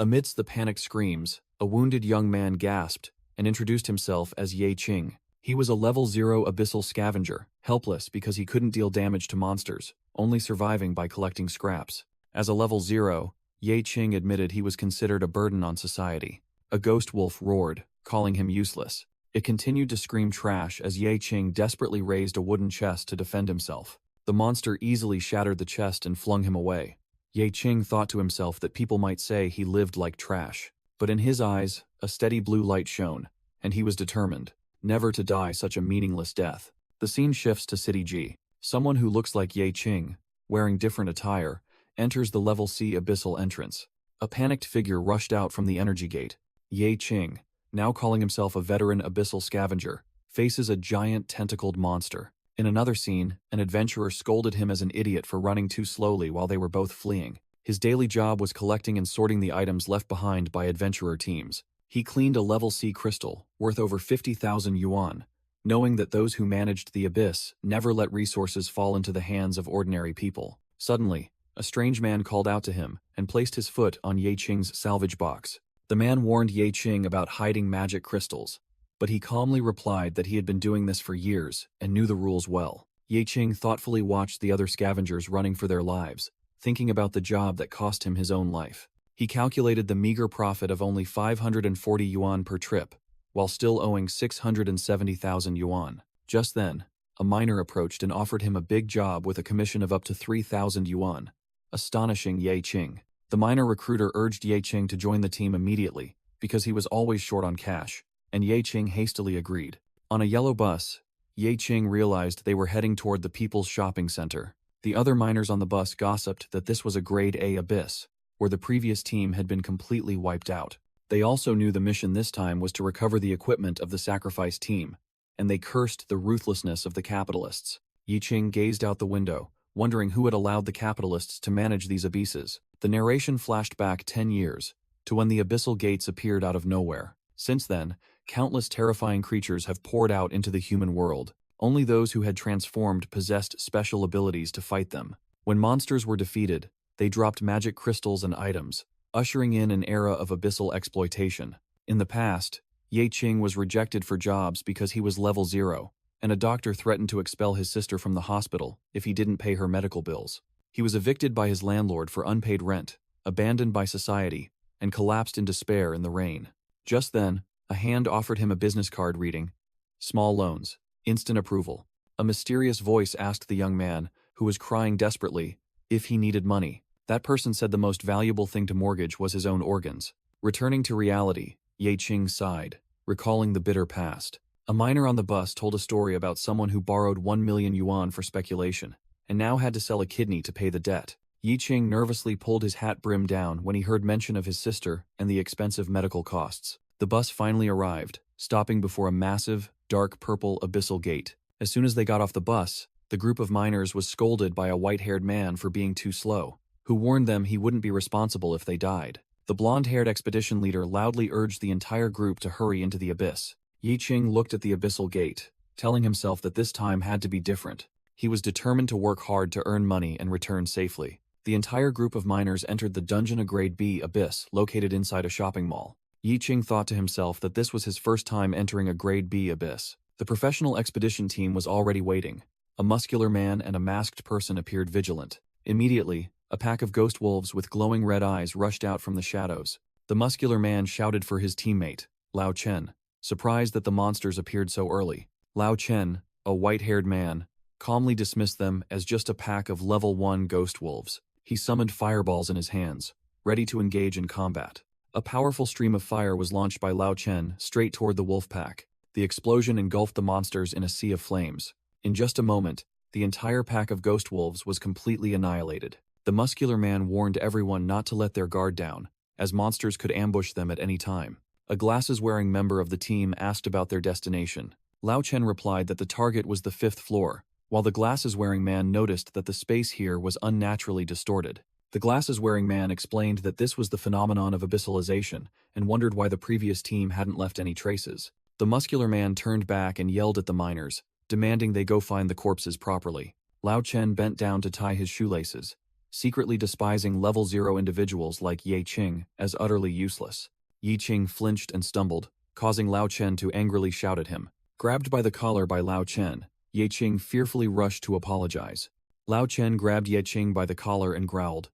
Amidst the panicked screams, a wounded young man gasped and introduced himself as Ye Qing. He was a level 0 abyssal scavenger, helpless because he couldn't deal damage to monsters, only surviving by collecting scraps. As a level 0, Ye Qing admitted he was considered a burden on society. A ghost wolf roared, calling him useless. It continued to scream trash as Ye Qing desperately raised a wooden chest to defend himself. The monster easily shattered the chest and flung him away. Ye Qing thought to himself that people might say he lived like trash. But in his eyes, a steady blue light shone, and he was determined never to die such a meaningless death. The scene shifts to City G. Someone who looks like Ye Qing, wearing different attire, enters the level C abyssal entrance. A panicked figure rushed out from the energy gate. Ye Qing, now calling himself a veteran abyssal scavenger, faces a giant tentacled monster. In another scene, an adventurer scolded him as an idiot for running too slowly while they were both fleeing. His daily job was collecting and sorting the items left behind by adventurer teams. He cleaned a level C crystal, worth over 50,000 yuan, knowing that those who managed the abyss never let resources fall into the hands of ordinary people. Suddenly, a strange man called out to him and placed his foot on Ye Qing's salvage box. The man warned Ye Qing about hiding magic crystals, but he calmly replied that he had been doing this for years and knew the rules well. Ye Qing thoughtfully watched the other scavengers running for their lives, thinking about the job that cost him his own life. He calculated the meager profit of only 540 yuan per trip, while still owing 670,000 yuan. Just then, a miner approached and offered him a big job with a commission of up to 3,000 yuan, astonishing Ye Qing. The miner recruiter urged Ye Qing to join the team immediately, because he was always short on cash, and Ye Qing hastily agreed. On a yellow bus, Ye Qing realized they were heading toward the People's Shopping Center. The other miners on the bus gossiped that this was a Grade A abyss, where the previous team had been completely wiped out. They also knew the mission this time was to recover the equipment of the sacrifice team, and they cursed the ruthlessness of the capitalists. Ye Qing gazed out the window, wondering who had allowed the capitalists to manage these abysses. The narration flashed back 10 years, to when the abyssal gates appeared out of nowhere. Since then, countless terrifying creatures have poured out into the human world. Only those who had transformed possessed special abilities to fight them. When monsters were defeated, they dropped magic crystals and items, ushering in an era of abyssal exploitation. In the past, Ye Qing was rejected for jobs because he was level 0, and a doctor threatened to expel his sister from the hospital if he didn't pay her medical bills. He was evicted by his landlord for unpaid rent, abandoned by society, and collapsed in despair in the rain. Just then, a hand offered him a business card reading, "Small loans, instant approval." A mysterious voice asked the young man, who was crying desperately, if he needed money. That person said the most valuable thing to mortgage was his own organs. Returning to reality, Ye Qing sighed, recalling the bitter past. A miner on the bus told a story about someone who borrowed 1 million yuan for speculation, and now had to sell a kidney to pay the debt. Ye Qing nervously pulled his hat brim down when he heard mention of his sister and the expensive medical costs. The bus finally arrived, stopping before a massive, dark purple abyssal gate. As soon as they got off the bus, the group of miners was scolded by a white-haired man for being too slow, who warned them he wouldn't be responsible if they died. The blonde-haired expedition leader loudly urged the entire group to hurry into the abyss. Ye Qing looked at the abyssal gate, telling himself that this time had to be different. He was determined to work hard to earn money and return safely. The entire group of miners entered the dungeon, a Grade B abyss located inside a shopping mall. Ye Qing thought to himself that this was his first time entering a Grade B abyss. The professional expedition team was already waiting. A muscular man and a masked person appeared vigilant. Immediately, a pack of ghost wolves with glowing red eyes rushed out from the shadows. The muscular man shouted for his teammate, Lao Chen, surprised that the monsters appeared so early. Lao Chen, a white-haired man, calmly dismissed them as just a pack of level 1 ghost wolves. He summoned fireballs in his hands, ready to engage in combat. A powerful stream of fire was launched by Lao Chen straight toward the wolf pack. The explosion engulfed the monsters in a sea of flames. In just a moment, the entire pack of ghost wolves was completely annihilated. The muscular man warned everyone not to let their guard down, as monsters could ambush them at any time. A glasses-wearing member of the team asked about their destination. Lao Chen replied that the target was the 5th floor, while the glasses-wearing man noticed that the space here was unnaturally distorted. The glasses-wearing man explained that this was the phenomenon of abyssalization and wondered why the previous team hadn't left any traces. The muscular man turned back and yelled at the miners, demanding they go find the corpses properly. Lao Chen bent down to tie his shoelaces, secretly despising level 0 individuals like Ye Qing as utterly useless. Yi Qing flinched and stumbled, causing Lao Chen to angrily shout at him. Grabbed by the collar by Lao Chen, Ye Qing fearfully rushed to apologize. Lao Chen grabbed Ye Qing by the collar and growled,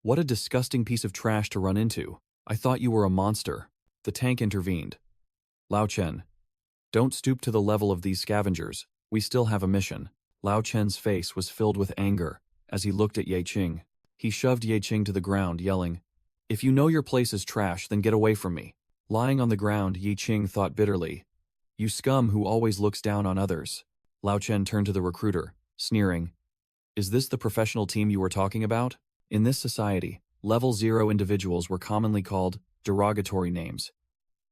"What a disgusting piece of trash to run into. I thought you were a monster." The tank intervened. "Lao Chen, don't stoop to the level of these scavengers. We still have a mission." Lao Chen's face was filled with anger as he looked at Ye Qing. He shoved Ye Qing to the ground, yelling, "If you know your place is trash, then get away from me." Lying on the ground, Ye Qing thought bitterly, "You scum who always looks down on others." Lao Chen turned to the recruiter, sneering, "Is this the professional team you were talking about?" In this society, level 0 individuals were commonly called derogatory names.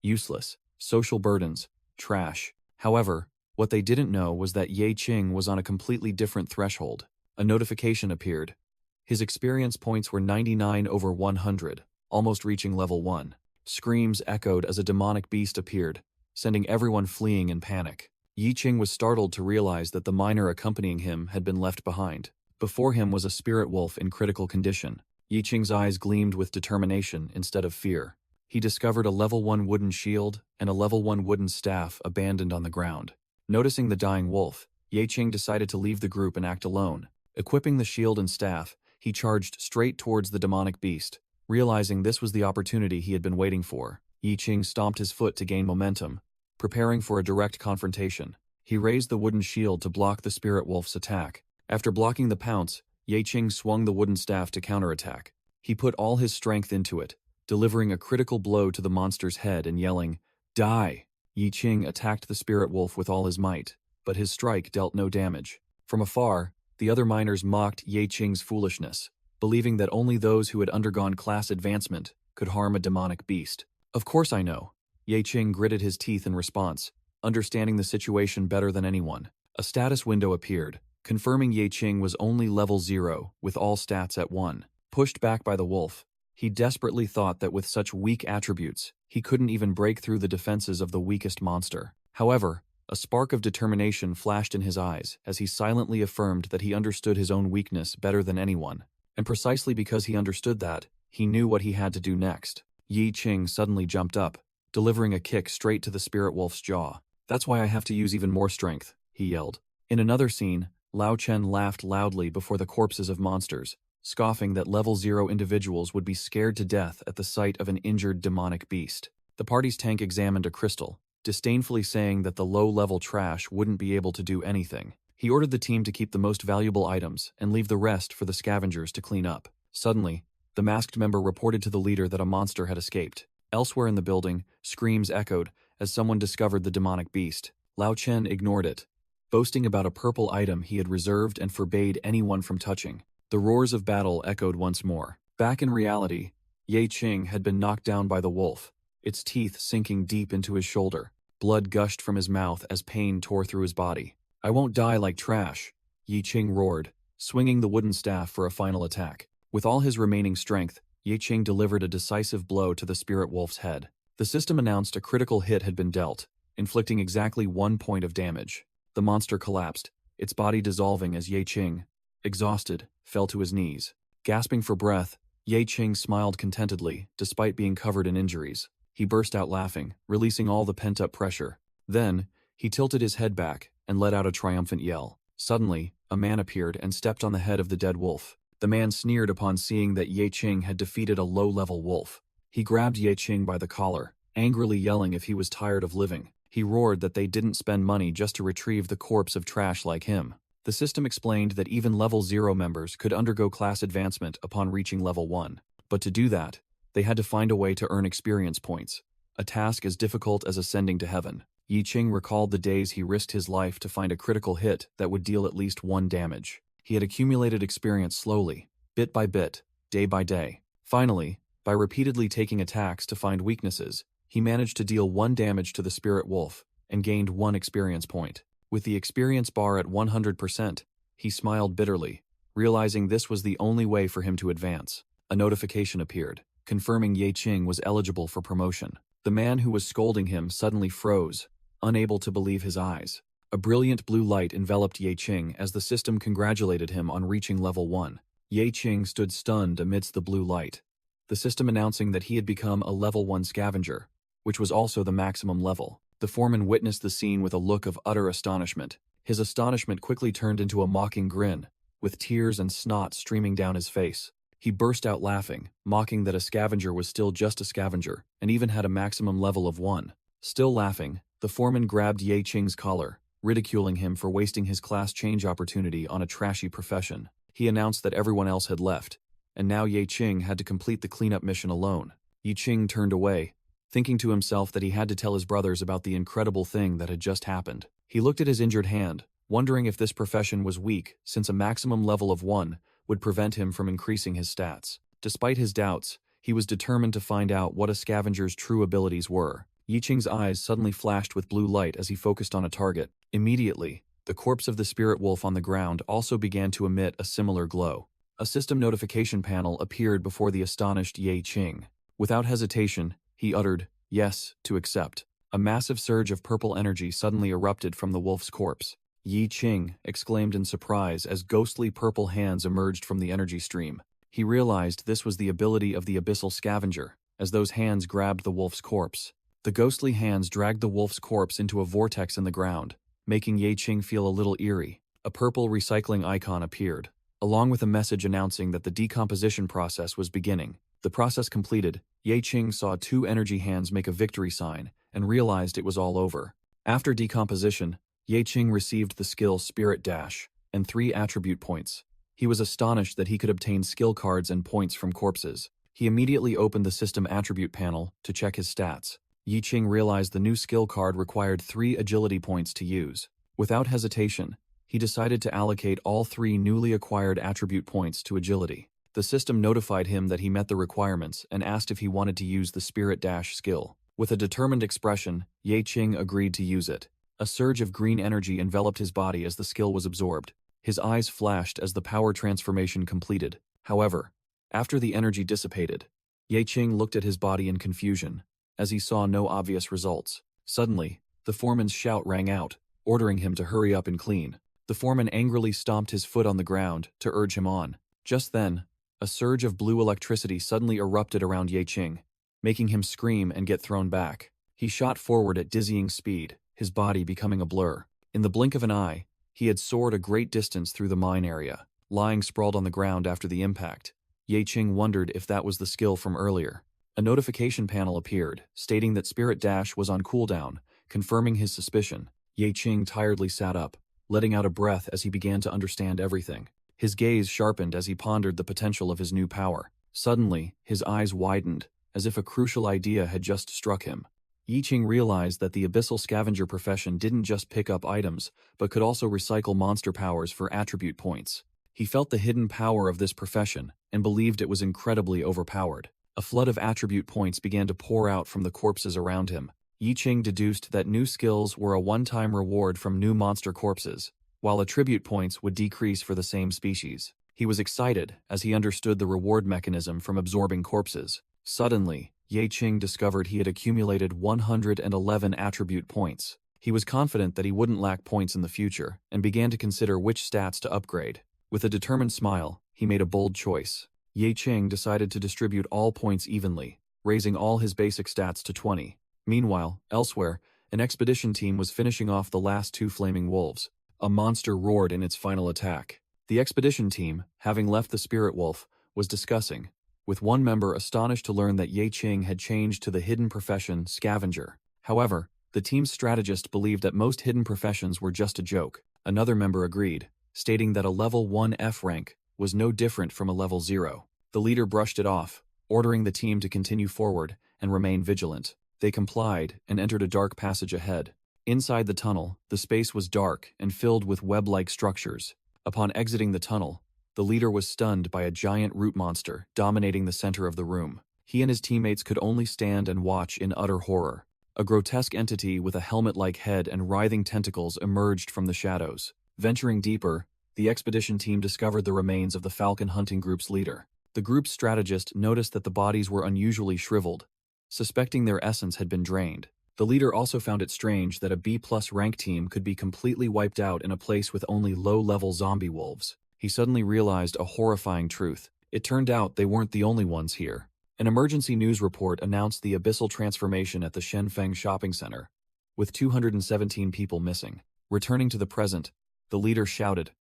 Useless, social burdens, trash. However, what they didn't know was that Ye Qing was on a completely different threshold. A notification appeared. His experience points were 99 over 100, almost reaching level 1. Screams echoed as a demonic beast appeared, sending everyone fleeing in panic. Yi Qing was startled to realize that the miner accompanying him had been left behind. Before him was a spirit wolf in critical condition. Yi Qing's eyes gleamed with determination instead of fear. He discovered a level 1 wooden shield and a level 1 wooden staff abandoned on the ground. Noticing the dying wolf, Ye Qing decided to leave the group and act alone. Equipping the shield and staff, he charged straight towards the demonic beast. Realizing this was the opportunity he had been waiting for, Yi Qing stomped his foot to gain momentum, preparing for a direct confrontation. He raised the wooden shield to block the spirit wolf's attack. After blocking the pounce, Ye Qing swung the wooden staff to counterattack. He put all his strength into it, delivering a critical blow to the monster's head and yelling, "Die!" Yi Qing attacked the spirit wolf with all his might, but his strike dealt no damage. From afar, the other miners mocked Ye Qing's foolishness, believing that only those who had undergone class advancement could harm a demonic beast. "Of course I know." Ye Qing gritted his teeth in response, understanding the situation better than anyone. A status window appeared, confirming Ye Qing was only level 0, with all stats at 1. Pushed back by the wolf, he desperately thought that with such weak attributes, he couldn't even break through the defenses of the weakest monster. However, a spark of determination flashed in his eyes as he silently affirmed that he understood his own weakness better than anyone. And precisely because he understood that, he knew what he had to do next. Yi Qing suddenly jumped up, delivering a kick straight to the spirit wolf's jaw. "That's why I have to use even more strength," he yelled. In another scene, Lao Chen laughed loudly before the corpses of monsters, scoffing that level 0 individuals would be scared to death at the sight of an injured demonic beast. The party's tank examined a crystal, disdainfully saying that the low-level trash wouldn't be able to do anything. He ordered the team to keep the most valuable items and leave the rest for the scavengers to clean up. Suddenly, the masked member reported to the leader that a monster had escaped. Elsewhere in the building, screams echoed as someone discovered the demonic beast. Lao Chen ignored it, boasting about a purple item he had reserved and forbade anyone from touching. The roars of battle echoed once more. Back in reality, Ye Qing had been knocked down by the wolf, its teeth sinking deep into his shoulder. Blood gushed from his mouth as pain tore through his body. "I won't die like trash," Ye Qing roared, swinging the wooden staff for a final attack. With all his remaining strength, Ye Qing delivered a decisive blow to the spirit wolf's head. The system announced a critical hit had been dealt, inflicting exactly 1 point of damage. The monster collapsed, its body dissolving as Ye Qing, exhausted, fell to his knees. Gasping for breath, Ye Qing smiled contentedly, despite being covered in injuries. He burst out laughing, releasing all the pent-up pressure. Then, he tilted his head back and let out a triumphant yell. Suddenly, a man appeared and stepped on the head of the dead wolf. The man sneered upon seeing that Ye Qing had defeated a low-level wolf. He grabbed Ye Qing by the collar, angrily yelling if he was tired of living. He roared that they didn't spend money just to retrieve the corpse of trash like him. The system explained that even level 0 members could undergo class advancement upon reaching level 1. But to do that, they had to find a way to earn experience points, a task as difficult as ascending to heaven. Yi Qing recalled the days he risked his life to find a critical hit that would deal at least 1 damage. He had accumulated experience slowly, bit by bit, day by day. Finally, by repeatedly taking attacks to find weaknesses, he managed to deal 1 damage to the spirit wolf and gained 1 experience point. With the experience bar at 100%, he smiled bitterly, realizing this was the only way for him to advance. A notification appeared, confirming Ye Qing was eligible for promotion. The man who was scolding him suddenly froze, unable to believe his eyes. A brilliant blue light enveloped Ye Qing as the system congratulated him on reaching level 1. Ye Qing stood stunned amidst the blue light, the system announcing that he had become a level 1 scavenger, which was also the maximum level. The foreman witnessed the scene with a look of utter astonishment. His astonishment quickly turned into a mocking grin, with tears and snot streaming down his face. He burst out laughing, mocking that a scavenger was still just a scavenger, and even had a maximum level of 1. Still laughing, the foreman grabbed Ye Qing's collar, ridiculing him for wasting his class change opportunity on a trashy profession. He announced that everyone else had left, and now Ye Qing had to complete the cleanup mission alone. Ye Qing turned away, thinking to himself that he had to tell his brothers about the incredible thing that had just happened. He looked at his injured hand, wondering if this profession was weak, since a maximum level of 1 would prevent him from increasing his stats. Despite his doubts, he was determined to find out what a scavenger's true abilities were. Ye Qing's eyes suddenly flashed with blue light as he focused on a target. Immediately, the corpse of the spirit wolf on the ground also began to emit a similar glow. A system notification panel appeared before the astonished Ye Qing. Without hesitation, he uttered, "Yes," to accept. A massive surge of purple energy suddenly erupted from the wolf's corpse. Ye Qing exclaimed in surprise as ghostly purple hands emerged from the energy stream. He realized this was the ability of the abyssal scavenger, as those hands grabbed the wolf's corpse. The ghostly hands dragged the wolf's corpse into a vortex in the ground, making Ye Qing feel a little eerie. A purple recycling icon appeared, along with a message announcing that the decomposition process was beginning. The process completed, Ye Qing saw 2 energy hands make a victory sign and realized it was all over. After decomposition, Ye Qing received the skill Spirit Dash and 3 attribute points. He was astonished that he could obtain skill cards and points from corpses. He immediately opened the system attribute panel to check his stats. Ye Qing realized the new skill card required 3 agility points to use. Without hesitation, he decided to allocate all 3 newly acquired attribute points to agility. The system notified him that he met the requirements and asked if he wanted to use the Spirit Dash skill. With a determined expression, Ye Qing agreed to use it. A surge of green energy enveloped his body as the skill was absorbed. His eyes flashed as the power transformation completed. However, after the energy dissipated, Ye Qing looked at his body in confusion, as he saw no obvious results. Suddenly, the foreman's shout rang out, ordering him to hurry up and clean. The foreman angrily stomped his foot on the ground to urge him on. Just then, a surge of blue electricity suddenly erupted around Ye Qing, making him scream and get thrown back. He shot forward at dizzying speed, his body becoming a blur. In the blink of an eye, he had soared a great distance through the mine area. Lying sprawled on the ground after the impact, Ye Qing wondered if that was the skill from earlier. A notification panel appeared, stating that Spirit Dash was on cooldown, confirming his suspicion. Ye Qing tiredly sat up, letting out a breath as he began to understand everything. His gaze sharpened as he pondered the potential of his new power. Suddenly, his eyes widened, as if a crucial idea had just struck him. Ye Qing realized that the abyssal scavenger profession didn't just pick up items, but could also recycle monster powers for attribute points. He felt the hidden power of this profession, and believed it was incredibly overpowered. A flood of attribute points began to pour out from the corpses around him. Ye Qing deduced that new skills were a one-time reward from new monster corpses, while attribute points would decrease for the same species. He was excited as he understood the reward mechanism from absorbing corpses. Suddenly, Ye Qing discovered he had accumulated 111 attribute points. He was confident that he wouldn't lack points in the future, and began to consider which stats to upgrade. With a determined smile, he made a bold choice. Ye Qing decided to distribute all points evenly, raising all his basic stats to 20. Meanwhile, elsewhere, an expedition team was finishing off the last 2 flaming wolves. A monster roared in its final attack. The expedition team, having left the spirit wolf, was discussing, with one member astonished to learn that Ye Qing had changed to the hidden profession scavenger. However, the team's strategist believed that most hidden professions were just a joke. Another member agreed, stating that a level 1 F rank was no different from a level 0. The leader brushed it off, ordering the team to continue forward and remain vigilant. They complied and entered a dark passage ahead. Inside the tunnel, the space was dark and filled with web-like structures. Upon exiting the tunnel, the leader was stunned by a giant root monster dominating the center of the room. He and his teammates could only stand and watch in utter horror. A grotesque entity with a helmet-like head and writhing tentacles emerged from the shadows. Venturing deeper, the expedition team discovered the remains of the falcon hunting group's leader. The group's strategist noticed that the bodies were unusually shriveled, suspecting their essence had been drained. The leader also found it strange that a B+ rank team could be completely wiped out in a place with only low-level zombie wolves. he suddenly realized a horrifying truth. It turned out they weren't the only ones here. An emergency news report announced the abyssal transformation at the Shenfeng shopping center, with 217 people missing. Returning to the present, the leader shouted,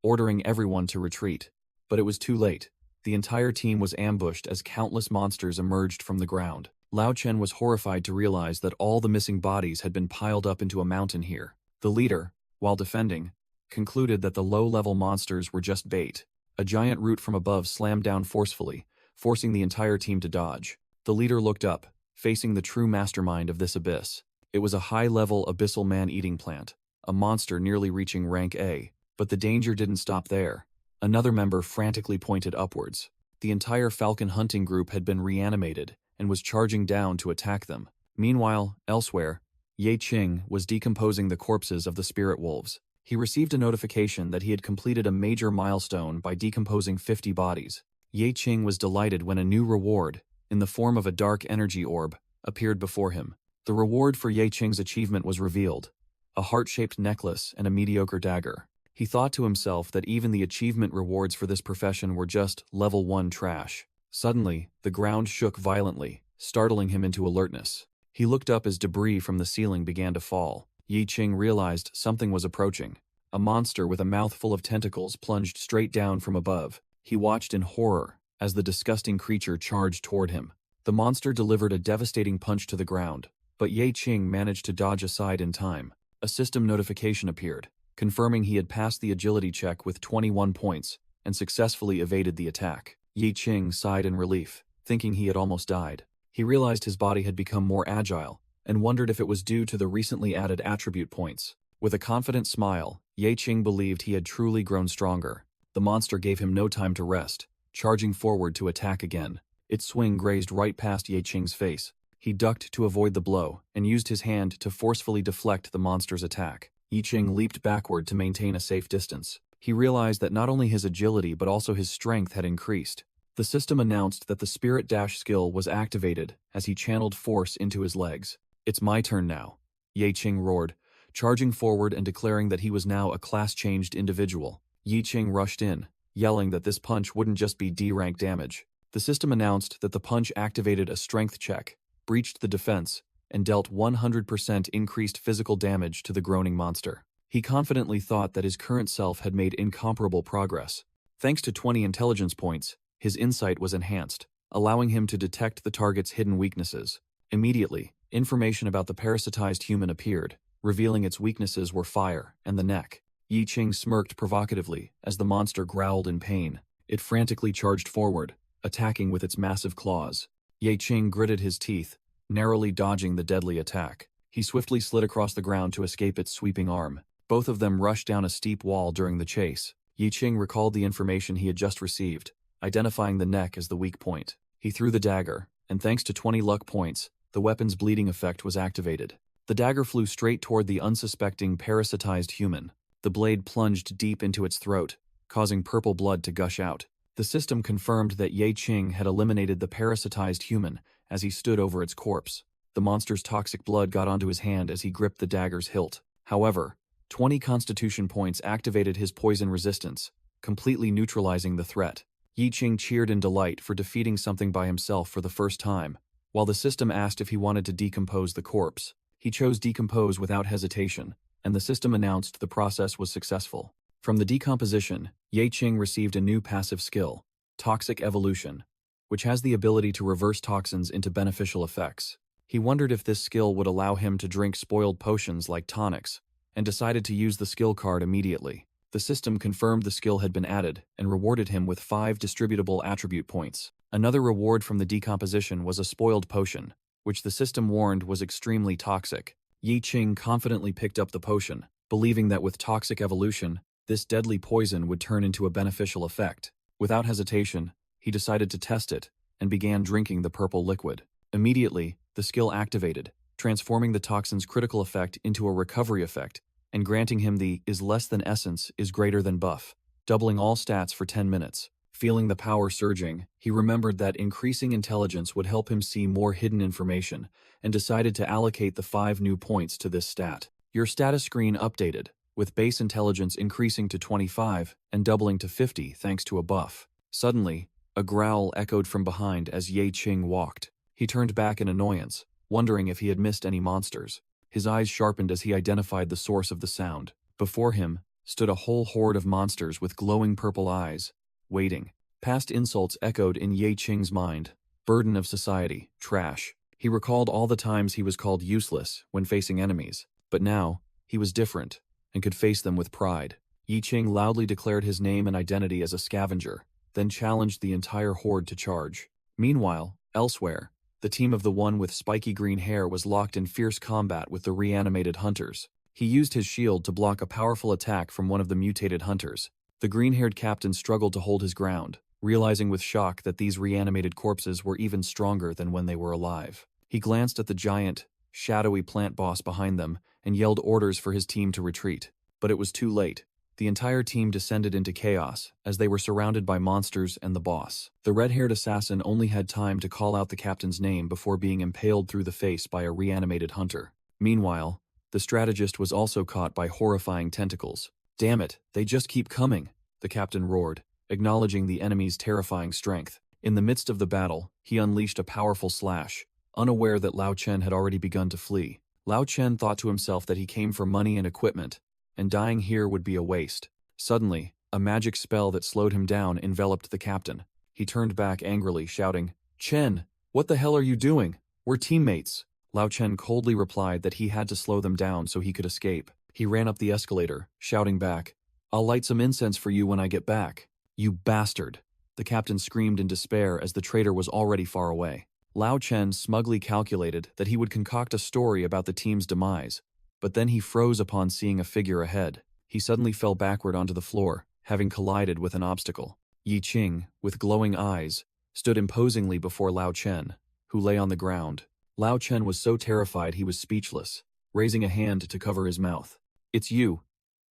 ordering everyone to retreat. But it was too late. The entire team was ambushed as countless monsters emerged from the ground. Lao Chen was horrified to realize that all the missing bodies had been piled up into a mountain here. The leader, while defending, concluded that the low-level monsters were just bait. A giant root from above slammed down forcefully, forcing the entire team to dodge. The leader looked up, facing the true mastermind of this abyss. It was a high-level abyssal man-eating plant, a monster nearly reaching rank A. But the danger didn't stop there. Another member frantically pointed upwards. The entire falcon hunting group had been reanimated and was charging down to attack them. Meanwhile, elsewhere, Ye Qing was decomposing the corpses of the spirit wolves. He received a notification that he had completed a major milestone by decomposing 50 bodies. Ye Qing was delighted when a new reward, in the form of a dark energy orb, appeared before him. The reward for Ye Qing's achievement was revealed: a heart-shaped necklace and a mediocre dagger. He thought to himself that even the achievement rewards for this profession were just level 1 trash. Suddenly, the ground shook violently, startling him into alertness. He looked up as debris from the ceiling began to fall. Yi Qing realized something was approaching. A monster with a mouthful of tentacles plunged straight down from above. He watched in horror as the disgusting creature charged toward him. The monster delivered a devastating punch to the ground, but Ye Qing managed to dodge aside in time. A system notification appeared, confirming he had passed the agility check with 21 points and successfully evaded the attack. Yi Qing sighed in relief, thinking he had almost died. He realized his body had become more agile and wondered if it was due to the recently added attribute points. With a confident smile, Ye Qing believed he had truly grown stronger. The monster gave him no time to rest, charging forward to attack again. Its swing grazed right past Ye Qing's face. He ducked to avoid the blow and used his hand to forcefully deflect the monster's attack. Yi Qing leaped backward to maintain a safe distance. He realized that not only his agility but also his strength had increased. The system announced that the Spirit Dash skill was activated as he channeled force into his legs. "It's my turn now," Ye Qing roared, charging forward and declaring that he was now a class-changed individual. Yi Qing rushed in, yelling that this punch wouldn't just be D-rank damage. The system announced that the punch activated a strength check, breached the defense, and dealt 100% increased physical damage to the groaning monster. He confidently thought that his current self had made incomparable progress. Thanks to 20 intelligence points, his insight was enhanced, allowing him to detect the target's hidden weaknesses. Immediately, information about the parasitized human appeared, revealing its weaknesses were fire and the neck. Yi Qing smirked provocatively as the monster growled in pain. It frantically charged forward, attacking with its massive claws. Ye Qing gritted his teeth, narrowly dodging the deadly attack. He swiftly slid across the ground to escape its sweeping arm. Both of them rushed down a steep wall during the chase. Yi Qing recalled the information he had just received, identifying the neck as the weak point. He threw the dagger, and thanks to 20 luck points, the weapon's bleeding effect was activated. The dagger flew straight toward the unsuspecting parasitized human. The blade plunged deep into its throat, causing purple blood to gush out. The system confirmed that Ye Qing had eliminated the parasitized human as he stood over its corpse. The monster's toxic blood got onto his hand as he gripped the dagger's hilt. However, 20 constitution points activated his poison resistance, completely neutralizing the threat. Yi Qing cheered in delight for defeating something by himself for the first time. While the system asked if he wanted to decompose the corpse, he chose decompose without hesitation, and the system announced the process was successful. From the decomposition, Ye Qing received a new passive skill, Toxic Evolution, which has the ability to reverse toxins into beneficial effects. He wondered if this skill would allow him to drink spoiled potions like tonics, and decided to use the skill card immediately. The system confirmed the skill had been added and rewarded him with 5 distributable attribute points. Another reward from the decomposition was a spoiled potion, which the system warned was extremely toxic. Yi Qing confidently picked up the potion, believing that with Toxic Evolution, this deadly poison would turn into a beneficial effect. Without hesitation, he decided to test it and began drinking the purple liquid. Immediately, the skill activated, transforming the toxin's critical effect into a recovery effect and granting him the is less than essence is greater than buff, doubling all stats for 10 minutes. Feeling the power surging, he remembered that increasing intelligence would help him see more hidden information and decided to allocate the 5 new points to this stat. Your status screen updated. with base intelligence increasing to 25 and doubling to 50 thanks to a buff. Suddenly, a growl echoed from behind as Ye Qing walked. He turned back in annoyance, wondering if he had missed any monsters. His eyes sharpened as he identified the source of the sound. Before him stood a whole horde of monsters with glowing purple eyes, waiting. Past insults echoed in Ye Qing's mind. Burden of society, trash. He recalled all the times he was called useless when facing enemies, but now, he was different and could face them with pride. Ye Qing loudly declared his name and identity as a scavenger, then challenged the entire horde to charge. Meanwhile, elsewhere, the team of the one with spiky green hair was locked in fierce combat with the reanimated hunters. He used his shield to block a powerful attack from one of the mutated hunters. The green-haired captain struggled to hold his ground, realizing with shock that these reanimated corpses were even stronger than when they were alive. He glanced at the giant, shadowy plant boss behind them and yelled orders for his team to retreat. But it was too late. The entire team descended into chaos as they were surrounded by monsters and the boss. The red-haired assassin only had time to call out the captain's name before being impaled through the face by a reanimated hunter. Meanwhile, the strategist was also caught by horrifying tentacles. "Damn it, they just keep coming," the captain roared, acknowledging the enemy's terrifying strength. In the midst of the battle, he unleashed a powerful slash, unaware that Lao Chen had already begun to flee. Lao Chen thought to himself that he came for money and equipment, and dying here would be a waste. Suddenly, a magic spell that slowed him down enveloped the captain. He turned back angrily, shouting, "Chen, what the hell are you doing? We're teammates." Lao Chen coldly replied that he had to slow them down so he could escape. He ran up the escalator, shouting back, "I'll light some incense for you when I get back." "You bastard!" the captain screamed in despair as the traitor was already far away. Lao Chen smugly calculated that he would concoct a story about the team's demise, but then he froze upon seeing a figure ahead. He suddenly fell backward onto the floor, having collided with an obstacle. Ye Qing, with glowing eyes, stood imposingly before Lao Chen, who lay on the ground. Lao Chen was so terrified he was speechless, raising a hand to cover his mouth. "It's you,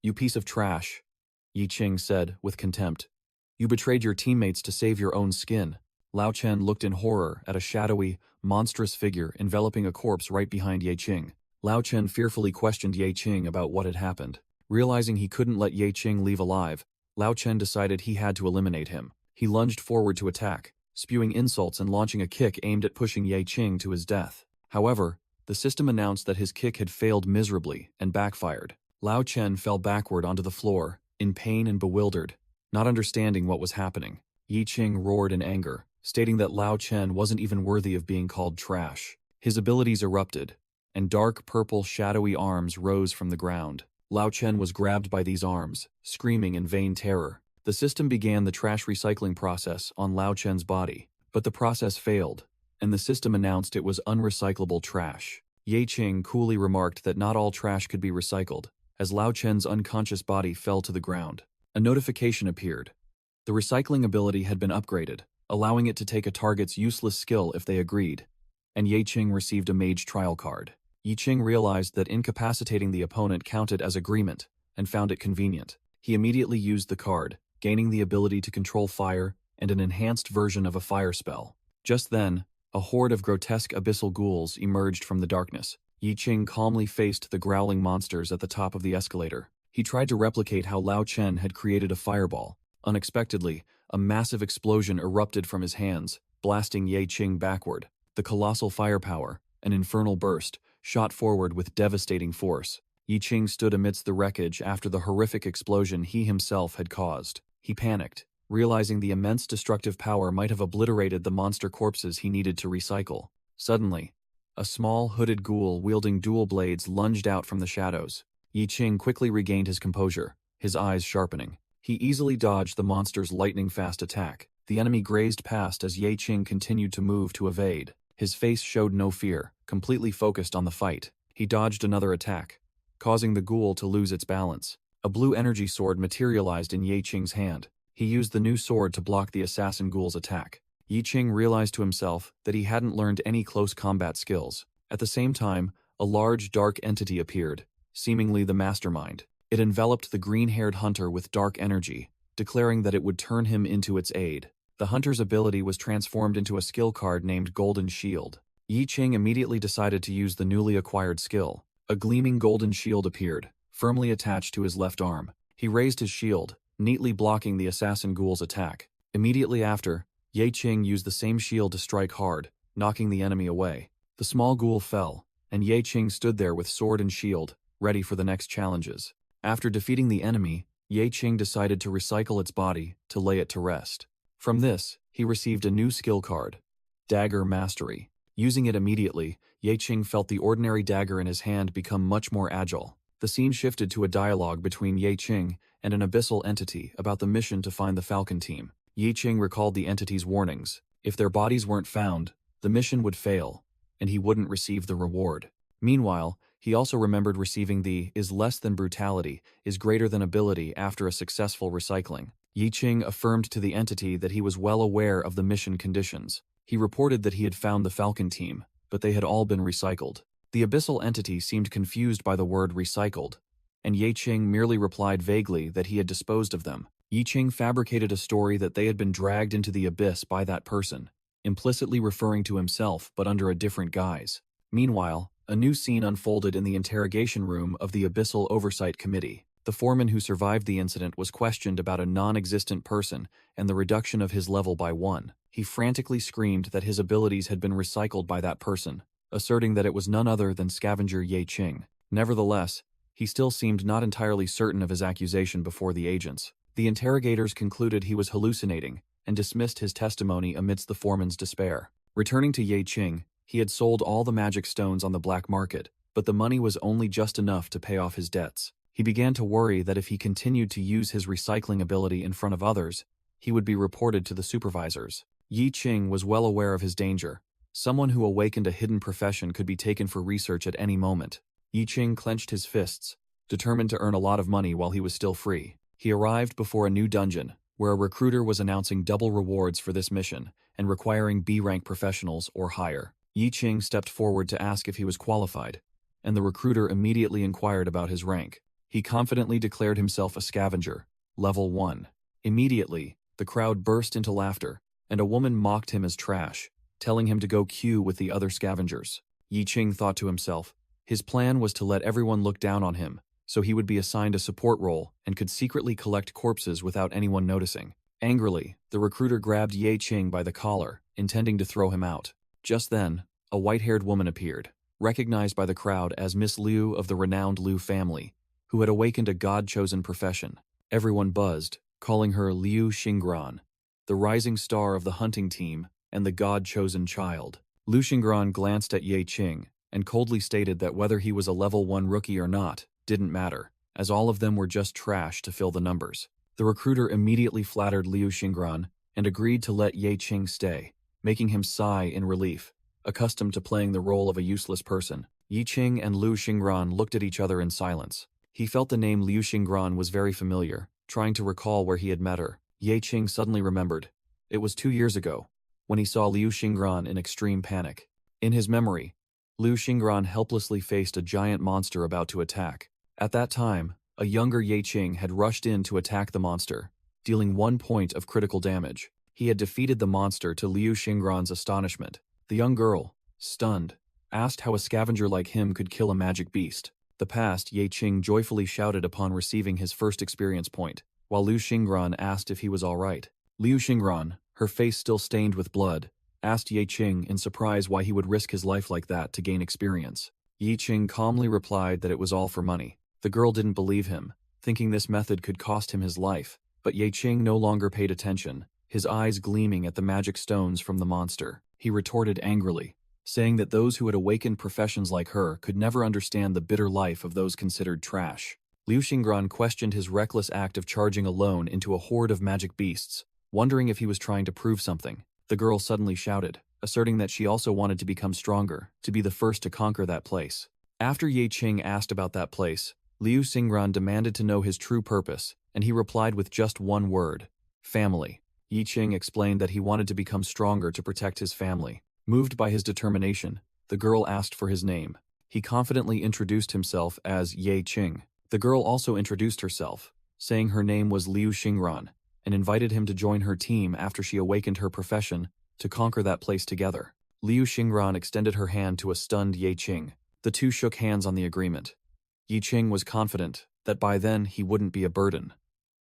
you piece of trash," Ye Qing said with contempt. "You betrayed your teammates to save your own skin." Lao Chen looked in horror at a shadowy, monstrous figure enveloping a corpse right behind Ye Qing. Lao Chen fearfully questioned Ye Qing about what had happened. Realizing he couldn't let Ye Qing leave alive, Lao Chen decided he had to eliminate him. He lunged forward to attack, spewing insults and launching a kick aimed at pushing Ye Qing to his death. However, the system announced that his kick had failed miserably and backfired. Lao Chen fell backward onto the floor, in pain and bewildered, not understanding what was happening. Ye Qing roared in anger, stating that Lao Chen wasn't even worthy of being called trash. His abilities erupted, and dark purple shadowy arms rose from the ground. Lao Chen was grabbed by these arms, screaming in vain terror. The system began the trash recycling process on Lao Chen's body, but the process failed, and the system announced it was unrecyclable trash. Ye Qing coolly remarked that not all trash could be recycled, as Lao Chen's unconscious body fell to the ground. A notification appeared. The recycling ability had been upgraded, allowing it to take a target's useless skill if they agreed, and Ye Qing received a mage trial card. Ye Qing realized that incapacitating the opponent counted as agreement, and found it convenient. He immediately used the card, gaining the ability to control fire and an enhanced version of a fire spell. Just then, a horde of grotesque abyssal ghouls emerged from the darkness. Ye Qing calmly faced the growling monsters at the top of the escalator. He tried to replicate how Lao Chen had created a fireball. Unexpectedly, a massive explosion erupted from his hands, blasting Ye Qing backward. The colossal firepower, an infernal burst, shot forward with devastating force. Ye Qing stood amidst the wreckage after the horrific explosion he himself had caused. He panicked, realizing the immense destructive power might have obliterated the monster corpses he needed to recycle. Suddenly, a small hooded ghoul wielding dual blades lunged out from the shadows. Ye Qing quickly regained his composure, his eyes sharpening. He easily dodged the monster's lightning-fast attack. The enemy grazed past as Ye Qing continued to move to evade. His face showed no fear, completely focused on the fight. He dodged another attack, causing the ghoul to lose its balance. A blue energy sword materialized in Ye Qing's hand. He used the new sword to block the assassin ghoul's attack. Ye Qing realized to himself that he hadn't learned any close combat skills. At the same time, a large dark entity appeared, seemingly the mastermind. It enveloped the green-haired hunter with dark energy, declaring that it would turn him into its aid. The hunter's ability was transformed into a skill card named Golden Shield. Ye Qing immediately decided to use the newly acquired skill. A gleaming golden shield appeared, firmly attached to his left arm. He raised his shield, neatly blocking the assassin ghoul's attack. Immediately after, Ye Qing used the same shield to strike hard, knocking the enemy away. The small ghoul fell, and Ye Qing stood there with sword and shield, ready for the next challenges. After defeating the enemy, Ye Qing decided to recycle its body to lay it to rest. From this, he received a new skill card, Dagger Mastery. Using it immediately, Ye Qing felt the ordinary dagger in his hand become much more agile. The scene shifted to a dialogue between Ye Qing and an abyssal entity about the mission to find the Falcon team. Ye Qing recalled the entity's warnings. If their bodies weren't found, the mission would fail, and he wouldn't receive the reward. Meanwhile, he also remembered receiving the "is less than brutality, is greater than ability" after a successful recycling. Ye Qing affirmed to the entity that he was well aware of the mission conditions. He reported that he had found the Falcon team, but they had all been recycled. The abyssal entity seemed confused by the word recycled, and Ye Qing merely replied vaguely that he had disposed of them. Ye Qing fabricated a story that they had been dragged into the abyss by that person, implicitly referring to himself but under a different guise. Meanwhile, a new scene unfolded in the interrogation room of the Abyssal Oversight Committee. The foreman who survived the incident was questioned about a non-existent person and the reduction of his level by 1. He frantically screamed that his abilities had been recycled by that person, asserting that it was none other than scavenger Ye Qing. Nevertheless, he still seemed not entirely certain of his accusation before the agents. The interrogators concluded he was hallucinating and dismissed his testimony amidst the foreman's despair. Returning to Ye Qing, he had sold all the magic stones on the black market, but the money was only just enough to pay off his debts. He began to worry that if he continued to use his recycling ability in front of others, he would be reported to the supervisors. Ye Qing was well aware of his danger. Someone who awakened a hidden profession could be taken for research at any moment. Ye Qing clenched his fists, determined to earn a lot of money while he was still free. He arrived before a new dungeon, where a recruiter was announcing double rewards for this mission and requiring B-rank professionals or higher. Ye Qing stepped forward to ask if he was qualified, and the recruiter immediately inquired about his rank. He confidently declared himself a scavenger, level 1. Immediately, the crowd burst into laughter, and a woman mocked him as trash, telling him to go queue with the other scavengers. Ye Qing thought to himself, his plan was to let everyone look down on him, so he would be assigned a support role and could secretly collect corpses without anyone noticing. Angrily, the recruiter grabbed Ye Qing by the collar, intending to throw him out. Just then, a white-haired woman appeared, recognized by the crowd as Miss Liu of the renowned Liu family, who had awakened a god-chosen profession. Everyone buzzed, calling her Liu Xingran, the rising star of the hunting team and the god-chosen child. Liu Xingran glanced at Ye Qing and coldly stated that whether he was a level 1 rookie or not didn't matter, as all of them were just trash to fill the numbers. The recruiter immediately flattered Liu Xingran and agreed to let Ye Qing stay, making him sigh in relief, accustomed to playing the role of a useless person. Ye Qing and Liu Xingran looked at each other in silence. He felt the name Liu Xingran was very familiar, trying to recall where he had met her. Ye Qing suddenly remembered. It was 2 years ago, when he saw Liu Xingran in extreme panic. In his memory, Liu Xingran helplessly faced a giant monster about to attack. At that time, a younger Ye Qing had rushed in to attack the monster, dealing 1 point of critical damage. He had defeated the monster to Liu Xingran's astonishment. The young girl, stunned, asked how a scavenger like him could kill a magic beast. The past Ye Qing joyfully shouted upon receiving his first experience point, while Liu Xingran asked if he was all right. Liu Xingran, her face still stained with blood, asked Ye Qing in surprise why he would risk his life like that to gain experience. Ye Qing calmly replied that it was all for money. The girl didn't believe him, thinking this method could cost him his life, but Ye Qing no longer paid attention, his eyes gleaming at the magic stones from the monster. He retorted angrily, saying that those who had awakened professions like her could never understand the bitter life of those considered trash. Liu Xingran questioned his reckless act of charging alone into a horde of magic beasts, wondering if he was trying to prove something. The girl suddenly shouted, asserting that she also wanted to become stronger, to be the first to conquer that place. After Ye Qing asked about that place, Liu Xingran demanded to know his true purpose, and he replied with just one word: family. Ye Qing explained that he wanted to become stronger to protect his family. Moved by his determination, the girl asked for his name. He confidently introduced himself as Ye Qing. The girl also introduced herself, saying her name was Liu Xingran, and invited him to join her team after she awakened her profession to conquer that place together. Liu Xingran extended her hand to a stunned Ye Qing. The two shook hands on the agreement. Yi Qing was confident that by then he wouldn't be a burden.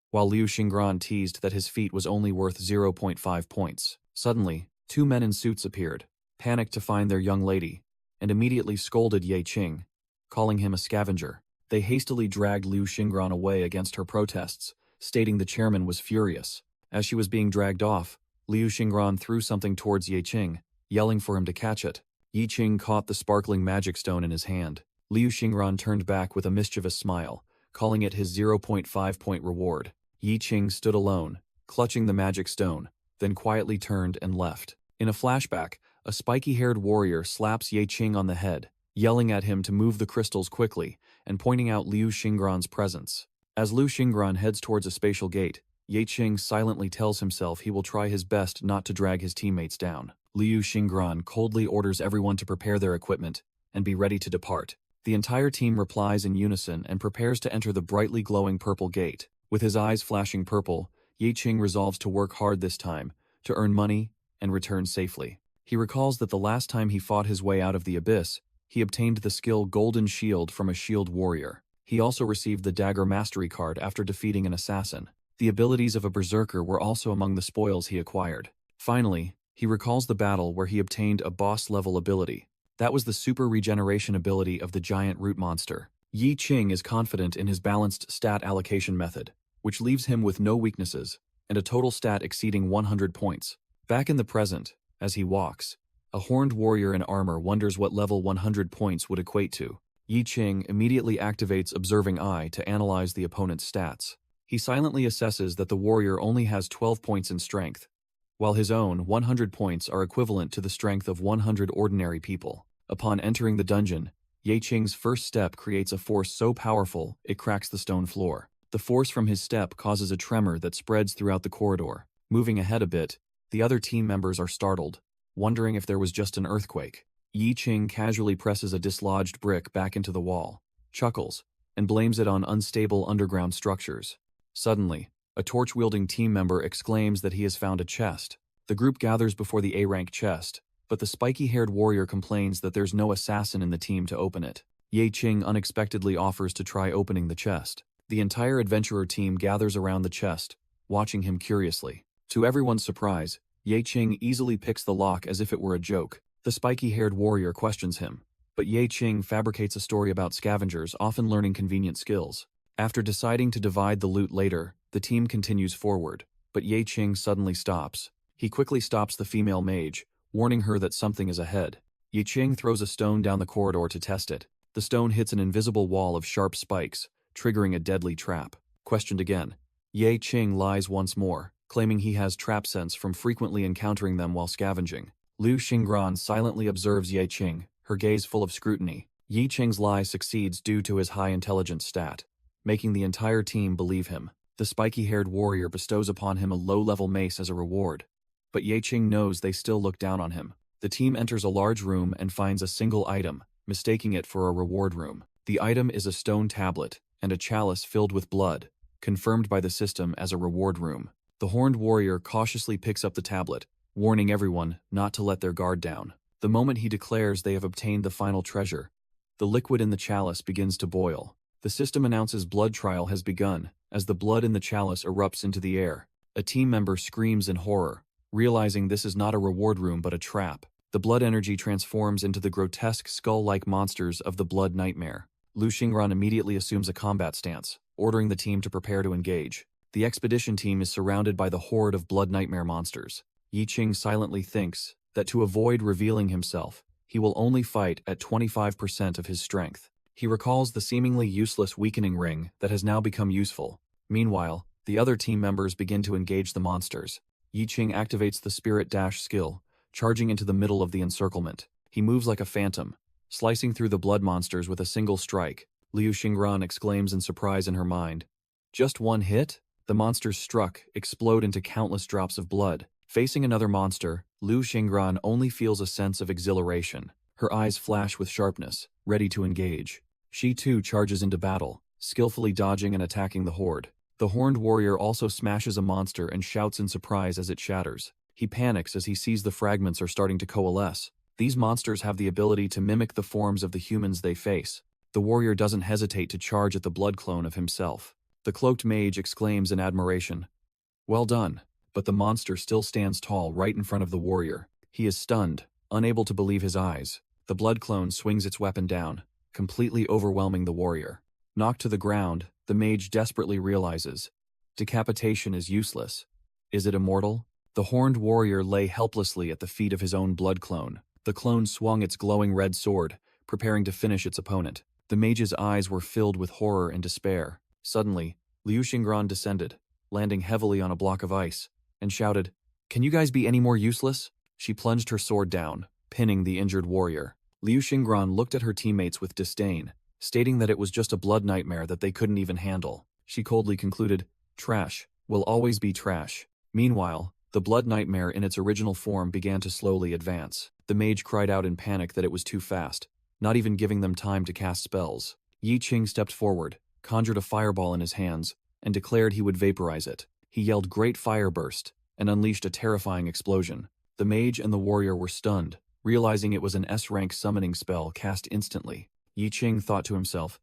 While Liu Xingran teased that his feat was only worth 0.5 points. Suddenly, two men in suits appeared, panicked to find their young lady, and immediately scolded Yi Qing, calling him a scavenger. They hastily dragged Liu Xingran away against her protests, stating the chairman was furious. As she was being dragged off, Liu Xingran threw something towards Yi Qing, yelling for him to catch it. Yi Qing caught the sparkling magic stone in his hand. Liu Xingran turned back with a mischievous smile, calling it his 0.5-point reward. Yi Qing stood alone, clutching the magic stone, then quietly turned and left. In a flashback, a spiky-haired warrior slaps Yi Qing on the head, yelling at him to move the crystals quickly and pointing out Liu Xingran's presence. As Liu Xingran heads towards a spatial gate, Yi Qing silently tells himself he will try his best not to drag his teammates down. Liu Xingran coldly orders everyone to prepare their equipment and be ready to depart. The entire team replies in unison and prepares to enter the brightly glowing purple gate. With his eyes flashing purple, Yi Qing resolves to work hard this time, to earn money and return safely. He recalls that the last time he fought his way out of the abyss, he obtained the skill Golden Shield from a shield warrior. He also received the Dagger Mastery card after defeating an assassin. The abilities of a berserker were also among the spoils he acquired. Finally, he recalls the battle where he obtained a boss-level ability. That was the super regeneration ability of the giant root monster. Yi Qing is confident in his balanced stat allocation method, which leaves him with no weaknesses, and a total stat exceeding 100 points. Back in the present, as he walks, a horned warrior in armor wonders what level 100 points would equate to. Yi Qing immediately activates Observing Eye to analyze the opponent's stats. He silently assesses that the warrior only has 12 points in strength, while his own 100 points are equivalent to the strength of 100 ordinary people. Upon entering the dungeon, Yi Qing's first step creates a force so powerful it cracks the stone floor. The force from his step causes a tremor that spreads throughout the corridor. Moving ahead a bit, the other team members are startled, wondering if there was just an earthquake. Yi Qing casually presses a dislodged brick back into the wall, chuckles, and blames it on unstable underground structures. Suddenly, a torch-wielding team member exclaims that he has found a chest. The group gathers before the A-rank chest, but the spiky-haired warrior complains that there's no assassin in the team to open it. Yi Qing unexpectedly offers to try opening the chest. The entire adventurer team gathers around the chest, watching him curiously. To everyone's surprise, Yi Qing easily picks the lock as if it were a joke. The spiky-haired warrior questions him, but Yi Qing fabricates a story about scavengers often learning convenient skills. After deciding to divide the loot later, the team continues forward, but Yi Qing suddenly stops. He quickly stops the female mage, warning her that something is ahead. Yi Qing throws a stone down the corridor to test it. The stone hits an invisible wall of sharp spikes, triggering a deadly trap. Questioned again, Yi Qing lies once more, claiming he has trap sense from frequently encountering them while scavenging. Liu Xingran silently observes Yi Qing, her gaze full of scrutiny. Yi Qing's lie succeeds due to his high intelligence stat, making the entire team believe him. The spiky-haired warrior bestows upon him a low-level mace as a reward, but Yi Qing knows they still look down on him. The team enters a large room and finds a single item, mistaking it for a reward room. The item is a stone tablet and a chalice filled with blood, confirmed by the system as a reward room. The horned warrior cautiously picks up the tablet, warning everyone not to let their guard down. The moment he declares they have obtained the final treasure, the liquid in the chalice begins to boil. The system announces blood trial has begun, as the blood in the chalice erupts into the air. A team member screams in horror, realizing this is not a reward room but a trap. The blood energy transforms into the grotesque skull-like monsters of the blood nightmare. Liu Xingran immediately assumes a combat stance, ordering the team to prepare to engage. The expedition team is surrounded by the horde of blood nightmare monsters. Yi Qing silently thinks that to avoid revealing himself, he will only fight at 25% of his strength. He recalls the seemingly useless weakening ring that has now become useful. Meanwhile, the other team members begin to engage the monsters. Yi Qing activates the Spirit Dash skill, charging into the middle of the encirclement. He moves like a phantom, slicing through the blood monsters with a single strike. Liu Xingran exclaims in surprise in her mind. Just one hit? The monsters struck, explode into countless drops of blood. Facing another monster, Liu Xingran only feels a sense of exhilaration. Her eyes flash with sharpness, ready to engage. She too charges into battle, skillfully dodging and attacking the horde. The horned warrior also smashes a monster and shouts in surprise as it shatters. He panics as he sees the fragments are starting to coalesce. These monsters have the ability to mimic the forms of the humans they face. The warrior doesn't hesitate to charge at the blood clone of himself. The cloaked mage exclaims in admiration, "Well done," but the monster still stands tall right in front of the warrior. He is stunned, unable to believe his eyes. The blood clone swings its weapon down, completely overwhelming the warrior. Knocked to the ground, the mage desperately realizes, decapitation is useless. Is it immortal? The horned warrior lay helplessly at the feet of his own blood clone. The clone swung its glowing red sword, preparing to finish its opponent. The mage's eyes were filled with horror and despair. Suddenly, Liu Xingran descended, landing heavily on a block of ice, and shouted, "Can you guys be any more useless?" She plunged her sword down, pinning the injured warrior. Liu Xingran looked at her teammates with disdain, stating that it was just a blood nightmare that they couldn't even handle. She coldly concluded, "Trash will always be trash." Meanwhile, the blood nightmare in its original form began to slowly advance. The mage cried out in panic that it was too fast, not even giving them time to cast spells. Yi Qing stepped forward, conjured a fireball in his hands, and declared he would vaporize it. He yelled "Great Fire Burst" and unleashed a terrifying explosion. The mage and the warrior were stunned, realizing it was an S-rank summoning spell cast instantly. Yi Qing thought to himself,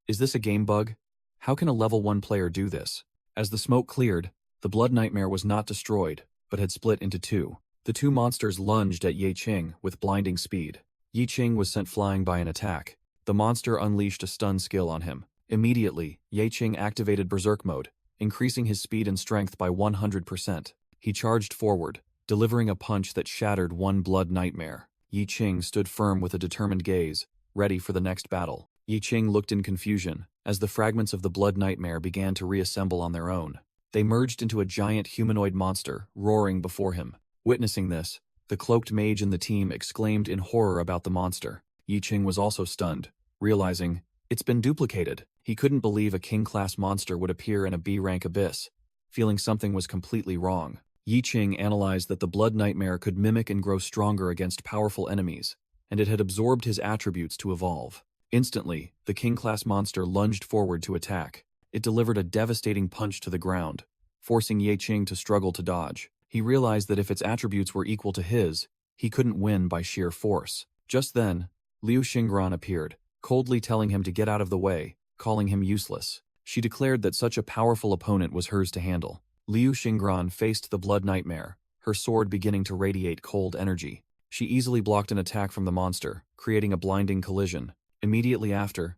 "Is this a game bug? How can a level 1 player do this?" As the smoke cleared, the blood nightmare was not destroyed, but had split into two. The two monsters lunged at Yi Qing with blinding speed. Yi Qing was sent flying by an attack. The monster unleashed a stun skill on him. Immediately, Yi Qing activated Berserk mode, increasing his speed and strength by 100%. He charged forward, delivering a punch that shattered one blood nightmare. Yi Qing stood firm with a determined gaze, ready for the next battle. Yi Qing looked in confusion as the fragments of the blood nightmare began to reassemble on their own. They merged into a giant humanoid monster, roaring before him. Witnessing this, the cloaked mage in the team exclaimed in horror about the monster. Yi Qing was also stunned, realizing, "It's been duplicated." He couldn't believe a king-class monster would appear in a B-rank abyss, feeling something was completely wrong. Yi Qing analyzed that the blood nightmare could mimic and grow stronger against powerful enemies, and it had absorbed his attributes to evolve. Instantly, the king-class monster lunged forward to attack. It delivered a devastating punch to the ground, forcing Yi Qing to struggle to dodge. He realized that if its attributes were equal to his, he couldn't win by sheer force. Just then, Liu Xingran appeared, coldly telling him to get out of the way, calling him useless. She declared that such a powerful opponent was hers to handle. Liu Xingran faced the blood nightmare, her sword beginning to radiate cold energy. She easily blocked an attack from the monster, creating a blinding collision. Immediately after,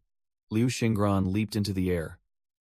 Liu Xingran leaped into the air,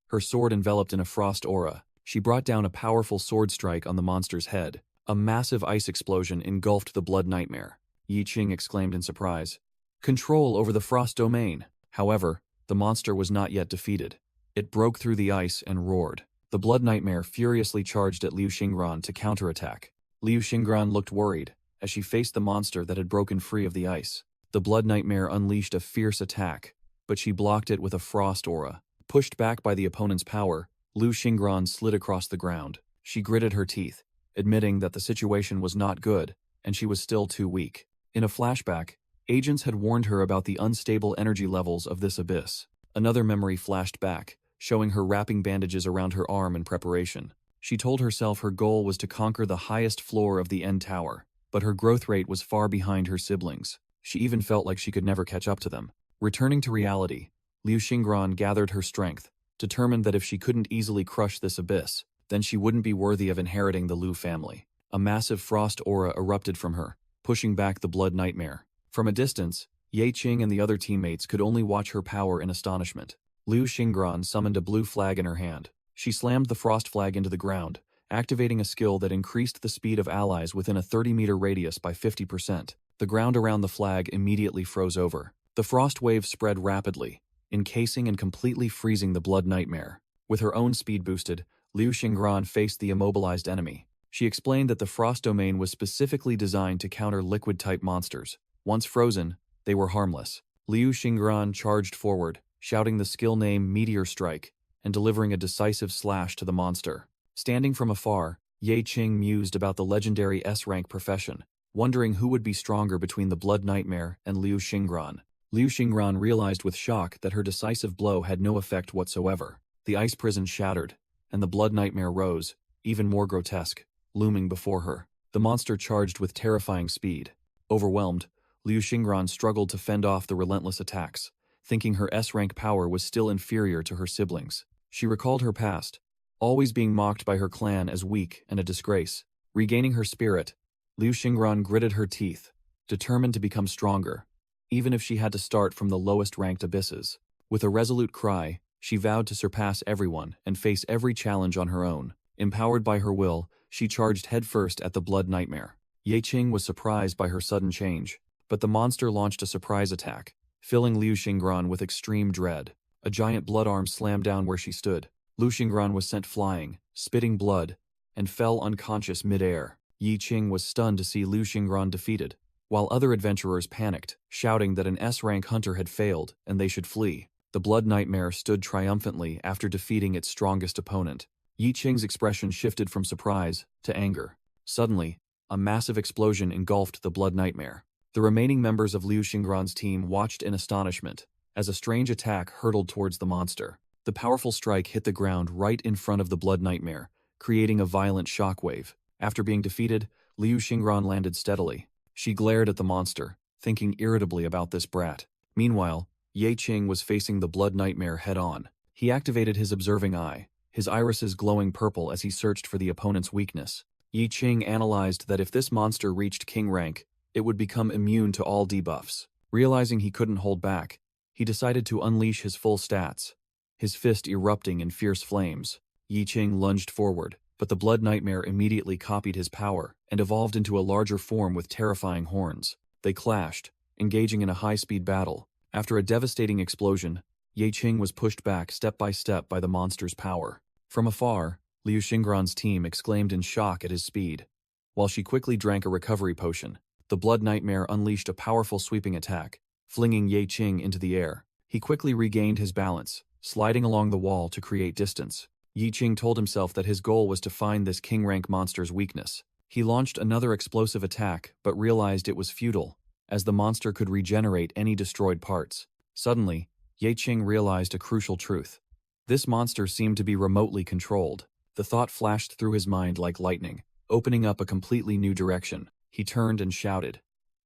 her sword enveloped in a frost aura. She brought down a powerful sword strike on the monster's head. A massive ice explosion engulfed the blood nightmare. Yi Qing exclaimed in surprise, "Control over the frost domain." However, the monster was not yet defeated. It broke through the ice and roared. The blood nightmare furiously charged at Liu Xingran to counterattack. Liu Xingran looked worried as she faced the monster that had broken free of the ice. The blood nightmare unleashed a fierce attack, but she blocked it with a frost aura. Pushed back by the opponent's power, Liu Xingran slid across the ground. She gritted her teeth, admitting that the situation was not good, and she was still too weak. In a flashback, agents had warned her about the unstable energy levels of this abyss. Another memory flashed back, showing her wrapping bandages around her arm in preparation. She told herself her goal was to conquer the highest floor of the end tower, but her growth rate was far behind her siblings. She even felt like she could never catch up to them. Returning to reality, Liu Xingran gathered her strength, determined that if she couldn't easily crush this abyss, then she wouldn't be worthy of inheriting the Liu family. A massive frost aura erupted from her, pushing back the blood nightmare. From a distance, Yi Qing and the other teammates could only watch her power in astonishment. Liu Xingran summoned a blue flag in her hand. She slammed the frost flag into the ground, activating a skill that increased the speed of allies within a 30-meter radius by 50%. The ground around the flag immediately froze over. The frost wave spread rapidly, encasing and completely freezing the blood nightmare. With her own speed boosted, Liu Xingran faced the immobilized enemy. She explained that the frost domain was specifically designed to counter liquid-type monsters. Once frozen, they were harmless. Liu Xingran charged forward, shouting the skill name Meteor Strike, and delivering a decisive slash to the monster. Standing from afar, Yi Qing mused about the legendary S-rank profession, wondering who would be stronger between the blood nightmare and Liu Xingran. Liu Xingran realized with shock that her decisive blow had no effect whatsoever. The ice prison shattered, and the blood nightmare rose, even more grotesque, looming before her. The monster charged with terrifying speed. Overwhelmed, Liu Xingran struggled to fend off the relentless attacks. thinking her S-rank power was still inferior to her siblings. She recalled her past, always being mocked by her clan as weak and a disgrace. Regaining her spirit, Liu Xingran gritted her teeth, determined to become stronger, even if she had to start from the lowest-ranked abysses. With a resolute cry, she vowed to surpass everyone and face every challenge on her own. Empowered by her will, she charged headfirst at the blood nightmare. Ye Qing was surprised by her sudden change, but the monster launched a surprise attack, filling Liu Xingran with extreme dread. A giant blood arm slammed down where she stood. Liu Xingran was sent flying, spitting blood, and fell unconscious mid-air. Yi Qing was stunned to see Liu Xingran defeated, while other adventurers panicked, shouting that an S-rank hunter had failed and they should flee. The blood nightmare stood triumphantly after defeating its strongest opponent. Yi Qing's expression shifted from surprise to anger. Suddenly, a massive explosion engulfed the blood nightmare. The remaining members of Liu Xingran's team watched in astonishment as a strange attack hurtled towards the monster. The powerful strike hit the ground right in front of the blood nightmare, creating a violent shockwave. After being defeated, Liu Xingran landed steadily. She glared at the monster, thinking irritably about this brat. Meanwhile, Ye Qing was facing the blood nightmare head-on. He activated his observing eye, his irises glowing purple as he searched for the opponent's weakness. Ye Qing analyzed that if this monster reached king rank, it would become immune to all debuffs. Realizing he couldn't hold back, he decided to unleash his full stats, his fist erupting in fierce flames. Ye Qing lunged forward, but the blood nightmare immediately copied his power and evolved into a larger form with terrifying horns. They clashed, engaging in a high-speed battle. After a devastating explosion, Ye Qing was pushed back step by step by the monster's power. From afar, Liu Xingran's team exclaimed in shock at his speed. While she quickly drank a recovery potion, the blood nightmare unleashed a powerful sweeping attack, flinging Ye Qing into the air. He quickly regained his balance, sliding along the wall to create distance. Ye Qing told himself that his goal was to find this king-rank monster's weakness. He launched another explosive attack but realized it was futile, as the monster could regenerate any destroyed parts. Suddenly, Ye Qing realized a crucial truth. This monster seemed to be remotely controlled. The thought flashed through his mind like lightning, opening up a completely new direction. He turned and shouted,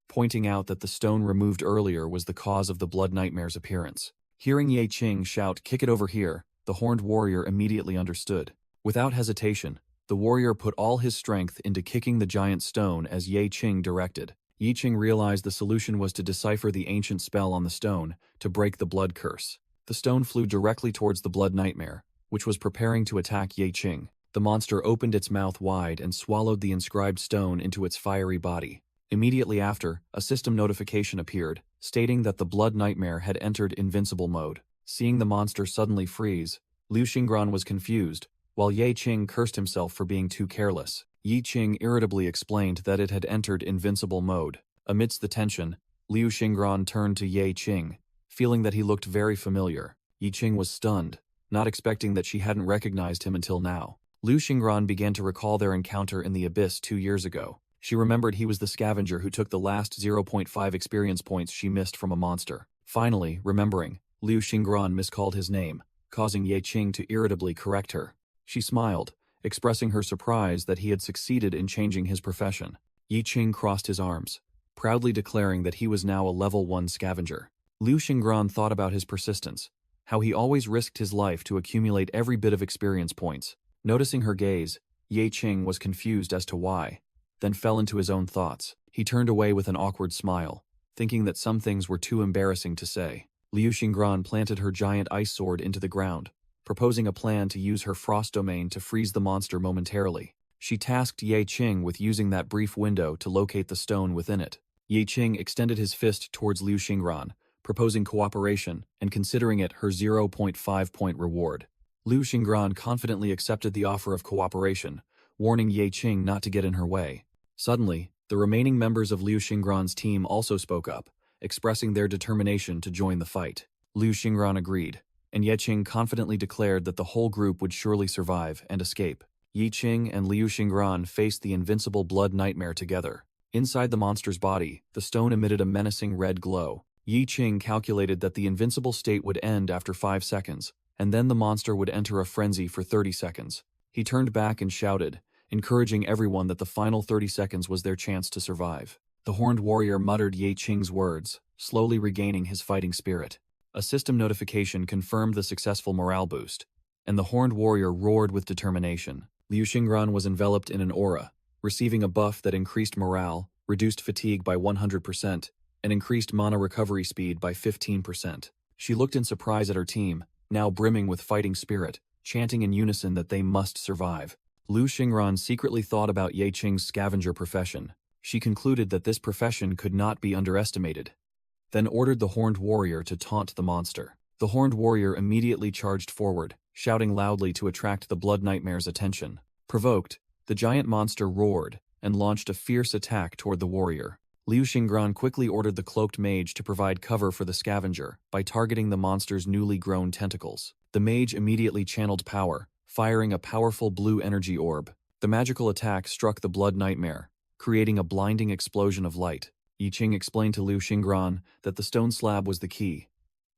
pointing out that the stone removed earlier was the cause of the blood nightmare's appearance. Hearing Ye Qing shout, "Kick it over here," the horned warrior immediately understood. Without hesitation, the warrior put all his strength into kicking the giant stone as Ye Qing directed. Ye Qing realized the solution was to decipher the ancient spell on the stone to break the blood curse. The stone flew directly towards the blood nightmare, which was preparing to attack Ye Qing. The monster opened its mouth wide and swallowed the inscribed stone into its fiery body. Immediately after, a system notification appeared, stating that the blood nightmare had entered invincible mode. Seeing the monster suddenly freeze, Liu Xingran was confused, while Ye Qing cursed himself for being too careless. Ye Qing irritably explained that it had entered invincible mode. Amidst the tension, Liu Xingran turned to Ye Qing, feeling that he looked very familiar. Ye Qing was stunned, not expecting that she hadn't recognized him until now. Liu Xingran began to recall their encounter in the abyss 2 years ago. She remembered he was the scavenger who took the last 0.5 experience points she missed from a monster. Finally, remembering, Liu Xingran miscalled his name, causing Ye Qing to irritably correct her. She smiled, expressing her surprise that he had succeeded in changing his profession. Ye Qing crossed his arms, proudly declaring that he was now a level 1 scavenger. Liu Xingran thought about his persistence, how he always risked his life to accumulate every bit of experience points. Noticing her gaze, Ye Qing was confused as to why, then fell into his own thoughts. He turned away with an awkward smile, thinking that some things were too embarrassing to say. Liu Xingran planted her giant ice sword into the ground, proposing a plan to use her frost domain to freeze the monster momentarily. She tasked Ye Qing with using that brief window to locate the stone within it. Ye Qing extended his fist towards Liu Xingran, proposing cooperation and considering it her 0.5-point reward. Liu Xingran confidently accepted the offer of cooperation, warning Ye Qing not to get in her way. Suddenly, the remaining members of Liu Xingran's team also spoke up, expressing their determination to join the fight. Liu Xingran agreed, and Ye Qing confidently declared that the whole group would surely survive and escape. Ye Qing and Liu Xingran faced the invincible blood nightmare together. Inside the monster's body, the stone emitted a menacing red glow. Ye Qing calculated that the invincible state would end after 5 seconds, and then the monster would enter a frenzy for 30 seconds. He turned back and shouted, encouraging everyone that the final 30 seconds was their chance to survive. The horned warrior muttered Ye Qing's words, slowly regaining his fighting spirit. A system notification confirmed the successful morale boost, and the horned warrior roared with determination. Liu Xingran was enveloped in an aura, receiving a buff that increased morale, reduced fatigue by 100%, and increased mana recovery speed by 15%. She looked in surprise at her team, now brimming with fighting spirit, chanting in unison that they must survive. Liu Xingran secretly thought about Ye Qing's scavenger profession. She concluded that this profession could not be underestimated, then ordered the horned warrior to taunt the monster. The horned warrior immediately charged forward, shouting loudly to attract the Blood Nightmare's attention. Provoked, the giant monster roared and launched a fierce attack toward the warrior. Liu Xingran quickly ordered the cloaked mage to provide cover for the scavenger by targeting the monster's newly grown tentacles. The mage immediately channeled power, firing a powerful blue energy orb. The magical attack struck the Blood Nightmare, creating a blinding explosion of light. Yi Qing explained to Liu Xingran that the stone slab was the key,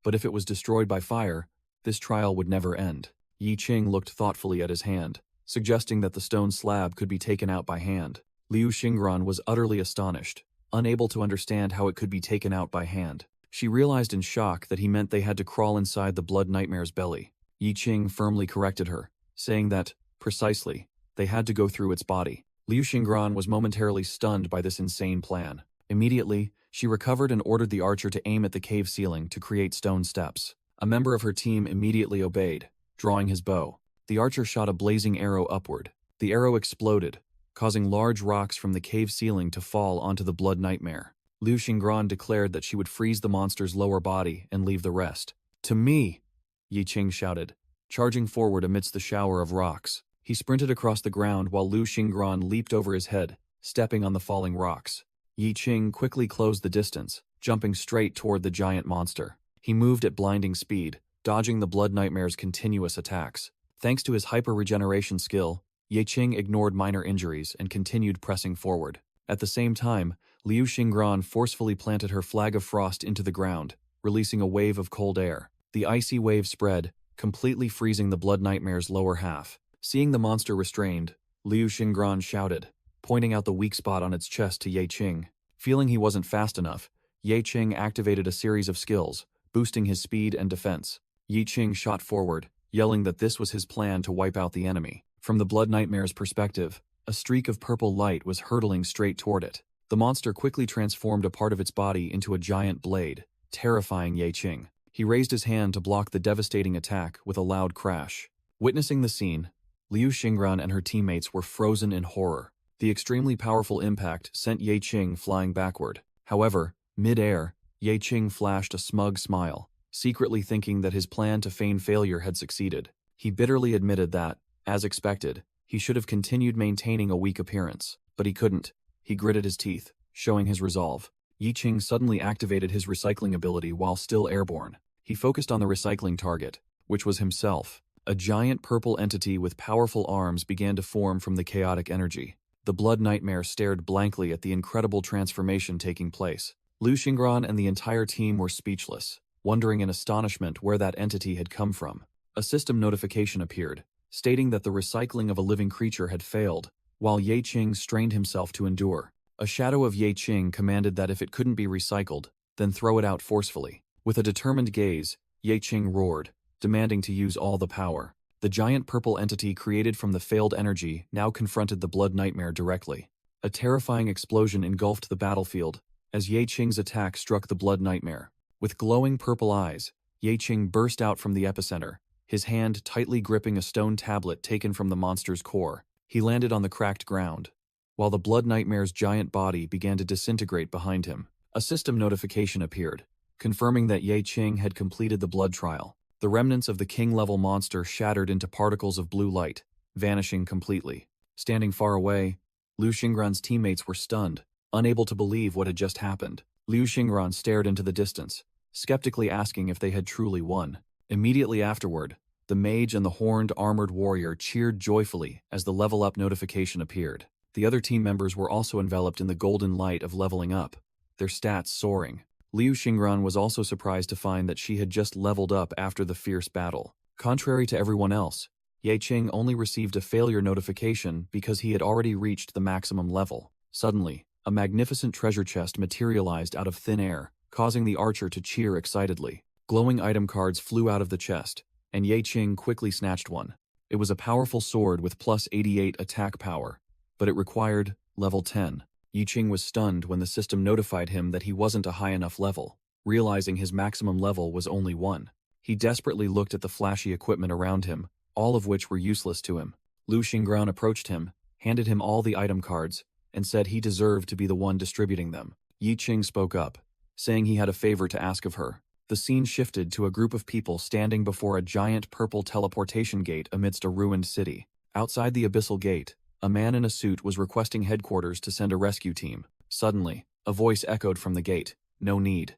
but if it was destroyed by fire, this trial would never end. Yi Qing looked thoughtfully at his hand, suggesting that the stone slab could be taken out by hand. Liu Xingran was utterly astonished, unable to understand how it could be taken out by hand. She realized in shock that he meant they had to crawl inside the Blood Nightmare's belly. Yi Qing firmly corrected her, saying that, precisely, they had to go through its body. Liu Xingran was momentarily stunned by this insane plan. Immediately, she recovered and ordered the archer to aim at the cave ceiling to create stone steps. A member of her team immediately obeyed, drawing his bow. The archer shot a blazing arrow upward. The arrow exploded, causing large rocks from the cave ceiling to fall onto the Blood Nightmare. Liu Xingran declared that she would freeze the monster's lower body and leave the rest. "To me!" Yi Qing shouted, charging forward amidst the shower of rocks. He sprinted across the ground while Liu Xingran leaped over his head, stepping on the falling rocks. Yi Qing quickly closed the distance, jumping straight toward the giant monster. He moved at blinding speed, dodging the Blood Nightmare's continuous attacks. Thanks to his hyper-regeneration skill, Ye Qing ignored minor injuries and continued pressing forward. At the same time, Liu Xingran forcefully planted her flag of frost into the ground, releasing a wave of cold air. The icy wave spread, completely freezing the Blood Nightmare's lower half. Seeing the monster restrained, Liu Xingran shouted, pointing out the weak spot on its chest to Ye Qing. Feeling he wasn't fast enough, Ye Qing activated a series of skills, boosting his speed and defense. Yi Qing shot forward, yelling that this was his plan to wipe out the enemy. From the Blood Nightmare's perspective, a streak of purple light was hurtling straight toward it. The monster quickly transformed a part of its body into a giant blade, terrifying Ye Qing. He raised his hand to block the devastating attack with a loud crash. Witnessing the scene, Liu Xingran and her teammates were frozen in horror. The extremely powerful impact sent Ye Qing flying backward. However, mid-air, Ye Qing flashed a smug smile, secretly thinking that his plan to feign failure had succeeded. He bitterly admitted that, as expected, he should have continued maintaining a weak appearance, but he couldn't. He gritted his teeth, showing his resolve. Yi Qing suddenly activated his recycling ability while still airborne. He focused on the recycling target, which was himself. A giant purple entity with powerful arms began to form from the chaotic energy. The Blood Nightmare stared blankly at the incredible transformation taking place. Liu Xingran and the entire team were speechless, wondering in astonishment where that entity had come from. A system notification appeared, stating that the recycling of a living creature had failed, while Ye Qing strained himself to endure. A shadow of Ye Qing commanded that if it couldn't be recycled, then throw it out forcefully. With a determined gaze, Ye Qing roared, demanding to use all the power. The giant purple entity created from the failed energy now confronted the Blood Nightmare directly. A terrifying explosion engulfed the battlefield as Ye Qing's attack struck the Blood Nightmare. With glowing purple eyes, Ye Qing burst out from the epicenter, his hand tightly gripping a stone tablet taken from the monster's core. He landed on the cracked ground, while the Blood Nightmare's giant body began to disintegrate behind him. A system notification appeared, confirming that Ye Qing had completed the blood trial. The remnants of the king-level monster shattered into particles of blue light, vanishing completely. Standing far away, Liu Xingran's teammates were stunned, unable to believe what had just happened. Liu Xingran stared into the distance, skeptically asking if they had truly won. Immediately afterward, the mage and the horned armored warrior cheered joyfully as the level-up notification appeared. The other team members were also enveloped in the golden light of leveling up, their stats soaring. Liu Xingran was also surprised to find that she had just leveled up after the fierce battle. Contrary to everyone else, Ye Qing only received a failure notification because he had already reached the maximum level. Suddenly, a magnificent treasure chest materialized out of thin air, causing the archer to cheer excitedly. Glowing item cards flew out of the chest, and Ye Qing quickly snatched one. It was a powerful sword with plus 88 attack power, but it required level 10. Ye Qing was stunned when the system notified him that he wasn't a high enough level, realizing his maximum level was only 1. He desperately looked at the flashy equipment around him, all of which were useless to him. Liu Xingran approached him, handed him all the item cards, and said he deserved to be the one distributing them. Ye Qing spoke up, saying he had a favor to ask of her. The scene shifted to a group of people standing before a giant purple teleportation gate amidst a ruined city. Outside the abyssal gate, a man in a suit was requesting headquarters to send a rescue team. Suddenly, a voice echoed from the gate, "No need."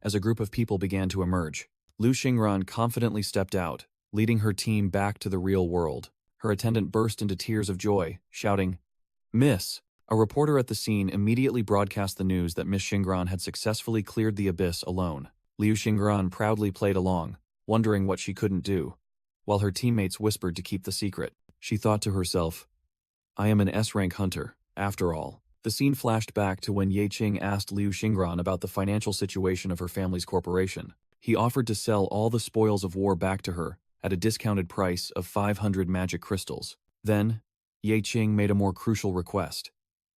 As a group of people began to emerge, Liu Xingran confidently stepped out, leading her team back to the real world. Her attendant burst into tears of joy, shouting, "Miss!" A reporter at the scene immediately broadcast the news that Miss Xingran had successfully cleared the abyss alone. Liu Xingran proudly played along, wondering what she couldn't do. While her teammates whispered to keep the secret, she thought to herself, "I am an S-rank hunter, after all." The scene flashed back to when Ye Qing asked Liu Xingran about the financial situation of her family's corporation. He offered to sell all the spoils of war back to her at a discounted price of 500 magic crystals. Then, Ye Qing made a more crucial request.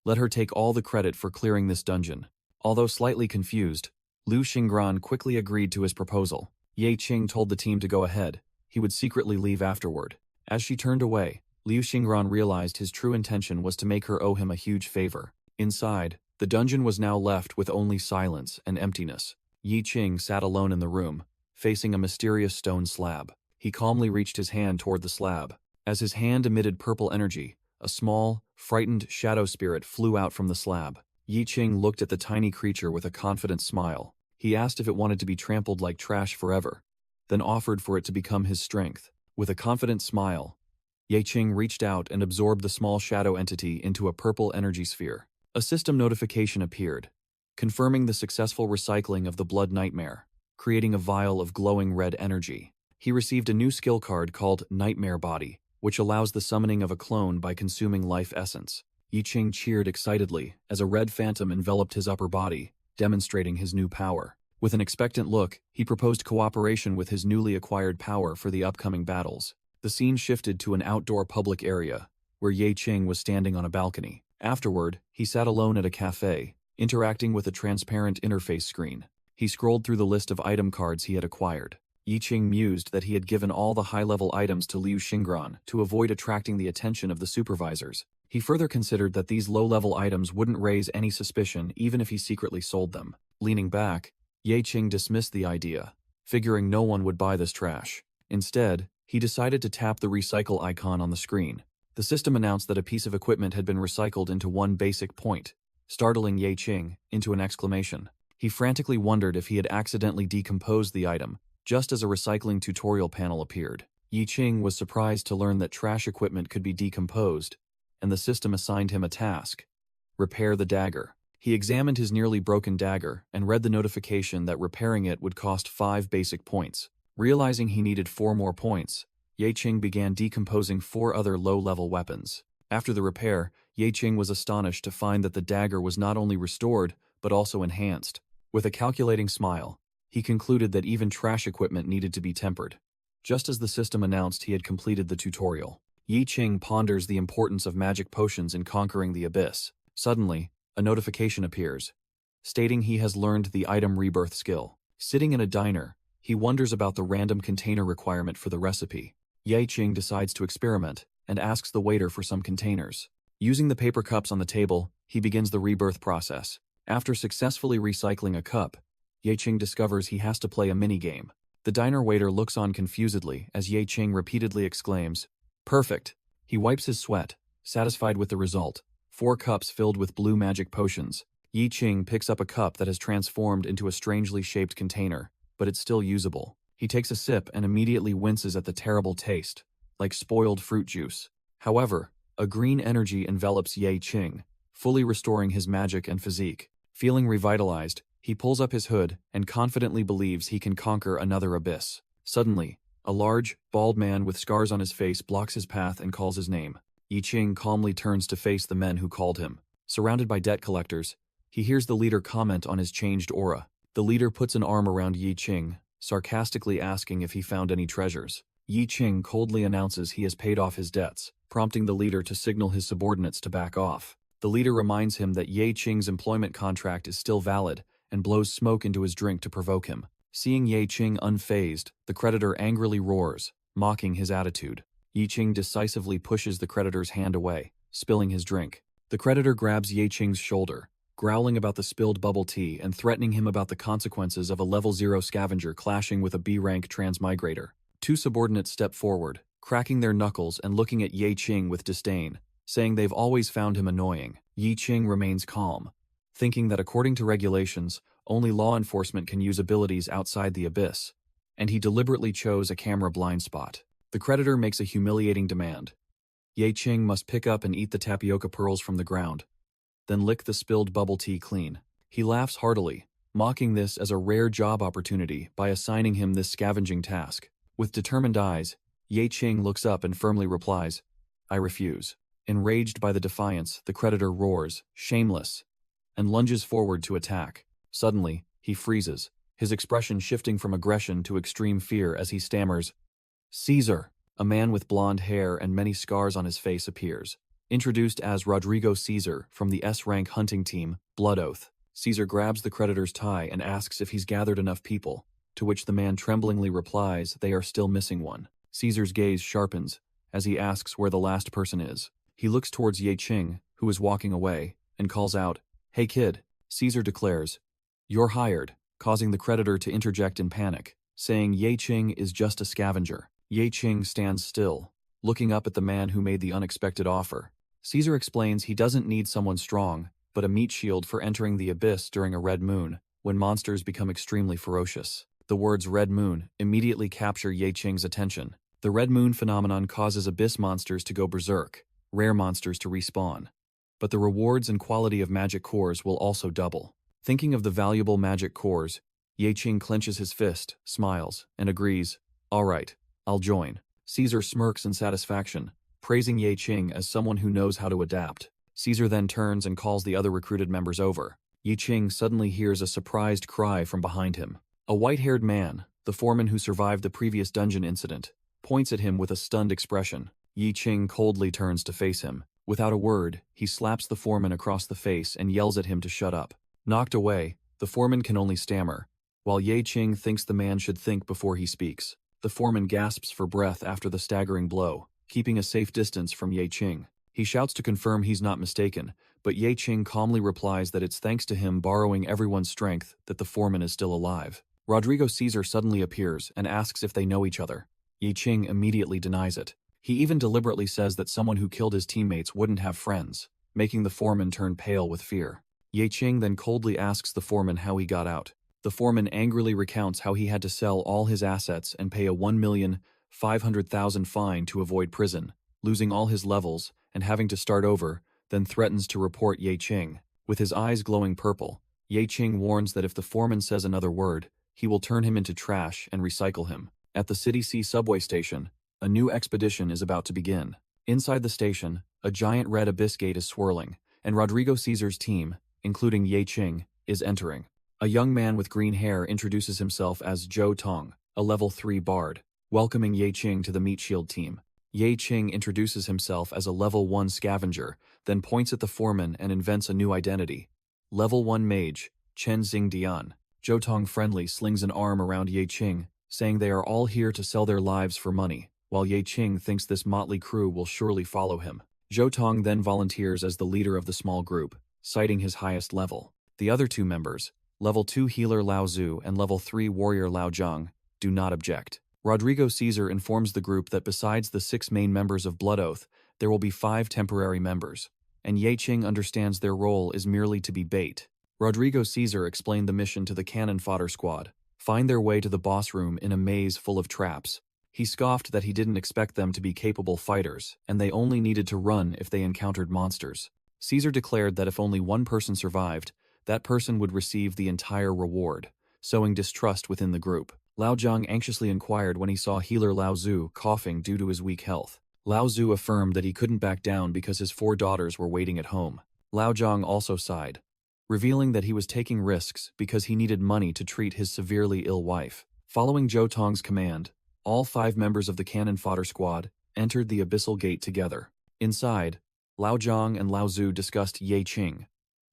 Let her take all the credit for clearing this dungeon. Although slightly confused, Liu Xingran quickly agreed to his proposal. Ye Qing told the team to go ahead. He would secretly leave afterward. As she turned away, Liu Xingran realized his true intention was to make her owe him a huge favor. Inside, the dungeon was now left with only silence and emptiness. Ye Qing sat alone in the room, facing a mysterious stone slab. He calmly reached his hand toward the slab. As his hand emitted purple energy, a small, frightened shadow spirit flew out from the slab. Ye Qing looked at the tiny creature with a confident smile. He asked if it wanted to be trampled like trash forever, then offered for it to become his strength. With a confident smile, Ye Qing reached out and absorbed the small shadow entity into a purple energy sphere. A system notification appeared, confirming the successful recycling of the blood nightmare, creating a vial of glowing red energy. He received a new skill card called Nightmare Body, which allows the summoning of a clone by consuming life essence. Ye Qing cheered excitedly as a red phantom enveloped his upper body, demonstrating his new power. With an expectant look, he proposed cooperation with his newly acquired power for the upcoming battles. The scene shifted to an outdoor public area, where Ye Qing was standing on a balcony. Afterward, he sat alone at a cafe, interacting with a transparent interface screen. He scrolled through the list of item cards he had acquired. Ye Qing mused that he had given all the high-level items to Liu Xingran to avoid attracting the attention of the supervisors. He further considered that these low-level items wouldn't raise any suspicion even if he secretly sold them. Leaning back, Ye Qing dismissed the idea, figuring no one would buy this trash. Instead, he decided to tap the recycle icon on the screen. The system announced that a piece of equipment had been recycled into one basic point, startling Ye Qing into an exclamation. He frantically wondered if he had accidentally decomposed the item, just as a recycling tutorial panel appeared. Ye Qing was surprised to learn that trash equipment could be decomposed, and the system assigned him a task: repair the dagger. He examined his nearly broken dagger and read the notification that repairing it would cost 5 basic points. Realizing he needed 4 more points, Ye Qing began decomposing 4 other low-level weapons. After the repair, Ye Qing was astonished to find that the dagger was not only restored, but also enhanced. With a calculating smile, he concluded that even trash equipment needed to be tempered. Just as the system announced he had completed the tutorial, Ye Qing ponders the importance of magic potions in conquering the abyss. Suddenly, a notification appears, stating he has learned the item rebirth skill. Sitting in a diner, he wonders about the random container requirement for the recipe. Ye Qing decides to experiment and asks the waiter for some containers. Using the paper cups on the table, he begins the rebirth process. After successfully recycling a cup, Ye Qing discovers he has to play a mini-game. The diner waiter looks on confusedly as Ye Qing repeatedly exclaims, "Perfect!" He wipes his sweat, satisfied with the result. 4 cups filled with blue magic potions. Ye Qing picks up a cup that has transformed into a strangely shaped container, but it's still usable. He takes a sip and immediately winces at the terrible taste, like spoiled fruit juice. However, a green energy envelops Ye Qing, fully restoring his magic and physique. Feeling revitalized, he pulls up his hood and confidently believes he can conquer another abyss. Suddenly, a large, bald man with scars on his face blocks his path and calls his name. Ye Qing calmly turns to face the men who called him. Surrounded by debt collectors, he hears the leader comment on his changed aura. The leader puts an arm around Ye Qing, sarcastically asking if he found any treasures. Yi Qing coldly announces he has paid off his debts, prompting the leader to signal his subordinates to back off. The leader reminds him that Yi Qing's employment contract is still valid and blows smoke into his drink to provoke him. Seeing Yi Qing unfazed, the creditor angrily roars, mocking his attitude. Yi Qing decisively pushes the creditor's hand away, spilling his drink. The creditor grabs Yi Qing's shoulder, growling about the spilled bubble tea and threatening him about the consequences of a level 0 scavenger clashing with a B-rank transmigrator. Two subordinates step forward, cracking their knuckles and looking at Yi Qing with disdain, saying they've always found him annoying. Yi Qing remains calm, thinking that according to regulations, only law enforcement can use abilities outside the abyss, and he deliberately chose a camera blind spot. The creditor makes a humiliating demand. Yi Qing must pick up and eat the tapioca pearls from the ground, then lick the spilled bubble tea clean. He laughs heartily, mocking this as a rare job opportunity by assigning him this scavenging task. With determined eyes, Yi Qing looks up and firmly replies, "I refuse." Enraged by the defiance, the creditor roars, "Shameless," and lunges forward to attack. Suddenly, he freezes, his expression shifting from aggression to extreme fear as he stammers, "Caesar!" A man with blonde hair and many scars on his face appears. Introduced as Rodrigo Caesar from the S-rank hunting team, Blood Oath, Caesar grabs the creditor's tie and asks if he's gathered enough people, to which the man tremblingly replies they are still missing one. Caesar's gaze sharpens as he asks where the last person is. He looks towards Yi Qing, who is walking away, and calls out, "Hey kid." Caesar declares, "You're hired," causing the creditor to interject in panic, saying Yi Qing is just a scavenger. Yi Qing stands still, looking up at the man who made the unexpected offer. Caesar explains he doesn't need someone strong, but a meat shield for entering the abyss during a red moon, when monsters become extremely ferocious. The words red moon immediately capture Yi Qing's attention. The red moon phenomenon causes abyss monsters to go berserk, rare monsters to respawn. But the rewards and quality of magic cores will also double. Thinking of the valuable magic cores, Yi Qing clenches his fist, smiles, and agrees, "All right, I'll join." Caesar smirks in satisfaction, praising Yi Qing as someone who knows how to adapt. Caesar then turns and calls the other recruited members over. Yi Qing suddenly hears a surprised cry from behind him. A white-haired man, the foreman who survived the previous dungeon incident, points at him with a stunned expression. Yi Qing coldly turns to face him. Without a word, he slaps the foreman across the face and yells at him to shut up. Knocked away, the foreman can only stammer, while Yi Qing thinks the man should think before he speaks. The foreman gasps for breath after the staggering blow, keeping a safe distance from Yi Qing. He shouts to confirm he's not mistaken, but Yi Qing calmly replies that it's thanks to him borrowing everyone's strength that the foreman is still alive. Rodrigo Caesar suddenly appears and asks if they know each other. Yi Qing immediately denies it. He even deliberately says that someone who killed his teammates wouldn't have friends, making the foreman turn pale with fear. Yi Qing then coldly asks the foreman how he got out. The foreman angrily recounts how he had to sell all his assets and pay a 1,500,000 fine to avoid prison, losing all his levels and having to start over, then threatens to report Yi Qing. With his eyes glowing purple, Yi Qing warns that if the foreman says another word, he will turn him into trash and recycle him. At the City C subway station, a new expedition is about to begin. Inside the station, a giant red abyss gate is swirling, and Rodrigo Caesar's team, including Yi Qing, is entering. A young man with green hair introduces himself as Zhou Tong, a level 3 bard, welcoming Yi Qing to the Meat Shield team. Yi Qing introduces himself as a level 1 scavenger, then points at the foreman and invents a new identity. Level 1 mage, Chen Xingdian. Zhou Tong friendly slings an arm around Yi Qing, saying they are all here to sell their lives for money, while Yi Qing thinks this motley crew will surely follow him. Zhou Tong then volunteers as the leader of the small group, citing his highest level. The other two members, Level 2 healer Lao Zhu and Level 3 warrior Lao Zhang, do not object. Rodrigo Caesar informs the group that besides the 6 main members of Blood Oath, there will be 5 temporary members, and Yi Qing understands their role is merely to be bait. Rodrigo Caesar explained the mission to the cannon fodder squad: find their way to the boss room in a maze full of traps. He scoffed that he didn't expect them to be capable fighters, and they only needed to run if they encountered monsters. Caesar declared that if only one person survived, that person would receive the entire reward, sowing distrust within the group. Lao Zhang anxiously inquired when he saw healer Lao Zhu coughing due to his weak health. Lao Zhu affirmed that he couldn't back down because his 4 daughters were waiting at home. Lao Zhang also sighed, revealing that he was taking risks because he needed money to treat his severely ill wife. Following Zhou Tong's command, all 5 members of the cannon fodder squad entered the abyssal gate together. Inside, Lao Zhang and Lao Zhu discussed Ye Qing,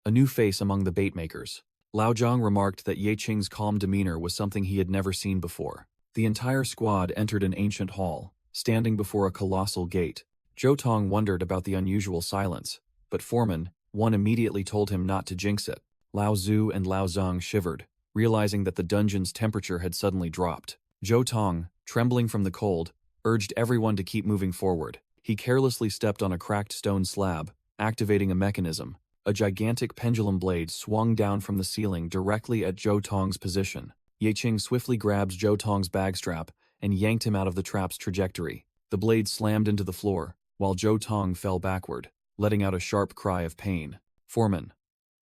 a new face among the baitmakers. Lao Zhang remarked that Ye Qing's calm demeanor was something he had never seen before. The entire squad entered an ancient hall, standing before a colossal gate. Zhou Tong wondered about the unusual silence, but Foreman, one immediately told him not to jinx it. Lao Zhu and Lao Zhang shivered, realizing that the dungeon's temperature had suddenly dropped. Zhou Tong, trembling from the cold, urged everyone to keep moving forward. He carelessly stepped on a cracked stone slab, activating a mechanism. A gigantic pendulum blade swung down from the ceiling directly at Zhou Tong's position. Ye Qing swiftly grabbed Zhou Tong's bag strap and yanked him out of the trap's trajectory. The blade slammed into the floor, while Zhou Tong fell backward, letting out a sharp cry of pain. Foreman.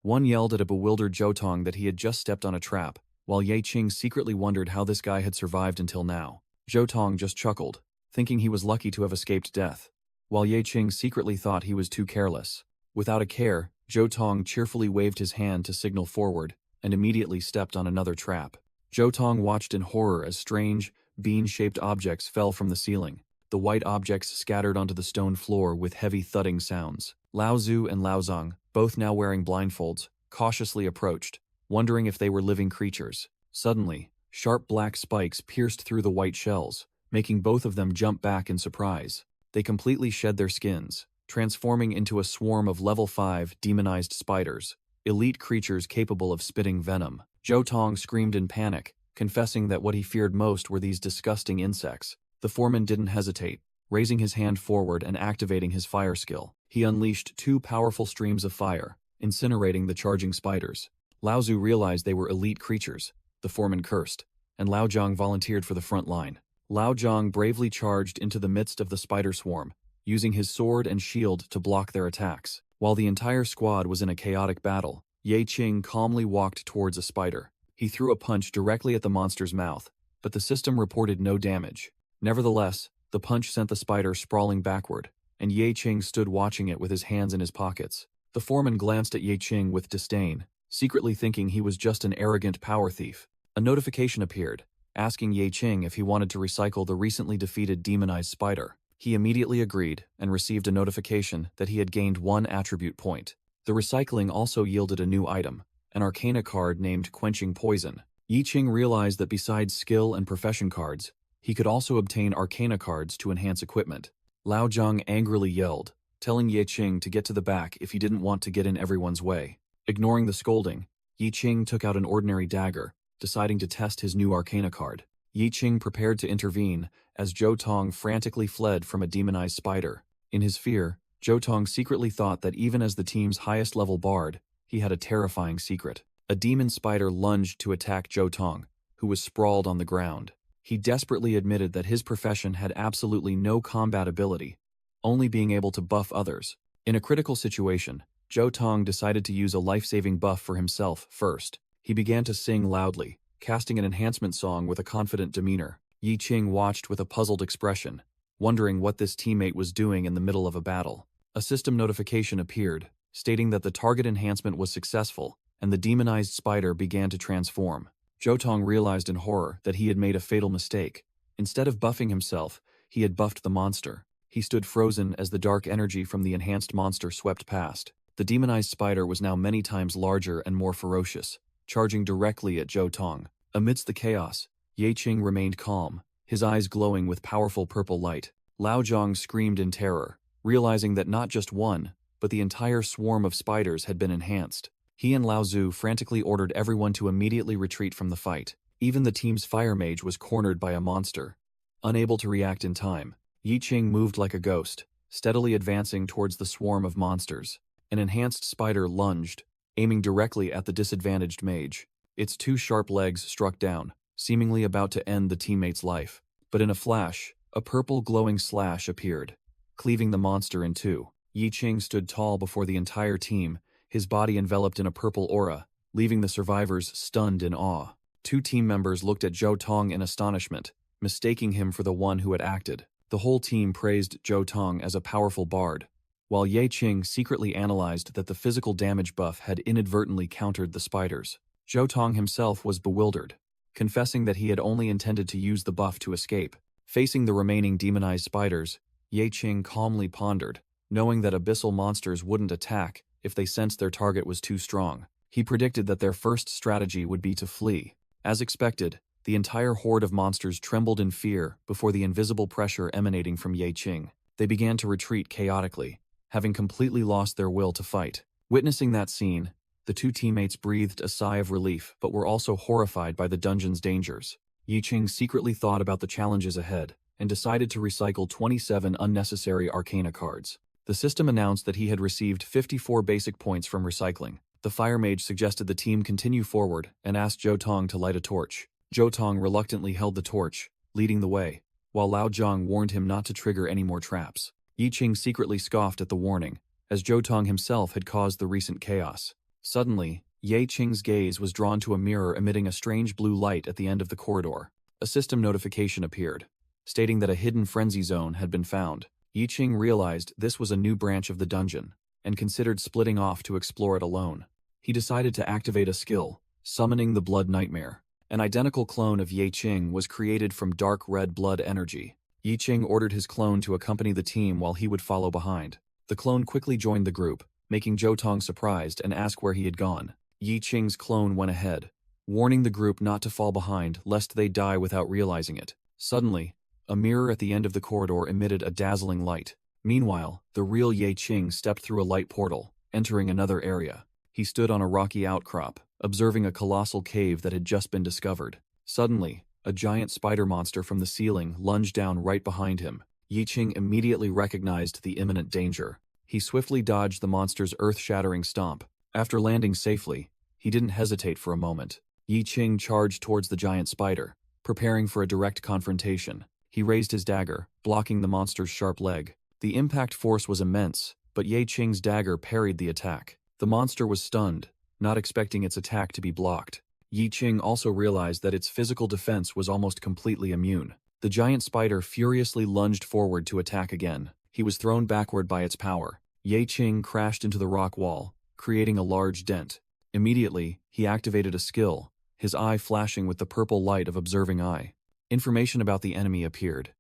One yelled at a bewildered Zhou Tong that he had just stepped on a trap, while Ye Qing secretly wondered how this guy had survived until now. Zhou Tong just chuckled, thinking he was lucky to have escaped death, while Ye Qing secretly thought he was too careless. Without a care, Zhou Tong cheerfully waved his hand to signal forward and immediately stepped on another trap. Zhou Tong watched in horror as strange, bean-shaped objects fell from the ceiling. The white objects scattered onto the stone floor with heavy thudding sounds. Lao Zhu and Lao Zhang, both now wearing blindfolds, cautiously approached, wondering if they were living creatures. Suddenly, sharp black spikes pierced through the white shells, making both of them jump back in surprise. They completely shed their skins, transforming into a swarm of level 5 demonized spiders, elite creatures capable of spitting venom. Zhou Tong screamed in panic, confessing that what he feared most were these disgusting insects. The foreman didn't hesitate, raising his hand forward and activating his fire skill. He unleashed 2 powerful streams of fire, incinerating the charging spiders. Lao Zhu realized they were elite creatures. The foreman cursed, and Lao Zhang volunteered for the front line. Lao Zhang bravely charged into the midst of the spider swarm, using his sword and shield to block their attacks. While the entire squad was in a chaotic battle, Ye Qing calmly walked towards a spider. He threw a punch directly at the monster's mouth, but the system reported no damage. Nevertheless, the punch sent the spider sprawling backward, and Ye Qing stood watching it with his hands in his pockets. The foreman glanced at Ye Qing with disdain, secretly thinking he was just an arrogant power thief. A notification appeared, asking Ye Qing if he wanted to recycle the recently defeated demonized spider. He immediately agreed and received a notification that he had gained 1 attribute point. The recycling also yielded a new item, an arcana card named Quenching Poison. Ye Qing realized that besides skill and profession cards, he could also obtain arcana cards to enhance equipment. Lao Zhang angrily yelled, telling Ye Qing to get to the back if he didn't want to get in everyone's way. Ignoring the scolding, Ye Qing took out an ordinary dagger, deciding to test his new arcana card. Ye Qing prepared to intervene as Zhou Tong frantically fled from a demonized spider. In his fear, Zhou Tong secretly thought that even as the team's highest level bard, he had a terrifying secret. A demon spider lunged to attack Zhou Tong, who was sprawled on the ground. He desperately admitted that his profession had absolutely no combat ability, only being able to buff others. In a critical situation, Zhou Tong decided to use a life-saving buff for himself first. He began to sing loudly, casting an enhancement song with a confident demeanor. Ye Qing watched with a puzzled expression, wondering what this teammate was doing in the middle of a battle. A system notification appeared, stating that the target enhancement was successful, and the demonized spider began to transform. Zhou Tong realized in horror that he had made a fatal mistake. Instead of buffing himself, he had buffed the monster. He stood frozen as the dark energy from the enhanced monster swept past. The demonized spider was now many times larger and more ferocious, charging directly at Zhou Tong. Amidst the chaos, Ye Qing remained calm, his eyes glowing with powerful purple light. Lao Zhang screamed in terror, realizing that not just one, but the entire swarm of spiders had been enhanced. He and Lao Zhu frantically ordered everyone to immediately retreat from the fight. Even the team's fire mage was cornered by a monster. Unable to react in time, Ye Qing moved like a ghost, steadily advancing towards the swarm of monsters. An enhanced spider lunged, aiming directly at the disadvantaged mage. Its 2 sharp legs struck down, seemingly about to end the teammate's life. But in a flash, a purple glowing slash appeared, cleaving the monster in 2. Ye Qing stood tall before the entire team, his body enveloped in a purple aura, leaving the survivors stunned in awe. 2 team members looked at Zhou Tong in astonishment, mistaking him for the one who had acted. The whole team praised Zhou Tong as a powerful bard, while Ye Qing secretly analyzed that the physical damage buff had inadvertently countered the spiders. Zhou Tong himself was bewildered, confessing that he had only intended to use the buff to escape. Facing the remaining demonized spiders, Ye Qing calmly pondered, knowing that abyssal monsters wouldn't attack if they sensed their target was too strong. He predicted that their first strategy would be to flee. As expected, the entire horde of monsters trembled in fear before the invisible pressure emanating from Ye Qing. They began to retreat chaotically, having completely lost their will to fight. Witnessing that scene, the two teammates breathed a sigh of relief but were also horrified by the dungeon's dangers. Ye Qing secretly thought about the challenges ahead and decided to recycle 27 unnecessary arcana cards. The system announced that he had received 54 basic points from recycling. The fire mage suggested the team continue forward and asked Zhou Tong to light a torch. Zhou Tong reluctantly held the torch, leading the way, while Lao Zhang warned him not to trigger any more traps. Ye Qing secretly scoffed at the warning, as Zhou Tong himself had caused the recent chaos. Suddenly, Ye Qing's gaze was drawn to a mirror emitting a strange blue light at the end of the corridor. A system notification appeared, stating that a hidden frenzy zone had been found. Ye Qing realized this was a new branch of the dungeon, and considered splitting off to explore it alone. He decided to activate a skill, summoning the Blood Nightmare. An identical clone of Ye Qing was created from dark red blood energy. Ye Qing ordered his clone to accompany the team while he would follow behind. The clone quickly joined the group, making Zhou Tong surprised and ask where he had gone. Ye Qing's clone went ahead, warning the group not to fall behind lest they die without realizing it. Suddenly, a mirror at the end of the corridor emitted a dazzling light. Meanwhile, the real Ye Qing stepped through a light portal, entering another area. He stood on a rocky outcrop, observing a colossal cave that had just been discovered. Suddenly, a giant spider monster from the ceiling lunged down right behind him. Ye Qing immediately recognized the imminent danger. He swiftly dodged the monster's earth-shattering stomp. After landing safely, he didn't hesitate for a moment. Ye Qing charged towards the giant spider, preparing for a direct confrontation. He raised his dagger, blocking the monster's sharp leg. The impact force was immense, but Ye Qing's dagger parried the attack. The monster was stunned, not expecting its attack to be blocked. Ye Qing also realized that its physical defense was almost completely immune. The giant spider furiously lunged forward to attack again. He was thrown backward by its power. Ye Qing crashed into the rock wall, creating a large dent. Immediately, he activated a skill, his eye flashing with the purple light of observing eye. Information about the enemy appeared.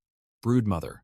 Broodmother,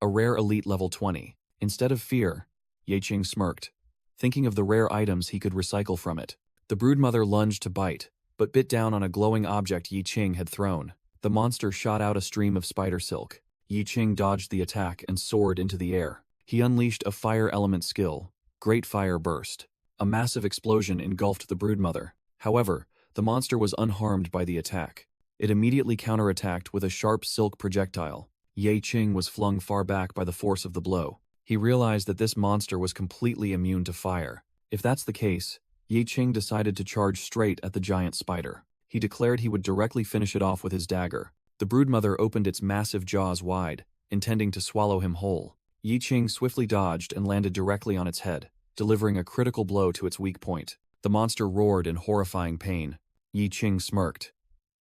a rare elite level 20. Instead of fear, Ye Qing smirked, thinking of the rare items he could recycle from it. The broodmother lunged to bite, but bit down on a glowing object Ye Qing had thrown. The monster shot out a stream of spider silk. Ye Qing dodged the attack and soared into the air. He unleashed a fire element skill, Great Fire Burst. A massive explosion engulfed the broodmother. However, the monster was unharmed by the attack. It immediately counterattacked with a sharp silk projectile. Ye Qing was flung far back by the force of the blow. He realized that this monster was completely immune to fire. If that's the case, Ye Qing decided to charge straight at the giant spider. He declared he would directly finish it off with his dagger. The broodmother opened its massive jaws wide, intending to swallow him whole. Ye Qing swiftly dodged and landed directly on its head, delivering a critical blow to its weak point. The monster roared in horrifying pain. Ye Qing smirked.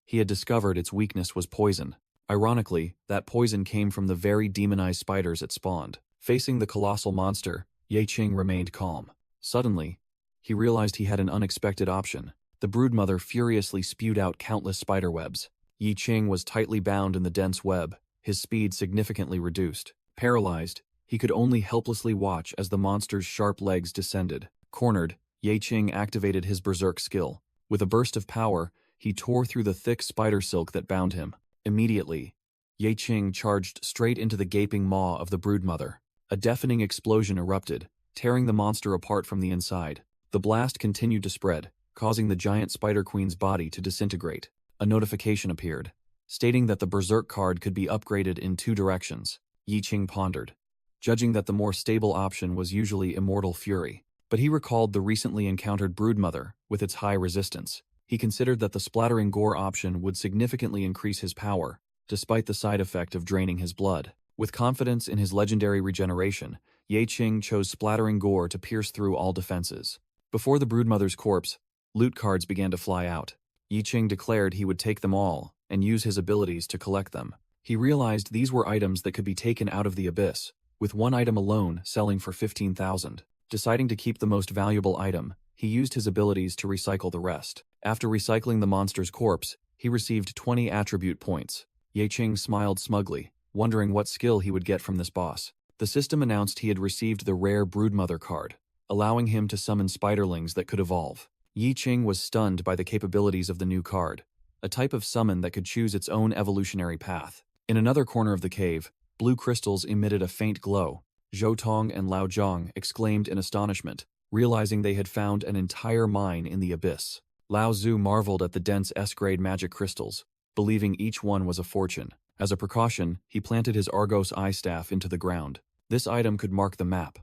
He had discovered its weakness was poison. Ironically, that poison came from the very demonized spiders it spawned. Facing the colossal monster, Ye Qing remained calm. Suddenly, he realized he had an unexpected option. The broodmother furiously spewed out countless spiderwebs. Ye Qing was tightly bound in the dense web, his speed significantly reduced. Paralyzed, he could only helplessly watch as the monster's sharp legs descended. Cornered, Ye Qing activated his berserk skill. With a burst of power, he tore through the thick spider silk that bound him. Immediately, Ye Qing charged straight into the gaping maw of the broodmother. A deafening explosion erupted, tearing the monster apart from the inside. The blast continued to spread, causing the giant spider queen's body to disintegrate. A notification appeared, stating that the berserk card could be upgraded in 2 directions. Ye Qing pondered, judging that the more stable option was usually immortal fury. But he recalled the recently encountered broodmother, with its high resistance. He considered that the splattering gore option would significantly increase his power, despite the side effect of draining his blood. With confidence in his legendary regeneration, Ye Qing chose splattering gore to pierce through all defenses. Before the broodmother's corpse, loot cards began to fly out. Ye Qing declared he would take them all and use his abilities to collect them. He realized these were items that could be taken out of the abyss, with one item alone selling for 15,000. Deciding to keep the most valuable item, he used his abilities to recycle the rest. After recycling the monster's corpse, He received 20 attribute points. Ye Qing smiled smugly, wondering what skill he would get from this boss. The system announced he had received the rare broodmother card, allowing him to summon spiderlings that could evolve. Yi Qing was stunned by the capabilities of the new card, a type of summon that could choose its own evolutionary path. In another corner of the cave, blue crystals emitted a faint glow. Zhou Tong and Lao Zhang exclaimed in astonishment, realizing they had found an entire mine in the abyss. Lao Zu marveled at the dense S-grade magic crystals, believing each one was a fortune. As a precaution, he planted his Argos eye staff into the ground. This item could mark the map,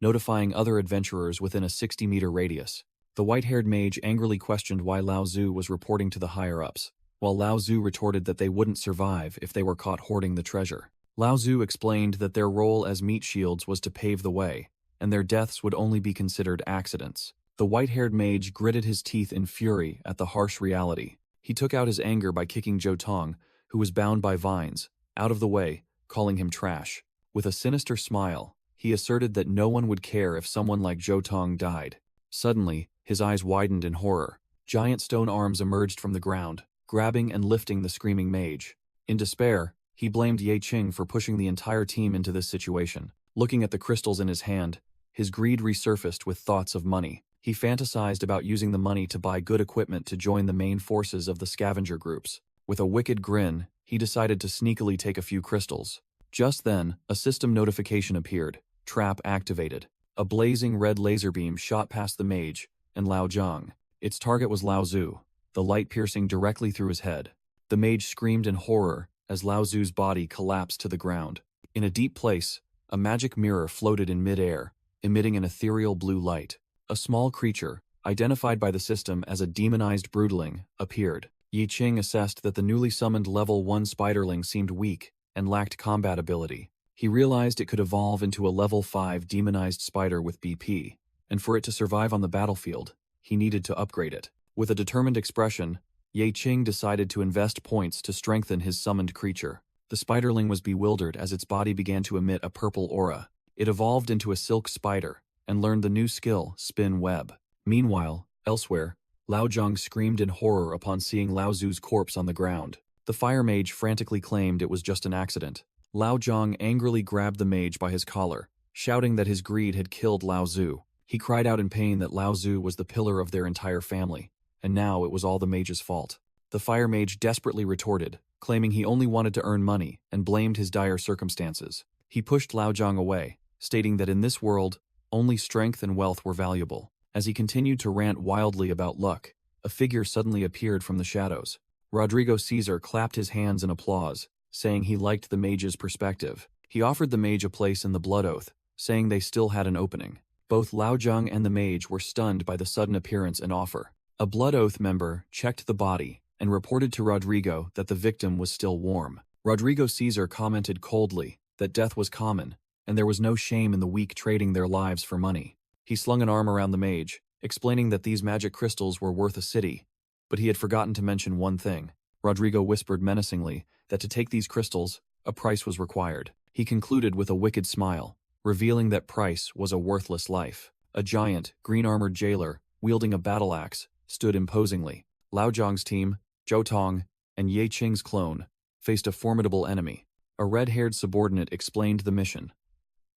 notifying other adventurers within a 60-meter radius. The white-haired mage angrily questioned why Lao Zu was reporting to the higher-ups, while Lao Zu retorted that they wouldn't survive if they were caught hoarding the treasure. Lao Zu explained that their role as meat shields was to pave the way, and their deaths would only be considered accidents. The white-haired mage gritted his teeth in fury at the harsh reality. He took out his anger by kicking Zhou Tong, who was bound by vines, out of the way, calling him trash. With a sinister smile, he asserted that no one would care if someone like Zhou Tong died. Suddenly, his eyes widened in horror. Giant stone arms emerged from the ground, grabbing and lifting the screaming mage. In despair, he blamed Ye Qing for pushing the entire team into this situation. Looking at the crystals in his hand, his greed resurfaced with thoughts of money. He fantasized about using the money to buy good equipment to join the main forces of the scavenger groups. With a wicked grin, he decided to sneakily take a few crystals. Just then, a system notification appeared. Trap activated. A blazing red laser beam shot past the mage and Lao Zhang. Its target was Lao Zu, the light piercing directly through his head. The mage screamed in horror as Lao Zu's body collapsed to the ground. In a deep place, a magic mirror floated in mid-air, emitting an ethereal blue light. A small creature, identified by the system as a demonized broodling, appeared. Yi Qing assessed that the newly summoned level 1 spiderling seemed weak and lacked combat ability. He realized it could evolve into a level 5 demonized spider with BP, and for it to survive on the battlefield, he needed to upgrade it. With a determined expression, Ye Qing decided to invest points to strengthen his summoned creature. The spiderling was bewildered as its body began to emit a purple aura. It evolved into a silk spider and learned the new skill, Spin Web. Meanwhile, elsewhere, Lao Zhang screamed in horror upon seeing Lao Zu's corpse on the ground. The fire mage frantically claimed it was just an accident. Lao Zhang angrily grabbed the mage by his collar, shouting that his greed had killed Lao Zu. He cried out in pain that Lao Zu was the pillar of their entire family, and now it was all the mage's fault. The fire mage desperately retorted, claiming he only wanted to earn money and blamed his dire circumstances. He pushed Lao Zhang away, stating that in this world, only strength and wealth were valuable. As he continued to rant wildly about luck, a figure suddenly appeared from the shadows. Rodrigo Caesar clapped his hands in applause, saying he liked the mage's perspective. He offered the mage a place in the Blood Oath, saying they still had an opening. Both Lao Zhang and the mage were stunned by the sudden appearance and offer. A Blood Oath member checked the body and reported to Rodrigo that the victim was still warm. Rodrigo Caesar commented coldly that death was common, and there was no shame in the weak trading their lives for money. He slung an arm around the mage, explaining that these magic crystals were worth a city, but he had forgotten to mention one thing. Rodrigo whispered menacingly that to take these crystals, a price was required. He concluded with a wicked smile, revealing that price was a worthless life. A giant, green-armored jailer, wielding a battle axe, stood imposingly. Lao Zhang's team, Zhou Tong, and Ye Qing's clone, faced a formidable enemy. A red-haired subordinate explained the mission.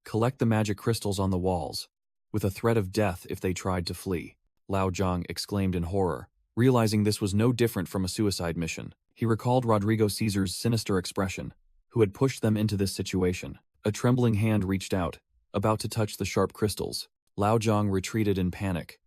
Collect the magic crystals on the walls, with a threat of death if they tried to flee. Lao Zhang exclaimed in horror, realizing this was no different from a suicide mission. He recalled Rodrigo Caesar's sinister expression, who had pushed them into this situation. A trembling hand reached out, about to touch the sharp crystals. Lao Zhang retreated in panic,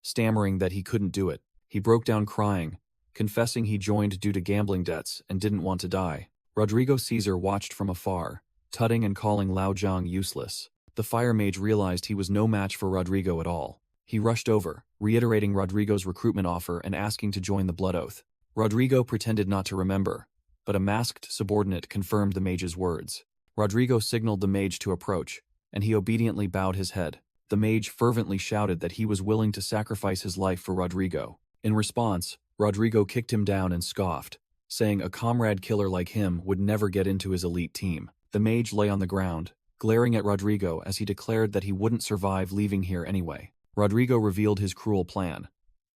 stammering that he couldn't do it. He broke down crying, confessing he joined due to gambling debts and didn't want to die. Rodrigo Caesar watched from afar, tutting and calling Lao Zhang useless. The fire mage realized he was no match for Rodrigo at all. He rushed over, reiterating Rodrigo's recruitment offer and asking to join the Blood Oath. Rodrigo pretended not to remember, but a masked subordinate confirmed the mage's words. Rodrigo signaled the mage to approach, and he obediently bowed his head. The mage fervently shouted that he was willing to sacrifice his life for Rodrigo. In response, Rodrigo kicked him down and scoffed, saying a comrade killer like him would never get into his elite team. The mage lay on the ground, glaring at Rodrigo as he declared that he wouldn't survive leaving here anyway. Rodrigo revealed his cruel plan.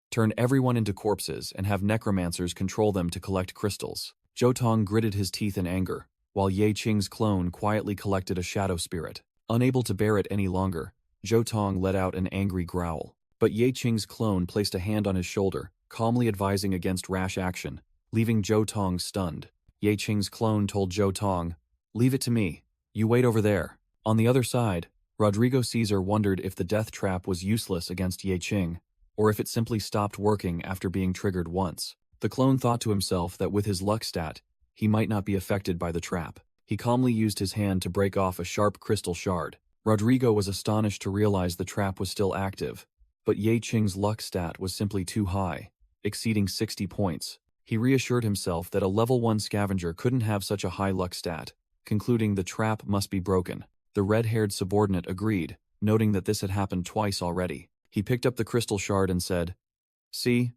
Turn everyone into corpses and have necromancers control them to collect crystals. Zhou Tong gritted his teeth in anger, while Ye Qing's clone quietly collected a shadow spirit. Unable to bear it any longer, Zhou Tong let out an angry growl. But Ye Qing's clone placed a hand on his shoulder, calmly advising against rash action, leaving Zhou Tong stunned. Ye Qing's clone told Zhou Tong, "Leave it to me. You wait over there." On the other side, Rodrigo Caesar wondered if the death trap was useless against Ye Qing, or if it simply stopped working after being triggered once. The clone thought to himself that with his luck stat, he might not be affected by the trap. He calmly used his hand to break off a sharp crystal shard. Rodrigo was astonished to realize the trap was still active, but Ye Qing's luck stat was simply too high, exceeding 60 points. He reassured himself that a level 1 scavenger couldn't have such a high luck stat, concluding the trap must be broken. The red-haired subordinate agreed, noting that this had happened twice already. He picked up the crystal shard and said, "See?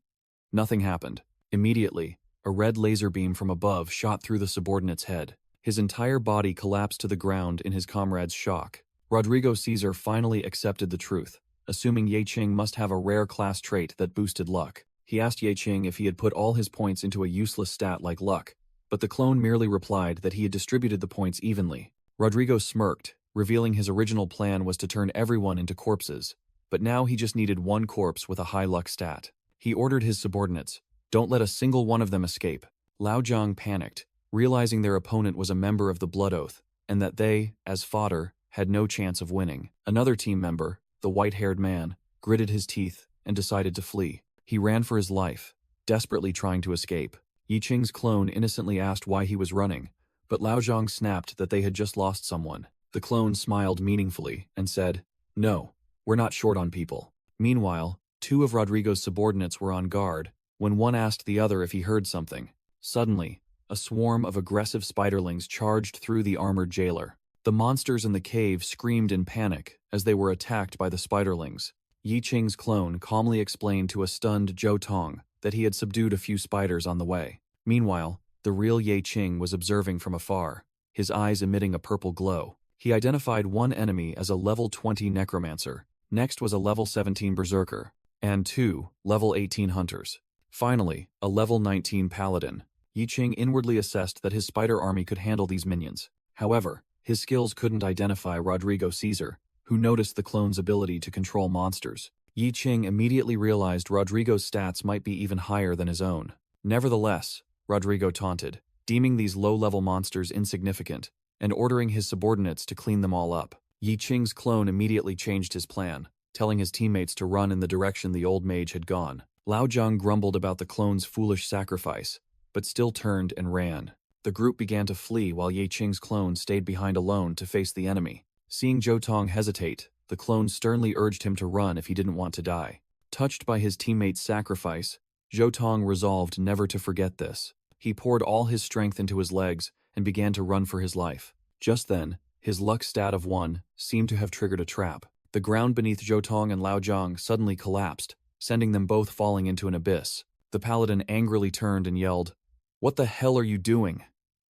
Nothing happened." Immediately, a red laser beam from above shot through the subordinate's head. His entire body collapsed to the ground in his comrade's shock. Rodrigo Caesar finally accepted the truth, assuming Ye Qing must have a rare class trait that boosted luck. He asked Ye Qing if he had put all his points into a useless stat like luck, but the clone merely replied that he had distributed the points evenly. Rodrigo smirked, revealing his original plan was to turn everyone into corpses, but now he just needed one corpse with a high luck stat. He ordered his subordinates, "Don't let a single one of them escape." Lao Zhang panicked, realizing their opponent was a member of the Blood Oath, and that they, as fodder, had no chance of winning. Another team member, the white-haired man, gritted his teeth and decided to flee. He ran for his life, desperately trying to escape. Ye Qing's clone innocently asked why he was running, but Lao Zhang snapped that they had just lost someone. The clone smiled meaningfully and said, "No, we're not short on people." Meanwhile, two of Rodrigo's subordinates were on guard, when one asked the other if he heard something. Suddenly, a swarm of aggressive spiderlings charged through the armored jailer. The monsters in the cave screamed in panic as they were attacked by the spiderlings. Ye Qing's clone calmly explained to a stunned Zhou Tong that he had subdued a few spiders on the way. Meanwhile, the real Ye Qing was observing from afar, his eyes emitting a purple glow. He identified one enemy as a level 20 necromancer, next was a level 17 berserker, and two level 18 hunters. Finally, a level 19 paladin. Ye Qing inwardly assessed that his spider army could handle these minions. However, his skills couldn't identify Rodrigo Caesar, who noticed the clone's ability to control monsters. Ye Qing immediately realized Rodrigo's stats might be even higher than his own. Nevertheless, Rodrigo taunted, deeming these low-level monsters insignificant, and ordering his subordinates to clean them all up. Ye Qing's clone immediately changed his plan, telling his teammates to run in the direction the old mage had gone. Lao Zhang grumbled about the clone's foolish sacrifice, but still turned and ran. The group began to flee while Ye Qing's clone stayed behind alone to face the enemy. Seeing Zhou Tong hesitate, the clone sternly urged him to run if he didn't want to die. Touched by his teammate's sacrifice, Zhou Tong resolved never to forget this. He poured all his strength into his legs and began to run for his life. Just then, his luck stat of 1 seemed to have triggered a trap. The ground beneath Zhou Tong and Lao Zhang suddenly collapsed, sending them both falling into an abyss. The paladin angrily turned and yelled, "What the hell are you doing?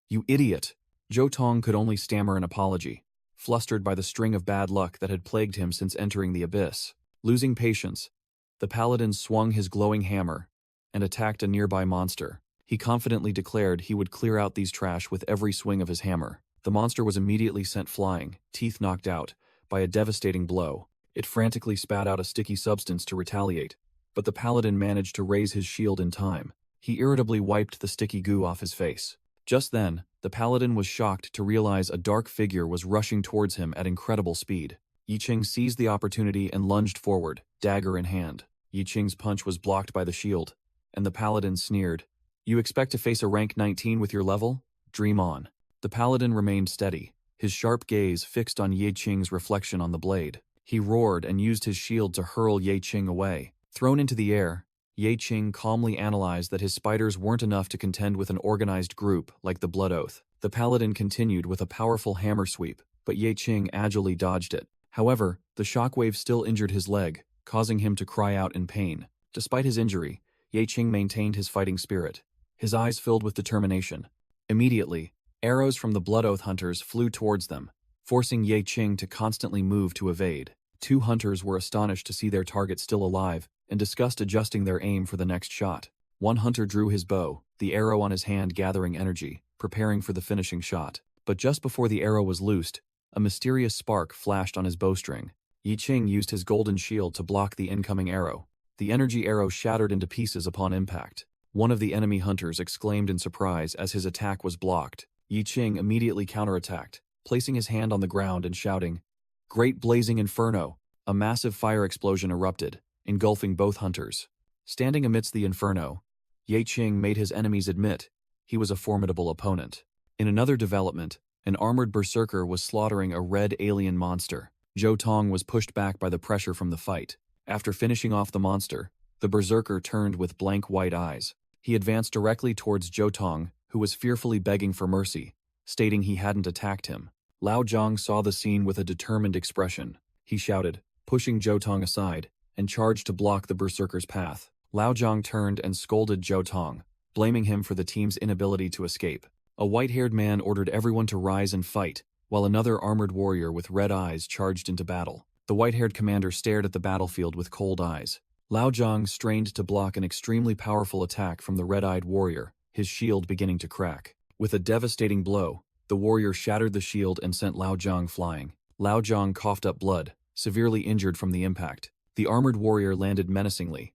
You idiot!" Zhou Tong could only stammer an apology, flustered by the string of bad luck that had plagued him since entering the abyss. Losing patience, the paladin swung his glowing hammer and attacked a nearby monster. He confidently declared he would clear out these trash with every swing of his hammer. The monster was immediately sent flying, teeth knocked out, by a devastating blow. It frantically spat out a sticky substance to retaliate, but the paladin managed to raise his shield in time. He irritably wiped the sticky goo off his face. Just then, the paladin was shocked to realize a dark figure was rushing towards him at incredible speed. Ye Qing seized the opportunity and lunged forward, dagger in hand. Ye Qing's punch was blocked by the shield, and the paladin sneered, "You expect to face a rank 19 with your level? Dream on." The paladin remained steady, his sharp gaze fixed on Ye Qing's reflection on the blade. He roared and used his shield to hurl Ye Qing away. Thrown into the air, Ye Qing calmly analyzed that his spiders weren't enough to contend with an organized group like the Blood Oath. The paladin continued with a powerful hammer sweep, but Ye Qing agilely dodged it. However, the shockwave still injured his leg, causing him to cry out in pain. Despite his injury, Ye Qing maintained his fighting spirit, his eyes filled with determination. Immediately, arrows from the Blood Oath hunters flew towards them, forcing Ye Qing to constantly move to evade. Two hunters were astonished to see their target still alive and discussed adjusting their aim for the next shot. One hunter drew his bow, the arrow on his hand gathering energy, preparing for the finishing shot. But just before the arrow was loosed, a mysterious spark flashed on his bowstring. Yi Qing used his golden shield to block the incoming arrow. The energy arrow shattered into pieces upon impact. One of the enemy hunters exclaimed in surprise as his attack was blocked. Yi Qing immediately counterattacked, placing his hand on the ground and shouting, "Great blazing inferno!" A massive fire explosion erupted, engulfing both hunters. Standing amidst the inferno, Yi Qing made his enemies admit he was a formidable opponent. In another development, an armored berserker was slaughtering a red alien monster. Zhou Tong was pushed back by the pressure from the fight. After finishing off the monster, the berserker turned with blank white eyes. He advanced directly towards Zhou Tong, who was fearfully begging for mercy, stating he hadn't attacked him. Lao Zhang saw the scene with a determined expression. He shouted, pushing Zhou Tong aside, and charged to block the berserker's path. Lao Zhang turned and scolded Zhou Tong, blaming him for the team's inability to escape. A white-haired man ordered everyone to rise and fight, while another armored warrior with red eyes charged into battle. The white-haired commander stared at the battlefield with cold eyes. Lao Zhang strained to block an extremely powerful attack from the red-eyed warrior, his shield beginning to crack. With a devastating blow, the warrior shattered the shield and sent Lao Zhang flying. Lao Zhang coughed up blood, severely injured from the impact. The armored warrior landed menacingly,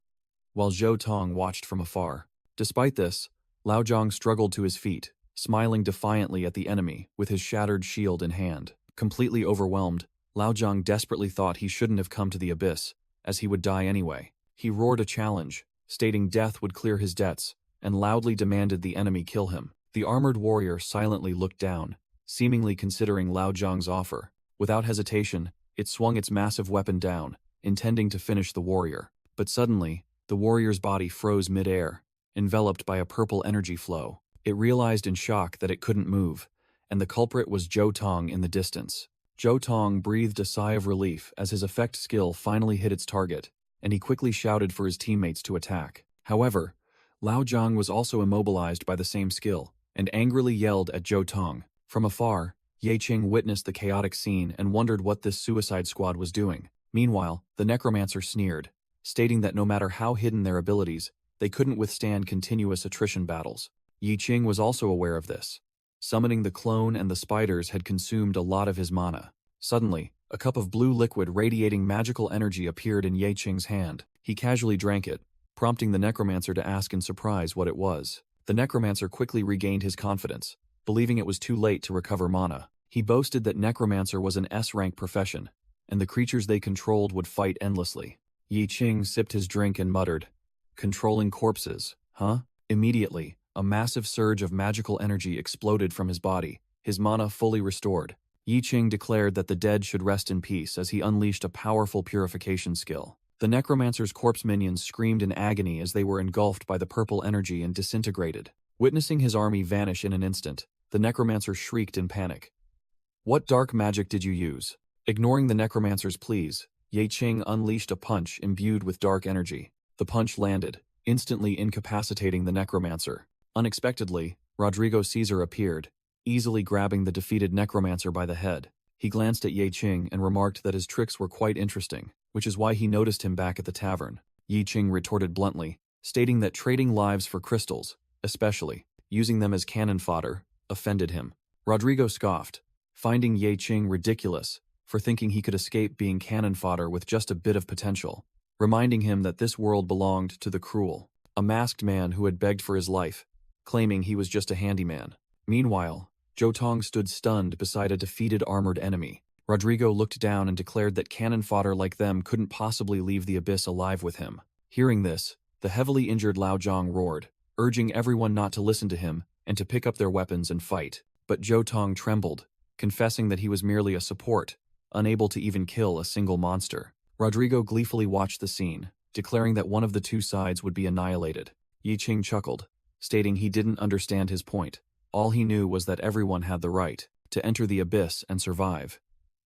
while Zhou Tong watched from afar. Despite this, Lao Zhang struggled to his feet, smiling defiantly at the enemy with his shattered shield in hand. Completely overwhelmed, Lao Zhang desperately thought he shouldn't have come to the abyss, as he would die anyway. He roared a challenge, stating death would clear his debts, and loudly demanded the enemy kill him. The armored warrior silently looked down, seemingly considering Lao Zhang's offer. Without hesitation, it swung its massive weapon down, intending to finish the warrior. But suddenly, the warrior's body froze mid-air, enveloped by a purple energy flow. It realized in shock that it couldn't move, and the culprit was Zhou Tong in the distance. Zhou Tong breathed a sigh of relief as his effect skill finally hit its target, and he quickly shouted for his teammates to attack. However, Lao Zhang was also immobilized by the same skill, and angrily yelled at Zhou Tong. From afar, Ye Qing witnessed the chaotic scene and wondered what this suicide squad was doing. Meanwhile, the necromancer sneered, stating that no matter how hidden their abilities, they couldn't withstand continuous attrition battles. Yi Qing was also aware of this. Summoning the clone and the spiders had consumed a lot of his mana. Suddenly, a cup of blue liquid radiating magical energy appeared in Ye Qing's hand. He casually drank it, prompting the necromancer to ask in surprise what it was. The necromancer quickly regained his confidence, believing it was too late to recover mana. He boasted that necromancer was an S-rank profession, and the creatures they controlled would fight endlessly. Yi Qing sipped his drink and muttered, "Controlling corpses, huh?" Immediately, a massive surge of magical energy exploded from his body, his mana fully restored. Yi Qing declared that the dead should rest in peace as he unleashed a powerful purification skill. The necromancer's corpse minions screamed in agony as they were engulfed by the purple energy and disintegrated. Witnessing his army vanish in an instant, the necromancer shrieked in panic. "What dark magic did you use?" Ignoring the necromancer's pleas, Ye Qing unleashed a punch imbued with dark energy. The punch landed, instantly incapacitating the necromancer. Unexpectedly, Rodrigo Caesar appeared, easily grabbing the defeated necromancer by the head. He glanced at Ye Qing and remarked that his tricks were quite interesting, which is why he noticed him back at the tavern. Yi Qing retorted bluntly, stating that trading lives for crystals, especially using them as cannon fodder, offended him. Rodrigo scoffed, finding Ye Qing ridiculous for thinking he could escape being cannon fodder with just a bit of potential, reminding him that this world belonged to the cruel, a masked man who had begged for his life, claiming he was just a handyman. Meanwhile, Zhou Tong stood stunned beside a defeated armored enemy. Rodrigo looked down and declared that cannon fodder like them couldn't possibly leave the abyss alive with him. Hearing this, the heavily injured Lao Zhang roared, urging everyone not to listen to him and to pick up their weapons and fight. But Zhou Tong trembled, confessing that he was merely a support, unable to even kill a single monster. Rodrigo gleefully watched the scene, declaring that one of the two sides would be annihilated. Yi Qing chuckled, stating he didn't understand his point. All he knew was that everyone had the right to enter the abyss and survive.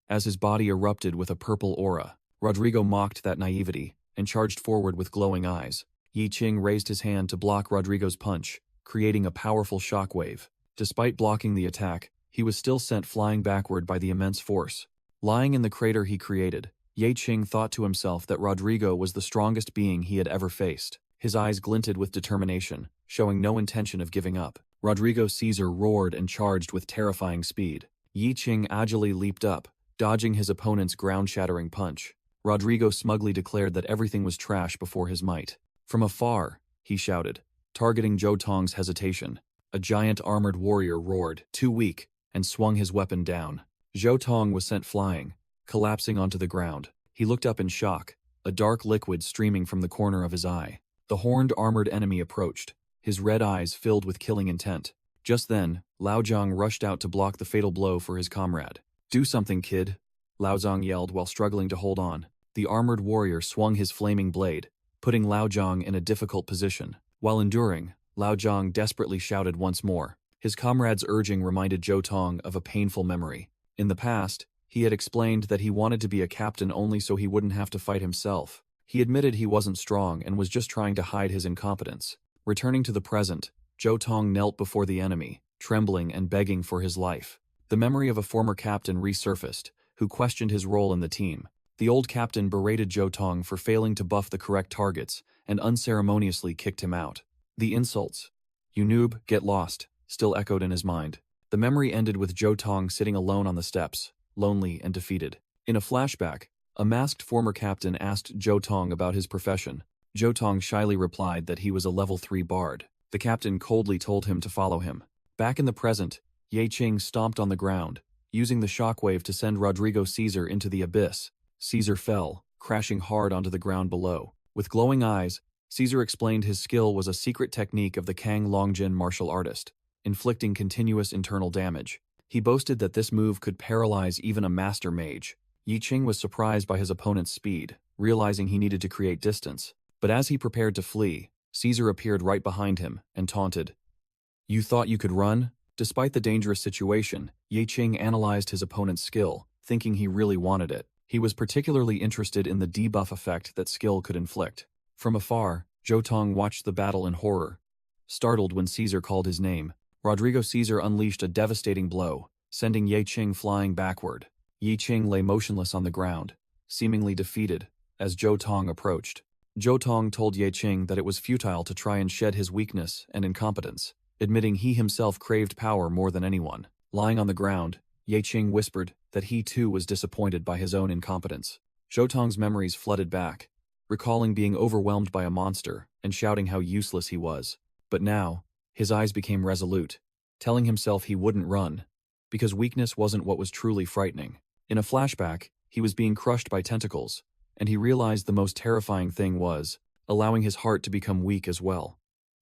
As his body erupted with a purple aura, Rodrigo mocked that naivety and charged forward with glowing eyes. Yi Qing raised his hand to block Rodrigo's punch, creating a powerful shockwave. Despite blocking the attack, he was still sent flying backward by the immense force. Lying in the crater he created, Ye Qing thought to himself that Rodrigo was the strongest being he had ever faced. His eyes glinted with determination, showing no intention of giving up. Rodrigo Caesar roared and charged with terrifying speed. Ye Qing agilely leaped up, dodging his opponent's ground-shattering punch. Rodrigo smugly declared that everything was trash before his might. From afar, he shouted, targeting Zhou Tong's hesitation. A giant armored warrior roared, too weak, and swung his weapon down. Zhou Tong was sent flying, collapsing onto the ground. He looked up in shock, a dark liquid streaming from the corner of his eye. The horned armored enemy approached, his red eyes filled with killing intent. Just then, Lao Zhang rushed out to block the fatal blow for his comrade. "Do something, kid," Lao Zhang yelled while struggling to hold on. The armored warrior swung his flaming blade, putting Lao Zhang in a difficult position. While enduring, Lao Zhang desperately shouted once more. His comrade's urging reminded Zhou Tong of a painful memory. In the past, he had explained that he wanted to be a captain only so he wouldn't have to fight himself. He admitted he wasn't strong and was just trying to hide his incompetence. Returning to the present, Zhou Tong knelt before the enemy, trembling and begging for his life. The memory of a former captain resurfaced, who questioned his role in the team. The old captain berated Zhou Tong for failing to buff the correct targets and unceremoniously kicked him out. The insults, "You noob, get lost," still echoed in his mind. The memory ended with Zhou Tong sitting alone on the steps, lonely and defeated. In a flashback, a masked former captain asked Zhou Tong about his profession. Zhou Tong shyly replied that he was a level 3 bard. The captain coldly told him to follow him. Back in the present, Ye Qing stomped on the ground, using the shockwave to send Rodrigo Caesar into the abyss. Caesar fell, crashing hard onto the ground below. With glowing eyes, Caesar explained his skill was a secret technique of the Kang Longjin martial artist, inflicting continuous internal damage. He boasted that this move could paralyze even a master mage. Ye Qing was surprised by his opponent's speed, realizing he needed to create distance. But as he prepared to flee, Caesar appeared right behind him and taunted. "You thought you could run?" Despite the dangerous situation, Ye Qing analyzed his opponent's skill, thinking he really wanted it. He was particularly interested in the debuff effect that skill could inflict. From afar, Zhou Tong watched the battle in horror. Startled when Caesar called his name, Rodrigo Caesar unleashed a devastating blow, sending Ye Qing flying backward. Ye Qing lay motionless on the ground, seemingly defeated, as Zhou Tong approached. Zhou Tong told Ye Qing that it was futile to try and shed his weakness and incompetence, admitting he himself craved power more than anyone. Lying on the ground, Ye Qing whispered that he too was disappointed by his own incompetence. Zhou Tong's memories flooded back, recalling being overwhelmed by a monster and shouting how useless he was. But now, his eyes became resolute, telling himself he wouldn't run, because weakness wasn't what was truly frightening. In a flashback, he was being crushed by tentacles, and he realized the most terrifying thing was allowing his heart to become weak as well.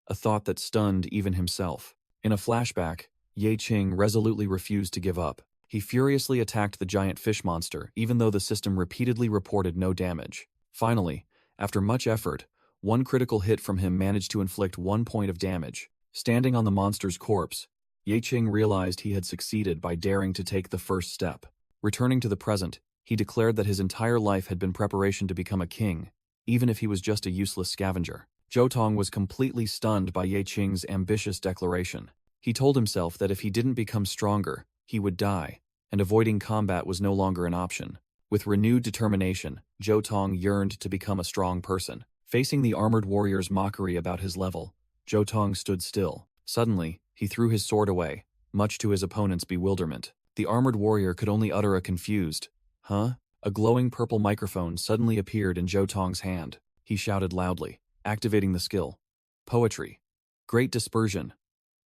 A thought that stunned even himself. In a flashback, Ye Qing resolutely refused to give up. He furiously attacked the giant fish monster, even though the system repeatedly reported no damage. Finally, after much effort, one critical hit from him managed to inflict 1 point of damage. Standing on the monster's corpse, Ye Qing realized he had succeeded by daring to take the first step. Returning to the present, he declared that his entire life had been preparation to become a king, even if he was just a useless scavenger. Zhou Tong was completely stunned by Ye Qing's ambitious declaration. He told himself that if he didn't become stronger, he would die, and avoiding combat was no longer an option. With renewed determination, Zhou Tong yearned to become a strong person. Facing the armored warrior's mockery about his level, Zhou Tong stood still. Suddenly, he threw his sword away, much to his opponent's bewilderment. The armored warrior could only utter a confused, "Huh?" A glowing purple microphone suddenly appeared in Zhou Tong's hand. He shouted loudly, activating the skill. Poetry. Great dispersion.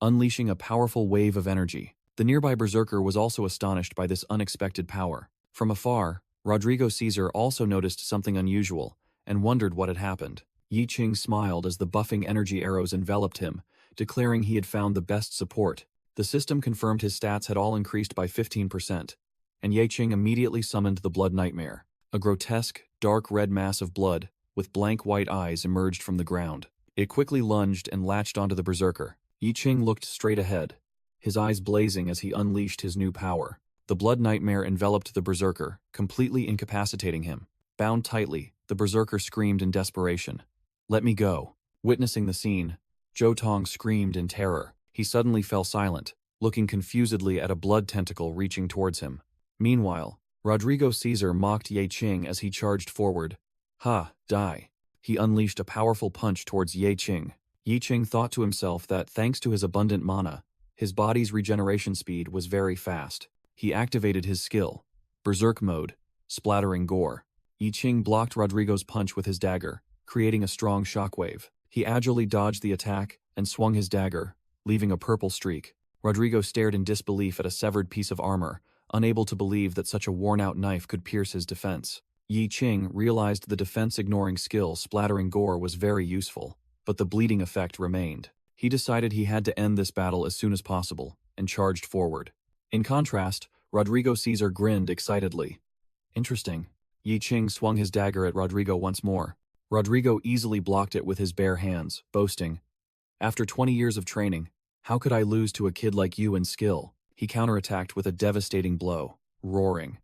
Unleashing a powerful wave of energy. The nearby berserker was also astonished by this unexpected power. From afar, Rodrigo Caesar also noticed something unusual and wondered what had happened. Ye Qing smiled as the buffing energy arrows enveloped him, declaring he had found the best support. The system confirmed his stats had all increased by 15%, and Ye Qing immediately summoned the Blood Nightmare. A grotesque, dark red mass of blood, with blank white eyes, emerged from the ground. It quickly lunged and latched onto the berserker. Ye Qing looked straight ahead, his eyes blazing as he unleashed his new power. The Blood Nightmare enveloped the berserker, completely incapacitating him. Bound tightly, the berserker screamed in desperation. "Let me go." Witnessing the scene, Zhou Tong screamed in terror. He suddenly fell silent, looking confusedly at a blood tentacle reaching towards him. Meanwhile, Rodrigo Caesar mocked Ye Qing as he charged forward. Ha, die. He unleashed a powerful punch towards Ye Qing. Ye Qing thought to himself that thanks to his abundant mana, his body's regeneration speed was very fast. He activated his skill, Berserk Mode, splattering gore. Ye Qing blocked Rodrigo's punch with his dagger, creating a strong shockwave. He agilely dodged the attack and swung his dagger, leaving a purple streak. Rodrigo stared in disbelief at a severed piece of armor, unable to believe that such a worn-out knife could pierce his defense. Ye Qing realized the defense-ignoring skill splattering gore was very useful, but the bleeding effect remained. He decided he had to end this battle as soon as possible, and charged forward. In contrast, Rodrigo Caesar grinned excitedly. Interesting. Ye Qing swung his dagger at Rodrigo once more. Rodrigo easily blocked it with his bare hands, boasting, "After 20 years of training, how could I lose to a kid like you in skill?" He counterattacked with a devastating blow, roaring.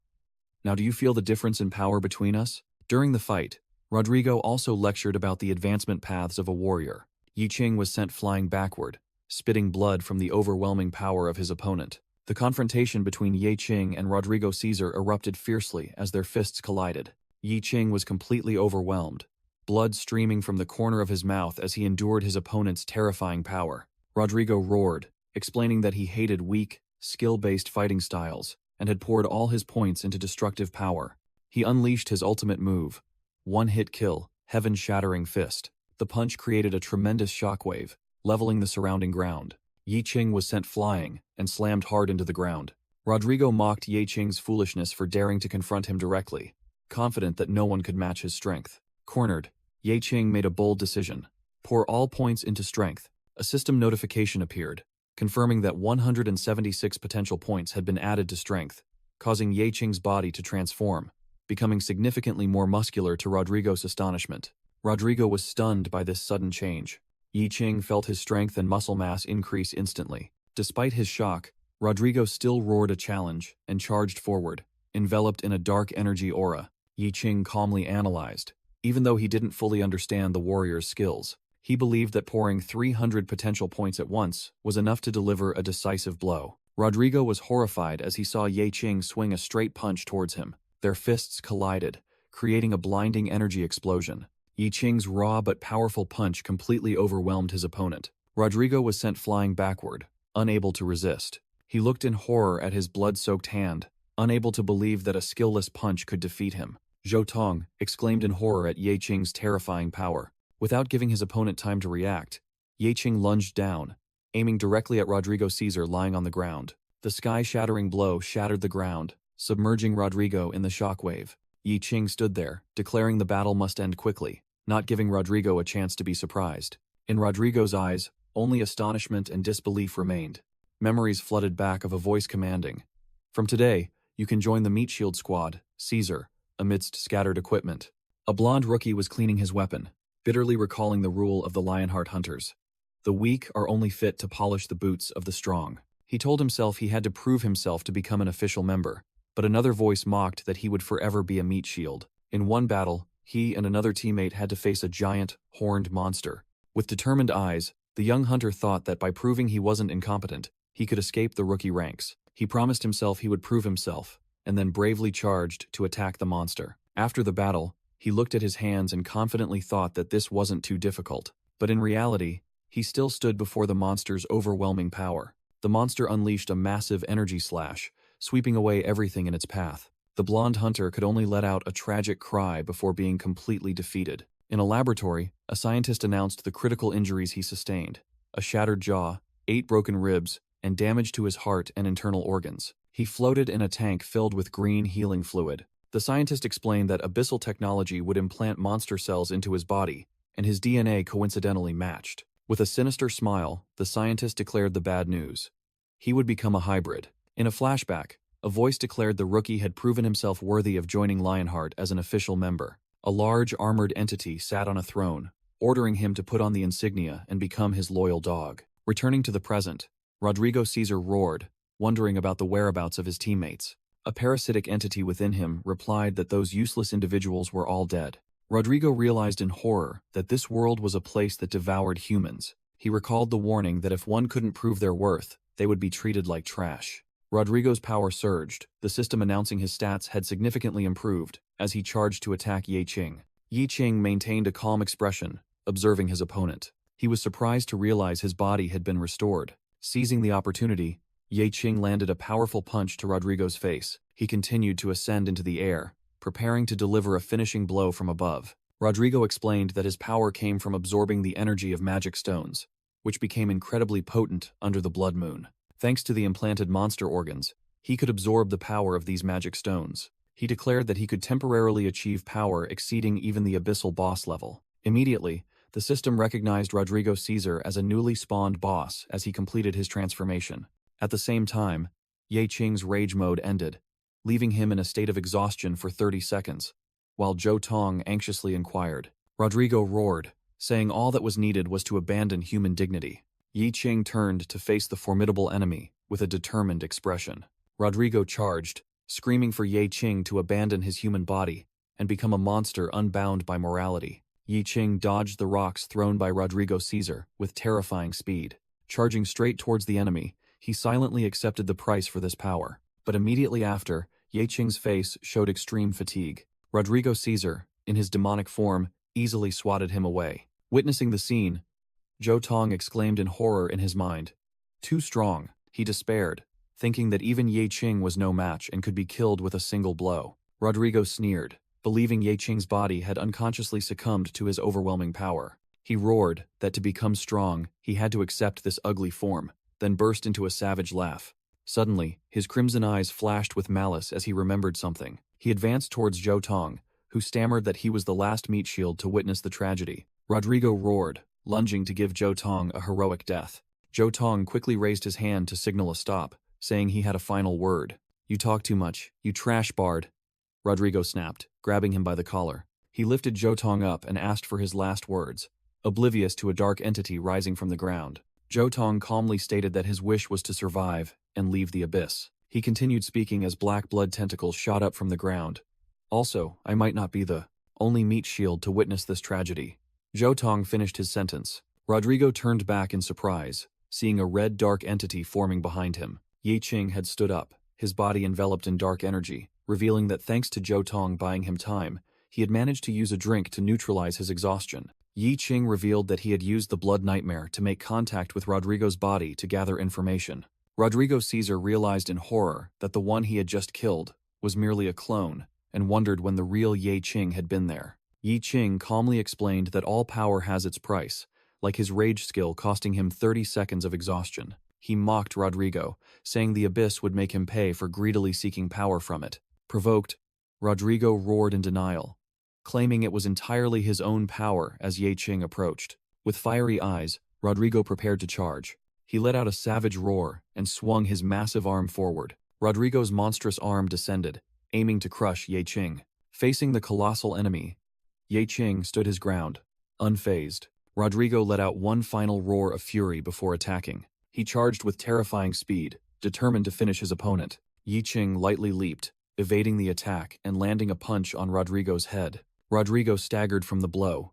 "Now do you feel the difference in power between us?" During the fight, Rodrigo also lectured about the advancement paths of a warrior. Ye Qing was sent flying backward, spitting blood from the overwhelming power of his opponent. The confrontation between Ye Qing and Rodrigo Caesar erupted fiercely as their fists collided. Ye Qing was completely overwhelmed, blood streaming from the corner of his mouth as he endured his opponent's terrifying power. Rodrigo roared, explaining that he hated weak, skill-based fighting styles, and had poured all his points into destructive power. He unleashed his ultimate move, one-hit kill, heaven-shattering fist. The punch created a tremendous shockwave, leveling the surrounding ground. Ye Qing was sent flying and slammed hard into the ground. Rodrigo mocked Ye Qing's foolishness for daring to confront him directly, confident that no one could match his strength. Cornered, Ye Qing made a bold decision. Pour all points into strength. A system notification appeared, confirming that 176 potential points had been added to strength, causing Ye Qing's body to transform, becoming significantly more muscular to Rodrigo's astonishment. Rodrigo was stunned by this sudden change. Ye Qing felt his strength and muscle mass increase instantly. Despite his shock, Rodrigo still roared a challenge and charged forward, enveloped in a dark energy aura. Ye Qing calmly analyzed. Even though he didn't fully understand the warrior's skills, he believed that pouring 300 potential points at once was enough to deliver a decisive blow. Rodrigo was horrified as he saw Ye Qing swing a straight punch towards him. Their fists collided, creating a blinding energy explosion. Ye Qing's raw but powerful punch completely overwhelmed his opponent. Rodrigo was sent flying backward, unable to resist. He looked in horror at his blood-soaked hand, unable to believe that a skillless punch could defeat him. Zhou Tong exclaimed in horror at Ye Qing's terrifying power. Without giving his opponent time to react, Ye Qing lunged down, aiming directly at Rodrigo Caesar lying on the ground. The sky-shattering blow shattered the ground, submerging Rodrigo in the shockwave. Ye Qing stood there, declaring the battle must end quickly, not giving Rodrigo a chance to be surprised. In Rodrigo's eyes, only astonishment and disbelief remained. Memories flooded back of a voice commanding, "From today, you can join the Meat Shield Squad, Caesar," amidst scattered equipment. A blonde rookie was cleaning his weapon, bitterly recalling the rule of the Lionheart Hunters. The weak are only fit to polish the boots of the strong. He told himself he had to prove himself to become an official member, but another voice mocked that he would forever be a meat shield. In one battle, he and another teammate had to face a giant, horned monster. With determined eyes, the young hunter thought that by proving he wasn't incompetent, he could escape the rookie ranks. He promised himself he would prove himself, and then bravely charged to attack the monster. After the battle, he looked at his hands and confidently thought that this wasn't too difficult. But in reality, he still stood before the monster's overwhelming power. The monster unleashed a massive energy slash, sweeping away everything in its path. The blonde hunter could only let out a tragic cry before being completely defeated. In a laboratory, a scientist announced the critical injuries he sustained: a shattered jaw, 8 broken ribs, and damage to his heart and internal organs. He floated in a tank filled with green healing fluid. The scientist explained that abyssal technology would implant monster cells into his body, and his DNA coincidentally matched. With a sinister smile, the scientist declared the bad news. He would become a hybrid. In a flashback, a voice declared the rookie had proven himself worthy of joining Lionheart as an official member. A large armored entity sat on a throne, ordering him to put on the insignia and become his loyal dog. Returning to the present, Rodrigo Caesar roared, wondering about the whereabouts of his teammates. A parasitic entity within him replied that those useless individuals were all dead. Rodrigo realized in horror that this world was a place that devoured humans. He recalled the warning that if one couldn't prove their worth, they would be treated like trash. Rodrigo's power surged, the system announcing his stats had significantly improved as he charged to attack Ye Qing. Ye Qing maintained a calm expression, observing his opponent. He was surprised to realize his body had been restored. Seizing the opportunity, Ye Qing landed a powerful punch to Rodrigo's face. He continued to ascend into the air, preparing to deliver a finishing blow from above. Rodrigo explained that his power came from absorbing the energy of magic stones, which became incredibly potent under the blood moon. Thanks to the implanted monster organs, he could absorb the power of these magic stones. He declared that he could temporarily achieve power exceeding even the abyssal boss level. Immediately, the system recognized Rodrigo Caesar as a newly spawned boss as he completed his transformation. At the same time, Ye Qing's rage mode ended, leaving him in a state of exhaustion for 30 seconds, while Zhou Tong anxiously inquired. Rodrigo roared, saying all that was needed was to abandon human dignity. Ye Qing turned to face the formidable enemy with a determined expression. Rodrigo charged, screaming for Ye Qing to abandon his human body and become a monster unbound by morality. Ye Qing dodged the rocks thrown by Rodrigo Caesar with terrifying speed. Charging straight towards the enemy, he silently accepted the price for this power. But immediately after, Ye Qing's face showed extreme fatigue. Rodrigo Caesar, in his demonic form, easily swatted him away. Witnessing the scene, Zhou Tong exclaimed in horror in his mind. Too strong, he despaired, thinking that even Ye Qing was no match and could be killed with a single blow. Rodrigo sneered, believing Ye Qing's body had unconsciously succumbed to his overwhelming power. He roared that to become strong, he had to accept this ugly form, then burst into a savage laugh. Suddenly, his crimson eyes flashed with malice as he remembered something. He advanced towards Zhou Tong, who stammered that he was the last meat shield to witness the tragedy. Rodrigo roared, lunging to give Zhou Tong a heroic death. Zhou Tong quickly raised his hand to signal a stop, saying he had a final word. "You talk too much, you trash bard," Rodrigo snapped, grabbing him by the collar. He lifted Zhou Tong up and asked for his last words, oblivious to a dark entity rising from the ground. Zhou Tong calmly stated that his wish was to survive and leave the abyss. He continued speaking as black blood tentacles shot up from the ground. "Also, I might not be the only meat shield to witness this tragedy." Zhou Tong finished his sentence. Rodrigo turned back in surprise, seeing a red dark entity forming behind him. Ye Qing had stood up, his body enveloped in dark energy, revealing that thanks to Zhou Tong buying him time, he had managed to use a drink to neutralize his exhaustion. Ye Qing revealed that he had used the blood nightmare to make contact with Rodrigo's body to gather information. Rodrigo Caesar realized in horror that the one he had just killed was merely a clone, and wondered when the real Ye Qing had been there. Ye Qing calmly explained that all power has its price, like his rage skill costing him 30 seconds of exhaustion. He mocked Rodrigo, saying the abyss would make him pay for greedily seeking power from it. Provoked, Rodrigo roared in denial, claiming it was entirely his own power as Ye Qing approached. With fiery eyes, Rodrigo prepared to charge. He let out a savage roar and swung his massive arm forward. Rodrigo's monstrous arm descended, aiming to crush Ye Qing. Facing the colossal enemy, Ye Qing stood his ground, unfazed. Rodrigo let out one final roar of fury before attacking. He charged with terrifying speed, determined to finish his opponent. Ye Qing lightly leaped, evading the attack and landing a punch on Rodrigo's head. Rodrigo staggered from the blow,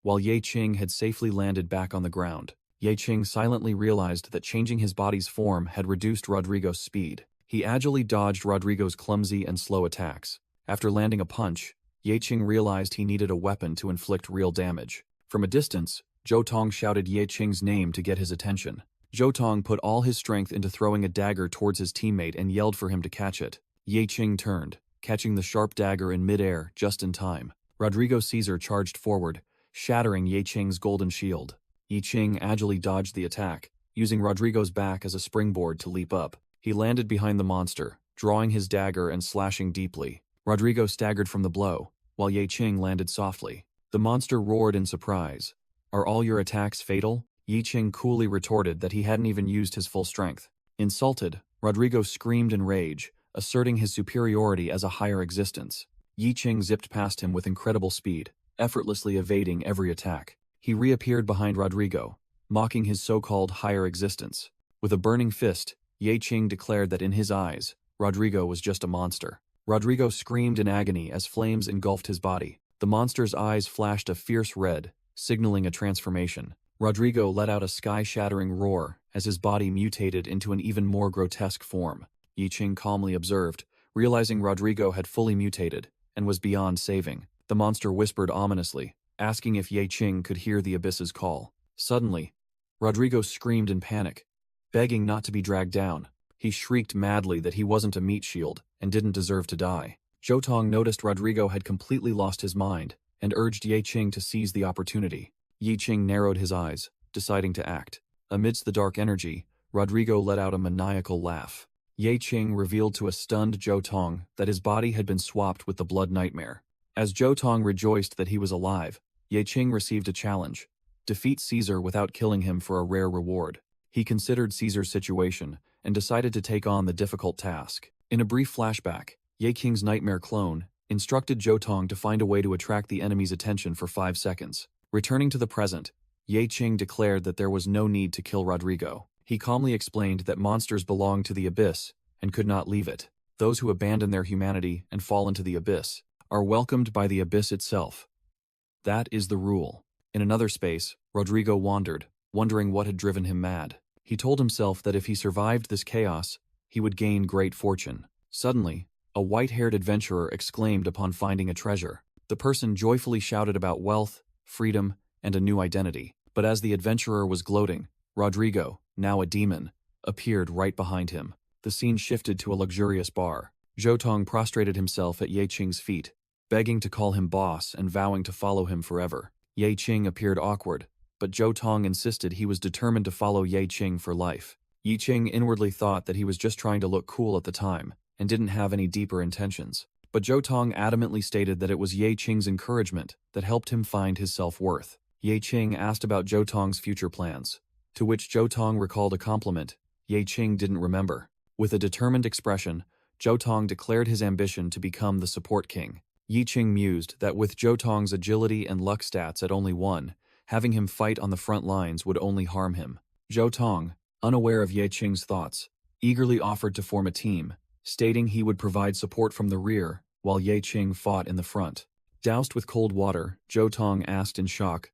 while Ye Qing had safely landed back on the ground. Ye Qing silently realized that changing his body's form had reduced Rodrigo's speed. He agilely dodged Rodrigo's clumsy and slow attacks. After landing a punch, Ye Qing realized he needed a weapon to inflict real damage. From a distance, Zhou Tong shouted Ye Qing's name to get his attention. Zhou Tong put all his strength into throwing a dagger towards his teammate and yelled for him to catch it. Ye Qing turned, catching the sharp dagger in midair just in time. Rodrigo Caesar charged forward, shattering Ye Qing's golden shield. Ye Qing agilely dodged the attack, using Rodrigo's back as a springboard to leap up. He landed behind the monster, drawing his dagger and slashing deeply. Rodrigo staggered from the blow, while Ye Qing landed softly. The monster roared in surprise. "Are all your attacks fatal?" Ye Qing coolly retorted that he hadn't even used his full strength. Insulted, Rodrigo screamed in rage, asserting his superiority as a higher existence. Ye Qing zipped past him with incredible speed, effortlessly evading every attack. He reappeared behind Rodrigo, mocking his so-called higher existence. With a burning fist, Ye Qing declared that in his eyes, Rodrigo was just a monster. Rodrigo screamed in agony as flames engulfed his body. The monster's eyes flashed a fierce red, signaling a transformation. Rodrigo let out a sky-shattering roar as his body mutated into an even more grotesque form. Yi Qing calmly observed, realizing Rodrigo had fully mutated and was beyond saving. The monster whispered ominously, asking if Yi Qing could hear the abyss's call. Suddenly, Rodrigo screamed in panic, begging not to be dragged down. He shrieked madly that he wasn't a meat shield and didn't deserve to die. Zhou Tong noticed Rodrigo had completely lost his mind and urged Yi Qing to seize the opportunity. Yi Qing narrowed his eyes, deciding to act. Amidst the dark energy, Rodrigo let out a maniacal laugh. Yi Qing revealed to a stunned Zhou Tong that his body had been swapped with the blood nightmare. As Zhou Tong rejoiced that he was alive, Yi Qing received a challenge: defeat Caesar without killing him for a rare reward. He considered Caesar's situation and decided to take on the difficult task. In a brief flashback, Yi Qing's nightmare clone instructed Zhou Tong to find a way to attract the enemy's attention for 5 seconds. Returning to the present, Yi Qing declared that there was no need to kill Rodrigo. He calmly explained that monsters belong to the abyss and could not leave it. Those who abandon their humanity and fall into the abyss are welcomed by the abyss itself. That is the rule. In another space, Rodrigo wandered, wondering what had driven him mad. He told himself that if he survived this chaos, he would gain great fortune. Suddenly, a white-haired adventurer exclaimed upon finding a treasure. The person joyfully shouted about wealth, freedom, and a new identity. But as the adventurer was gloating, Rodrigo, now a demon, appeared right behind him. The scene shifted to a luxurious bar. Zhou Tong prostrated himself at Yi Qing's feet, begging to call him boss and vowing to follow him forever. Yi Qing appeared awkward, but Zhou Tong insisted he was determined to follow Yi Qing for life. Yi Qing inwardly thought that he was just trying to look cool at the time and didn't have any deeper intentions. But Zhou Tong adamantly stated that it was Yi Qing's encouragement that helped him find his self-worth. Yi Qing asked about Zhou Tong's future plans, to which Zhou Tong recalled a compliment Yi Qing didn't remember. With a determined expression, Zhou Tong declared his ambition to become the support king. Yi Qing mused that with Zhou Tong's agility and luck stats at only 1, having him fight on the front lines would only harm him. Zhou Tong, unaware of Yi Qing's thoughts, eagerly offered to form a team, stating he would provide support from the rear while Yi Qing fought in the front. Doused with cold water, Zhou Tong asked in shock,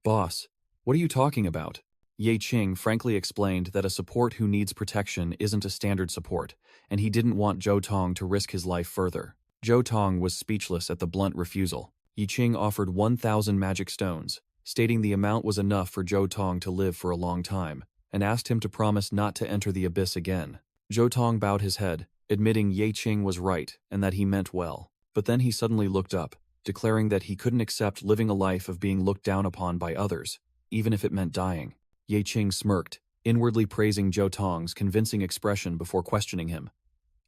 "Boss, what are you talking about?" Yi Qing frankly explained that a support who needs protection isn't a standard support, and he didn't want Zhou Tong to risk his life further. Zhou Tong was speechless at the blunt refusal. Yi Qing offered 1,000 magic stones, stating the amount was enough for Zhou Tong to live for a long time, and asked him to promise not to enter the abyss again. Zhou Tong bowed his head, admitting Yi Qing was right and that he meant well. But then he suddenly looked up, declaring that he couldn't accept living a life of being looked down upon by others, even if it meant dying. Yi Qing smirked, inwardly praising Zhou Tong's convincing expression before questioning him.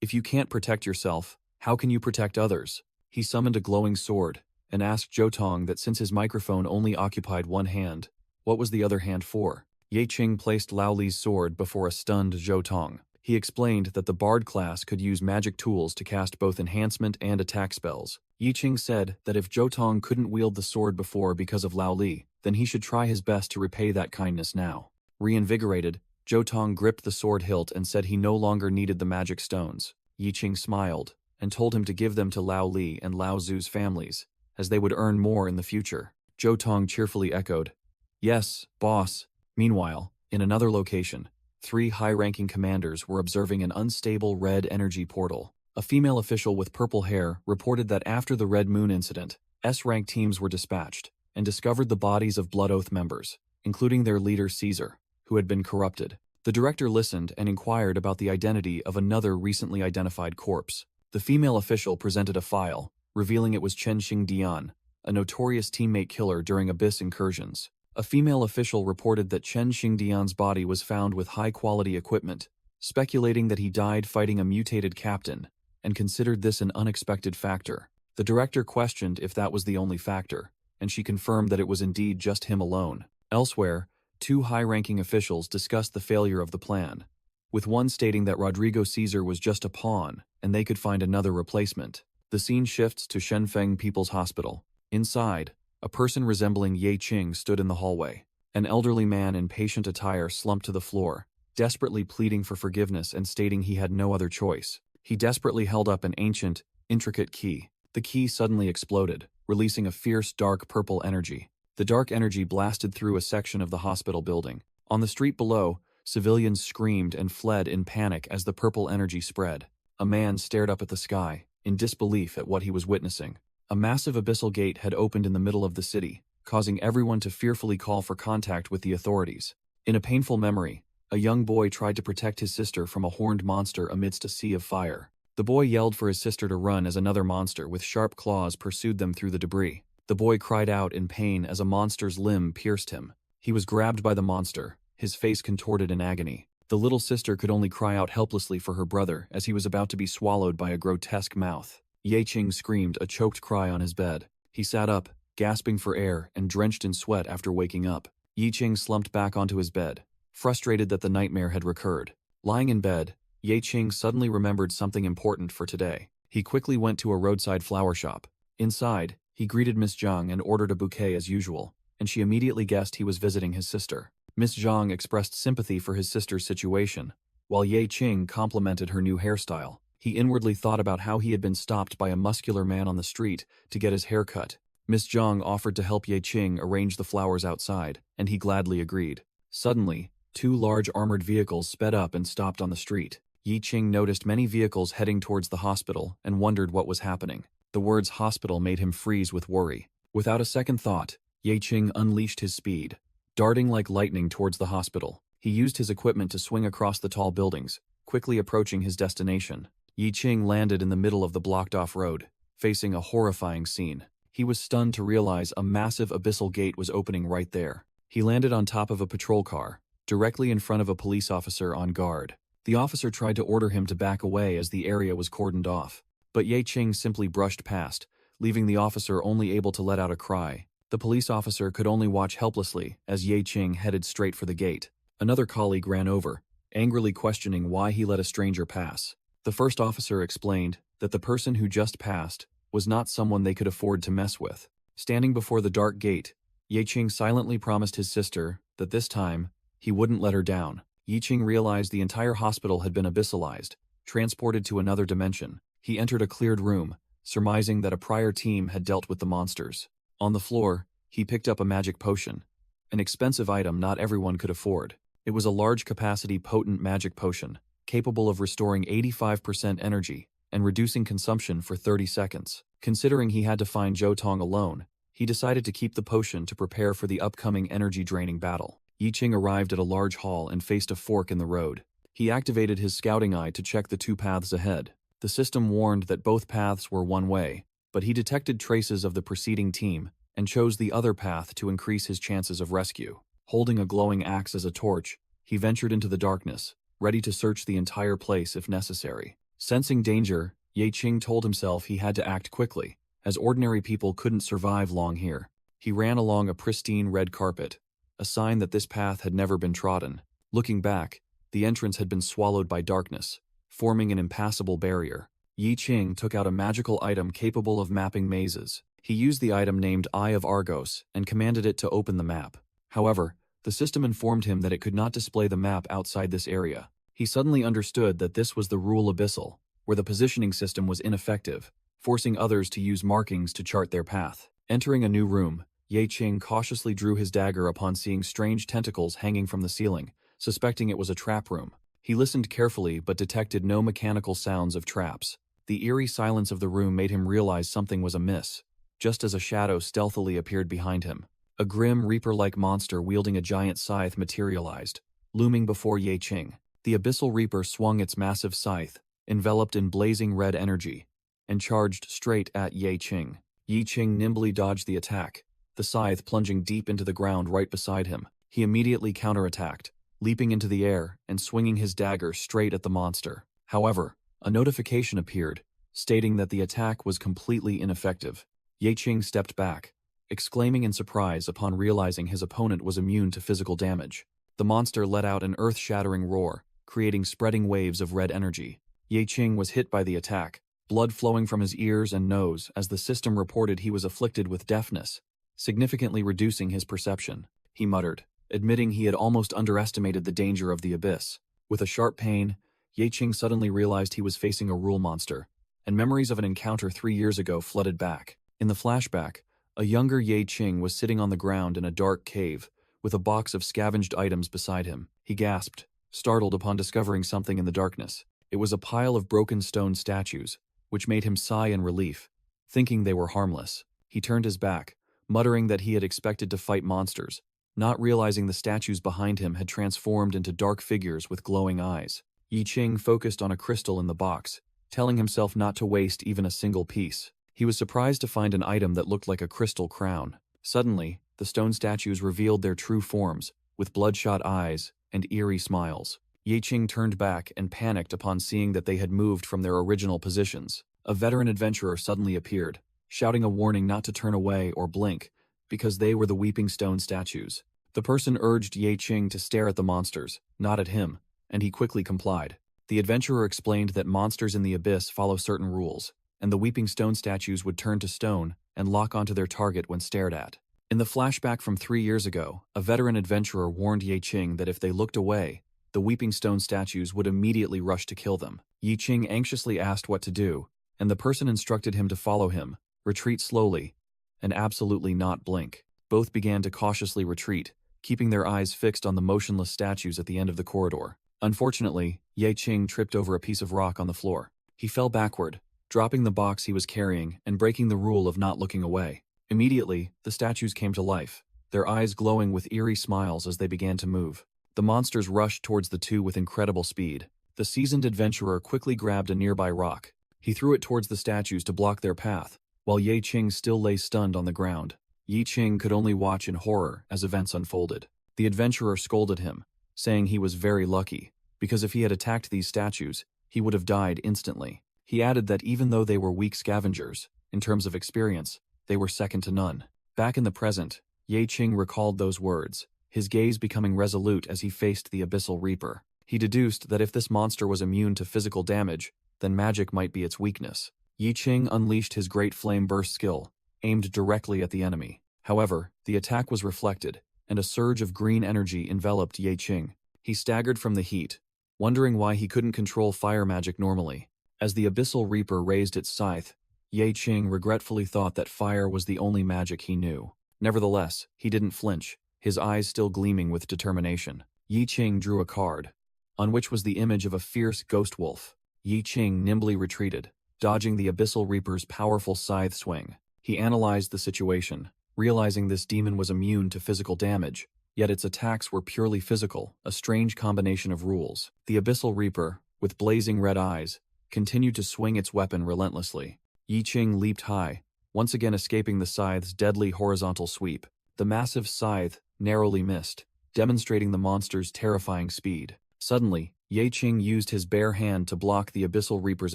"If you can't protect yourself, how can you protect others?" He summoned a glowing sword and asked Zhou Tong that since his microphone only occupied one hand, what was the other hand for? Yi Qing placed Lao Li's sword before a stunned Zhou Tong. He explained that the Bard class could use magic tools to cast both enhancement and attack spells. Yi Qing said that if Zhou Tong couldn't wield the sword before because of Lao Li, then he should try his best to repay that kindness now. Reinvigorated, Zhou Tong gripped the sword hilt and said he no longer needed the magic stones. Yi Qing smiled and told him to give them to Lao Li and Lao Zu's families, as they would earn more in the future. Zhou Tong cheerfully echoed, "Yes, boss." Meanwhile, in another location, 3 high-ranking commanders were observing an unstable red energy portal. A female official with purple hair reported that after the Red Moon incident, S-rank teams were dispatched and discovered the bodies of Blood Oath members, including their leader Caesar, who had been corrupted. The director listened and inquired about the identity of another recently identified corpse. The female official presented a file, revealing it was Chen Xingdian, a notorious teammate killer during Abyss incursions. A female official reported that Chen Xingdian's body was found with high-quality equipment, speculating that he died fighting a mutated captain, and considered this an unexpected factor. The director questioned if that was the only factor, and she confirmed that it was indeed just him alone. Elsewhere, 2 high-ranking officials discussed the failure of the plan, with one stating that Rodrigo Caesar was just a pawn and they could find another replacement. The scene shifts to Shenfeng People's Hospital. Inside, a person resembling Yi Qing stood in the hallway. An elderly man in patient attire slumped to the floor, desperately pleading for forgiveness and stating he had no other choice. He desperately held up an ancient, intricate key. The key suddenly exploded, releasing a fierce dark purple energy. The dark energy blasted through a section of the hospital building. On the street below, Civilians screamed and fled in panic as the purple energy spread. A man stared up at the sky, in disbelief at what he was witnessing. A massive abyssal gate had opened in the middle of the city, causing everyone to fearfully call for contact with the authorities. In a painful memory, a young boy tried to protect his sister from a horned monster amidst a sea of fire. The boy yelled for his sister to run as another monster with sharp claws pursued them through the debris. The boy cried out in pain as a monster's limb pierced him. He was grabbed by the monster, his face contorted in agony. The little sister could only cry out helplessly for her brother as he was about to be swallowed by a grotesque mouth. Ye-Ching screamed a choked cry on his bed. He sat up, gasping for air and drenched in sweat after waking up. Ye-Ching slumped back onto his bed, frustrated that the nightmare had recurred. Lying in bed, Ye-Ching suddenly remembered something important for today. He quickly went to a roadside flower shop. Inside, he greeted Miss Zhang and ordered a bouquet as usual, and she immediately guessed he was visiting his sister. Miss Zhang expressed sympathy for his sister's situation, while Ye-Ching complimented her new hairstyle. He inwardly thought about how he had been stopped by a muscular man on the street to get his hair cut. Miss Zhang offered to help Ye-Ching arrange the flowers outside, and he gladly agreed. Suddenly, two large armored vehicles sped up and stopped on the street. Ye-Ching noticed many vehicles heading towards the hospital and wondered what was happening. The words hospital made him freeze with worry. Without a second thought, Ye-Ching unleashed his speed. Darting like lightning towards the hospital, he used his equipment to swing across the tall buildings, quickly approaching his destination. Ye-Ching landed in the middle of the blocked-off road, facing a horrifying scene. He was stunned to realize a massive abyssal gate was opening right there. He landed on top of a patrol car, directly in front of a police officer on guard. The officer tried to order him to back away as the area was cordoned off, but Ye-Ching simply brushed past, leaving the officer only able to let out a cry. The police officer could only watch helplessly as Ye-Ching headed straight for the gate. Another colleague ran over, angrily questioning why he let a stranger pass. The first officer explained that the person who just passed was not someone they could afford to mess with. Standing before the dark gate, Ye-Ching silently promised his sister that this time, he wouldn't let her down. Ye-Ching realized the entire hospital had been abyssalized, transported to another dimension. He entered a cleared room, surmising that a prior team had dealt with the monsters. On the floor, he picked up a magic potion, an expensive item not everyone could afford. It was a large-capacity potent magic potion, capable of restoring 85% energy and reducing consumption for 30 seconds. Considering he had to find Zhou Tong alone, he decided to keep the potion to prepare for the upcoming energy-draining battle. Ye-Ching arrived at a large hall and faced a fork in the road. He activated his scouting eye to check the two paths ahead. The system warned that both paths were one way, but he detected traces of the preceding team and chose the other path to increase his chances of rescue. Holding a glowing axe as a torch, he ventured into the darkness, ready to search the entire place if necessary. Sensing danger, Ye-Ching told himself he had to act quickly, as ordinary people couldn't survive long here. He ran along a pristine red carpet, a sign that this path had never been trodden. Looking back, the entrance had been swallowed by darkness, forming an impassable barrier. Ye-Ching took out a magical item capable of mapping mazes. He used the item named Eye of Argos and commanded it to open the map. However, the system informed him that it could not display the map outside this area. He suddenly understood that this was the Rule Abyssal, where the positioning system was ineffective, forcing others to use markings to chart their path. Entering a new room, Ye-Ching cautiously drew his dagger upon seeing strange tentacles hanging from the ceiling, suspecting it was a trap room. He listened carefully but detected no mechanical sounds of traps. The eerie silence of the room made him realize something was amiss, just as a shadow stealthily appeared behind him. A grim reaper-like monster wielding a giant scythe materialized, looming before Ye-Ching. The abyssal reaper swung its massive scythe, enveloped in blazing red energy, and charged straight at Ye-Ching. Ye-Ching nimbly dodged the attack, the scythe plunging deep into the ground right beside him. He immediately counterattacked, leaping into the air and swinging his dagger straight at the monster. However, a notification appeared, stating that the attack was completely ineffective. Ye-Ching stepped back, exclaiming in surprise upon realizing his opponent was immune to physical damage. The monster let out an earth-shattering roar, creating spreading waves of red energy. Ye-Ching was hit by the attack, blood flowing from his ears and nose as the system reported he was afflicted with deafness, significantly reducing his perception. He muttered, admitting he had almost underestimated the danger of the abyss. With a sharp pain, Ye-Ching suddenly realized he was facing a rule monster, and memories of an encounter 3 years ago flooded back. In the flashback, a younger Ye-Ching was sitting on the ground in a dark cave, with a box of scavenged items beside him. He gasped, startled upon discovering something in the darkness. It was a pile of broken stone statues, which made him sigh in relief, thinking they were harmless. He turned his back, muttering that he had expected to fight monsters, not realizing the statues behind him had transformed into dark figures with glowing eyes. Yi Qing focused on a crystal in the box, telling himself not to waste even a single piece. He was surprised to find an item that looked like a crystal crown. Suddenly, the stone statues revealed their true forms, with bloodshot eyes and eerie smiles. Yi Qing turned back and panicked upon seeing that they had moved from their original positions. A veteran adventurer suddenly appeared, shouting a warning not to turn away or blink, because they were the weeping stone statues. The person urged Yi Qing to stare at the monsters, not at him, and he quickly complied. The adventurer explained that monsters in the abyss follow certain rules, and the weeping stone statues would turn to stone and lock onto their target when stared at. In the flashback from 3 years ago, a veteran adventurer warned Yi Qing that if they looked away, the weeping stone statues would immediately rush to kill them. Yi Qing anxiously asked what to do, and the person instructed him to follow him, retreat slowly, and absolutely not blink. Both began to cautiously retreat, keeping their eyes fixed on the motionless statues at the end of the corridor. Unfortunately, Yi Qing tripped over a piece of rock on the floor. He fell backward, dropping the box he was carrying and breaking the rule of not looking away. Immediately, the statues came to life, their eyes glowing with eerie smiles as they began to move. The monsters rushed towards the two with incredible speed. The seasoned adventurer quickly grabbed a nearby rock. He threw it towards the statues to block their path, while Yi Qing still lay stunned on the ground. Yi Qing could only watch in horror as events unfolded. The adventurer scolded him, saying he was very lucky, because if he had attacked these statues, he would have died instantly. He added that even though they were weak scavengers, in terms of experience, they were second to none. Back in the present, Yi Qing recalled those words, his gaze becoming resolute as he faced the Abyssal Reaper. He deduced that if this monster was immune to physical damage, then magic might be its weakness. Yi Qing unleashed his Great Flame Burst skill, aimed directly at the enemy. However, the attack was reflected, and a surge of green energy enveloped Yi Qing. He staggered from the heat, wondering why he couldn't control fire magic normally. As the Abyssal Reaper raised its scythe, Yi Qing regretfully thought that fire was the only magic he knew. Nevertheless, he didn't flinch, his eyes still gleaming with determination. Yi Qing drew a card, on which was the image of a fierce ghost wolf. Yi Qing nimbly retreated, dodging the Abyssal Reaper's powerful scythe swing. He analyzed the situation, realizing this demon was immune to physical damage, yet its attacks were purely physical, a strange combination of rules. The Abyssal Reaper, with blazing red eyes, continued to swing its weapon relentlessly. Yi Qing leaped high, once again escaping the scythe's deadly horizontal sweep. The massive scythe narrowly missed, demonstrating the monster's terrifying speed. Suddenly, Yi Qing used his bare hand to block the Abyssal Reaper's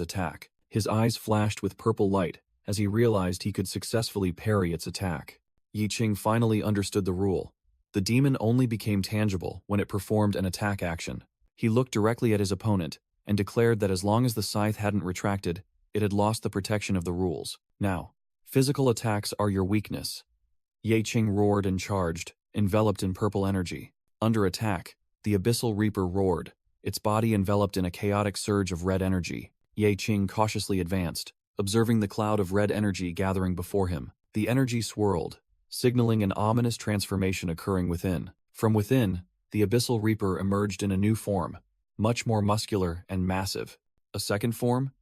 attack. His eyes flashed with purple light as he realized he could successfully parry its attack. Yi Qing finally understood the rule. The demon only became tangible when it performed an attack action. He looked directly at his opponent and declared that as long as the scythe hadn't retracted, it had lost the protection of the rules. Now, physical attacks are your weakness. Yi Qing roared and charged, enveloped in purple energy. Under attack, the Abyssal Reaper roared, its body enveloped in a chaotic surge of red energy. Yi Qing cautiously advanced, observing the cloud of red energy gathering before him. The energy swirled, signaling an ominous transformation occurring within. From within, the Abyssal Reaper emerged in a new form, much more muscular and massive. A second form?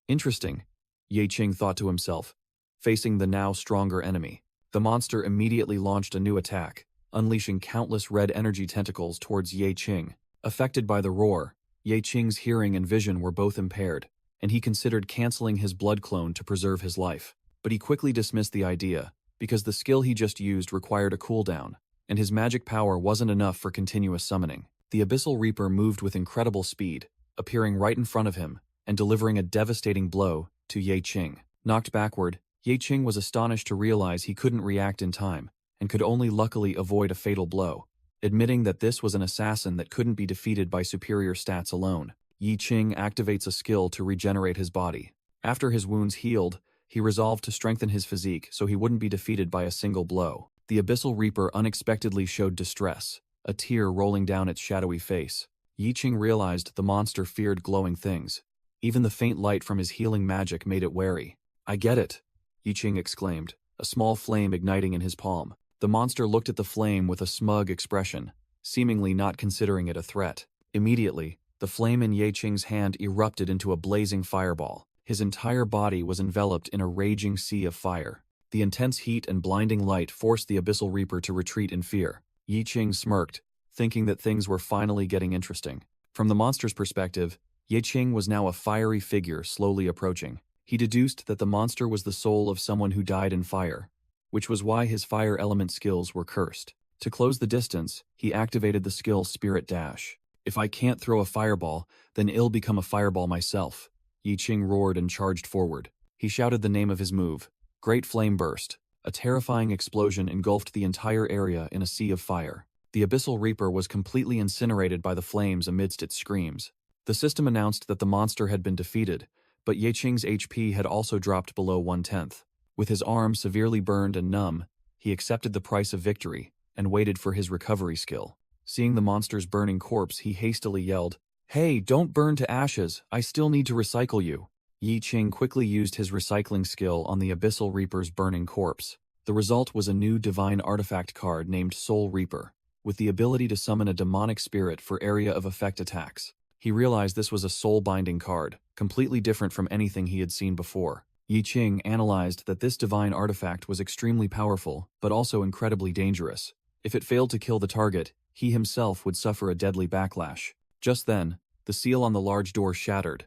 Interesting, Yi Qing thought to himself, facing the now stronger enemy. The monster immediately launched a new attack, unleashing countless red energy tentacles towards Yi Qing. Affected by the roar, Yi Qing's hearing and vision were both impaired, and he considered canceling his blood clone to preserve his life. But he quickly dismissed the idea, because the skill he just used required a cooldown, and his magic power wasn't enough for continuous summoning. The Abyssal Reaper moved with incredible speed, appearing right in front of him, and delivering a devastating blow to Yi Qing. Knocked backward, Yi Qing was astonished to realize he couldn't react in time, and could only luckily avoid a fatal blow. Admitting that this was an assassin that couldn't be defeated by superior stats alone, Yi Qing activates a skill to regenerate his body. After his wounds healed, he resolved to strengthen his physique so he wouldn't be defeated by a single blow. The Abyssal Reaper unexpectedly showed distress, a tear rolling down its shadowy face. Yi Qing realized the monster feared glowing things. Even the faint light from his healing magic made it wary. "I get it," Yi Qing exclaimed, a small flame igniting in his palm. The monster looked at the flame with a smug expression, seemingly not considering it a threat. Immediately, the flame in Ye Qing's hand erupted into a blazing fireball. His entire body was enveloped in a raging sea of fire. The intense heat and blinding light forced the Abyssal Reaper to retreat in fear. Ye Qing smirked, thinking that things were finally getting interesting. From the monster's perspective, Ye Qing was now a fiery figure slowly approaching. He deduced that the monster was the soul of someone who died in fire, which was why his fire element skills were cursed. To close the distance, he activated the skill Spirit Dash. If I can't throw a fireball, then I'll become a fireball myself. Ye Qing roared and charged forward. He shouted the name of his move. Great Flame Burst. A terrifying explosion engulfed the entire area in a sea of fire. The Abyssal Reaper was completely incinerated by the flames amidst its screams. The system announced that the monster had been defeated, but Ye Qing's HP had also dropped below 1/10. With his arm severely burned and numb, he accepted the price of victory and waited for his recovery skill. Seeing the monster's burning corpse, he hastily yelled, "Hey, don't burn to ashes, I still need to recycle you." Ye Qing quickly used his recycling skill on the Abyssal Reaper's burning corpse. The result was a new divine artifact card named Soul Reaper, with the ability to summon a demonic spirit for area of effect attacks. He realized this was a soul-binding card, completely different from anything he had seen before. Ye Qing analyzed that this divine artifact was extremely powerful, but also incredibly dangerous. If it failed to kill the target, he himself would suffer a deadly backlash. Just then, the seal on the large door shattered,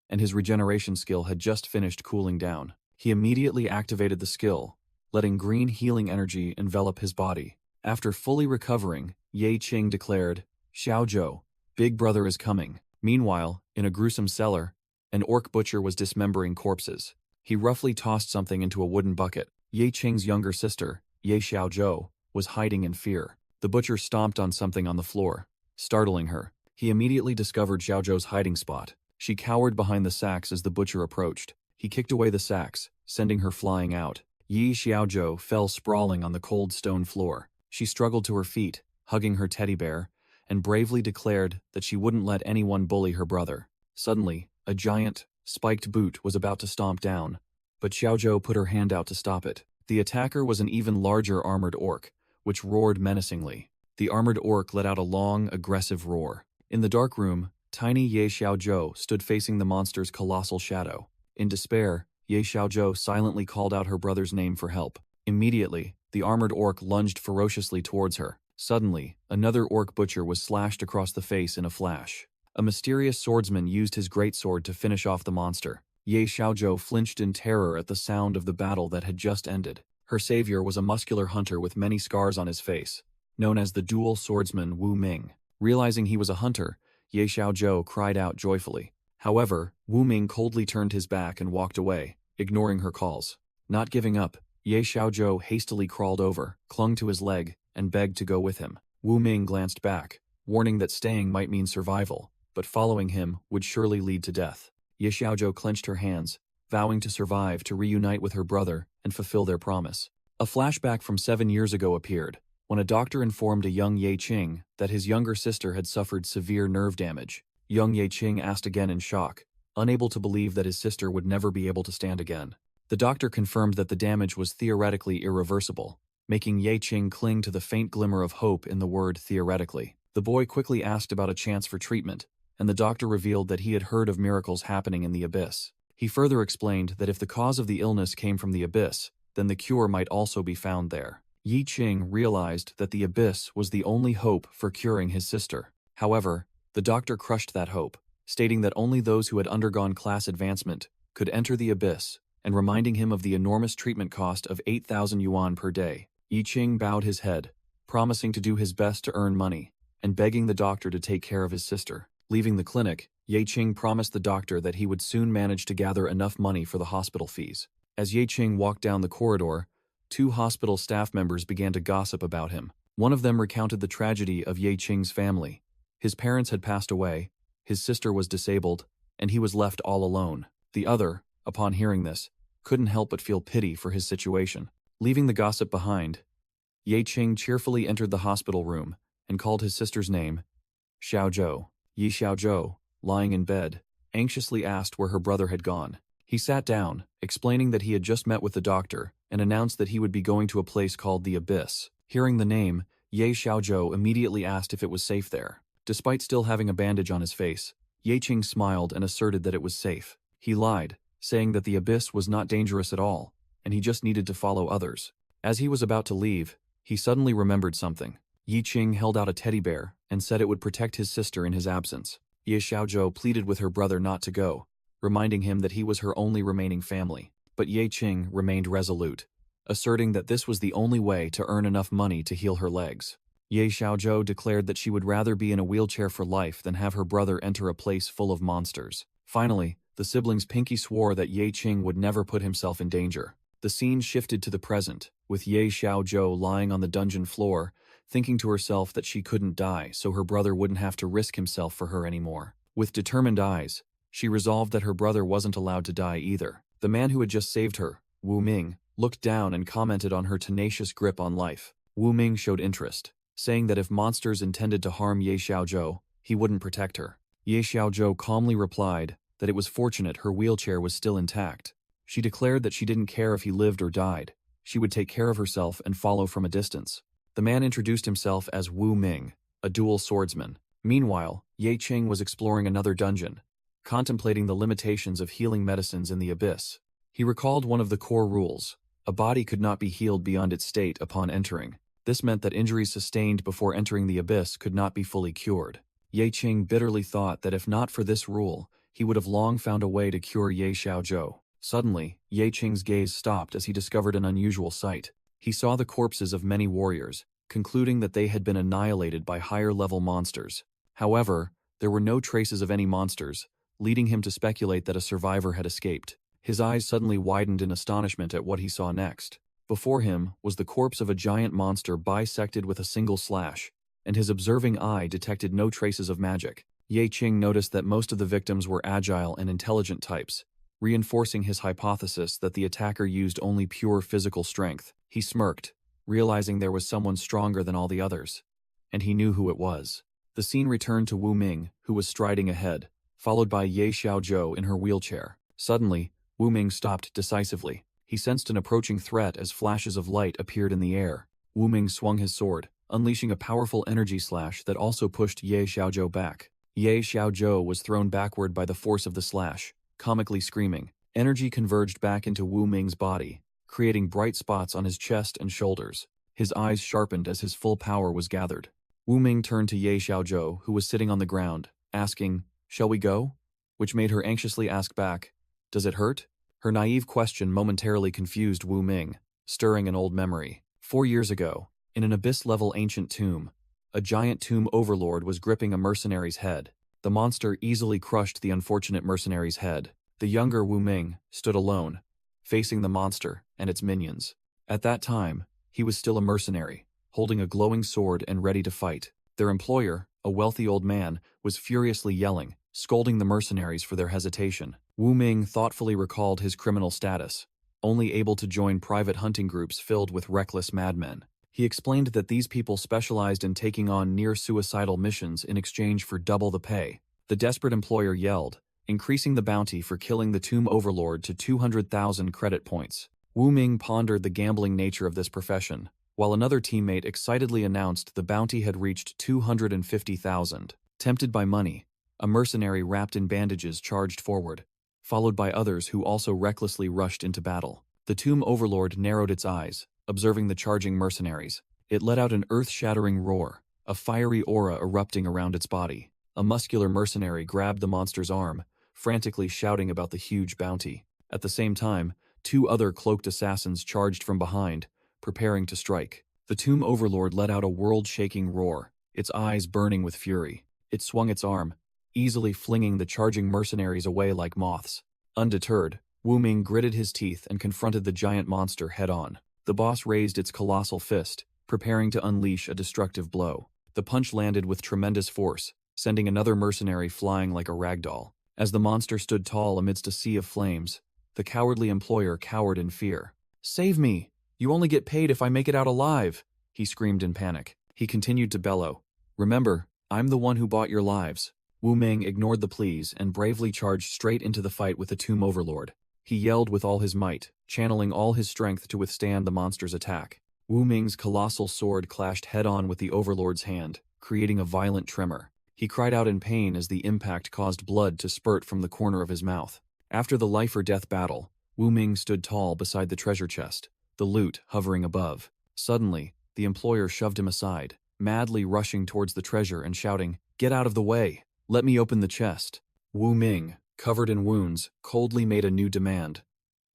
and his regeneration skill had just finished cooling down. He immediately activated the skill, letting green healing energy envelop his body. After fully recovering, Ye Qing declared, "Xiaozhou, Big Brother is coming." Meanwhile, in a gruesome cellar, an orc butcher was dismembering corpses. He roughly tossed something into a wooden bucket. Ye Qing's younger sister, Ye Xiaozhou, was hiding in fear. The butcher stomped on something on the floor, startling her. He immediately discovered Xiaozhou's hiding spot. She cowered behind the sacks as the butcher approached. He kicked away the sacks, sending her flying out. Ye Xiaozhou fell sprawling on the cold stone floor. She struggled to her feet, hugging her teddy bear, and bravely declared that she wouldn't let anyone bully her brother. Suddenly, a giant, spiked boot was about to stomp down, but Xiaozhou put her hand out to stop it. The attacker was an even larger armored orc, which roared menacingly. The armored orc let out a long, aggressive roar. In the dark room, tiny Ye Xiaozhou stood facing the monster's colossal shadow. In despair, Ye Xiaozhou silently called out her brother's name for help. Immediately, the armored orc lunged ferociously towards her. Suddenly, another orc butcher was slashed across the face in a flash. A mysterious swordsman used his greatsword to finish off the monster. Ye Xiaozhou flinched in terror at the sound of the battle that had just ended. Her savior was a muscular hunter with many scars on his face, known as the dual swordsman Wu Ming. Realizing he was a hunter, Ye Xiaozhou cried out joyfully. However, Wu Ming coldly turned his back and walked away, ignoring her calls. Not giving up, Ye Xiaozhou hastily crawled over, clung to his leg, and begged to go with him. Wu Ming glanced back, warning that staying might mean survival, but following him would surely lead to death. Ye Xiaozhou clenched her hands, vowing to survive to reunite with her brother and fulfill their promise. A flashback from 7 years ago appeared, when a doctor informed a young Ye Qing that his younger sister had suffered severe nerve damage. Young Ye Qing asked again in shock, unable to believe that his sister would never be able to stand again. The doctor confirmed that the damage was theoretically irreversible, making Ye Qing cling to the faint glimmer of hope in the word theoretically. The boy quickly asked about a chance for treatment, and the doctor revealed that he had heard of miracles happening in the abyss. He further explained that if the cause of the illness came from the abyss, then the cure might also be found there. Ye Qing realized that the abyss was the only hope for curing his sister. However, the doctor crushed that hope, stating that only those who had undergone class advancement could enter the abyss, and reminding him of the enormous treatment cost of 8,000 yuan per day. Ye Qing bowed his head, promising to do his best to earn money, and begging the doctor to take care of his sister. Leaving the clinic, Ye Qing promised the doctor that he would soon manage to gather enough money for the hospital fees. As Ye Qing walked down the corridor, 2 hospital staff members began to gossip about him. One of them recounted the tragedy of Ye Qing's family. His parents had passed away, his sister was disabled, and he was left all alone. The other, upon hearing this, couldn't help but feel pity for his situation. Leaving the gossip behind, Ye Qing cheerfully entered the hospital room and called his sister's name, Xiaozhou. Ye Xiaozhou, lying in bed, anxiously asked where her brother had gone. He sat down, explaining that he had just met with the doctor, and announced that he would be going to a place called the Abyss. Hearing the name, Ye Xiaozhou immediately asked if it was safe there. Despite still having a bandage on his face, Ye Qing smiled and asserted that it was safe. He lied, saying that the abyss was not dangerous at all, and he just needed to follow others. As he was about to leave, he suddenly remembered something. Ye Qing held out a teddy bear and said it would protect his sister in his absence. Ye Xiaozhou pleaded with her brother not to go, reminding him that he was her only remaining family. But Ye Qing remained resolute, asserting that this was the only way to earn enough money to heal her legs. Ye Xiaozhou declared that she would rather be in a wheelchair for life than have her brother enter a place full of monsters. Finally, the siblings Pinky swore that Ye Qing would never put himself in danger. The scene shifted to the present, with Ye Xiaozhou lying on the dungeon floor, thinking to herself that she couldn't die so her brother wouldn't have to risk himself for her anymore. With determined eyes, she resolved that her brother wasn't allowed to die either. The man who had just saved her, Wu Ming, looked down and commented on her tenacious grip on life. Wu Ming showed interest, saying that if monsters intended to harm Ye Xiaozhou, he wouldn't protect her. Ye Xiaozhou calmly replied that it was fortunate her wheelchair was still intact. She declared that she didn't care if he lived or died. She would take care of herself and follow from a distance. The man introduced himself as Wu Ming, a dual swordsman. Meanwhile, Ye Qing was exploring another dungeon, contemplating the limitations of healing medicines in the abyss. He recalled one of the core rules: a body could not be healed beyond its state upon entering. This meant that injuries sustained before entering the abyss could not be fully cured. Ye Qing bitterly thought that if not for this rule, he would have long found a way to cure Ye Xiaozhou. Suddenly, Ye Qing's gaze stopped as he discovered an unusual sight. He saw the corpses of many warriors, concluding that they had been annihilated by higher-level monsters. However, there were no traces of any monsters, leading him to speculate that a survivor had escaped. His eyes suddenly widened in astonishment at what he saw next. Before him was the corpse of a giant monster bisected with a single slash, and his observing eye detected no traces of magic. Ye Qing noticed that most of the victims were agile and intelligent types, reinforcing his hypothesis that the attacker used only pure physical strength. He smirked, realizing there was someone stronger than all the others, and he knew who it was. The scene returned to Wu Ming, who was striding ahead, followed by Ye Xiaozhou in her wheelchair. Suddenly, Wu Ming stopped decisively. He sensed an approaching threat as flashes of light appeared in the air. Wu Ming swung his sword, unleashing a powerful energy slash that also pushed Ye Xiaozhou back. Ye Xiaozhou was thrown backward by the force of the slash, comically screaming. Energy converged back into Wu Ming's body, creating bright spots on his chest and shoulders. His eyes sharpened as his full power was gathered. Wu Ming turned to Ye Xiaozhou, who was sitting on the ground, asking, "Shall we go?" Which made her anxiously ask back, "Does it hurt?" Her naive question momentarily confused Wu Ming, stirring an old memory. 4 years ago, in an abyss-level ancient tomb, a giant tomb overlord was gripping a mercenary's head. The monster easily crushed the unfortunate mercenary's head. The younger Wu Ming stood alone, facing the monster and its minions. At that time, he was still a mercenary, holding a glowing sword and ready to fight. Their employer, a wealthy old man, was furiously yelling, scolding the mercenaries for their hesitation. Wu Ming thoughtfully recalled his criminal status, only able to join private hunting groups filled with reckless madmen. He explained that these people specialized in taking on near-suicidal missions in exchange for double the pay. The desperate employer yelled, increasing the bounty for killing the tomb overlord to 200,000 credit points. Wu Ming pondered the gambling nature of this profession, while another teammate excitedly announced the bounty had reached 250,000. Tempted by money, a mercenary wrapped in bandages charged forward, followed by others who also recklessly rushed into battle. The tomb overlord narrowed its eyes, observing the charging mercenaries. It let out an earth-shattering roar, a fiery aura erupting around its body. A muscular mercenary grabbed the monster's arm, frantically shouting about the huge bounty. At the same time, 2 other cloaked assassins charged from behind, preparing to strike. The tomb overlord let out a world-shaking roar, its eyes burning with fury. It swung its arm, easily flinging the charging mercenaries away like moths. Undeterred, Wu Ming gritted his teeth and confronted the giant monster head-on. The boss raised its colossal fist, preparing to unleash a destructive blow. The punch landed with tremendous force, sending another mercenary flying like a ragdoll. As the monster stood tall amidst a sea of flames, the cowardly employer cowered in fear. "Save me! You only get paid if I make it out alive!" he screamed in panic. He continued to bellow, "Remember, I'm the one who bought your lives." Wu Ming ignored the pleas and bravely charged straight into the fight with the tomb overlord. He yelled with all his might, channeling all his strength to withstand the monster's attack. Wu Ming's colossal sword clashed head-on with the overlord's hand, creating a violent tremor. He cried out in pain as the impact caused blood to spurt from the corner of his mouth. After the life-or-death battle, Wu Ming stood tall beside the treasure chest, the loot hovering above. Suddenly, the employer shoved him aside, madly rushing towards the treasure and shouting, "Get out of the way! Let me open the chest!" Wu Ming, covered in wounds, coldly made a new demand.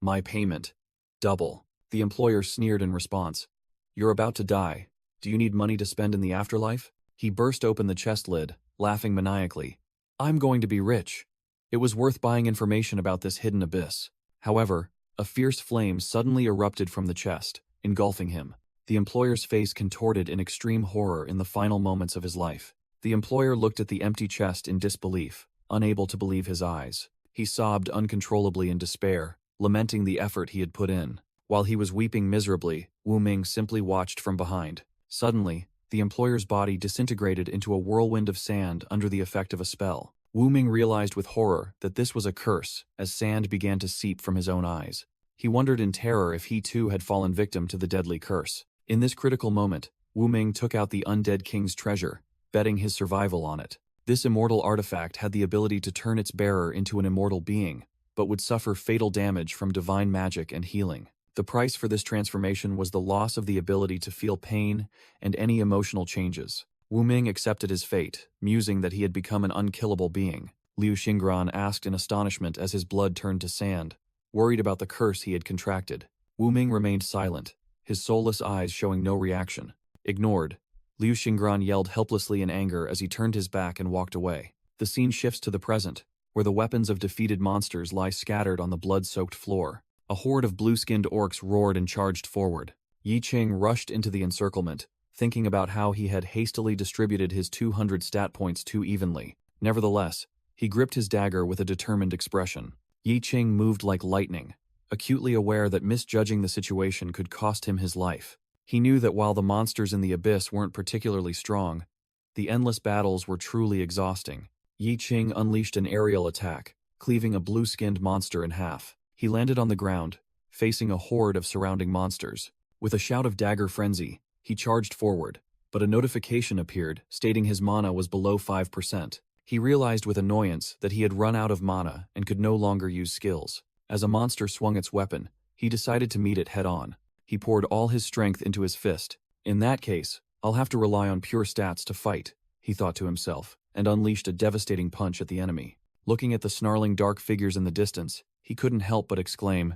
"My payment. Double." The employer sneered in response. "You're about to die. Do you need money to spend in the afterlife?" He burst open the chest lid, laughing maniacally. "I'm going to be rich." It was worth buying information about this hidden abyss. However, a fierce flame suddenly erupted from the chest, engulfing him. The employer's face contorted in extreme horror in the final moments of his life. The employer looked at the empty chest in disbelief, unable to believe his eyes. He sobbed uncontrollably in despair, lamenting the effort he had put in. While he was weeping miserably, Wu Ming simply watched from behind. Suddenly, the employer's body disintegrated into a whirlwind of sand under the effect of a spell. Wu Ming realized with horror that this was a curse as sand began to seep from his own eyes. He wondered in terror if he too had fallen victim to the deadly curse. In this critical moment, Wu Ming took out the undead king's treasure, betting his survival on it. This immortal artifact had the ability to turn its bearer into an immortal being, but would suffer fatal damage from divine magic and healing. The price for this transformation was the loss of the ability to feel pain and any emotional changes. Wu Ming accepted his fate, musing that he had become an unkillable being. Liu Xingran asked in astonishment as his blood turned to sand, worried about the curse he had contracted. Wu Ming remained silent, his soulless eyes showing no reaction. Ignored, Liu Xingran yelled helplessly in anger as he turned his back and walked away. The scene shifts to the present, where the weapons of defeated monsters lie scattered on the blood-soaked floor. A horde of blue-skinned orcs roared and charged forward. Yi Qing rushed into the encirclement, thinking about how he had hastily distributed his 200 stat points too evenly. Nevertheless, he gripped his dagger with a determined expression. Yi Qing moved like lightning, acutely aware that misjudging the situation could cost him his life. He knew that while the monsters in the abyss weren't particularly strong, the endless battles were truly exhausting. Yi Qing unleashed an aerial attack, cleaving a blue-skinned monster in half. He landed on the ground, facing a horde of surrounding monsters. With a shout of dagger frenzy, he charged forward, but a notification appeared stating his mana was below 5%. He realized with annoyance that he had run out of mana and could no longer use skills. As a monster swung its weapon, he decided to meet it head-on. He poured all his strength into his fist. "In that case, I'll have to rely on pure stats to fight," he thought to himself, and unleashed a devastating punch at the enemy. Looking at the snarling dark figures in the distance, he couldn't help but exclaim,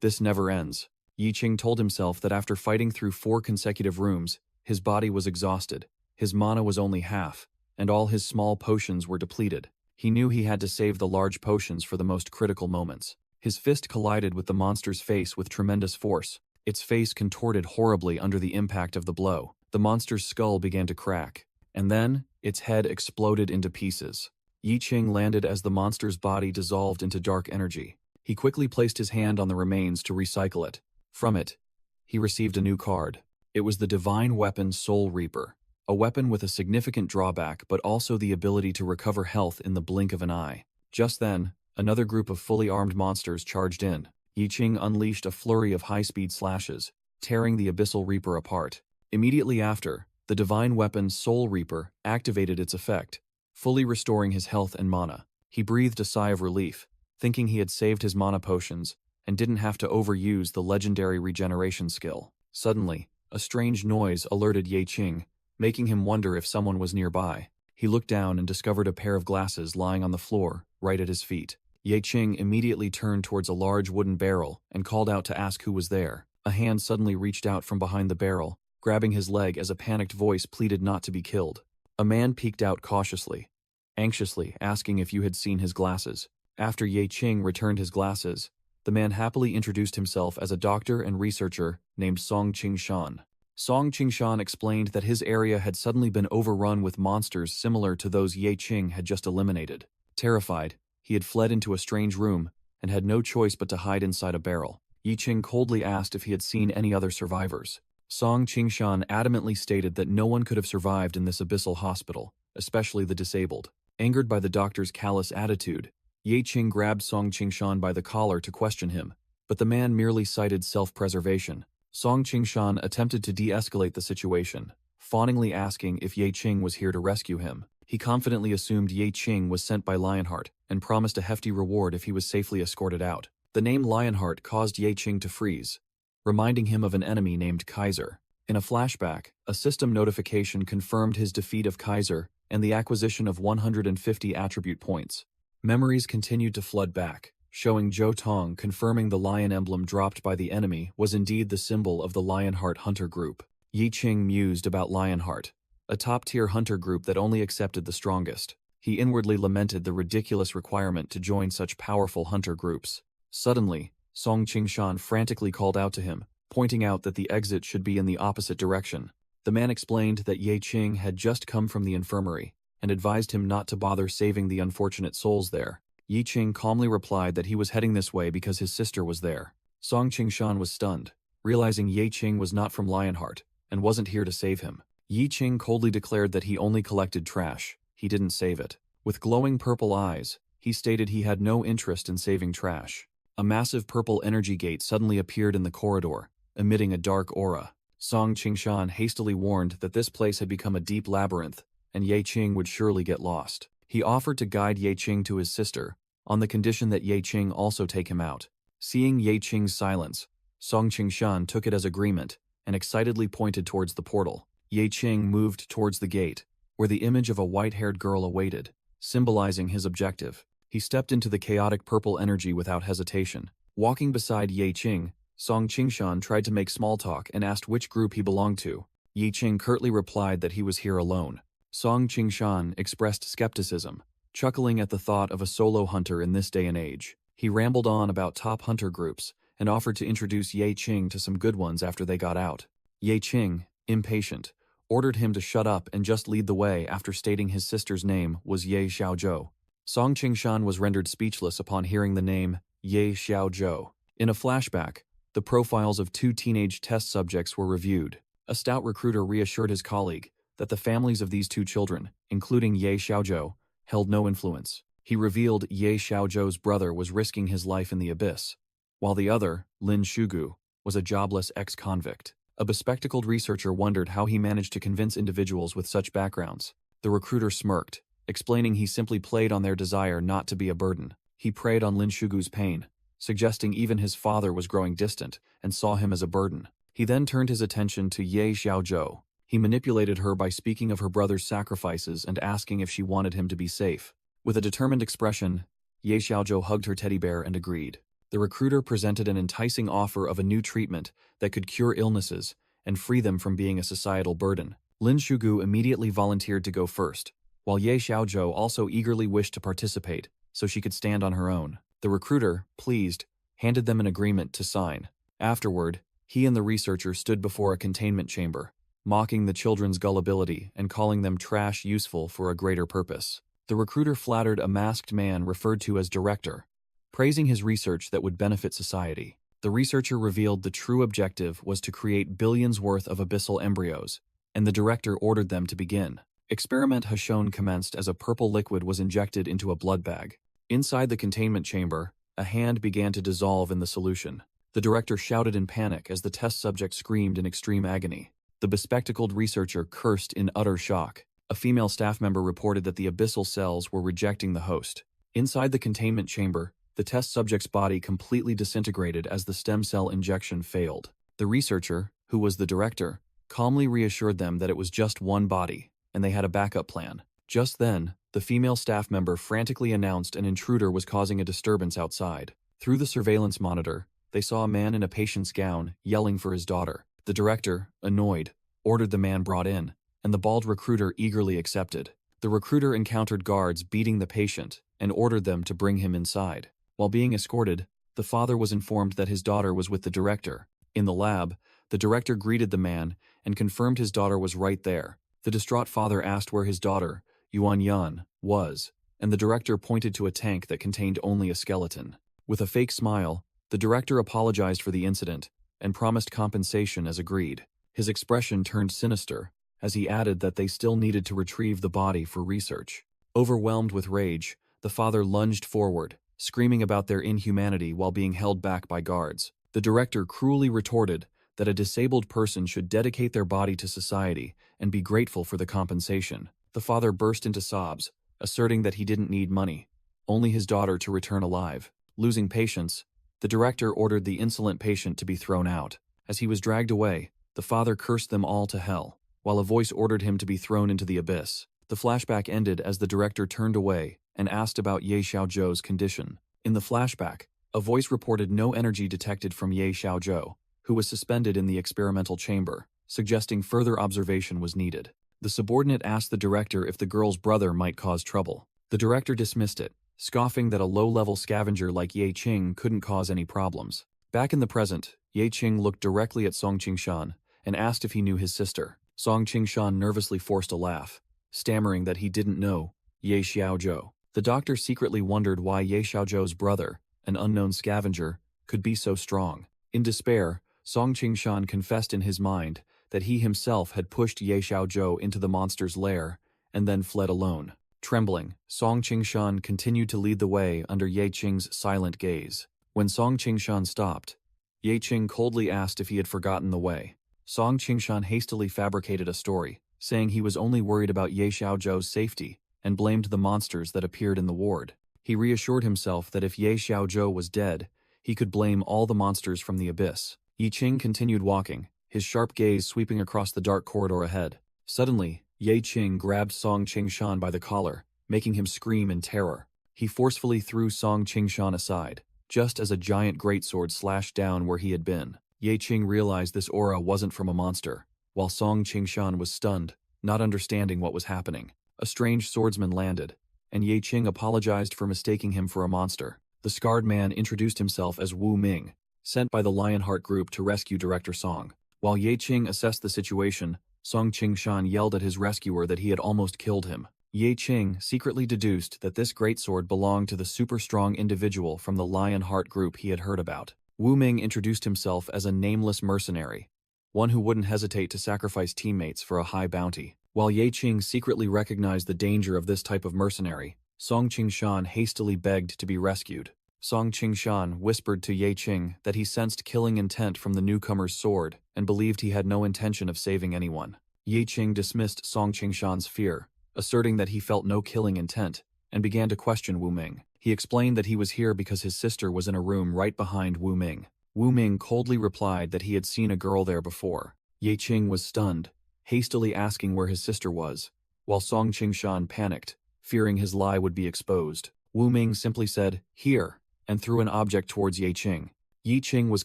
"This never ends." Yi Qing told himself that after fighting through 4 consecutive rooms, his body was exhausted, his mana was only half, and all his small potions were depleted. He knew he had to save the large potions for the most critical moments. His fist collided with the monster's face with tremendous force. Its face contorted horribly under the impact of the blow. The monster's skull began to crack, and then its head exploded into pieces. Yi Qing landed as the monster's body dissolved into dark energy. He quickly placed his hand on the remains to recycle it. From it, he received a new card. It was the divine weapon Soul Reaper, a weapon with a significant drawback but also the ability to recover health in the blink of an eye. Just then, another group of fully armed monsters charged in. Yi Qing unleashed a flurry of high-speed slashes, tearing the Abyssal Reaper apart. Immediately after, the divine weapon Soul Reaper activated its effect, fully restoring his health and mana. He breathed a sigh of relief, thinking he had saved his mana potions and didn't have to overuse the legendary regeneration skill. Suddenly, a strange noise alerted Yi Qing, making him wonder if someone was nearby. He looked down and discovered a pair of glasses lying on the floor, right at his feet. Yi Qing immediately turned towards a large wooden barrel and called out to ask who was there. A hand suddenly reached out from behind the barrel, grabbing his leg as a panicked voice pleaded not to be killed. A man peeked out cautiously, anxiously asking if you had seen his glasses. After Yi Qing returned his glasses, the man happily introduced himself as a doctor and researcher named Song Qingshan. Song Qingshan explained that his area had suddenly been overrun with monsters similar to those Yi Qing had just eliminated. Terrified, he had fled into a strange room and had no choice but to hide inside a barrel. Yi Qing coldly asked if he had seen any other survivors. Song Qingshan adamantly stated that no one could have survived in this abyssal hospital, especially the disabled. Angered by the doctor's callous attitude, Yi Qing grabbed Song Qingshan by the collar to question him, but the man merely cited self-preservation. Song Qingshan attempted to de-escalate the situation, fawningly asking if Yi Qing was here to rescue him. He confidently assumed Ye Qing was sent by Lionheart and promised a hefty reward if he was safely escorted out. The name Lionheart caused Ye Qing to freeze, reminding him of an enemy named Kaiser. In a flashback, a system notification confirmed his defeat of Kaiser and the acquisition of 150 attribute points. Memories continued to flood back, showing Zhou Tong confirming the lion emblem dropped by the enemy was indeed the symbol of the Lionheart Hunter group. Ye Qing mused about Lionheart, a top-tier hunter group that only accepted the strongest. He inwardly lamented the ridiculous requirement to join such powerful hunter groups. Suddenly, Song Qingshan frantically called out to him, pointing out that the exit should be in the opposite direction. The man explained that Ye Qing had just come from the infirmary and advised him not to bother saving the unfortunate souls there. Ye Qing calmly replied that he was heading this way because his sister was there. Song Qingshan was stunned, realizing Ye Qing was not from Lionheart and wasn't here to save him. Ye Qing coldly declared that he only collected trash, he didn't save it. With glowing purple eyes, he stated he had no interest in saving trash. A massive purple energy gate suddenly appeared in the corridor, emitting a dark aura. Song Qingshan hastily warned that this place had become a deep labyrinth, and Ye Qing would surely get lost. He offered to guide Ye Qing to his sister, on the condition that Ye Qing also take him out. Seeing Ye Qing's silence, Song Qingshan took it as agreement, and excitedly pointed towards the portal. Ye Qing moved towards the gate, where the image of a white-haired girl awaited, symbolizing his objective. He stepped into the chaotic purple energy without hesitation. Walking beside Ye Qing, Song Qingshan tried to make small talk and asked which group he belonged to. Ye Qing curtly replied that he was here alone. Song Qingshan expressed skepticism, chuckling at the thought of a solo hunter in this day and age. He rambled on about top hunter groups and offered to introduce Ye Qing to some good ones after they got out. Ye Qing, impatient, ordered him to shut up and just lead the way after stating his sister's name was Ye Xiaozhou. Song Qingshan was rendered speechless upon hearing the name Ye Xiaozhou. In a flashback, the profiles of two teenage test subjects were reviewed. A stout recruiter reassured his colleague that the families of these two children, including Ye Xiaozhou, held no influence. He revealed Ye Xiaozhou's brother was risking his life in the abyss, while the other, Lin Shugu, was a jobless ex-convict. A bespectacled researcher wondered how he managed to convince individuals with such backgrounds. The recruiter smirked, explaining he simply played on their desire not to be a burden. He preyed on Lin Shugu's pain, suggesting even his father was growing distant and saw him as a burden. He then turned his attention to Ye Xiaozhou. He manipulated her by speaking of her brother's sacrifices and asking if she wanted him to be safe. With a determined expression, Ye Xiaozhou hugged her teddy bear and agreed. The recruiter presented an enticing offer of a new treatment that could cure illnesses and free them from being a societal burden. Lin Shugu immediately volunteered to go first, while Ye Xiaozhou also eagerly wished to participate so she could stand on her own. The recruiter, pleased, handed them an agreement to sign. Afterward, he and the researcher stood before a containment chamber, mocking the children's gullibility and calling them trash useful for a greater purpose. The recruiter flattered a masked man referred to as director, praising his research that would benefit society. The researcher revealed the true objective was to create billions worth of abyssal embryos, and the director ordered them to begin. Experiment Hashone commenced as a purple liquid was injected into a blood bag. Inside the containment chamber, a hand began to dissolve in the solution. The director shouted in panic as the test subject screamed in extreme agony. The bespectacled researcher cursed in utter shock. A female staff member reported that the abyssal cells were rejecting the host. Inside the containment chamber, the test subject's body completely disintegrated as the stem cell injection failed. The researcher, who was the director, calmly reassured them that it was just one body, and they had a backup plan. Just then, the female staff member frantically announced an intruder was causing a disturbance outside. Through the surveillance monitor, they saw a man in a patient's gown yelling for his daughter. The director, annoyed, ordered the man brought in, and the bald recruiter eagerly accepted. The recruiter encountered guards beating the patient and ordered them to bring him inside. While being escorted, the father was informed that his daughter was with the director. In the lab, the director greeted the man and confirmed his daughter was right there. The distraught father asked where his daughter, Yuan Yan, was, and the director pointed to a tank that contained only a skeleton. With a fake smile, the director apologized for the incident and promised compensation as agreed. His expression turned sinister as he added that they still needed to retrieve the body for research. Overwhelmed with rage, the father lunged forward, screaming about their inhumanity while being held back by guards. The director cruelly retorted that a disabled person should dedicate their body to society and be grateful for the compensation. The father burst into sobs, asserting that he didn't need money, only his daughter to return alive. Losing patience, the director ordered the insolent patient to be thrown out. As he was dragged away, the father cursed them all to hell, while a voice ordered him to be thrown into the abyss. The flashback ended as the director turned away and asked about Ye Xiaozhou's condition. In the flashback, a voice reported no energy detected from Ye Xiaozhou, who was suspended in the experimental chamber, suggesting further observation was needed. The subordinate asked the director if the girl's brother might cause trouble. The director dismissed it, scoffing that a low-level scavenger like Ye Qing couldn't cause any problems. Back in the present, Ye Qing looked directly at Song Qingshan and asked if he knew his sister. Song Qingshan nervously forced a laugh, stammering that he didn't know Ye Xiaozhou. The doctor secretly wondered why Ye Xiaozhou's brother, an unknown scavenger, could be so strong. In despair, Song Qingshan confessed in his mind that he himself had pushed Ye Xiaozhou into the monster's lair and then fled alone. Trembling, Song Qingshan continued to lead the way under Ye Qing's silent gaze. When Song Qingshan stopped, Ye Qing coldly asked if he had forgotten the way. Song Qingshan hastily fabricated a story, saying he was only worried about Ye Xiaozhou's safety and blamed the monsters that appeared in the ward. He reassured himself that if Ye Xiaozhou was dead, he could blame all the monsters from the abyss. Ye Qing continued walking, his sharp gaze sweeping across the dark corridor ahead. Suddenly, Ye Qing grabbed Song Qingshan by the collar, making him scream in terror. He forcefully threw Song Qingshan aside, just as a giant greatsword slashed down where he had been. Ye Qing realized this aura wasn't from a monster, while Song Qingshan was stunned, not understanding what was happening. A strange swordsman landed, and Ye Qing apologized for mistaking him for a monster. The scarred man introduced himself as Wu Ming, sent by the Lionheart group to rescue Director Song. While Ye Qing assessed the situation, Song Qingshan yelled at his rescuer that he had almost killed him. Ye Qing secretly deduced that this greatsword belonged to the super-strong individual from the Lionheart group he had heard about. Wu Ming introduced himself as a nameless mercenary, one who wouldn't hesitate to sacrifice teammates for a high bounty. While Ye Qing secretly recognized the danger of this type of mercenary, Song Qingshan hastily begged to be rescued. Song Qingshan whispered to Ye Qing that he sensed killing intent from the newcomer's sword and believed he had no intention of saving anyone. Ye Qing dismissed Song Qingshan's fear, asserting that he felt no killing intent, and began to question Wu Ming. He explained that he was here because his sister was in a room right behind Wu Ming. Wu Ming coldly replied that he had seen a girl there before. Ye Qing was stunned, hastily asking where his sister was, while Song Qingshan panicked, fearing his lie would be exposed. Wu Ming simply said, "Here," and threw an object towards Ye Qing. Ye Qing was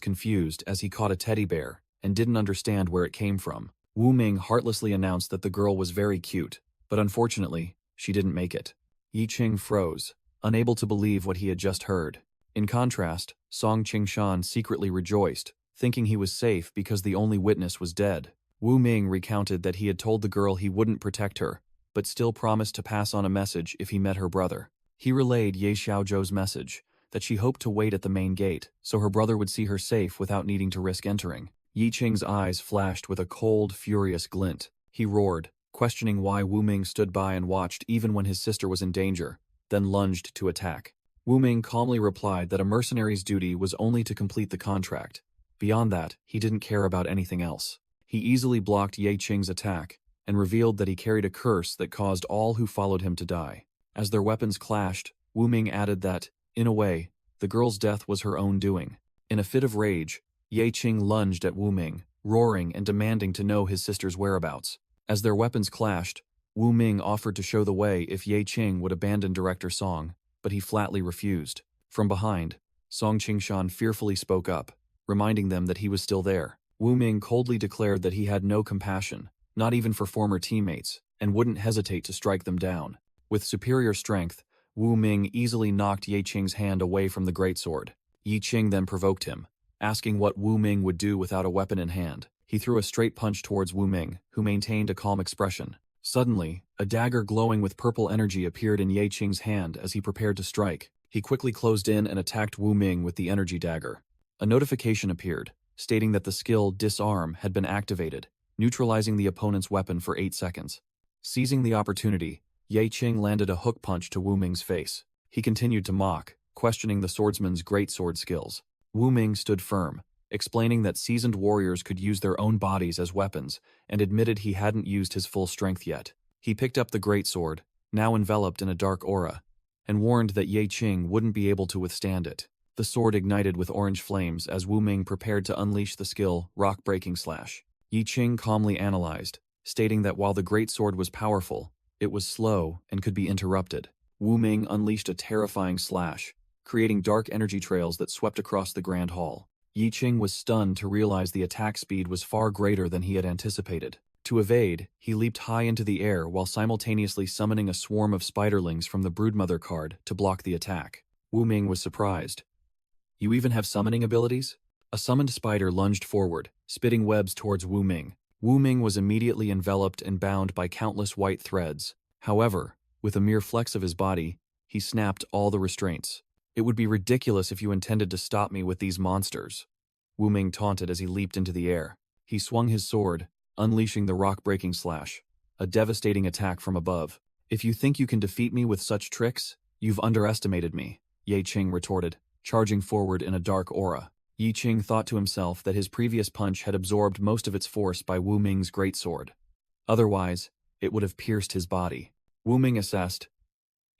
confused as he caught a teddy bear and didn't understand where it came from. Wu Ming heartlessly announced that the girl was very cute, but unfortunately, she didn't make it. Ye Qing froze, unable to believe what he had just heard. In contrast, Song Qingshan secretly rejoiced, thinking he was safe because the only witness was dead. Wu Ming recounted that he had told the girl he wouldn't protect her, but still promised to pass on a message if he met her brother. He relayed Ye Xiaozhou's message, that she hoped to wait at the main gate, so her brother would see her safe without needing to risk entering. Ye Qing's eyes flashed with a cold, furious glint. He roared, questioning why Wu Ming stood by and watched even when his sister was in danger, then lunged to attack. Wu Ming calmly replied that a mercenary's duty was only to complete the contract. Beyond that, he didn't care about anything else. He easily blocked Ye Qing's attack, and revealed that he carried a curse that caused all who followed him to die. As their weapons clashed, Wu Ming added that, in a way, the girl's death was her own doing. In a fit of rage, Ye Qing lunged at Wu Ming, roaring and demanding to know his sister's whereabouts. As their weapons clashed, Wu Ming offered to show the way if Ye Qing would abandon Director Song, but he flatly refused. From behind, Song Qingshan fearfully spoke up, reminding them that he was still there. Wu Ming coldly declared that he had no compassion, not even for former teammates, and wouldn't hesitate to strike them down. With superior strength, Wu Ming easily knocked Ye Qing's hand away from the greatsword. Ye Qing then provoked him, asking what Wu Ming would do without a weapon in hand. He threw a straight punch towards Wu Ming, who maintained a calm expression. Suddenly, a dagger glowing with purple energy appeared in Ye Qing's hand as he prepared to strike. He quickly closed in and attacked Wu Ming with the energy dagger. A notification appeared, stating that the skill Disarm had been activated, neutralizing the opponent's weapon for 8 seconds. Seizing the opportunity, Ye Qing landed a hook punch to Wu Ming's face. He continued to mock, questioning the swordsman's great sword skills. Wu Ming stood firm, explaining that seasoned warriors could use their own bodies as weapons, and admitted he hadn't used his full strength yet. He picked up the greatsword, now enveloped in a dark aura, and warned that Ye Qing wouldn't be able to withstand it. The sword ignited with orange flames as Wu Ming prepared to unleash the skill Rock-Breaking Slash. Ye Qing calmly analyzed, stating that while the greatsword was powerful, it was slow and could be interrupted. Wu Ming unleashed a terrifying slash, creating dark energy trails that swept across the Grand Hall. Ye Qing was stunned to realize the attack speed was far greater than he had anticipated. To evade, he leaped high into the air while simultaneously summoning a swarm of spiderlings from the broodmother card to block the attack. Wu Ming was surprised. "You even have summoning abilities?" A summoned spider lunged forward, spitting webs towards Wu Ming. Wu Ming was immediately enveloped and bound by countless white threads. However, with a mere flex of his body, he snapped all the restraints. "It would be ridiculous if you intended to stop me with these monsters," Wu Ming taunted as he leaped into the air. He swung his sword, unleashing the Rock-Breaking Slash, a devastating attack from above. "If you think you can defeat me with such tricks, you've underestimated me," Ye Qing retorted, charging forward in a dark aura. Ye Qing thought to himself that his previous punch had absorbed most of its force by Wu Ming's greatsword. Otherwise, it would have pierced his body. Wu Ming assessed,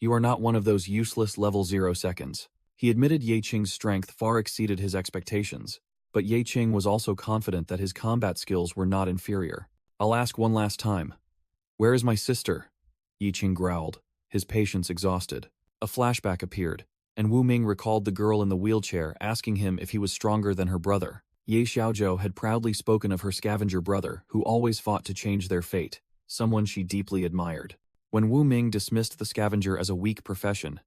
"You are not one of those useless level 0 seconds." He admitted Ye Qing's strength far exceeded his expectations, but Ye Qing was also confident that his combat skills were not inferior. "I'll ask one last time. Where is my sister?" Ye Qing growled, his patience exhausted. A flashback appeared, and Wu Ming recalled the girl in the wheelchair asking him if he was stronger than her brother. Ye Xiaozhou had proudly spoken of her scavenger brother who always fought to change their fate, someone she deeply admired. When Wu Ming dismissed the scavenger as a weak profession,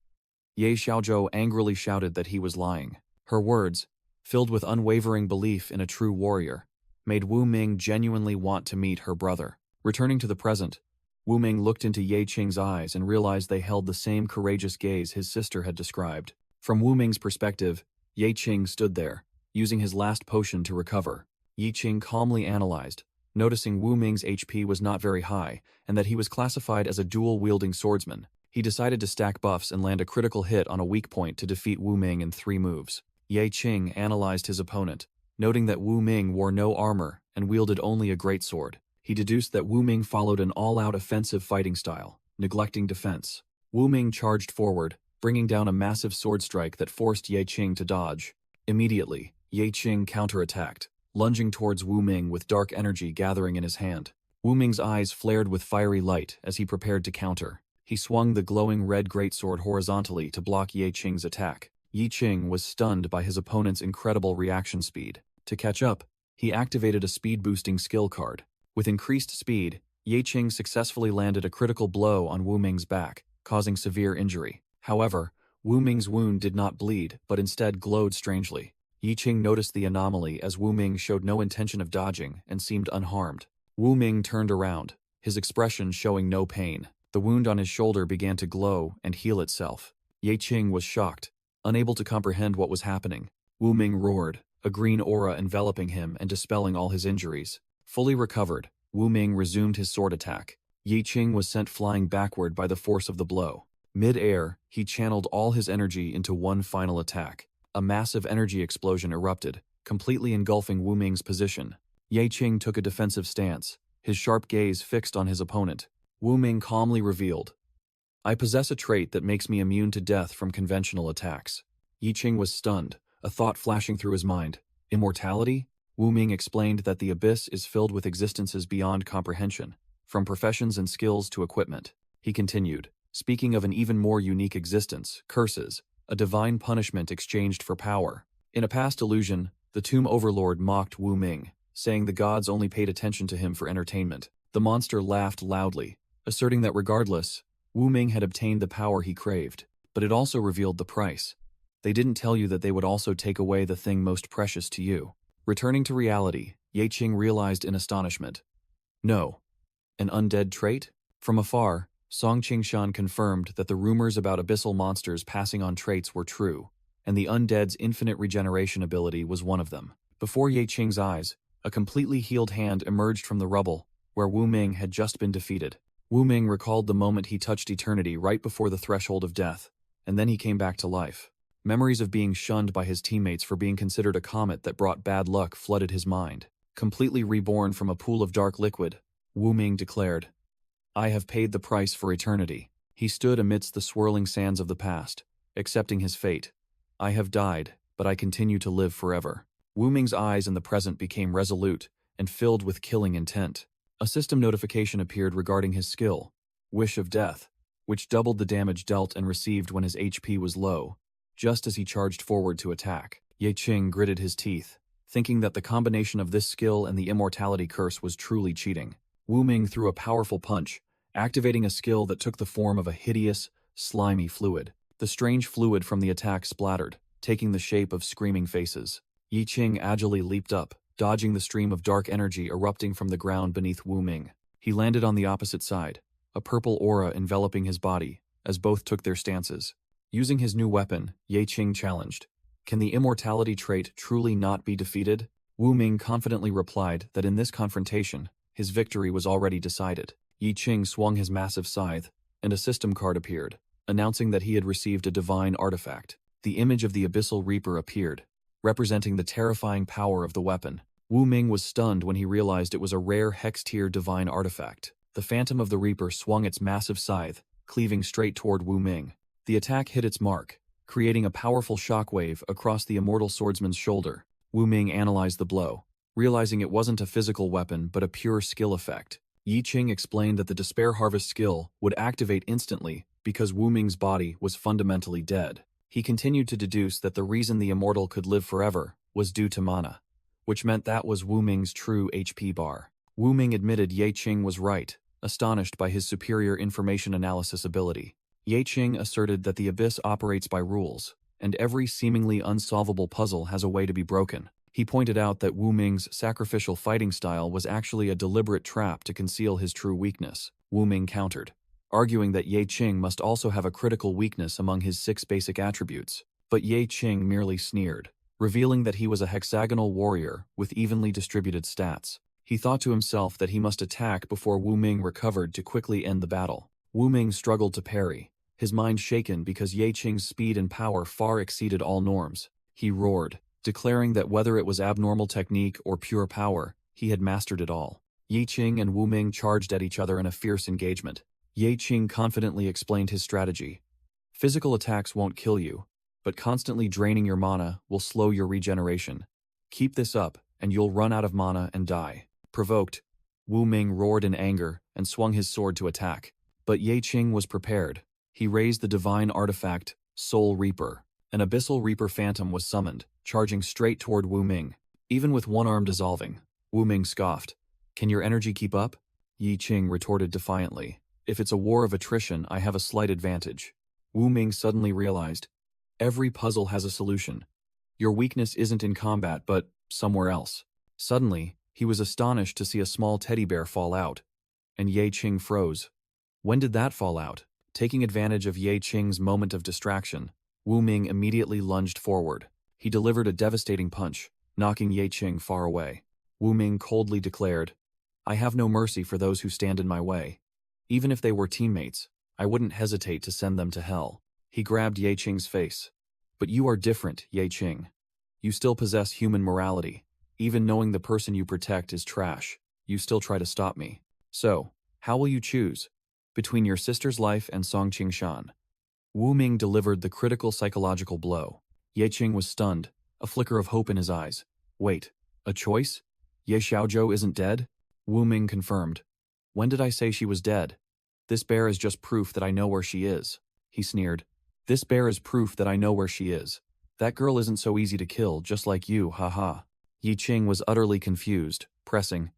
Ye Xiaozhou angrily shouted that he was lying. Her words, filled with unwavering belief in a true warrior, made Wu Ming genuinely want to meet her brother. Returning to the present, Wu Ming looked into Ye Qing's eyes and realized they held the same courageous gaze his sister had described. From Wu Ming's perspective, Ye Qing stood there, using his last potion to recover. Ye Qing calmly analyzed, noticing Wu Ming's HP was not very high and that he was classified as a dual-wielding swordsman. He decided to stack buffs and land a critical hit on a weak point to defeat Wu Ming in 3 moves. Ye Qing analyzed his opponent, noting that Wu Ming wore no armor and wielded only a greatsword. He deduced that Wu Ming followed an all-out offensive fighting style, neglecting defense. Wu Ming charged forward, bringing down a massive sword strike that forced Ye Qing to dodge. Immediately, Ye Qing counterattacked, lunging towards Wu Ming with dark energy gathering in his hand. Wu Ming's eyes flared with fiery light as he prepared to counter. He swung the glowing red greatsword horizontally to block Ye Qing's attack. Ye Qing was stunned by his opponent's incredible reaction speed. To catch up, he activated a speed-boosting skill card. With increased speed, Ye Qing successfully landed a critical blow on Wu Ming's back, causing severe injury. However, Wu Ming's wound did not bleed, but instead glowed strangely. Ye Qing noticed the anomaly as Wu Ming showed no intention of dodging and seemed unharmed. Wu Ming turned around, his expression showing no pain. The wound on his shoulder began to glow and heal itself. Ye Qing was shocked, unable to comprehend what was happening. Wu Ming roared, a green aura enveloping him and dispelling all his injuries. Fully recovered, Wu Ming resumed his sword attack. Ye Qing was sent flying backward by the force of the blow. Mid-air, he channeled all his energy into one final attack. A massive energy explosion erupted, completely engulfing Wu Ming's position. Ye Qing took a defensive stance, his sharp gaze fixed on his opponent. Wu Ming calmly revealed, "I possess a trait that makes me immune to death from conventional attacks." Ye Qing was stunned, a thought flashing through his mind. Immortality? Wu Ming explained that the abyss is filled with existences beyond comprehension, from professions and skills to equipment. He continued, speaking of an even more unique existence, curses, a divine punishment exchanged for power. In a past illusion, the Tomb Overlord mocked Wu Ming, saying the gods only paid attention to him for entertainment. The monster laughed loudly, asserting that regardless, Wu Ming had obtained the power he craved, but it also revealed the price. They didn't tell you that they would also take away the thing most precious to you. Returning to reality, Ye Qing realized in astonishment. No. An undead trait? From afar, Song Qingshan confirmed that the rumors about abyssal monsters passing on traits were true, and the undead's infinite regeneration ability was one of them. Before Ye Qing's eyes, a completely healed hand emerged from the rubble, where Wu Ming had just been defeated. Wu Ming recalled the moment he touched eternity right before the threshold of death, and then he came back to life. Memories of being shunned by his teammates for being considered a comet that brought bad luck flooded his mind. Completely reborn from a pool of dark liquid, Wu Ming declared, I have paid the price for eternity. He stood amidst the swirling sands of the past, accepting his fate. I have died, but I continue to live forever. Wu Ming's eyes in the present became resolute and filled with killing intent. A system notification appeared regarding his skill, Wish of Death, which doubled the damage dealt and received when his HP was low, just as he charged forward to attack. Ye Qing gritted his teeth, thinking that the combination of this skill and the immortality curse was truly cheating. Wu Ming threw a powerful punch, activating a skill that took the form of a hideous, slimy fluid. The strange fluid from the attack splattered, taking the shape of screaming faces. Yi Qing agilely leaped up, dodging the stream of dark energy erupting from the ground beneath Wu Ming. He landed on the opposite side, a purple aura enveloping his body, as both took their stances. Using his new weapon, Ye Qing challenged, "Can the immortality trait truly not be defeated?" Wu Ming confidently replied that in this confrontation, his victory was already decided. Yi Qing swung his massive scythe, and a system card appeared, announcing that he had received a divine artifact. The image of the Abyssal Reaper appeared, representing the terrifying power of the weapon. Wu Ming was stunned when he realized it was a rare hex-tier divine artifact. The Phantom of the Reaper swung its massive scythe, cleaving straight toward Wu Ming. The attack hit its mark, creating a powerful shockwave across the immortal swordsman's shoulder. Wu Ming analyzed the blow, realizing it wasn't a physical weapon but a pure skill effect. Yi Qing explained that the Despair Harvest skill would activate instantly because Wu Ming's body was fundamentally dead. He continued to deduce that the reason the immortal could live forever was due to mana, which meant that was Wu Ming's true HP bar. Wu Ming admitted Ye Qing was right, astonished by his superior information analysis ability. Ye Qing asserted that the Abyss operates by rules, and every seemingly unsolvable puzzle has a way to be broken. He pointed out that Wu Ming's sacrificial fighting style was actually a deliberate trap to conceal his true weakness. Wu Ming countered, arguing that Ye Qing must also have a critical weakness among his 6 basic attributes. But Ye Qing merely sneered, revealing that he was a hexagonal warrior with evenly distributed stats. He thought to himself that he must attack before Wu Ming recovered to quickly end the battle. Wu Ming struggled to parry, his mind shaken because Ye Qing's speed and power far exceeded all norms. He roared, declaring that whether it was abnormal technique or pure power, he had mastered it all. Ye Qing and Wu Ming charged at each other in a fierce engagement. Ye Qing confidently explained his strategy. Physical attacks won't kill you, but constantly draining your mana will slow your regeneration. Keep this up, and you'll run out of mana and die. Provoked, Wu Ming roared in anger and swung his sword to attack. But Ye Qing was prepared. He raised the divine artifact, Soul Reaper. An Abyssal Reaper Phantom was summoned, charging straight toward Wu Ming. Even with one arm dissolving, Wu Ming scoffed. "Can your energy keep up?" Yi Qing retorted defiantly. "If it's a war of attrition, I have a slight advantage." Wu Ming suddenly realized, every puzzle has a solution. Your weakness isn't in combat, but somewhere else. Suddenly, he was astonished to see a small teddy bear fall out, and Ye Qing froze. When did that fall out? Taking advantage of Ye Qing's moment of distraction, Wu Ming immediately lunged forward. He delivered a devastating punch, knocking Ye Qing far away. Wu Ming coldly declared, "I have no mercy for those who stand in my way. Even if they were teammates, I wouldn't hesitate to send them to hell." He grabbed Ye Qing's face. "But you are different, Ye Qing. You still possess human morality. Even knowing the person you protect is trash, you still try to stop me. So, how will you choose? Between your sister's life and Song Qingshan?" Wu Ming delivered the critical psychological blow. Ye Qing was stunned, a flicker of hope in his eyes. "Wait, a choice? Ye Xiaozhou isn't dead?" Wu Ming confirmed. "When did I say she was dead? This bear is just proof that I know where she is." He sneered. "This bear is proof that I know where she is. That girl isn't so easy to kill, just like you, haha." Yi Qing was utterly confused, pressing,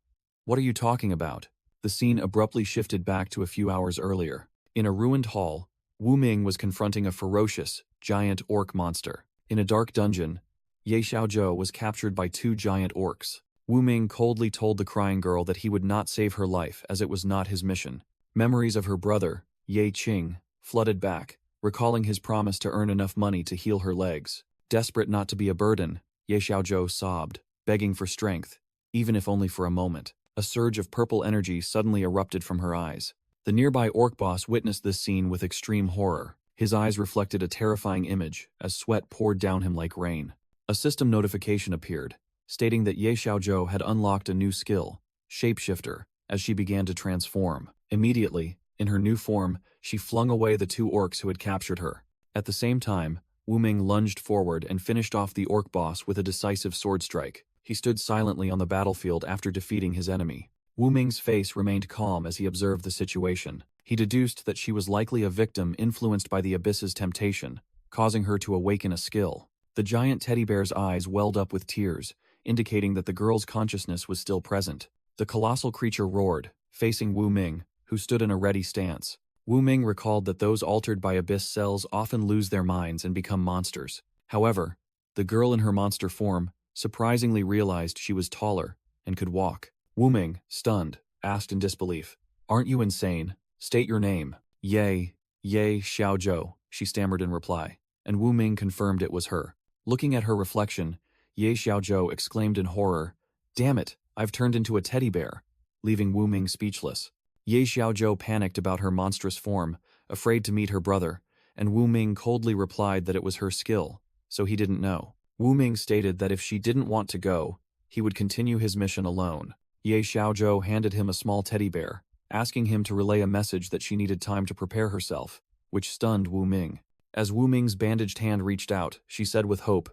"What are you talking about?" The scene abruptly shifted back to a few hours earlier. In a ruined hall, Wu Ming was confronting a ferocious, giant orc monster. In a dark dungeon, Ye Xiaozhou was captured by 2 giant orcs. Wu Ming coldly told the crying girl that he would not save her life as it was not his mission. Memories of her brother, Ye Qing, flooded back, recalling his promise to earn enough money to heal her legs. Desperate not to be a burden, Ye Xiaozhou sobbed, begging for strength, even if only for a moment. A surge of purple energy suddenly erupted from her eyes. The nearby orc boss witnessed this scene with extreme horror. His eyes reflected a terrifying image as sweat poured down him like rain. A system notification appeared, stating that Ye Xiaozhou had unlocked a new skill, Shapeshifter, as she began to transform. Immediately, in her new form, she flung away the two orcs who had captured her. At the same time, Wu Ming lunged forward and finished off the orc boss with a decisive sword strike. He stood silently on the battlefield after defeating his enemy. Wu Ming's face remained calm as he observed the situation. He deduced that she was likely a victim influenced by the abyss's temptation, causing her to awaken a skill. The giant teddy bear's eyes welled up with tears, indicating that the girl's consciousness was still present. The colossal creature roared, facing Wu Ming, who stood in a ready stance. Wu Ming recalled that those altered by abyss cells often lose their minds and become monsters. However, the girl in her monster form surprisingly realized she was taller and could walk. Wu Ming, stunned, asked in disbelief, "Aren't you insane? State your name." "Ye Xiaozhou," she stammered in reply, and Wu Ming confirmed it was her. Looking at her reflection, Ye Xiaozhou exclaimed in horror, "Damn it, I've turned into a teddy bear," leaving Wu Ming speechless. Ye Xiaozhou panicked about her monstrous form, afraid to meet her brother, and Wu Ming coldly replied that it was her skill, so he didn't know. Wu Ming stated that if she didn't want to go, he would continue his mission alone. Ye Xiaozhou handed him a small teddy bear, asking him to relay a message that she needed time to prepare herself, which stunned Wu Ming. As Wu Ming's bandaged hand reached out, she said with hope,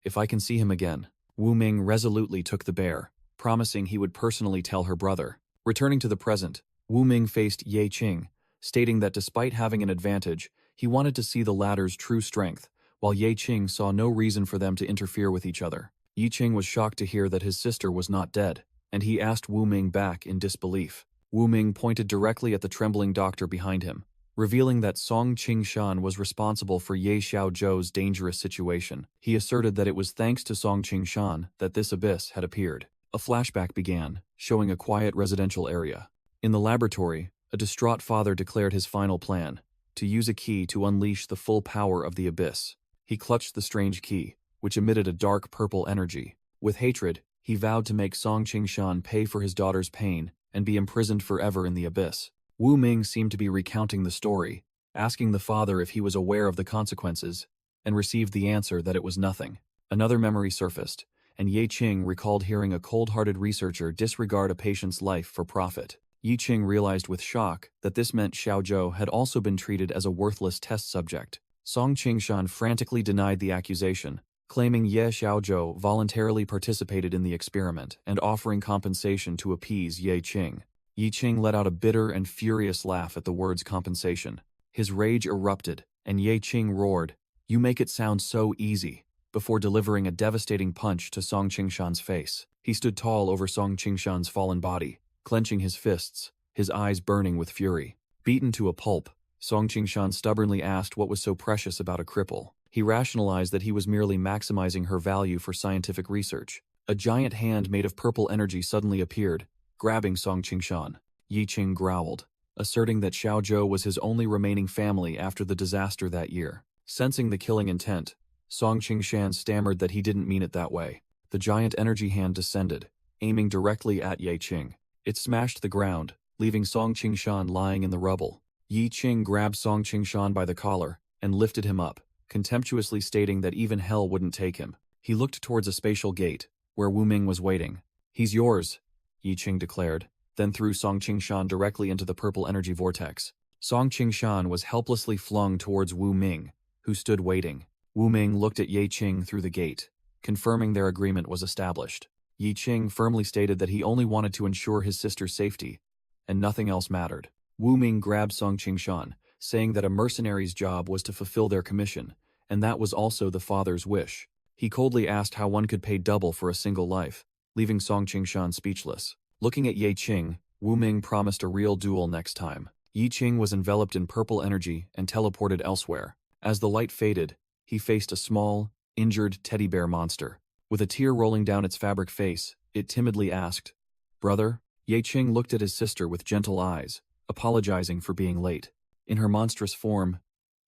"If I can see him again." Wu Ming resolutely took the bear, promising he would personally tell her brother. Returning to the present, Wu Ming faced Ye Qing, stating that despite having an advantage, he wanted to see the latter's true strength, while Ye Qing saw no reason for them to interfere with each other. Ye Qing was shocked to hear that his sister was not dead, and he asked Wu Ming back in disbelief. Wu Ming pointed directly at the trembling doctor behind him, revealing that Song Qingshan was responsible for Ye Xiaozhou's dangerous situation. He asserted that it was thanks to Song Qingshan that this abyss had appeared. A flashback began, showing a quiet residential area. In the laboratory, a distraught father declared his final plan, to use a key to unleash the full power of the abyss. He clutched the strange key, which emitted a dark purple energy. With hatred, he vowed to make Song Qingshan pay for his daughter's pain and be imprisoned forever in the abyss. Wu Ming seemed to be recounting the story, asking the father if he was aware of the consequences, and received the answer that it was nothing. Another memory surfaced, and Ye Qing recalled hearing a cold-hearted researcher disregard a patient's life for profit. Ye Qing realized with shock that this meant Xiaozhou had also been treated as a worthless test subject. Song Qingshan frantically denied the accusation, claiming Ye Xiaozhou voluntarily participated in the experiment and offering compensation to appease Ye Qing. Ye Qing let out a bitter and furious laugh at the words compensation. His rage erupted, and Ye Qing roared, "You make it sound so easy," before delivering a devastating punch to Song Qingshan's face. He stood tall over Song Qingshan's fallen body, clenching his fists, his eyes burning with fury. Beaten to a pulp, Song Qingshan stubbornly asked what was so precious about a cripple. He rationalized that he was merely maximizing her value for scientific research. A giant hand made of purple energy suddenly appeared, grabbing Song Qingshan. Ye Qing growled, asserting that Xiaozhou was his only remaining family after the disaster that year. Sensing the killing intent, Song Qingshan stammered that he didn't mean it that way. The giant energy hand descended, aiming directly at Ye Qing. It smashed the ground, leaving Song Qingshan lying in the rubble. Ye Qing grabbed Song Qingshan by the collar and lifted him up, contemptuously stating that even hell wouldn't take him. He looked towards a spatial gate, where Wu Ming was waiting. "He's yours," Ye Qing declared, then threw Song Qingshan directly into the purple energy vortex. Song Qingshan was helplessly flung towards Wu Ming, who stood waiting. Wu Ming looked at Ye Qing through the gate, confirming their agreement was established. Ye Qing firmly stated that he only wanted to ensure his sister's safety, and nothing else mattered. Wu Ming grabbed Song Qingshan, saying that a mercenary's job was to fulfill their commission, and that was also the father's wish. He coldly asked how one could pay double for a single life, leaving Song Qingshan speechless. Looking at Ye Qing, Wu Ming promised a real duel next time. Ye Qing was enveloped in purple energy and teleported elsewhere. As the light faded, he faced a small, injured teddy bear monster. With a tear rolling down its fabric face, it timidly asked, "Brother?" Ye Qing looked at his sister with gentle eyes, apologizing for being late. In her monstrous form,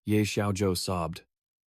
Ye Xiaozhou sobbed,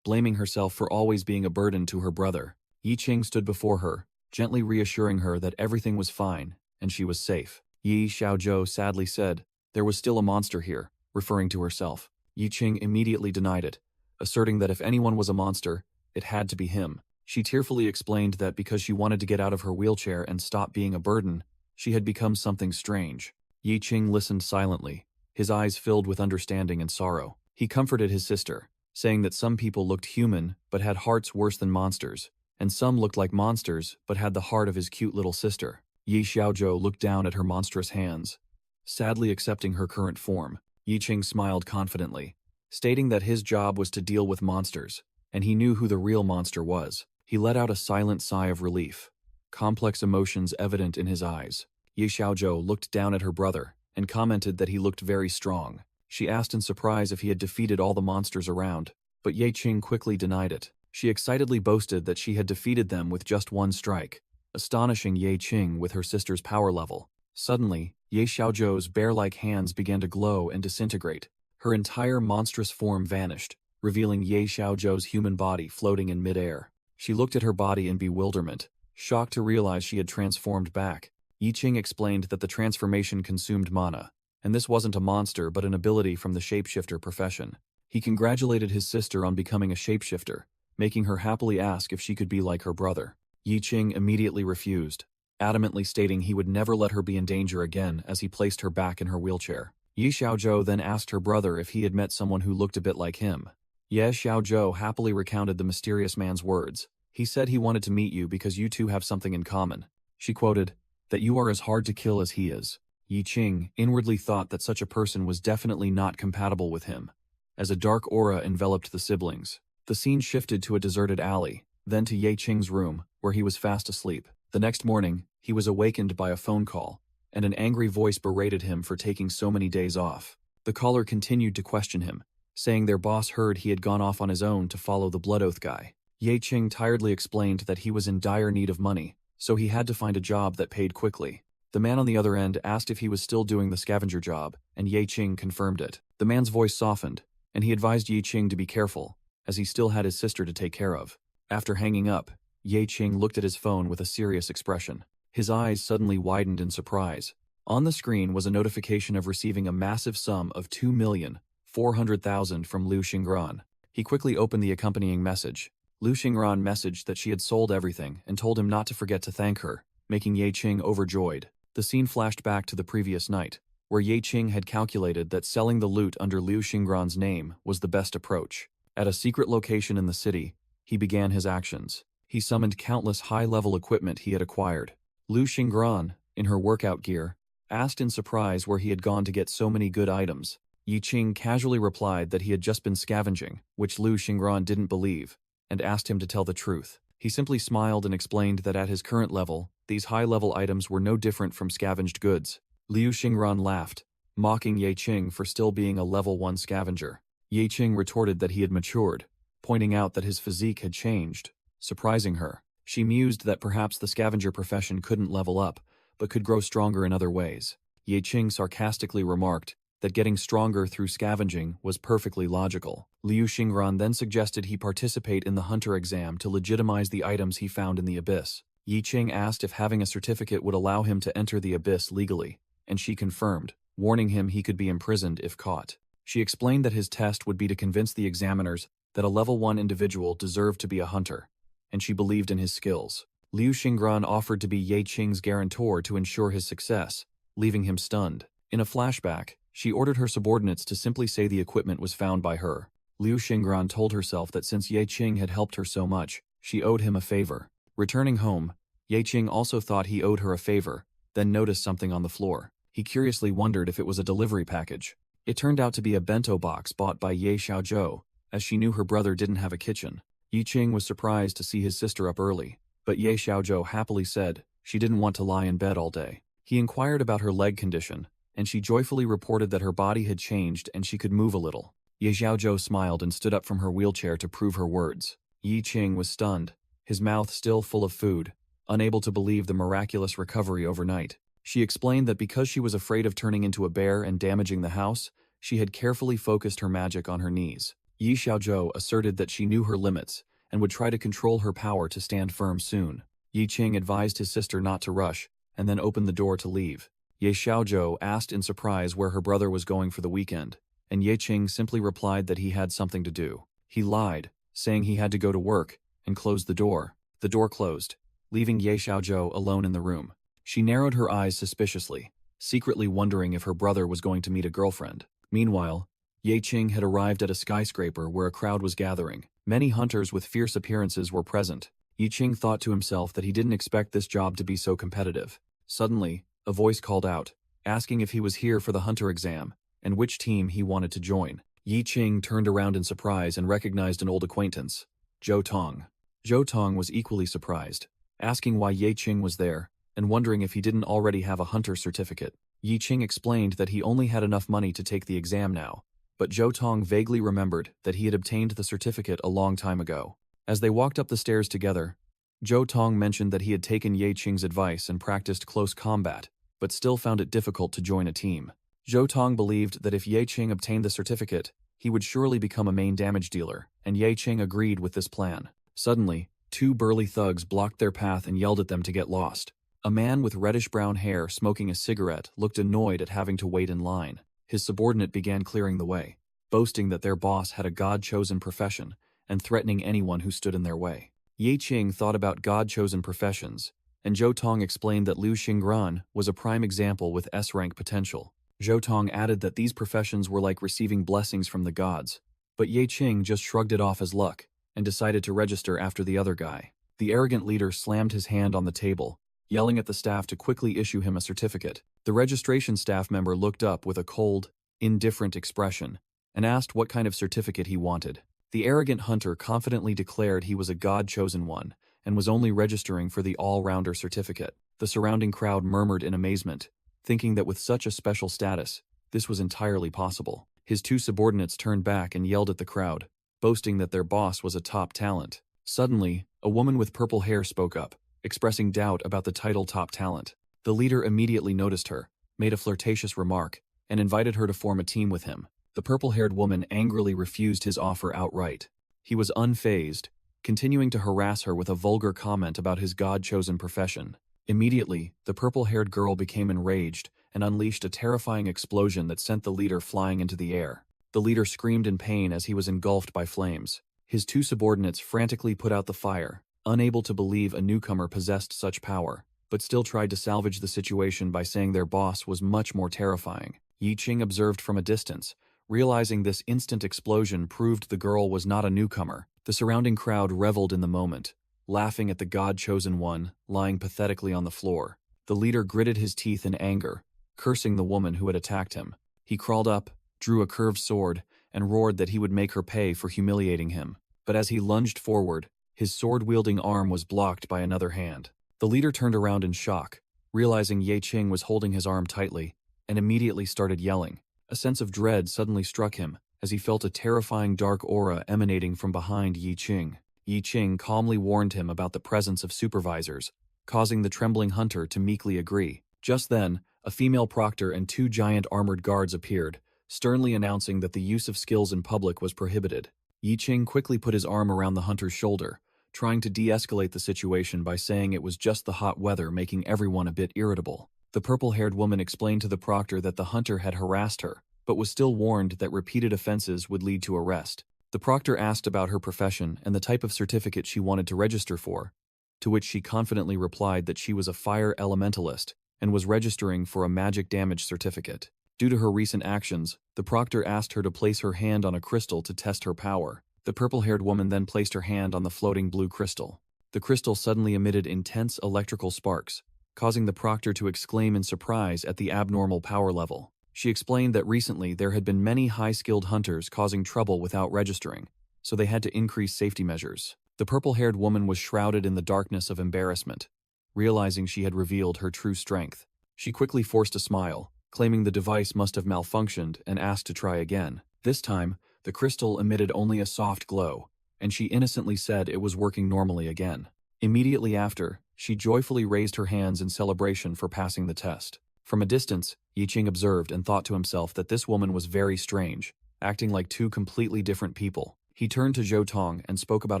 blaming herself for always being a burden to her brother. Ye Qing stood before her, gently reassuring her that everything was fine and she was safe. Ye Xiaozhou sadly said, "There was still a monster here," referring to herself. Ye Qing immediately denied it, asserting that if anyone was a monster, it had to be him. She tearfully explained that because she wanted to get out of her wheelchair and stop being a burden, she had become something strange. Yi Qing listened silently, his eyes filled with understanding and sorrow. He comforted his sister, saying that some people looked human but had hearts worse than monsters, and some looked like monsters but had the heart of his cute little sister. Yi Xiaozhou looked down at her monstrous hands, sadly accepting her current form. Yi Qing smiled confidently, stating that his job was to deal with monsters, and he knew who the real monster was. He let out a silent sigh of relief, complex emotions evident in his eyes. Yi Xiaozhou looked down at her brother and commented that he looked very strong. She asked in surprise if he had defeated all the monsters around, but Yi Qing quickly denied it. She excitedly boasted that she had defeated them with just one strike, astonishing Yi Qing with her sister's power level. Suddenly, Yi Xiaozhou's bear-like hands began to glow and disintegrate. Her entire monstrous form vanished, revealing Yi Xiaozhou's human body floating in midair. She looked at her body in bewilderment, shocked to realize she had transformed back. Yi Qing explained that the transformation consumed mana, and this wasn't a monster but an ability from the shapeshifter profession. He congratulated his sister on becoming a shapeshifter, making her happily ask if she could be like her brother. Yi Qing immediately refused, adamantly stating he would never let her be in danger again as he placed her back in her wheelchair. Yi Xiaozhou then asked her brother if he had met someone who looked a bit like him. Ye Xiaozhou happily recounted the mysterious man's words. He said he wanted to meet you because you two have something in common. She quoted, that you are as hard to kill as he is. Yi Qing inwardly thought that such a person was definitely not compatible with him, as a dark aura enveloped the siblings. The scene shifted to a deserted alley, then to Yi Qing's room, where he was fast asleep. The next morning, he was awakened by a phone call, and an angry voice berated him for taking so many days off. The caller continued to question him, saying their boss heard he had gone off on his own to follow the Blood Oath guy. Yi Qing tiredly explained that he was in dire need of money, so he had to find a job that paid quickly. The man on the other end asked if he was still doing the scavenger job, and Yi Qing confirmed it. The man's voice softened, and he advised Yi Qing to be careful, as he still had his sister to take care of. After hanging up, Yi Qing looked at his phone with a serious expression. His eyes suddenly widened in surprise. On the screen was a notification of receiving a massive sum of 2,400,000 from Liu Xingran. He quickly opened the accompanying message. Liu Xingran messaged that she had sold everything and told him not to forget to thank her, making Yi Qing overjoyed. The scene flashed back to the previous night, where Yi Qing had calculated that selling the loot under Liu Xingran's name was the best approach. At a secret location in the city, he began his actions. He summoned countless high-level equipment he had acquired. Liu Xingran, in her workout gear, asked in surprise where he had gone to get so many good items. Yi Qing casually replied that he had just been scavenging, which Liu Xingran didn't believe, and asked him to tell the truth. He simply smiled and explained that at his current level, these high-level items were no different from scavenged goods. Liu Xingran laughed, mocking Yi Qing for still being a level 1 scavenger. Yi Qing retorted that he had matured, pointing out that his physique had changed, surprising her. She mused that perhaps the scavenger profession couldn't level up, but could grow stronger in other ways. Yi Qing sarcastically remarked that getting stronger through scavenging was perfectly logical. Liu Xingran then suggested he participate in the hunter exam to legitimize the items he found in the abyss. Yi Qing asked if having a certificate would allow him to enter the abyss legally, and she confirmed, warning him he could be imprisoned if caught. She explained that his test would be to convince the examiners that a level 1 individual deserved to be a hunter, and she believed in his skills. Liu Xingran offered to be Yi Qing's guarantor to ensure his success, leaving him stunned. In a flashback, she ordered her subordinates to simply say the equipment was found by her. Liu Xingran told herself that since Yi Qing had helped her so much, she owed him a favor. Returning home, Yi Qing also thought he owed her a favor, then noticed something on the floor. He curiously wondered if it was a delivery package. It turned out to be a bento box bought by Ye Xiaozhou, as she knew her brother didn't have a kitchen. Yi Qing was surprised to see his sister up early, but Ye Xiaozhou happily said she didn't want to lie in bed all day. He inquired about her leg condition, and she joyfully reported that her body had changed and she could move a little. Ye Xiaozhou smiled and stood up from her wheelchair to prove her words. Yi Qing was stunned, his mouth still full of food, unable to believe the miraculous recovery overnight. She explained that because she was afraid of turning into a bear and damaging the house, she had carefully focused her magic on her knees. Yi Xiaozhou asserted that she knew her limits and would try to control her power to stand firm soon. Yi Qing advised his sister not to rush and then opened the door to leave. Ye Xiaozhou asked in surprise where her brother was going for the weekend, and Yi Qing simply replied that he had something to do. He lied, saying he had to go to work, and closed the door. The door closed, leaving Ye Xiaozhou alone in the room. She narrowed her eyes suspiciously, secretly wondering if her brother was going to meet a girlfriend. Meanwhile, Ye Qing had arrived at a skyscraper where a crowd was gathering. Many hunters with fierce appearances were present. Ye Qing thought to himself that he didn't expect this job to be so competitive. Suddenly, a voice called out, asking if he was here for the hunter exam, and which team he wanted to join. Ye Qing turned around in surprise and recognized an old acquaintance, Zhou Tong. Zhou Tong was equally surprised, asking why Ye Qing was there, and wondering if he didn't already have a hunter certificate. Ye Qing explained that he only had enough money to take the exam now, but Zhou Tong vaguely remembered that he had obtained the certificate a long time ago. As they walked up the stairs together, Zhou Tong mentioned that he had taken Ye Qing's advice and practiced close combat, but still found it difficult to join a team. Zhou Tong believed that if Ye Qing obtained the certificate, he would surely become a main damage dealer, and Ye Qing agreed with this plan. Suddenly, two burly thugs blocked their path and yelled at them to get lost. A man with reddish-brown hair smoking a cigarette looked annoyed at having to wait in line. His subordinate began clearing the way, boasting that their boss had a God-chosen profession and threatening anyone who stood in their way. Ye Qing thought about God-chosen professions, and Zhou Tong explained that Liu Xingran was a prime example with S-rank potential. Zhou Tong added that these professions were like receiving blessings from the gods, but Ye Qing just shrugged it off as luck and decided to register after the other guy. The arrogant leader slammed his hand on the table, yelling at the staff to quickly issue him a certificate. The registration staff member looked up with a cold, indifferent expression and asked what kind of certificate he wanted. The arrogant hunter confidently declared he was a God-chosen one and was only registering for the all-rounder certificate. The surrounding crowd murmured in amazement, thinking that with such a special status, this was entirely possible. His two subordinates turned back and yelled at the crowd, boasting that their boss was a top talent. Suddenly, a woman with purple hair spoke up, expressing doubt about the title top talent. The leader immediately noticed her, made a flirtatious remark, and invited her to form a team with him. The purple-haired woman angrily refused his offer outright. He was unfazed, continuing to harass her with a vulgar comment about his God-chosen profession. Immediately, the purple-haired girl became enraged and unleashed a terrifying explosion that sent the leader flying into the air. The leader screamed in pain as he was engulfed by flames. His two subordinates frantically put out the fire, unable to believe a newcomer possessed such power, but still tried to salvage the situation by saying their boss was much more terrifying. Ye Qing observed from a distance, realizing this instant explosion proved the girl was not a newcomer. The surrounding crowd reveled in the moment, laughing at the God-chosen one lying pathetically on the floor. The leader gritted his teeth in anger, cursing the woman who had attacked him. He crawled up, drew a curved sword, and roared that he would make her pay for humiliating him. But as he lunged forward, his sword-wielding arm was blocked by another hand. The leader turned around in shock, realizing Ye Qing was holding his arm tightly, and immediately started yelling. A sense of dread suddenly struck him as he felt a terrifying dark aura emanating from behind Ye Qing. Ye Qing calmly warned him about the presence of supervisors, causing the trembling hunter to meekly agree. Just then, a female proctor and two giant armored guards appeared, sternly announcing that the use of skills in public was prohibited. Ye Qing quickly put his arm around the hunter's shoulder, trying to de-escalate the situation by saying it was just the hot weather making everyone a bit irritable. The purple-haired woman explained to the proctor that the hunter had harassed her, but was still warned that repeated offenses would lead to arrest. The proctor asked about her profession and the type of certificate she wanted to register for, to which she confidently replied that she was a fire elementalist and was registering for a magic damage certificate. Due to her recent actions, the proctor asked her to place her hand on a crystal to test her power. The purple-haired woman then placed her hand on the floating blue crystal. The crystal suddenly emitted intense electrical sparks, causing the proctor to exclaim in surprise at the abnormal power level. She explained that recently there had been many high-skilled hunters causing trouble without registering, so they had to increase safety measures. The purple-haired woman was shrouded in the darkness of embarrassment, realizing she had revealed her true strength. She quickly forced a smile, claiming the device must have malfunctioned and asked to try again. This time, the crystal emitted only a soft glow, and she innocently said it was working normally again. Immediately after, she joyfully raised her hands in celebration for passing the test. From a distance, Ye Qing observed and thought to himself that this woman was very strange, acting like two completely different people. He turned to Zhou Tong and spoke about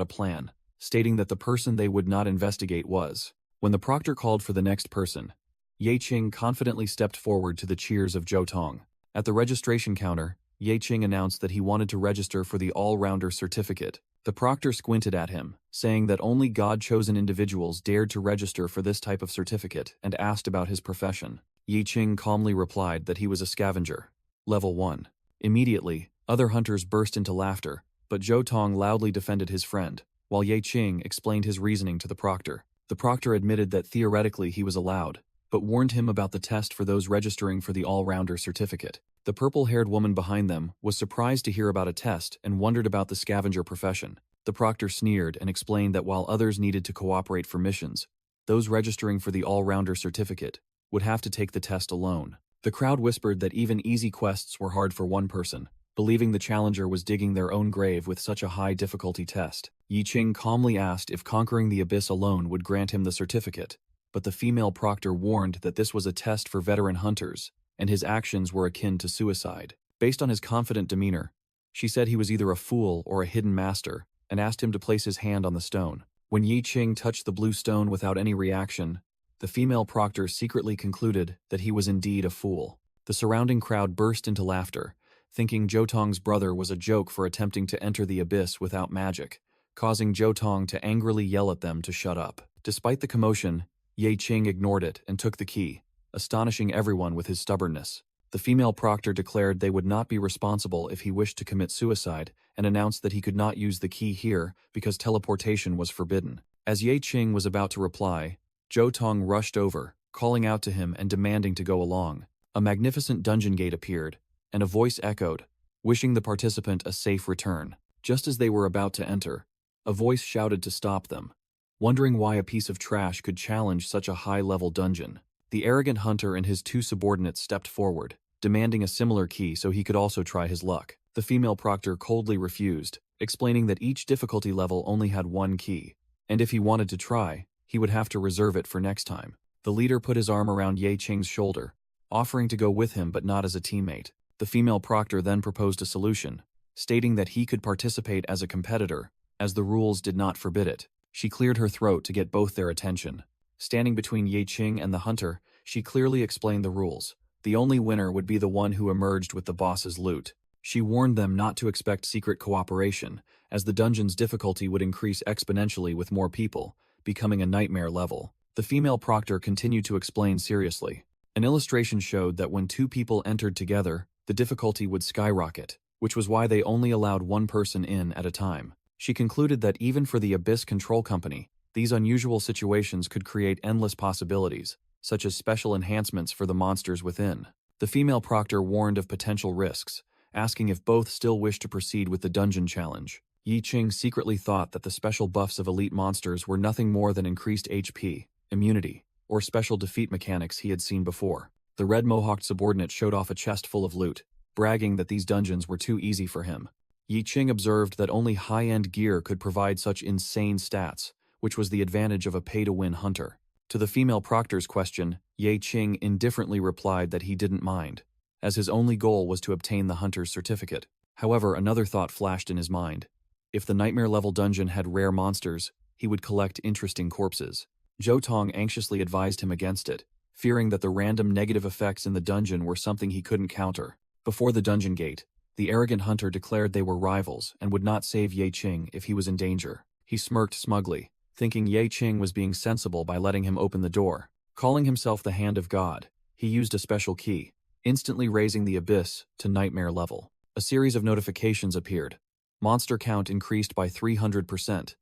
a plan, stating that the person they would not investigate was. When the proctor called for the next person, Ye Qing confidently stepped forward to the cheers of Zhou Tong. At the registration counter, Ye Qing announced that he wanted to register for the all-rounder certificate, The proctor squinted at him, saying that only God-chosen individuals dared to register for this type of certificate, and asked about his profession. Yi Qing calmly replied that he was a scavenger. Level 1. Immediately, other hunters burst into laughter, but Zhou Tong loudly defended his friend, while Yi Qing explained his reasoning to the proctor. The proctor admitted that theoretically he was allowed, but warned him about the test for those registering for the all-rounder certificate. The purple-haired woman behind them was surprised to hear about a test and wondered about the scavenger profession. The proctor sneered and explained that while others needed to cooperate for missions, those registering for the all-rounder certificate would have to take the test alone. The crowd whispered that even easy quests were hard for one person, believing the challenger was digging their own grave with such a high difficulty test. Yi Qing calmly asked if conquering the abyss alone would grant him the certificate, but the female proctor warned that this was a test for veteran hunters, and his actions were akin to suicide. Based on his confident demeanor, she said he was either a fool or a hidden master, and asked him to place his hand on the stone. When Yi Qing touched the blue stone without any reaction, the female proctor secretly concluded that he was indeed a fool. The surrounding crowd burst into laughter, thinking Zhou Tong's brother was a joke for attempting to enter the abyss without magic, causing Zhou Tong to angrily yell at them to shut up. Despite the commotion, Yi Qing ignored it and took the key, astonishing everyone with his stubbornness. The female proctor declared they would not be responsible if he wished to commit suicide, and announced that he could not use the key here because teleportation was forbidden. As Yi Qing was about to reply, Zhou Tong rushed over, calling out to him and demanding to go along. A magnificent dungeon gate appeared, and a voice echoed, wishing the participant a safe return. Just as they were about to enter, a voice shouted to stop them, wondering why a piece of trash could challenge such a high-level dungeon. The arrogant hunter and his two subordinates stepped forward, demanding a similar key so he could also try his luck. The female proctor coldly refused, explaining that each difficulty level only had one key, and if he wanted to try, he would have to reserve it for next time. The leader put his arm around Yi Qing's shoulder, offering to go with him but not as a teammate. The female proctor then proposed a solution, stating that he could participate as a competitor, as the rules did not forbid it. She cleared her throat to get both their attention. Standing between Yi Qing and the hunter, she clearly explained the rules. The only winner would be the one who emerged with the boss's loot. She warned them not to expect secret cooperation, as the dungeon's difficulty would increase exponentially with more people, becoming a nightmare level. The female proctor continued to explain seriously. An illustration showed that when two people entered together, the difficulty would skyrocket, which was why they only allowed one person in at a time. She concluded that even for the Abyss Control Company, these unusual situations could create endless possibilities, such as special enhancements for the monsters within. The female proctor warned of potential risks, asking if both still wished to proceed with the dungeon challenge. Yi Qing secretly thought that the special buffs of elite monsters were nothing more than increased HP, immunity, or special defeat mechanics he had seen before. The red mohawked subordinate showed off a chest full of loot, bragging that these dungeons were too easy for him. Yi Qing observed that only high-end gear could provide such insane stats, which was the advantage of a pay-to-win hunter. To the female proctor's question, Yi Qing indifferently replied that he didn't mind, as his only goal was to obtain the hunter's certificate. However, another thought flashed in his mind. If the nightmare-level dungeon had rare monsters, he would collect interesting corpses. Zhou Tong anxiously advised him against it, fearing that the random negative effects in the dungeon were something he couldn't counter. Before the dungeon gate, the arrogant hunter declared they were rivals and would not save Yi Qing if he was in danger. He smirked smugly, thinking Yi Qing was being sensible by letting him open the door. Calling himself the Hand of God, he used a special key, instantly raising the abyss to nightmare level. A series of notifications appeared. Monster count increased by 300%,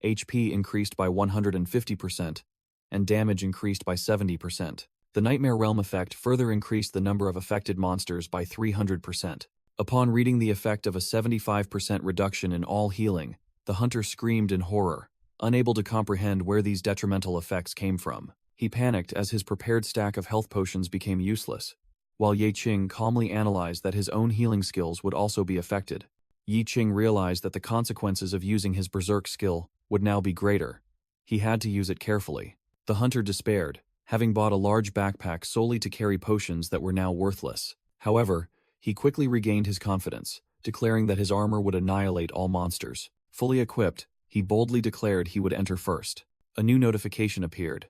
HP increased by 150%, and damage increased by 70%. The Nightmare Realm effect further increased the number of affected monsters by 300%. Upon reading the effect of a 75% reduction in all healing, the hunter screamed in horror, unable to comprehend where these detrimental effects came from. He panicked as his prepared stack of health potions became useless, while Yi Qing calmly analyzed that his own healing skills would also be affected. Yi Qing realized that the consequences of using his berserk skill would now be greater. He had to use it carefully. The hunter despaired, having bought a large backpack solely to carry potions that were now worthless. However, he quickly regained his confidence, declaring that his armor would annihilate all monsters. Fully equipped, he boldly declared he would enter first. A new notification appeared.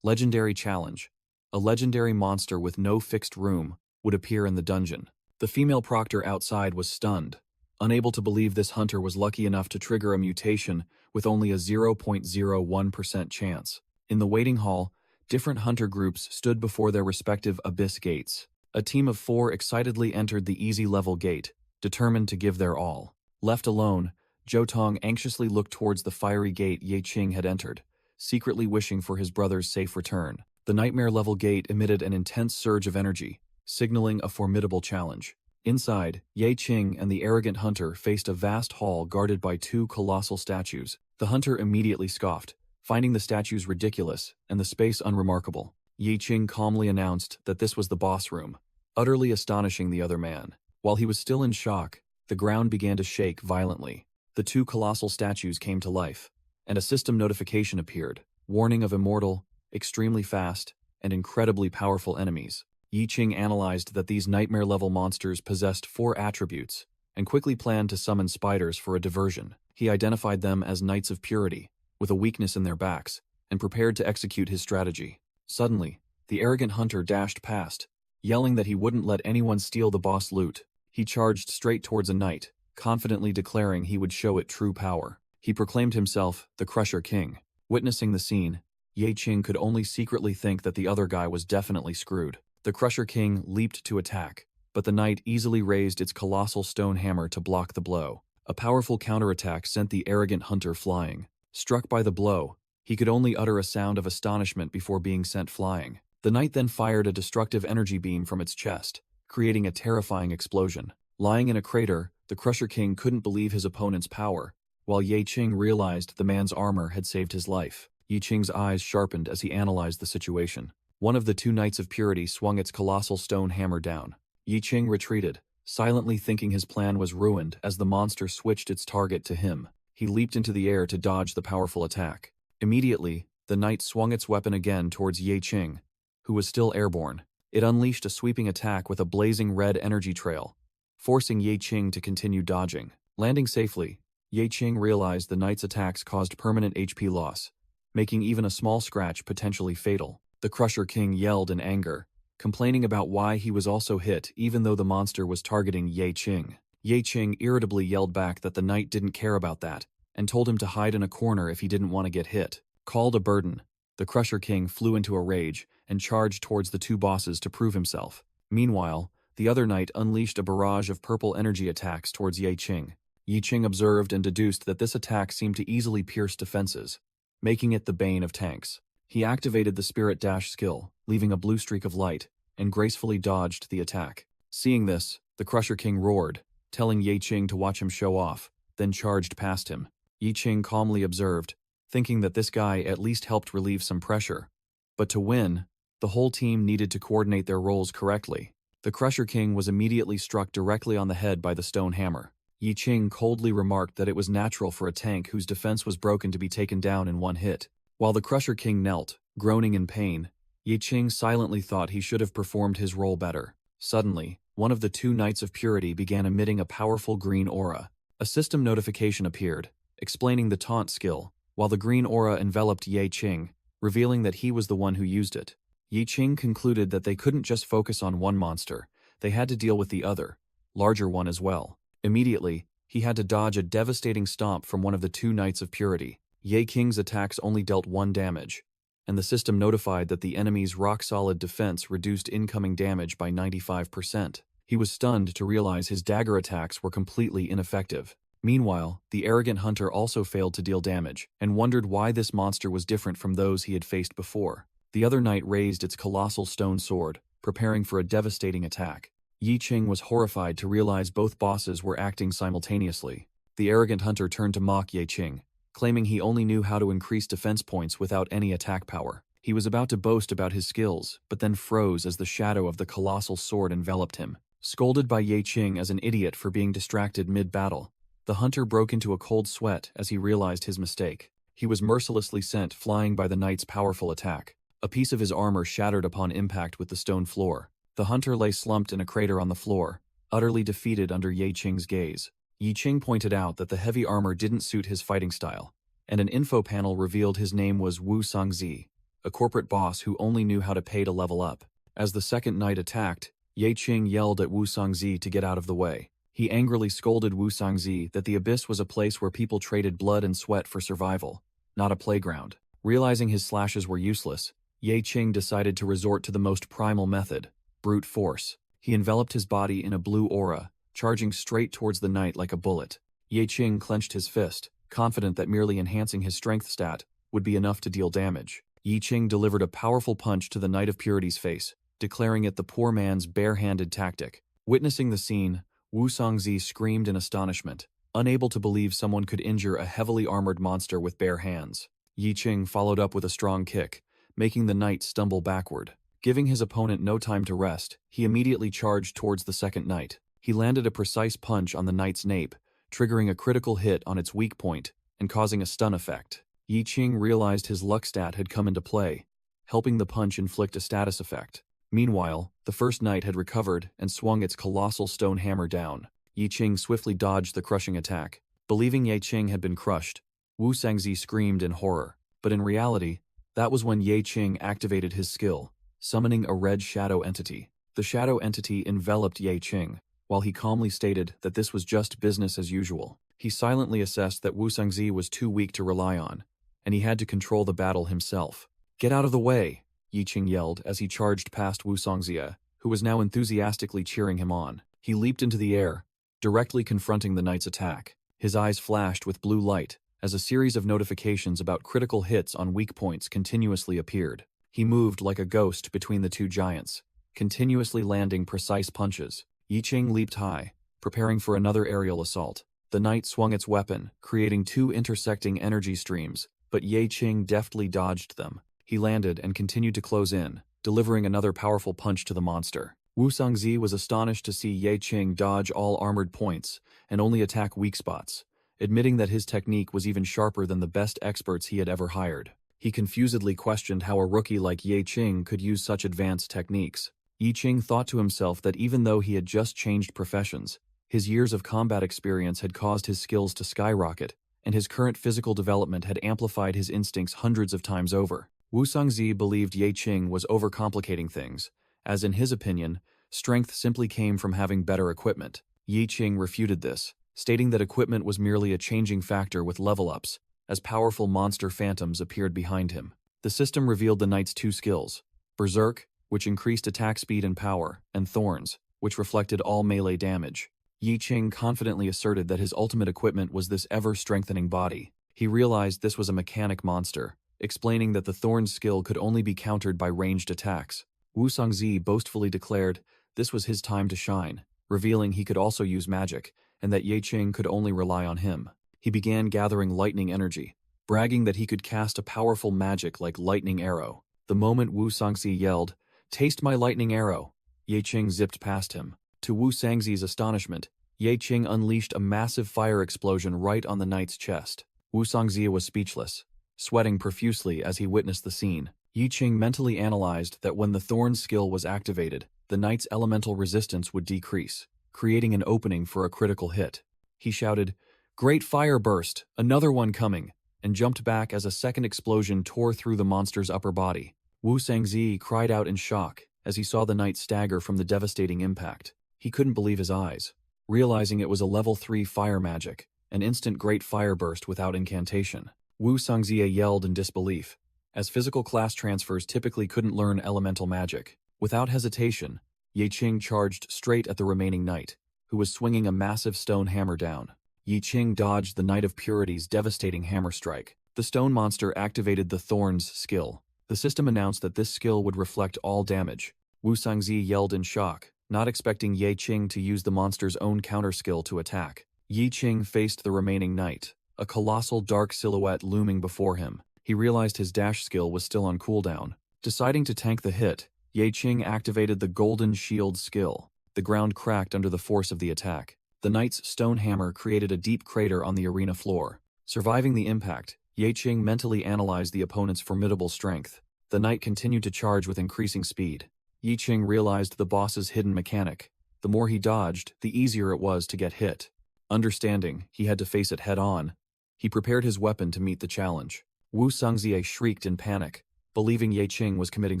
Legendary Challenge. A legendary monster with no fixed room would appear in the dungeon. The female proctor outside was stunned, unable to believe this hunter was lucky enough to trigger a mutation with only a 0.01% chance. In the waiting hall, different hunter groups stood before their respective abyss gates. A team of 4 excitedly entered the easy level gate, determined to give their all. Left alone, Zhou Tong anxiously looked towards the fiery gate Ye Qing had entered, secretly wishing for his brother's safe return. The nightmare-level gate emitted an intense surge of energy, signaling a formidable challenge. Inside, Ye Qing and the arrogant hunter faced a vast hall guarded by 2 colossal statues. The hunter immediately scoffed, finding the statues ridiculous and the space unremarkable. Ye Qing calmly announced that this was the boss room, utterly astonishing the other man. While he was still in shock, the ground began to shake violently. The 2 colossal statues came to life, and a system notification appeared, warning of immortal, extremely fast, and incredibly powerful enemies. Ye Qing analyzed that these nightmare-level monsters possessed 4 attributes, and quickly planned to summon spiders for a diversion. He identified them as Knights of Purity, with a weakness in their backs, and prepared to execute his strategy. Suddenly, the arrogant hunter dashed past, yelling that he wouldn't let anyone steal the boss loot. He charged straight towards a knight, confidently declaring he would show it true power. He proclaimed himself the Crusher King. Witnessing the scene, Ye Qing could only secretly think that the other guy was definitely screwed. The Crusher King leaped to attack, but the knight easily raised its colossal stone hammer to block the blow. A powerful counterattack sent the arrogant hunter flying. Struck by the blow, he could only utter a sound of astonishment before being sent flying. The knight then fired a destructive energy beam from its chest, creating a terrifying explosion. Lying in a crater, the Crusher King couldn't believe his opponent's power, while Ye Qing realized the man's armor had saved his life. Ye Qing's eyes sharpened as he analyzed the situation. One of the 2 Knights of Purity swung its colossal stone hammer down. Ye Qing retreated, silently thinking his plan was ruined as the monster switched its target to him. He leaped into the air to dodge the powerful attack. Immediately, the knight swung its weapon again towards Ye Qing, who was still airborne. It unleashed a sweeping attack with a blazing red energy trail, forcing Ye Qing to continue dodging. Landing safely, Ye Qing realized the knight's attacks caused permanent HP loss, making even a small scratch potentially fatal. The Crusher King yelled in anger, complaining about why he was also hit even though the monster was targeting Ye Qing. Ye Qing irritably yelled back that the knight didn't care about that, and told him to hide in a corner if he didn't want to get hit. Called a burden, the Crusher King flew into a rage and charged towards the 2 bosses to prove himself. Meanwhile, the other knight unleashed a barrage of purple energy attacks towards Ye Qing. Ye Qing observed and deduced that this attack seemed to easily pierce defenses, making it the bane of tanks. He activated the Spirit Dash skill, leaving a blue streak of light, and gracefully dodged the attack. Seeing this, the Crusher King roared, telling Ye Qing to watch him show off, then charged past him. Ye Qing calmly observed, thinking that this guy at least helped relieve some pressure. But to win, the whole team needed to coordinate their roles correctly. The Crusher King was immediately struck directly on the head by the stone hammer. Ye Qing coldly remarked that it was natural for a tank whose defense was broken to be taken down in one hit. While the Crusher King knelt, groaning in pain, Ye Qing silently thought he should have performed his role better. Suddenly, one of the 2 Knights of Purity began emitting a powerful green aura. A system notification appeared, explaining the taunt skill, while the green aura enveloped Ye Qing, revealing that he was the one who used it. Ye Qing concluded that they couldn't just focus on one monster, they had to deal with the other, larger one as well. Immediately, he had to dodge a devastating stomp from one of the 2 Knights of Purity. Ye Qing's attacks only dealt 1 damage, and the system notified that the enemy's rock-solid defense reduced incoming damage by 95%. He was stunned to realize his dagger attacks were completely ineffective. Meanwhile, the arrogant hunter also failed to deal damage, and wondered why this monster was different from those he had faced before. The other knight raised its colossal stone sword, preparing for a devastating attack. Ye Qing was horrified to realize both bosses were acting simultaneously. The arrogant hunter turned to mock Ye Qing, claiming he only knew how to increase defense points without any attack power. He was about to boast about his skills, but then froze as the shadow of the colossal sword enveloped him. Scolded by Ye Qing as an idiot for being distracted mid-battle, the hunter broke into a cold sweat as he realized his mistake. He was mercilessly sent flying by the knight's powerful attack. A piece of his armor shattered upon impact with the stone floor. The hunter lay slumped in a crater on the floor, utterly defeated under Ye Qing's gaze. Ye Qing pointed out that the heavy armor didn't suit his fighting style, and an info panel revealed his name was Wu Sangzi, a corporate boss who only knew how to pay to level up. As the second knight attacked, Ye Qing yelled at Wu Sangzi to get out of the way. He angrily scolded Wu Sangzi that the abyss was a place where people traded blood and sweat for survival, not a playground. Realizing his slashes were useless, Ye Qing decided to resort to the most primal method, brute force. He enveloped his body in a blue aura, charging straight towards the knight like a bullet. Ye Qing clenched his fist, confident that merely enhancing his strength stat would be enough to deal damage. Ye Qing delivered a powerful punch to the Knight of Purity's face, declaring it the poor man's bare-handed tactic. Witnessing the scene, Wu Songzi screamed in astonishment, unable to believe someone could injure a heavily armored monster with bare hands. Ye Qing followed up with a strong kick, making the knight stumble backward. Giving his opponent no time to rest, he immediately charged towards the second knight. He landed a precise punch on the knight's nape, triggering a critical hit on its weak point and causing a stun effect. Ye Qing realized his luck stat had come into play, helping the punch inflict a status effect. Meanwhile, the first knight had recovered and swung its colossal stone hammer down. Ye Qing swiftly dodged the crushing attack. Believing Ye Qing had been crushed, Wu Sangzi screamed in horror. But in reality, that was when Ye Qing activated his skill, summoning a red shadow entity. The shadow entity enveloped Ye Qing, while he calmly stated that this was just business as usual. He silently assessed that Wu Sangzi was too weak to rely on, and he had to control the battle himself. "Get out of the way!" Ye Qing yelled as he charged past Wu Songzia, who was now enthusiastically cheering him on. He leaped into the air, directly confronting the knight's attack. His eyes flashed with blue light, as a series of notifications about critical hits on weak points continuously appeared. He moved like a ghost between the two giants, continuously landing precise punches. Ye Qing leaped high, preparing for another aerial assault. The knight swung its weapon, creating two intersecting energy streams, but Ye Qing deftly dodged them. He landed and continued to close in, delivering another powerful punch to the monster. Wu Songzi was astonished to see Ye Qing dodge all armored points and only attack weak spots, admitting that his technique was even sharper than the best experts he had ever hired. He confusedly questioned how a rookie like Ye Qing could use such advanced techniques. Ye Qing thought to himself that even though he had just changed professions, his years of combat experience had caused his skills to skyrocket, and his current physical development had amplified his instincts hundreds of times over. Wu Songzi believed Ye Qing was overcomplicating things, as in his opinion, strength simply came from having better equipment. Ye Qing refuted this, stating that equipment was merely a changing factor with level-ups, as powerful monster phantoms appeared behind him. The system revealed the knight's two skills: Berserk, which increased attack speed and power, and Thorns, which reflected all melee damage. Ye Qing confidently asserted that his ultimate equipment was this ever-strengthening body. He realized this was a mechanic monster, explaining that the Thorns skill could only be countered by ranged attacks. Wu Songzi boastfully declared this was his time to shine, revealing he could also use magic, and that Ye Qing could only rely on him. He began gathering lightning energy, bragging that he could cast a powerful magic like lightning arrow. The moment Wu Songzi yelled, "Taste my lightning arrow," Ye Qing zipped past him. To Wu Sangzi's astonishment, Ye Qing unleashed a massive fire explosion right on the knight's chest. Wu Songzi was speechless, sweating profusely as he witnessed the scene. Ye Qing mentally analyzed that when the Thorn skill was activated, the knight's elemental resistance would decrease, creating an opening for a critical hit. He shouted, "Great fire burst, another one coming," and jumped back as a second explosion tore through the monster's upper body. Wu Sangzi cried out in shock as he saw the knight stagger from the devastating impact. He couldn't believe his eyes, realizing it was a level 3 fire magic, an instant great fire burst without incantation. Wu Sangzi yelled in disbelief, as physical class transfers typically couldn't learn elemental magic. Without hesitation, Ye Qing charged straight at the remaining knight, who was swinging a massive stone hammer down. Ye Qing dodged the Knight of Purity's devastating hammer strike. The stone monster activated the Thorns skill. The system announced that this skill would reflect all damage. Wu Sangzi yelled in shock, not expecting Ye Qing to use the monster's own counter skill to attack. Ye Qing faced the remaining knight, a colossal dark silhouette looming before him. He realized his dash skill was still on cooldown. Deciding to tank the hit, Ye Qing activated the Golden Shield skill. The ground cracked under the force of the attack. The knight's stone hammer created a deep crater on the arena floor. Surviving the impact, Ye Qing mentally analyzed the opponent's formidable strength. The knight continued to charge with increasing speed. Ye Qing realized the boss's hidden mechanic. The more he dodged, the easier it was to get hit. Understanding he had to face it head-on, he prepared his weapon to meet the challenge. Wu Sangzi shrieked in panic, believing Ye Qing was committing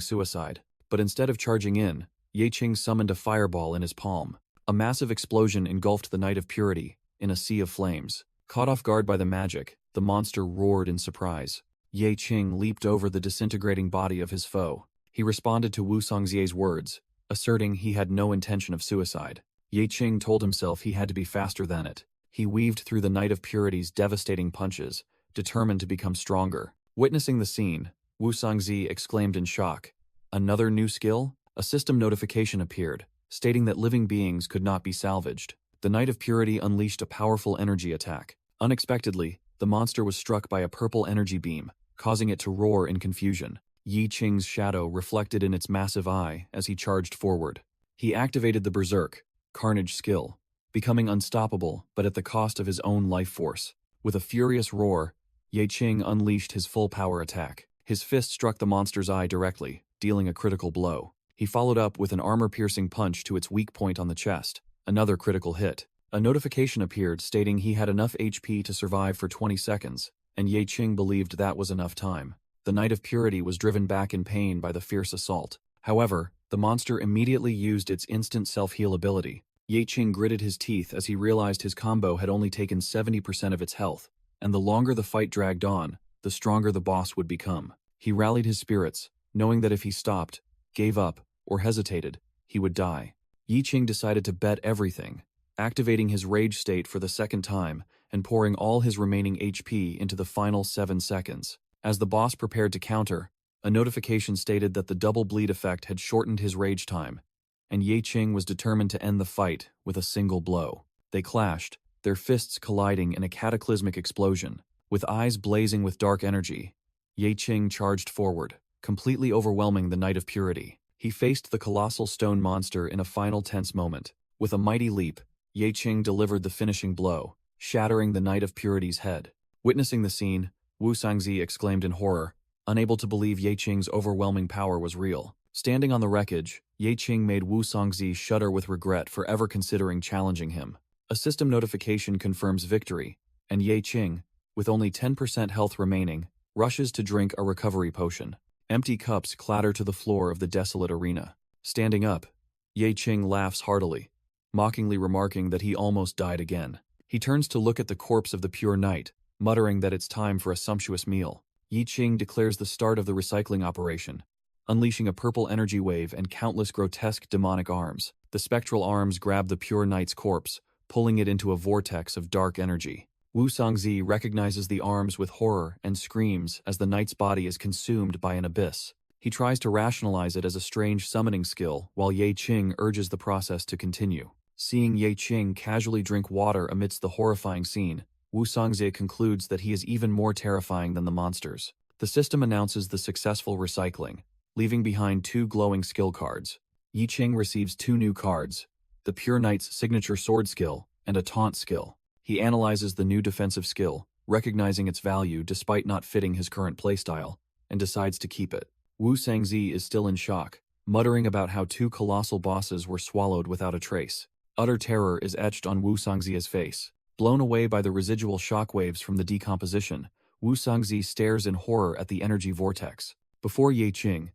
suicide. But instead of charging in, Ye Qing summoned a fireball in his palm. A massive explosion engulfed the Knight of Purity in a sea of flames. Caught off guard by the magic, the monster roared in surprise. Ye Qing leaped over the disintegrating body of his foe. He responded to Wu Songzie's words, asserting he had no intention of suicide. Ye Qing told himself he had to be faster than it. He weaved through the Knight of Purity's devastating punches, determined to become stronger. Witnessing the scene, Wu Songzie exclaimed in shock. Another new skill? A system notification appeared, stating that living beings could not be salvaged. The Knight of Purity unleashed a powerful energy attack. Unexpectedly, the monster was struck by a purple energy beam, causing it to roar in confusion. Yi Qing's shadow reflected in its massive eye as he charged forward. He activated the Berserk, Carnage skill, becoming unstoppable but at the cost of his own life force. With a furious roar, Ye Qing unleashed his full power attack. His fist struck the monster's eye directly, dealing a critical blow. He followed up with an armor-piercing punch to its weak point on the chest, another critical hit. A notification appeared stating he had enough HP to survive for 20 seconds, and Ye Qing believed that was enough time. The Knight of Purity was driven back in pain by the fierce assault. However, the monster immediately used its instant self-heal ability. Ye Qing gritted his teeth as he realized his combo had only taken 70% of its health, and the longer the fight dragged on, the stronger the boss would become. He rallied his spirits, knowing that if he stopped, gave up, or hesitated, he would die. Yi Qing decided to bet everything, activating his rage state for the second time and pouring all his remaining HP into the final 7 seconds. As the boss prepared to counter, a notification stated that the double bleed effect had shortened his rage time, and Ye Qing was determined to end the fight with a single blow. They clashed, their fists colliding in a cataclysmic explosion. With eyes blazing with dark energy, Ye Qing charged forward, completely overwhelming the Knight of Purity. He faced the colossal stone monster in a final tense moment. With a mighty leap, Ye Qing delivered the finishing blow, shattering the Knight of Purity's head. Witnessing the scene, Wu Songzie exclaimed in horror, unable to believe Ye Qing's overwhelming power was real. Standing on the wreckage, Ye Qing made Wu Songzie shudder with regret for ever considering challenging him. A system notification confirms victory, and Ye Qing, with only 10% health remaining, rushes to drink a recovery potion. Empty cups clatter to the floor of the desolate arena. Standing up, Ye Qing laughs heartily, mockingly remarking that he almost died again. He turns to look at the corpse of the pure knight, muttering that it's time for a sumptuous meal. Yi Qing declares the start of the recycling operation, unleashing a purple energy wave and countless grotesque demonic arms. The spectral arms grab the pure knight's corpse, pulling it into a vortex of dark energy. Wu Songzie recognizes the arms with horror and screams as the knight's body is consumed by an abyss. He tries to rationalize it as a strange summoning skill, while Ye Qing urges the process to continue. Seeing Ye Qing casually drink water amidst the horrifying scene, Wu Songzie concludes that he is even more terrifying than the monsters. The system announces the successful recycling, leaving behind 2 glowing skill cards. Yi Qing receives 2 new cards, the Pure Knight's signature sword skill and a taunt skill. He analyzes the new defensive skill, recognizing its value despite not fitting his current playstyle, and decides to keep it. Wu Songzie is still in shock, muttering about how 2 colossal bosses were swallowed without a trace. Utter terror is etched on Wu Songzie's face. Blown away by the residual shockwaves from the decomposition, Wu Songzie stares in horror at the energy vortex. Before Ye Qing,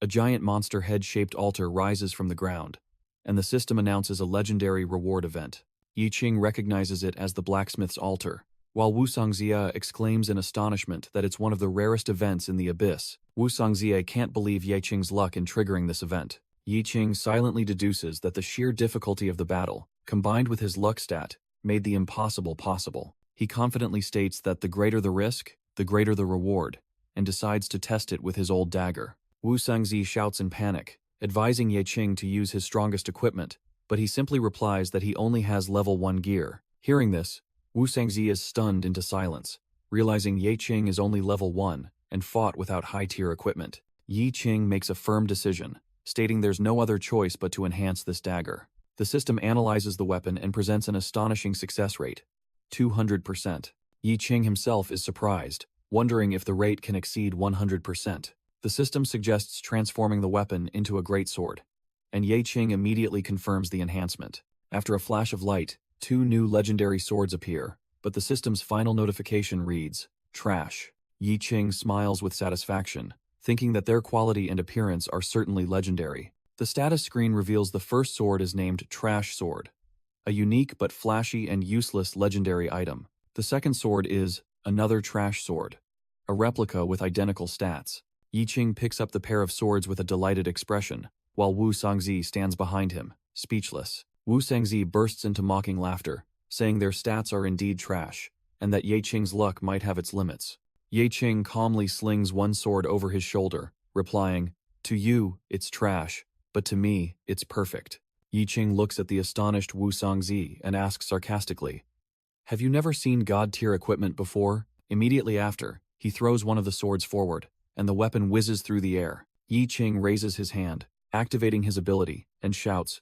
a giant monster head-shaped altar rises from the ground, and the system announces a legendary reward event. Yi Qing recognizes it as the blacksmith's altar, while Wu Songzie exclaims in astonishment that it's one of the rarest events in the abyss. Wu Songzie can't believe Ye Qing's luck in triggering this event. Yi Qing silently deduces that the sheer difficulty of the battle, combined with his luck stat, made the impossible possible. He confidently states that the greater the risk, the greater the reward, and decides to test it with his old dagger. Wu Songzie shouts in panic, advising Ye Qing to use his strongest equipment, but he simply replies that he only has level 1 gear. Hearing this, Wu Songzie is stunned into silence, realizing Ye Qing is only level 1 and fought without high-tier equipment. Yi Qing makes a firm decision, stating there's no other choice but to enhance this dagger. The system analyzes the weapon and presents an astonishing success rate, 200%. Yi Qing himself is surprised, wondering if the rate can exceed 100%. The system suggests transforming the weapon into a greatsword, and Ye Qing immediately confirms the enhancement. After a flash of light, 2 new legendary swords appear, but the system's final notification reads, "Trash." Yi Qing smiles with satisfaction, thinking that their quality and appearance are certainly legendary. The status screen reveals the first sword is named Trash Sword, a unique but flashy and useless legendary item. The second sword is Another Trash Sword, a replica with identical stats. Yi Qing picks up the pair of swords with a delighted expression, while Wu Songzi stands behind him, speechless. Wu Songzi bursts into mocking laughter, saying their stats are indeed trash, and that Yi Qing's luck might have its limits. Yi Qing calmly slings one sword over his shoulder, replying, "To you, it's trash, but to me, it's perfect." Yi Qing looks at the astonished Wu Songzi and asks sarcastically, "Have you never seen god-tier equipment before?" Immediately after, he throws one of the swords forward, and the weapon whizzes through the air. Yi Qing raises his hand, activating his ability, and shouts,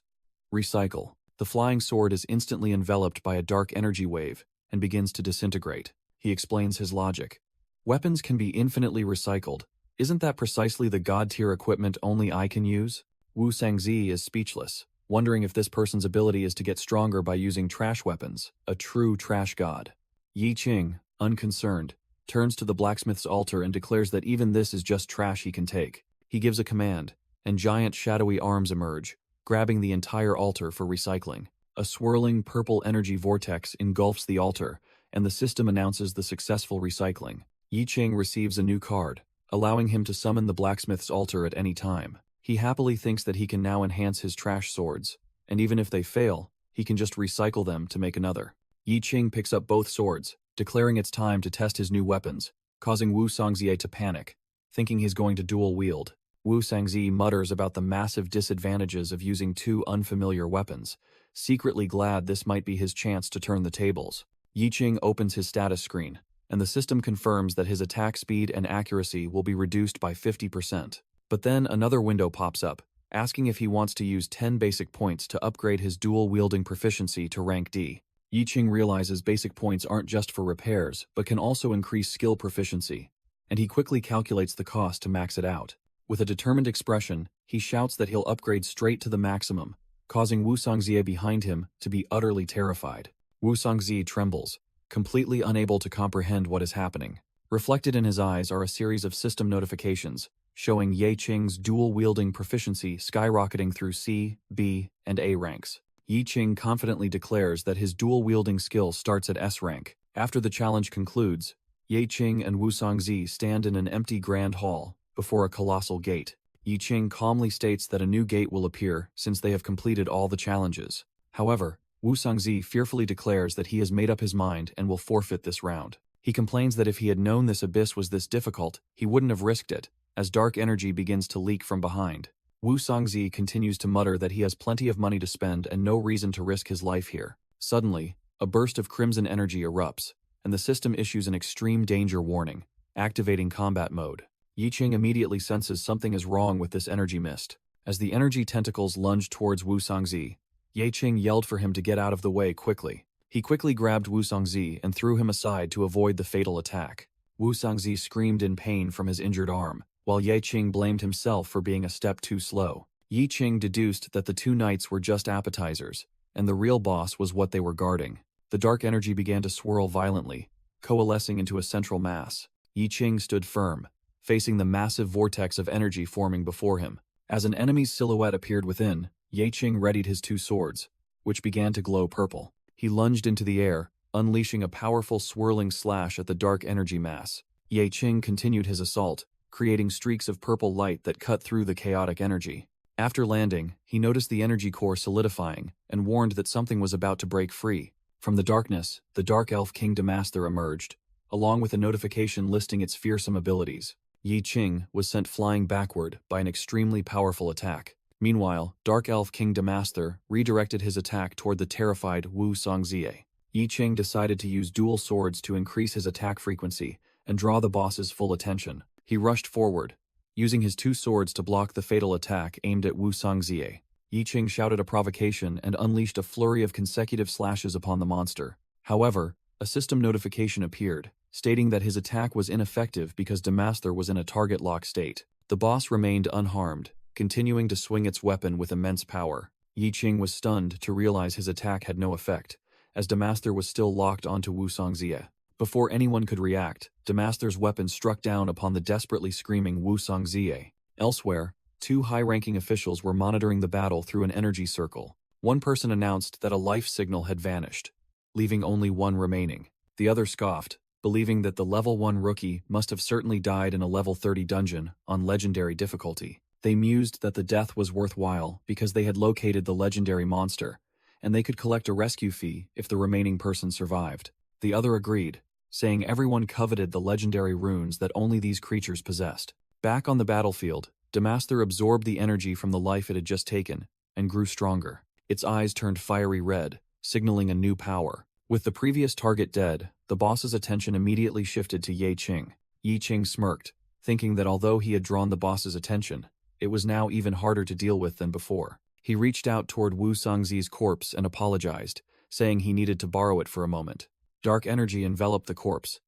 "Recycle." The flying sword is instantly enveloped by a dark energy wave and begins to disintegrate. He explains his logic. "Weapons can be infinitely recycled. Isn't that precisely the god-tier equipment only I can use?" Wu Sangzi is speechless, wondering if this person's ability is to get stronger by using trash weapons, a true trash god. Yi Qing, unconcerned, turns to the blacksmith's altar and declares that even this is just trash he can take. He gives a command, and giant shadowy arms emerge, grabbing the entire altar for recycling. A swirling purple energy vortex engulfs the altar, and the system announces the successful recycling. Yi Qing receives a new card, allowing him to summon the blacksmith's altar at any time. He happily thinks that he can now enhance his trash swords, and even if they fail, he can just recycle them to make another. Yi Qing picks up both swords, declaring it's time to test his new weapons, causing Wu Songzi to panic, thinking he's going to dual wield. Wu Sangzi mutters about the massive disadvantages of using two unfamiliar weapons, secretly glad this might be his chance to turn the tables. Yi Qing opens his status screen, and the system confirms that his attack speed and accuracy will be reduced by 50%. But then another window pops up, asking if he wants to use 10 basic points to upgrade his dual-wielding proficiency to rank D. Yi Qing realizes basic points aren't just for repairs, but can also increase skill proficiency, and he quickly calculates the cost to max it out. With a determined expression, he shouts that he'll upgrade straight to the maximum, causing Wu Songzi behind him to be utterly terrified. Wu Songzi trembles, completely unable to comprehend what is happening. Reflected in his eyes are a series of system notifications, showing Yi Qing's dual-wielding proficiency skyrocketing through C, B, and A ranks. Yi Qing confidently declares that his dual-wielding skill starts at S rank. After the challenge concludes, Yi Qing and Wu Songzi stand in an empty grand hall before a colossal gate. Yi Qing calmly states that a new gate will appear since they have completed all the challenges. However, Wu Songzi fearfully declares that he has made up his mind and will forfeit this round. He complains that if he had known this abyss was this difficult, he wouldn't have risked it, as dark energy begins to leak from behind. Wu Songzi continues to mutter that he has plenty of money to spend and no reason to risk his life here. Suddenly, a burst of crimson energy erupts, and the system issues an extreme danger warning, activating combat mode. Yi Qing immediately senses something is wrong with this energy mist. As the energy tentacles lunge towards Wu Songzi, Yi Qing yelled for him to get out of the way quickly. He quickly grabbed Wu Songzi and threw him aside to avoid the fatal attack. Wu Songzi screamed in pain from his injured arm, while Yi Qing blamed himself for being a step too slow. Yi Qing deduced that the two knights were just appetizers, and the real boss was what they were guarding. The dark energy began to swirl violently, coalescing into a central mass. Yi Qing stood firm, facing the massive vortex of energy forming before him. As an enemy's silhouette appeared within, Yi Qing readied his two swords, which began to glow purple. He lunged into the air, unleashing a powerful swirling slash at the dark energy mass. Yi Qing continued his assault, creating streaks of purple light that cut through the chaotic energy. After landing, he noticed the energy core solidifying and warned that something was about to break free. From the darkness, the Dark Elf King Damaster emerged, along with a notification listing its fearsome abilities. Yi Qing was sent flying backward by an extremely powerful attack. Meanwhile, Dark Elf King Damaster redirected his attack toward the terrified Wu Songzi. Yi Qing decided to use dual swords to increase his attack frequency and draw the boss's full attention. He rushed forward, using his two swords to block the fatal attack aimed at Wu Songzi. Yi Qing shouted a provocation and unleashed a flurry of consecutive slashes upon the monster. However, a system notification appeared, stating that his attack was ineffective because Damaster was in a target lock state. The boss remained unharmed, continuing to swing its weapon with immense power. Yi Qing was stunned to realize his attack had no effect, as Damaster was still locked onto Wu Songzi. Before anyone could react, Damaster's weapon struck down upon the desperately screaming Wu Songzi. Elsewhere, Two high-ranking officials were monitoring the battle through an energy circle. One person announced that a life signal had vanished, leaving only one remaining. The other scoffed, believing that the level 1 rookie must have certainly died in a level 30 dungeon on legendary difficulty. They mused that the death was worthwhile because they had located the legendary monster, and they could collect a rescue fee if the remaining person survived. The other agreed, saying everyone coveted the legendary runes that only these creatures possessed. Back on the battlefield, Damaster absorbed the energy from the life it had just taken, and grew stronger. Its eyes turned fiery red, signaling a new power. With the previous target dead, the boss's attention immediately shifted to Ye Qing. Ye Qing smirked, thinking that although he had drawn the boss's attention, it was now even harder to deal with than before. He reached out toward Wu Sangzi's corpse and apologized, saying he needed to borrow it for a moment. Dark energy enveloped the corpse,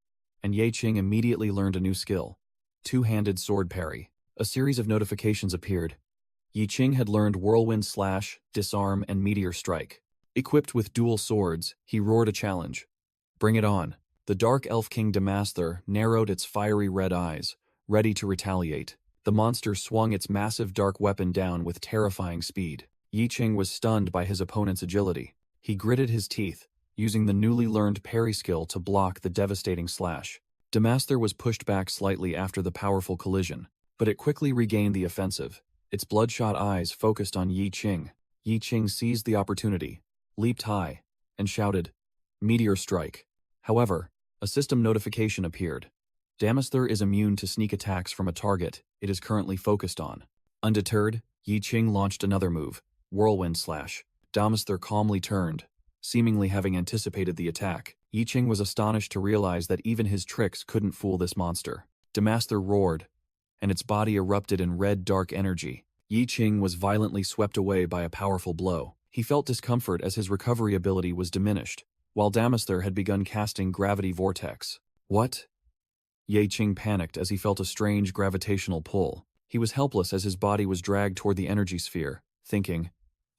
and Ye Qing immediately learned a new skill: two-handed sword parry. A series of notifications appeared. Ye Qing had learned Whirlwind Slash, Disarm, and Meteor Strike. Equipped with dual swords, he roared a challenge. Bring it on. The Dark Elf King Damaster narrowed its fiery red eyes, ready to retaliate. The monster swung its massive dark weapon down with terrifying speed. Ye Qing was stunned by his opponent's agility. He gritted his teeth, using the newly learned parry skill to block the devastating slash. Damaster was pushed back slightly after the powerful collision, but it quickly regained the offensive. Its bloodshot eyes focused on Ye Qing. Ye Qing seized the opportunity, leaped high, and shouted, "Meteor Strike." However, a system notification appeared. Damaster is immune to sneak attacks from a target it is currently focused on. Undeterred, Ye Qing launched another move, Whirlwind Slash. Damaster calmly turned, seemingly having anticipated the attack. Ye Qing was astonished to realize that even his tricks couldn't fool this monster. Damaster roared, and its body erupted in red dark energy. Ye Qing was violently swept away by a powerful blow. He felt discomfort as his recovery ability was diminished, while Damaster had begun casting Gravity Vortex. What? Ye Qing panicked as he felt a strange gravitational pull. He was helpless as his body was dragged toward the energy sphere, thinking,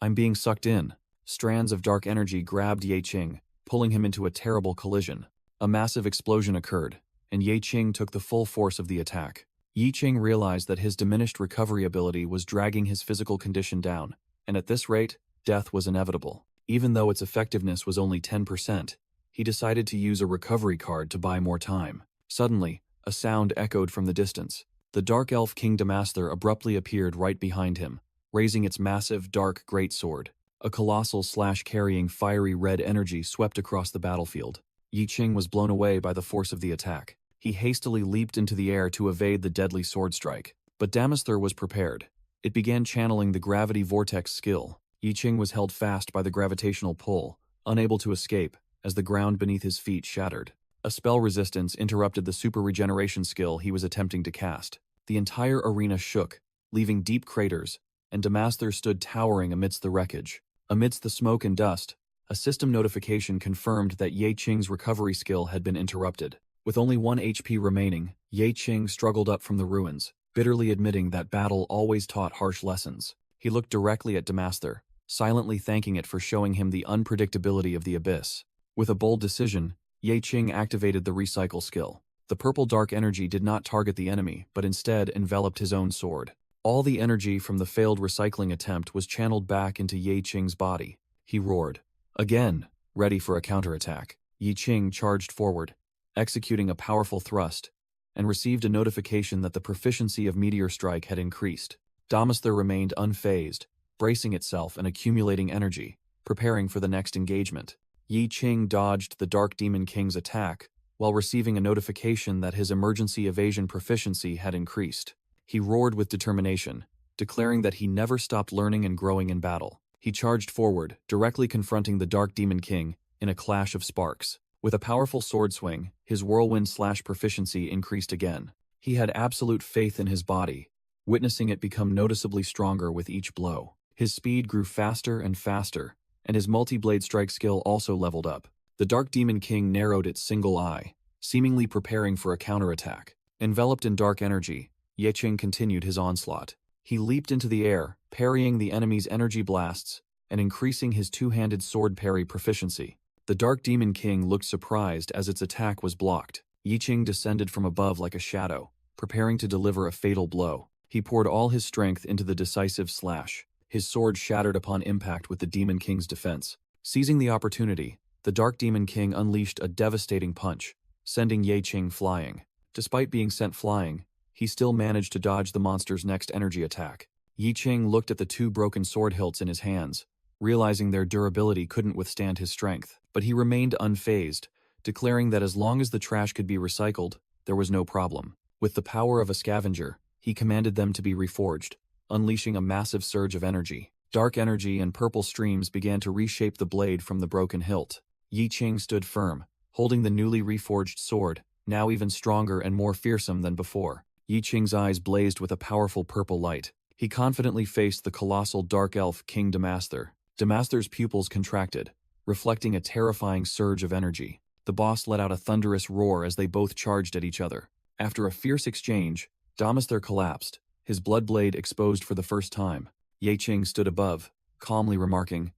"I'm being sucked in." Strands of dark energy grabbed Ye Qing, pulling him into a terrible collision. A massive explosion occurred, and Ye Qing took the full force of the attack. Ye Qing realized that his diminished recovery ability was dragging his physical condition down, and at this rate, death was inevitable. Even though its effectiveness was only 10%, he decided to use a recovery card to buy more time. Suddenly, a sound echoed from the distance. The Dark Elf King Damaster abruptly appeared right behind him, raising its massive, dark greatsword. A colossal slash carrying fiery red energy swept across the battlefield. Ye Qing was blown away by the force of the attack. He hastily leaped into the air to evade the deadly sword strike. But Damaster was prepared. It began channeling the Gravity Vortex skill. Ye Qing was held fast by the gravitational pull, unable to escape, as the ground beneath his feet shattered. A spell resistance interrupted the super regeneration skill he was attempting to cast. The entire arena shook, leaving deep craters, and Damaster stood towering amidst the wreckage. Amidst the smoke and dust, a system notification confirmed that Ye Qing's recovery skill had been interrupted. With only 1 HP remaining, Ye Qing struggled up from the ruins, bitterly admitting that battle always taught harsh lessons. He looked directly at Damaster, silently thanking it for showing him the unpredictability of the abyss. With a bold decision, Ye Qing activated the recycle skill. The purple dark energy did not target the enemy, but instead enveloped his own sword. All the energy from the failed recycling attempt was channeled back into Ye Qing's body. He roared. Again, ready for a counterattack. Ye Qing charged forward, executing a powerful thrust, and received a notification that the proficiency of Meteor Strike had increased. Damaster remained unfazed, bracing itself and accumulating energy, preparing for the next engagement. Ye Qing dodged the Dark Demon King's attack while receiving a notification that his emergency evasion proficiency had increased. He roared with determination, declaring that he never stopped learning and growing in battle. He charged forward, directly confronting the Dark Demon King in a clash of sparks. With a powerful sword swing, his whirlwind slash proficiency increased again. He had absolute faith in his body, witnessing it become noticeably stronger with each blow. His speed grew faster and faster, and his multi-blade strike skill also leveled up. The Dark Demon King narrowed its single eye, seemingly preparing for a counterattack. Enveloped in dark energy, Ye Qing continued his onslaught. He leaped into the air, parrying the enemy's energy blasts and increasing his two-handed sword parry proficiency. The Dark Demon King looked surprised as its attack was blocked. Ye Qing descended from above like a shadow, preparing to deliver a fatal blow. He poured all his strength into the decisive slash. His sword shattered upon impact with the Demon King's defense. Seizing the opportunity, the Dark Demon King unleashed a devastating punch, sending Ye Qing flying. Despite being sent flying, he still managed to dodge the monster's next energy attack. Ye Qing looked at the two broken sword hilts in his hands, realizing their durability couldn't withstand his strength. But he remained unfazed, declaring that as long as the trash could be recycled, there was no problem. With the power of a scavenger, he commanded them to be reforged, unleashing a massive surge of energy. Dark energy and purple streams began to reshape the blade from the broken hilt. Ye Qing stood firm, holding the newly reforged sword, now even stronger and more fearsome than before. Ye Qing's eyes blazed with a powerful purple light. He confidently faced the colossal dark elf King Damaster. Damaster's pupils contracted, reflecting a terrifying surge of energy. The boss let out a thunderous roar as they both charged at each other. After a fierce exchange, Damaster collapsed, his blood blade exposed for the first time. Ye Qing stood above, calmly remarking,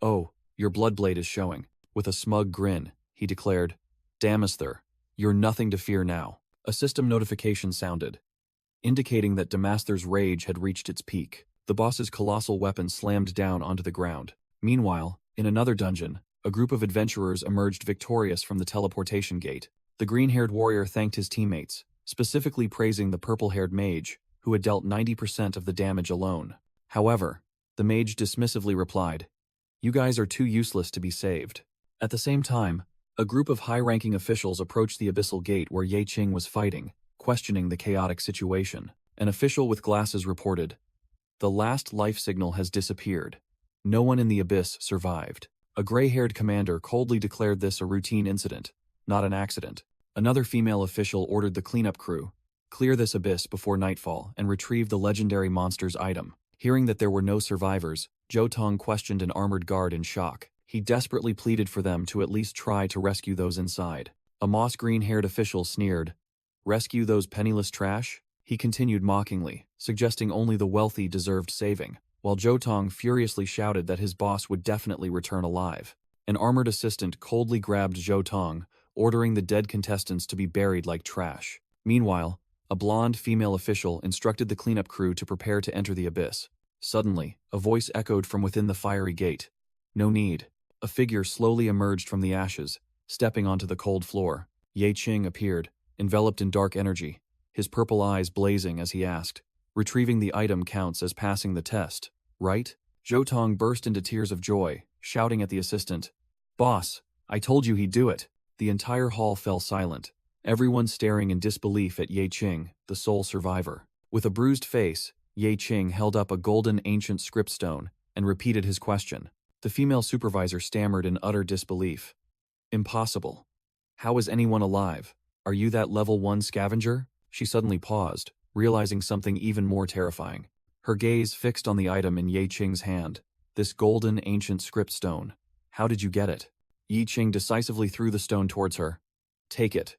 "Oh, your blood blade is showing." With a smug grin, he declared, "Damaster, you're nothing to fear now." A system notification sounded, indicating that Damaster's rage had reached its peak. The boss's colossal weapon slammed down onto the ground. Meanwhile, in another dungeon, a group of adventurers emerged victorious from the teleportation gate. The green-haired warrior thanked his teammates, specifically praising the purple-haired mage, who had dealt 90% of the damage alone. However, the mage dismissively replied, "You guys are too useless to be saved." At the same time, a group of high-ranking officials approached the abyssal gate where Ye Qing was fighting, questioning the chaotic situation. An official with glasses reported, "The last life signal has disappeared. No one in the abyss survived." A gray-haired commander coldly declared this a routine incident, not an accident. Another female official ordered the cleanup crew, "Clear this abyss before nightfall and retrieve the legendary monster's item." Hearing that there were no survivors, Zhou Tong questioned an armored guard in shock. He desperately pleaded for them to at least try to rescue those inside. A moss-green-haired official sneered, "Rescue those penniless trash?" He continued mockingly, suggesting only the wealthy deserved saving, while Zhou Tong furiously shouted that his boss would definitely return alive. An armored assistant coldly grabbed Zhou Tong, ordering the dead contestants to be buried like trash. Meanwhile, a blonde female official instructed the cleanup crew to prepare to enter the abyss. Suddenly, a voice echoed from within the fiery gate. "No need." A figure slowly emerged from the ashes, stepping onto the cold floor. Ye Qing appeared, enveloped in dark energy, his purple eyes blazing as he asked, "Retrieving the item counts as passing the test, right?" Zhou Tong burst into tears of joy, shouting at the assistant, "Boss, I told you he'd do it." The entire hall fell silent, everyone staring in disbelief at Ye Qing, the sole survivor. With a bruised face, Ye Qing held up a golden ancient script stone and repeated his question. The female supervisor stammered in utter disbelief. "Impossible. How is anyone alive? Are you that level 1 scavenger?" She suddenly paused, realizing something even more terrifying. Her gaze fixed on the item in Ye Qing's hand, this golden ancient script stone. "How did you get it?" Ye Qing decisively threw the stone towards her. "Take it.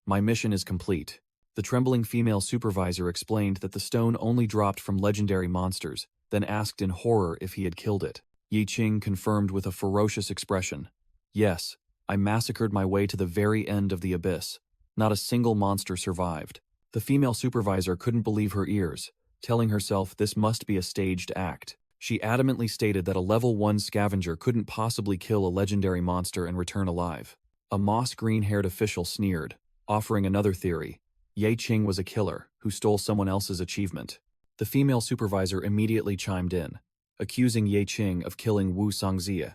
My mission is complete." The trembling female supervisor explained that the stone only dropped from legendary monsters, then asked in horror if he had killed it. Ye Qing confirmed with a ferocious expression, "Yes, I massacred my way to the very end of the abyss. Not a single monster survived." The female supervisor couldn't believe her ears, telling herself this must be a staged act. She adamantly stated that a level 1 scavenger couldn't possibly kill a legendary monster and return alive. A moss-green-haired official sneered, offering another theory. Ye Qing was a killer who stole someone else's achievement. The female supervisor immediately chimed in, accusing Ye Qing of killing Wu Songzia,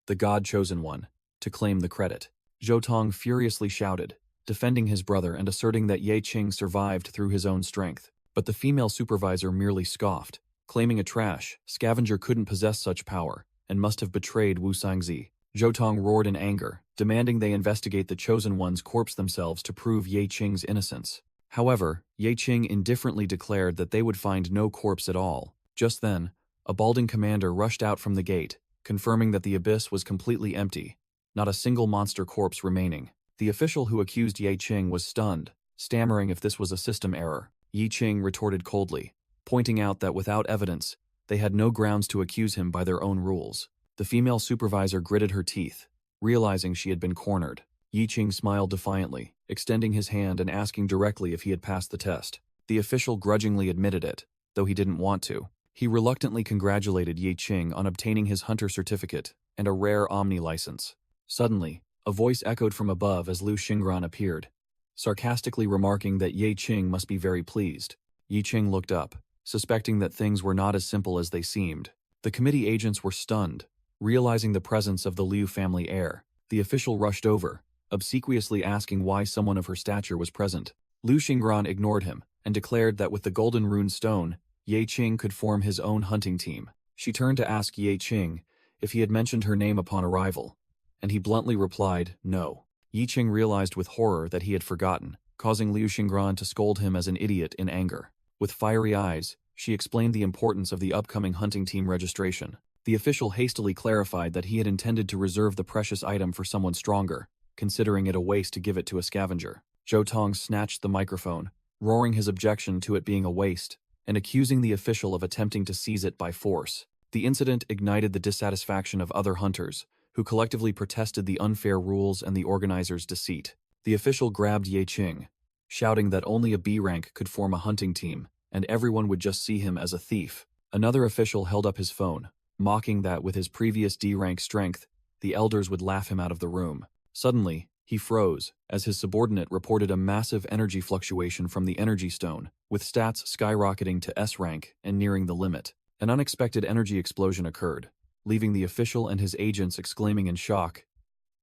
the god-chosen one, to claim the credit. Zhou Tong furiously shouted, defending his brother and asserting that Ye Qing survived through his own strength. But the female supervisor merely scoffed, claiming a trash scavenger couldn't possess such power and must have betrayed Wu Songzi. Zhou Tong roared in anger, demanding they investigate the Chosen One's corpse themselves to prove Ye Qing's innocence. However, Ye Qing indifferently declared that they would find no corpse at all. Just then, a balding commander rushed out from the gate, confirming that the abyss was completely empty, not a single monster corpse remaining. The official who accused Ye Qing was stunned, stammering if this was a system error. Ye Qing retorted coldly, pointing out that without evidence, they had no grounds to accuse him by their own rules. The female supervisor gritted her teeth, realizing she had been cornered. Ye Qing smiled defiantly, extending his hand and asking directly if he had passed the test. The official grudgingly admitted it, though he didn't want to. He reluctantly congratulated Ye Qing on obtaining his hunter certificate and a rare Omni license. Suddenly, a voice echoed from above as Liu Xingran appeared, sarcastically remarking that Ye Qing must be very pleased. Ye Qing looked up, suspecting that things were not as simple as they seemed. The committee agents were stunned, realizing the presence of the Liu family heir. The official rushed over, obsequiously asking why someone of her stature was present. Liu Xingran ignored him and declared that with the golden rune stone, Ye Qing could form his own hunting team. She turned to ask Ye Qing if he had mentioned her name upon arrival, and he bluntly replied, no. Ye Qing realized with horror that he had forgotten, causing Liu Xingran to scold him as an idiot in anger. With fiery eyes, she explained the importance of the upcoming hunting team registration. The official hastily clarified that he had intended to reserve the precious item for someone stronger, considering it a waste to give it to a scavenger. Zhou Tong snatched the microphone, roaring his objection to it being a waste, and accusing the official of attempting to seize it by force. The incident ignited the dissatisfaction of other hunters, who collectively protested the unfair rules and the organizers' deceit. The official grabbed Ye Qing, shouting that only a B rank could form a hunting team, and everyone would just see him as a thief. Another official held up his phone, mocking that with his previous D rank strength, the elders would laugh him out of the room. Suddenly, he froze, as his subordinate reported a massive energy fluctuation from the energy stone, with stats skyrocketing to S rank and nearing the limit. An unexpected energy explosion occurred, leaving the official and his agents exclaiming in shock.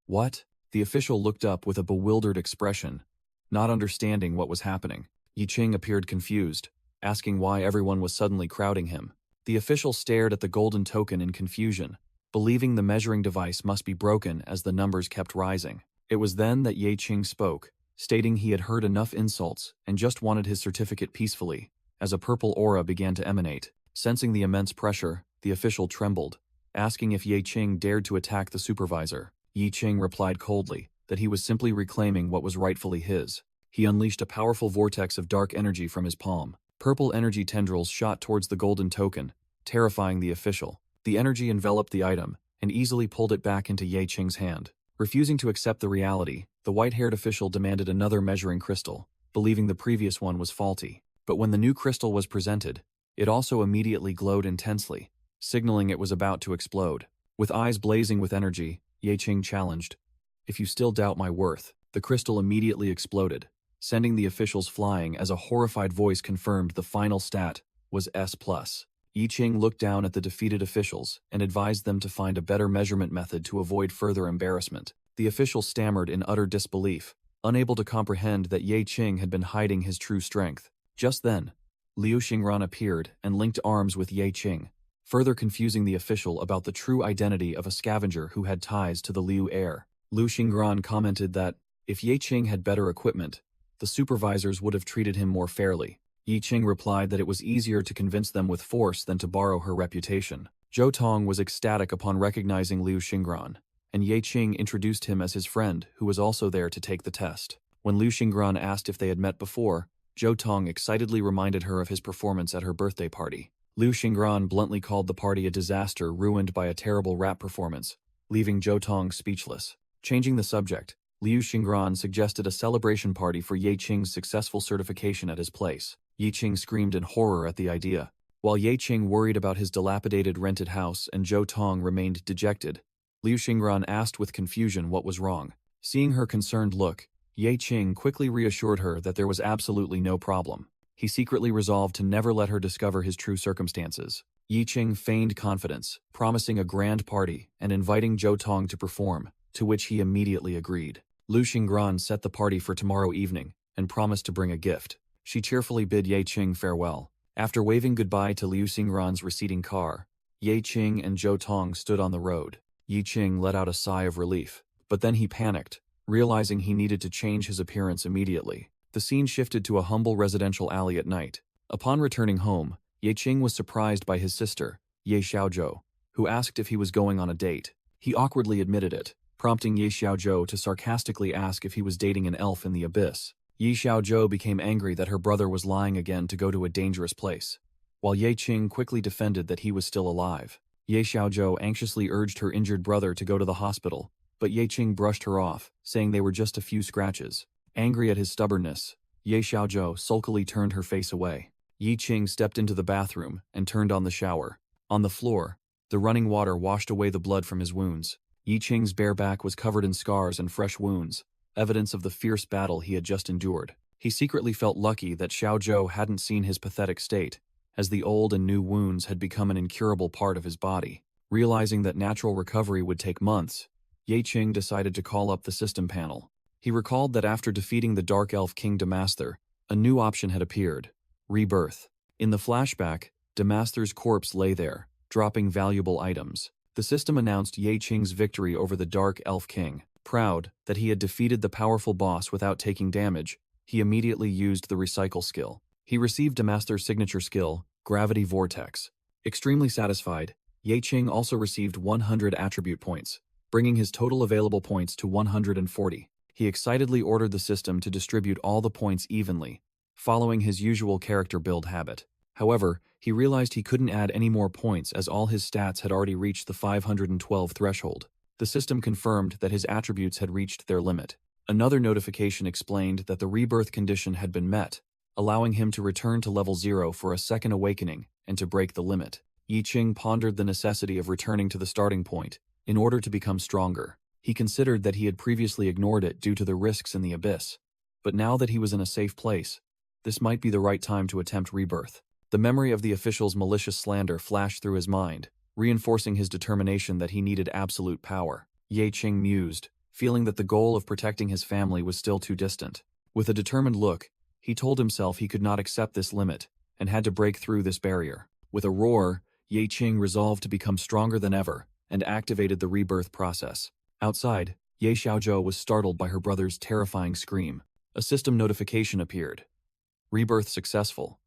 What? The official looked up with a bewildered expression, not understanding what was happening. Ye Qing appeared confused, asking why everyone was suddenly crowding him. The official stared at the golden token in confusion, believing the measuring device must be broken as the numbers kept rising. It was then that Ye Qing spoke, stating he had heard enough insults and just wanted his certificate peacefully, as a purple aura began to emanate. Sensing the immense pressure, the official trembled, asking if Ye Qing dared to attack the supervisor. Ye Qing replied coldly that he was simply reclaiming what was rightfully his. He unleashed a powerful vortex of dark energy from his palm. Purple energy tendrils shot towards the golden token, terrifying the official. The energy enveloped the item and easily pulled it back into Ye Qing's hand. Refusing to accept the reality, the white-haired official demanded another measuring crystal, believing the previous one was faulty. But when the new crystal was presented, it also immediately glowed intensely, signaling it was about to explode. With eyes blazing with energy, Ye Qing challenged, "If you still doubt my worth." The crystal immediately exploded, sending the officials flying as a horrified voice confirmed the final stat was S+. Ye Qing looked down at the defeated officials and advised them to find a better measurement method to avoid further embarrassment. The officials stammered in utter disbelief, unable to comprehend that Ye Qing had been hiding his true strength. Just then, Liu Xingran appeared and linked arms with Ye Qing, further confusing the official about the true identity of a scavenger who had ties to the Liu heir. Liu Xingran commented that, if Ye Qing had better equipment, the supervisors would have treated him more fairly. Ye Qing replied that it was easier to convince them with force than to borrow her reputation. Zhou Tong was ecstatic upon recognizing Liu Xingran, and Ye Qing introduced him as his friend who was also there to take the test. When Liu Xingran asked if they had met before, Zhou Tong excitedly reminded her of his performance at her birthday party. Liu Xingran bluntly called the party a disaster ruined by a terrible rap performance, leaving Zhou Tong speechless. Changing the subject, Liu Xingran suggested a celebration party for Ye Qing's successful certification at his place. Ye Qing screamed in horror at the idea. While Ye Qing worried about his dilapidated rented house and Zhou Tong remained dejected, Liu Xingran asked with confusion what was wrong. Seeing her concerned look, Ye Qing quickly reassured her that there was absolutely no problem. He secretly resolved to never let her discover his true circumstances. Ye Qing feigned confidence, promising a grand party and inviting Zhou Tong to perform, to which he immediately agreed. Liu Xingran set the party for tomorrow evening and promised to bring a gift. She cheerfully bid Ye Qing farewell. After waving goodbye to Liu Xingran's receding car, Ye Qing and Zhou Tong stood on the road. Ye Qing let out a sigh of relief, but then he panicked, realizing he needed to change his appearance immediately. The scene shifted to a humble residential alley at night. Upon returning home, Ye Qing was surprised by his sister, Ye Xiaozhou, who asked if he was going on a date. He awkwardly admitted it, prompting Ye Xiaozhou to sarcastically ask if he was dating an elf in the abyss. Ye Xiaozhou became angry that her brother was lying again to go to a dangerous place, while Ye Qing quickly defended that he was still alive. Ye Xiaozhou anxiously urged her injured brother to go to the hospital, but Ye Qing brushed her off, saying they were just a few scratches. Angry at his stubbornness, Ye Xiaozhou sulkily turned her face away. Yi Qing stepped into the bathroom and turned on the shower. On the floor, the running water washed away the blood from his wounds. Yi Qing's bare back was covered in scars and fresh wounds, evidence of the fierce battle he had just endured. He secretly felt lucky that Xiao Zhou hadn't seen his pathetic state, as the old and new wounds had become an incurable part of his body. Realizing that natural recovery would take months, Yi Qing decided to call up the system panel. He recalled that after defeating the Dark Elf King Damaster, a new option had appeared: rebirth. In the flashback, Damaster's corpse lay there, dropping valuable items. The system announced Yi Qing's victory over the Dark Elf King. Proud that he had defeated the powerful boss without taking damage, he immediately used the recycle skill. He received Damaster's signature skill, Gravity Vortex. Extremely satisfied, Yi Qing also received 100 attribute points, bringing his total available points to 140. He excitedly ordered the system to distribute all the points evenly, following his usual character build habit. However, he realized he couldn't add any more points as all his stats had already reached the 512 threshold. The system confirmed that his attributes had reached their limit. Another notification explained that the rebirth condition had been met, allowing him to return to level 0 for a second awakening and to break the limit. Yi Qing pondered the necessity of returning to the starting point in order to become stronger. He considered that he had previously ignored it due to the risks in the abyss, but now that he was in a safe place, this might be the right time to attempt rebirth. The memory of the official's malicious slander flashed through his mind, reinforcing his determination that he needed absolute power. Yi Qing mused, feeling that the goal of protecting his family was still too distant. With a determined look, he told himself he could not accept this limit and had to break through this barrier. With a roar, Yi Qing resolved to become stronger than ever and activated the rebirth process. Outside, Ye Xiaozhou was startled by her brother's terrifying scream. A system notification appeared. Rebirth successful.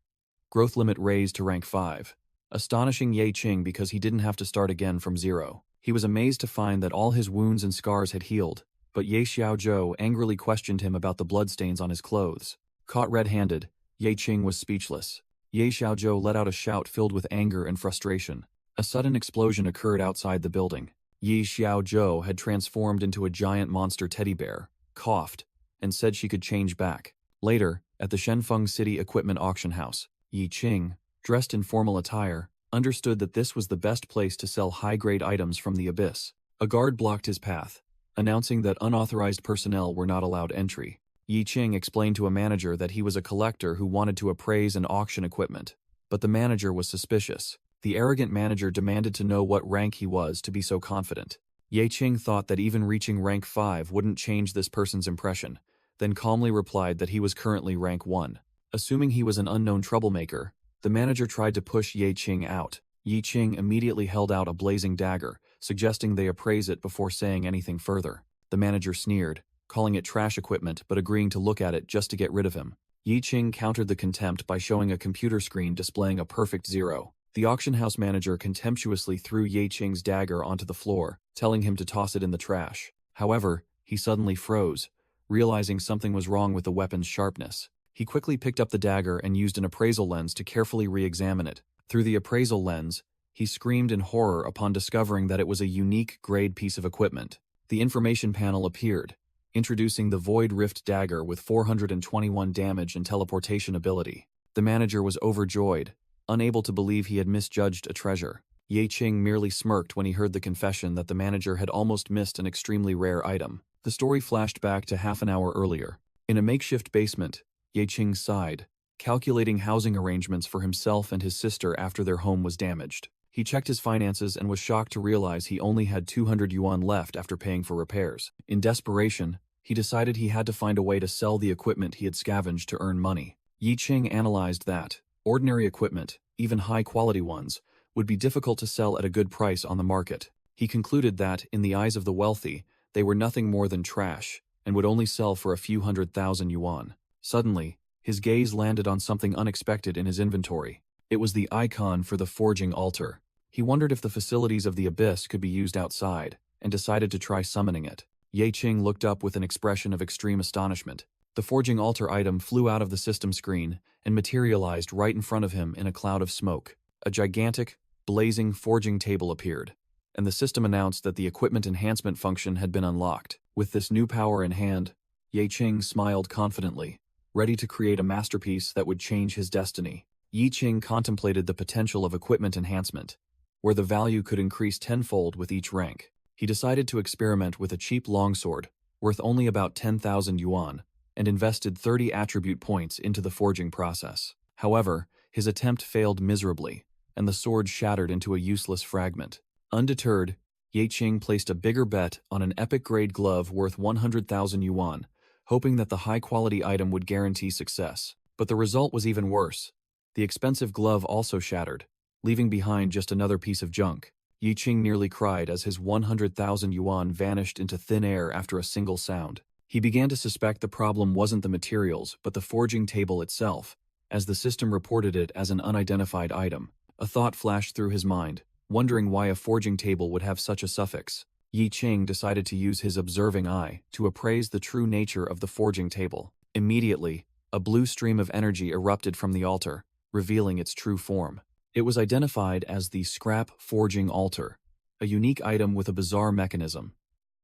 Growth limit raised to rank 5. Astonishing Yi Qing because he didn't have to start again from 0. He was amazed to find that all his wounds and scars had healed, but Ye Xiaozhou angrily questioned him about the bloodstains on his clothes. Caught red-handed, Yi Qing was speechless. Ye Xiaozhou let out a shout filled with anger and frustration. A sudden explosion occurred outside the building. Yi Xiaozhou had transformed into a giant monster teddy bear, coughed, and said she could change back. Later, at the Shenfeng City Equipment Auction House, Yi Qing, dressed in formal attire, understood that this was the best place to sell high-grade items from the abyss. A guard blocked his path, announcing that unauthorized personnel were not allowed entry. Yi Qing explained to a manager that he was a collector who wanted to appraise and auction equipment, but the manager was suspicious. The arrogant manager demanded to know what rank he was to be so confident. Yi Qing thought that even reaching rank 5 wouldn't change this person's impression, then calmly replied that he was currently rank 1. Assuming he was an unknown troublemaker, the manager tried to push Yi Qing out. Yi Qing immediately held out a blazing dagger, suggesting they appraise it before saying anything further. The manager sneered, calling it trash equipment but agreeing to look at it just to get rid of him. Yi Qing countered the contempt by showing a computer screen displaying a perfect 0. The auction house manager contemptuously threw Yi Qing's dagger onto the floor, telling him to toss it in the trash. However, he suddenly froze, realizing something was wrong with the weapon's sharpness. He quickly picked up the dagger and used an appraisal lens to carefully re-examine it. Through the appraisal lens, he screamed in horror upon discovering that it was a unique grade piece of equipment. The information panel appeared, introducing the Void Rift dagger with 421 damage and teleportation ability. The manager was overjoyed, unable to believe he had misjudged a treasure. Yi Qing merely smirked when he heard the confession that the manager had almost missed an extremely rare item. The story flashed back to half an hour earlier. In a makeshift basement, Yi Qing sighed, calculating housing arrangements for himself and his sister after their home was damaged. He checked his finances and was shocked to realize he only had 200 yuan left after paying for repairs. In desperation, he decided he had to find a way to sell the equipment he had scavenged to earn money. Yi Qing analyzed that ordinary equipment, even high-quality ones, would be difficult to sell at a good price on the market. He concluded that, in the eyes of the wealthy, they were nothing more than trash and would only sell for a few 100,000 yuan. Suddenly, his gaze landed on something unexpected in his inventory. It was the icon for the forging altar. He wondered if the facilities of the abyss could be used outside, and decided to try summoning it. Yi Qing looked up with an expression of extreme astonishment. The forging altar item flew out of the system screen and materialized right in front of him in a cloud of smoke. A gigantic, blazing forging table appeared, and the system announced that the equipment enhancement function had been unlocked. With this new power in hand, Yi Qing smiled confidently, ready to create a masterpiece that would change his destiny. Yi Qing contemplated the potential of equipment enhancement, where the value could increase tenfold with each rank. He decided to experiment with a cheap longsword, worth only about 10,000 yuan, and invested 30 attribute points into the forging process. However, his attempt failed miserably, and the sword shattered into a useless fragment. Undeterred, Yi Qing placed a bigger bet on an epic-grade glove worth 100,000 yuan, hoping that the high-quality item would guarantee success. But the result was even worse. The expensive glove also shattered, leaving behind just another piece of junk. Yi Qing nearly cried as his 100,000 yuan vanished into thin air after a single sound. He began to suspect the problem wasn't the materials, but the forging table itself, as the system reported it as an unidentified item. A thought flashed through his mind, wondering why a forging table would have such a suffix. Yi Qing decided to use his observing eye to appraise the true nature of the forging table. Immediately, a blue stream of energy erupted from the altar, revealing its true form. It was identified as the scrap forging altar, a unique item with a bizarre mechanism.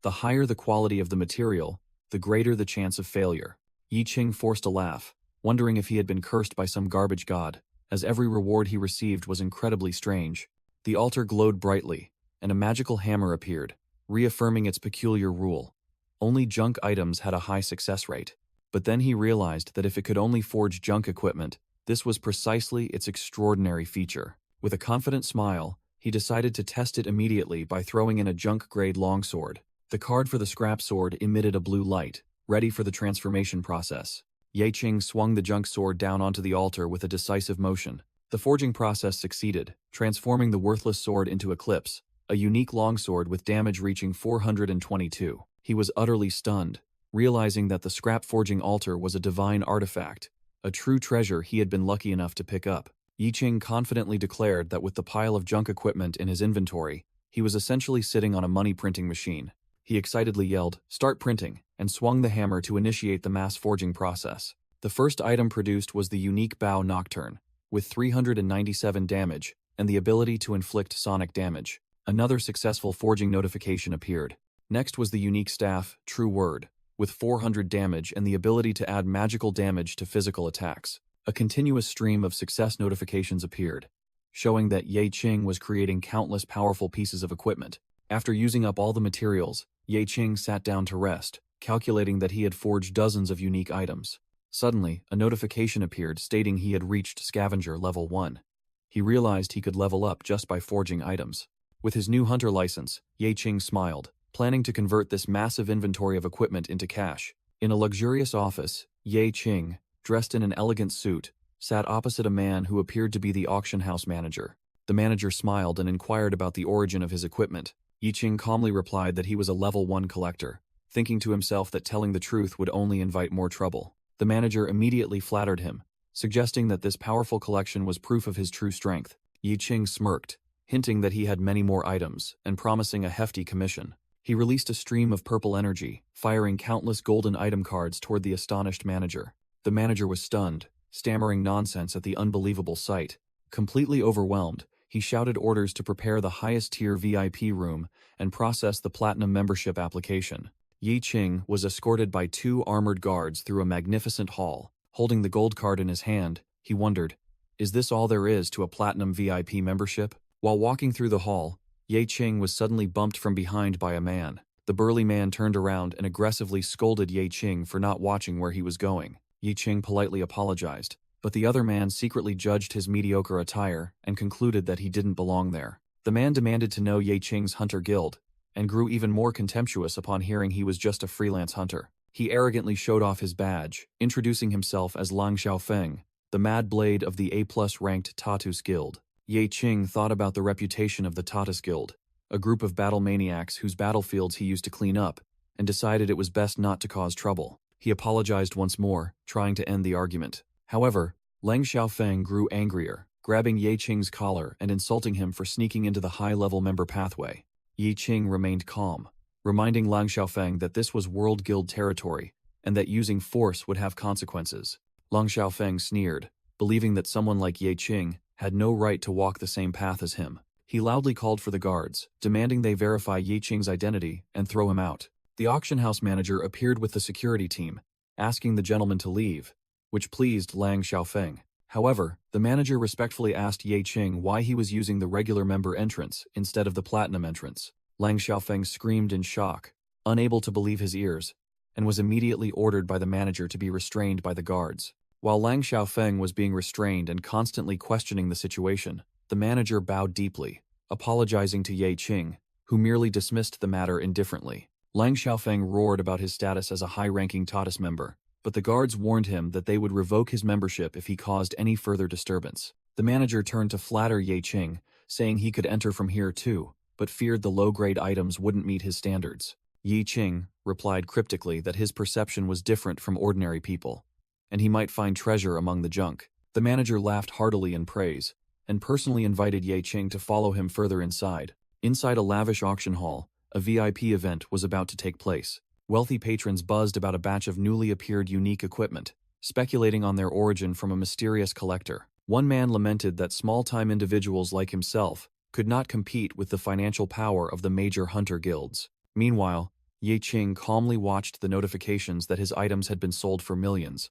The higher the quality of the material, the greater the chance of failure. Yi Qing forced a laugh, wondering if he had been cursed by some garbage god, as every reward he received was incredibly strange. The altar glowed brightly, and a magical hammer appeared, reaffirming its peculiar rule. Only junk items had a high success rate. But then he realized that if it could only forge junk equipment, this was precisely its extraordinary feature. With a confident smile, he decided to test it immediately by throwing in a junk-grade longsword. The card for the scrap sword emitted a blue light, ready for the transformation process. Yi Qing swung the junk sword down onto the altar with a decisive motion. The forging process succeeded, transforming the worthless sword into Eclipse, a unique longsword with damage reaching 422. He was utterly stunned, realizing that the scrap forging altar was a divine artifact, a true treasure he had been lucky enough to pick up. Yi Qing confidently declared that with the pile of junk equipment in his inventory, he was essentially sitting on a money-printing machine. He excitedly yelled, "Start printing," and swung the hammer to initiate the mass forging process. The first item produced was the unique Bow Nocturne, with 397 damage and the ability to inflict sonic damage. Another successful forging notification appeared. Next was the unique staff, True Word, with 400 damage and the ability to add magical damage to physical attacks. A continuous stream of success notifications appeared, showing that Yi Qing was creating countless powerful pieces of equipment. After using up all the materials, Yi Qing sat down to rest, calculating that he had forged dozens of unique items. Suddenly, a notification appeared stating he had reached Scavenger Level 1. He realized he could level up just by forging items. With his new hunter license, Yi Qing smiled, planning to convert this massive inventory of equipment into cash. In a luxurious office, Yi Qing, dressed in an elegant suit, sat opposite a man who appeared to be the auction house manager. The manager smiled and inquired about the origin of his equipment. Yi Qing calmly replied that he was a level 1 collector, thinking to himself that telling the truth would only invite more trouble. The manager immediately flattered him, suggesting that this powerful collection was proof of his true strength. Yi Qing smirked, hinting that he had many more items, and promising a hefty commission. He released a stream of purple energy, firing countless golden item cards toward the astonished manager. The manager was stunned, stammering nonsense at the unbelievable sight. Completely overwhelmed, he shouted orders to prepare the highest-tier VIP room and process the platinum membership application. Yi Qing was escorted by 2 armored guards through a magnificent hall. Holding the gold card in his hand, he wondered, is this all there is to a platinum VIP membership? While walking through the hall, Yi Qing was suddenly bumped from behind by a man. The burly man turned around and aggressively scolded Yi Qing for not watching where he was going. Yi Qing politely apologized, but the other man secretly judged his mediocre attire and concluded that he didn't belong there. The man demanded to know Yi Qing's hunter guild, and grew even more contemptuous upon hearing he was just a freelance hunter. He arrogantly showed off his badge, introducing himself as Lang Xiaofeng, the Mad Blade of the A+ ranked Tatus Guild. Yi Qing thought about the reputation of the Tatus Guild, a group of battle maniacs whose battlefields he used to clean up, and decided it was best not to cause trouble. He apologized once more, trying to end the argument. However, Lang Xiaofeng grew angrier, grabbing Yi Qing's collar and insulting him for sneaking into the high-level member pathway. Yi Qing remained calm, reminding Lang Xiaofeng that this was World Guild territory, and that using force would have consequences. Lang Xiaofeng sneered, believing that someone like Yi Qing had no right to walk the same path as him. He loudly called for the guards, demanding they verify Yi Qing's identity and throw him out. The auction house manager appeared with the security team, asking the gentleman to leave, which pleased Lang Xiaofeng. However, the manager respectfully asked Ye Qing why he was using the regular member entrance instead of the platinum entrance. Lang Xiaofeng screamed in shock, unable to believe his ears, and was immediately ordered by the manager to be restrained by the guards. While Lang Xiaofeng was being restrained and constantly questioning the situation, the manager bowed deeply, apologizing to Ye Qing, who merely dismissed the matter indifferently. Lang Xiaofeng roared about his status as a high-ranking Taoist member, but the guards warned him that they would revoke his membership if he caused any further disturbance. The manager turned to flatter Ye Qing, saying he could enter from here too, but feared the low-grade items wouldn't meet his standards. Ye Qing replied cryptically that his perception was different from ordinary people, and he might find treasure among the junk. The manager laughed heartily in praise, and personally invited Ye Qing to follow him further inside. Inside a lavish auction hall, a VIP event was about to take place. Wealthy patrons buzzed about a batch of newly appeared unique equipment, speculating on their origin from a mysterious collector. One man lamented that small-time individuals like himself could not compete with the financial power of the major hunter guilds. Meanwhile, Ye Qing calmly watched the notifications that his items had been sold for millions,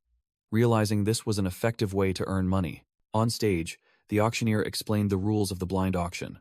realizing this was an effective way to earn money. On stage, the auctioneer explained the rules of the blind auction.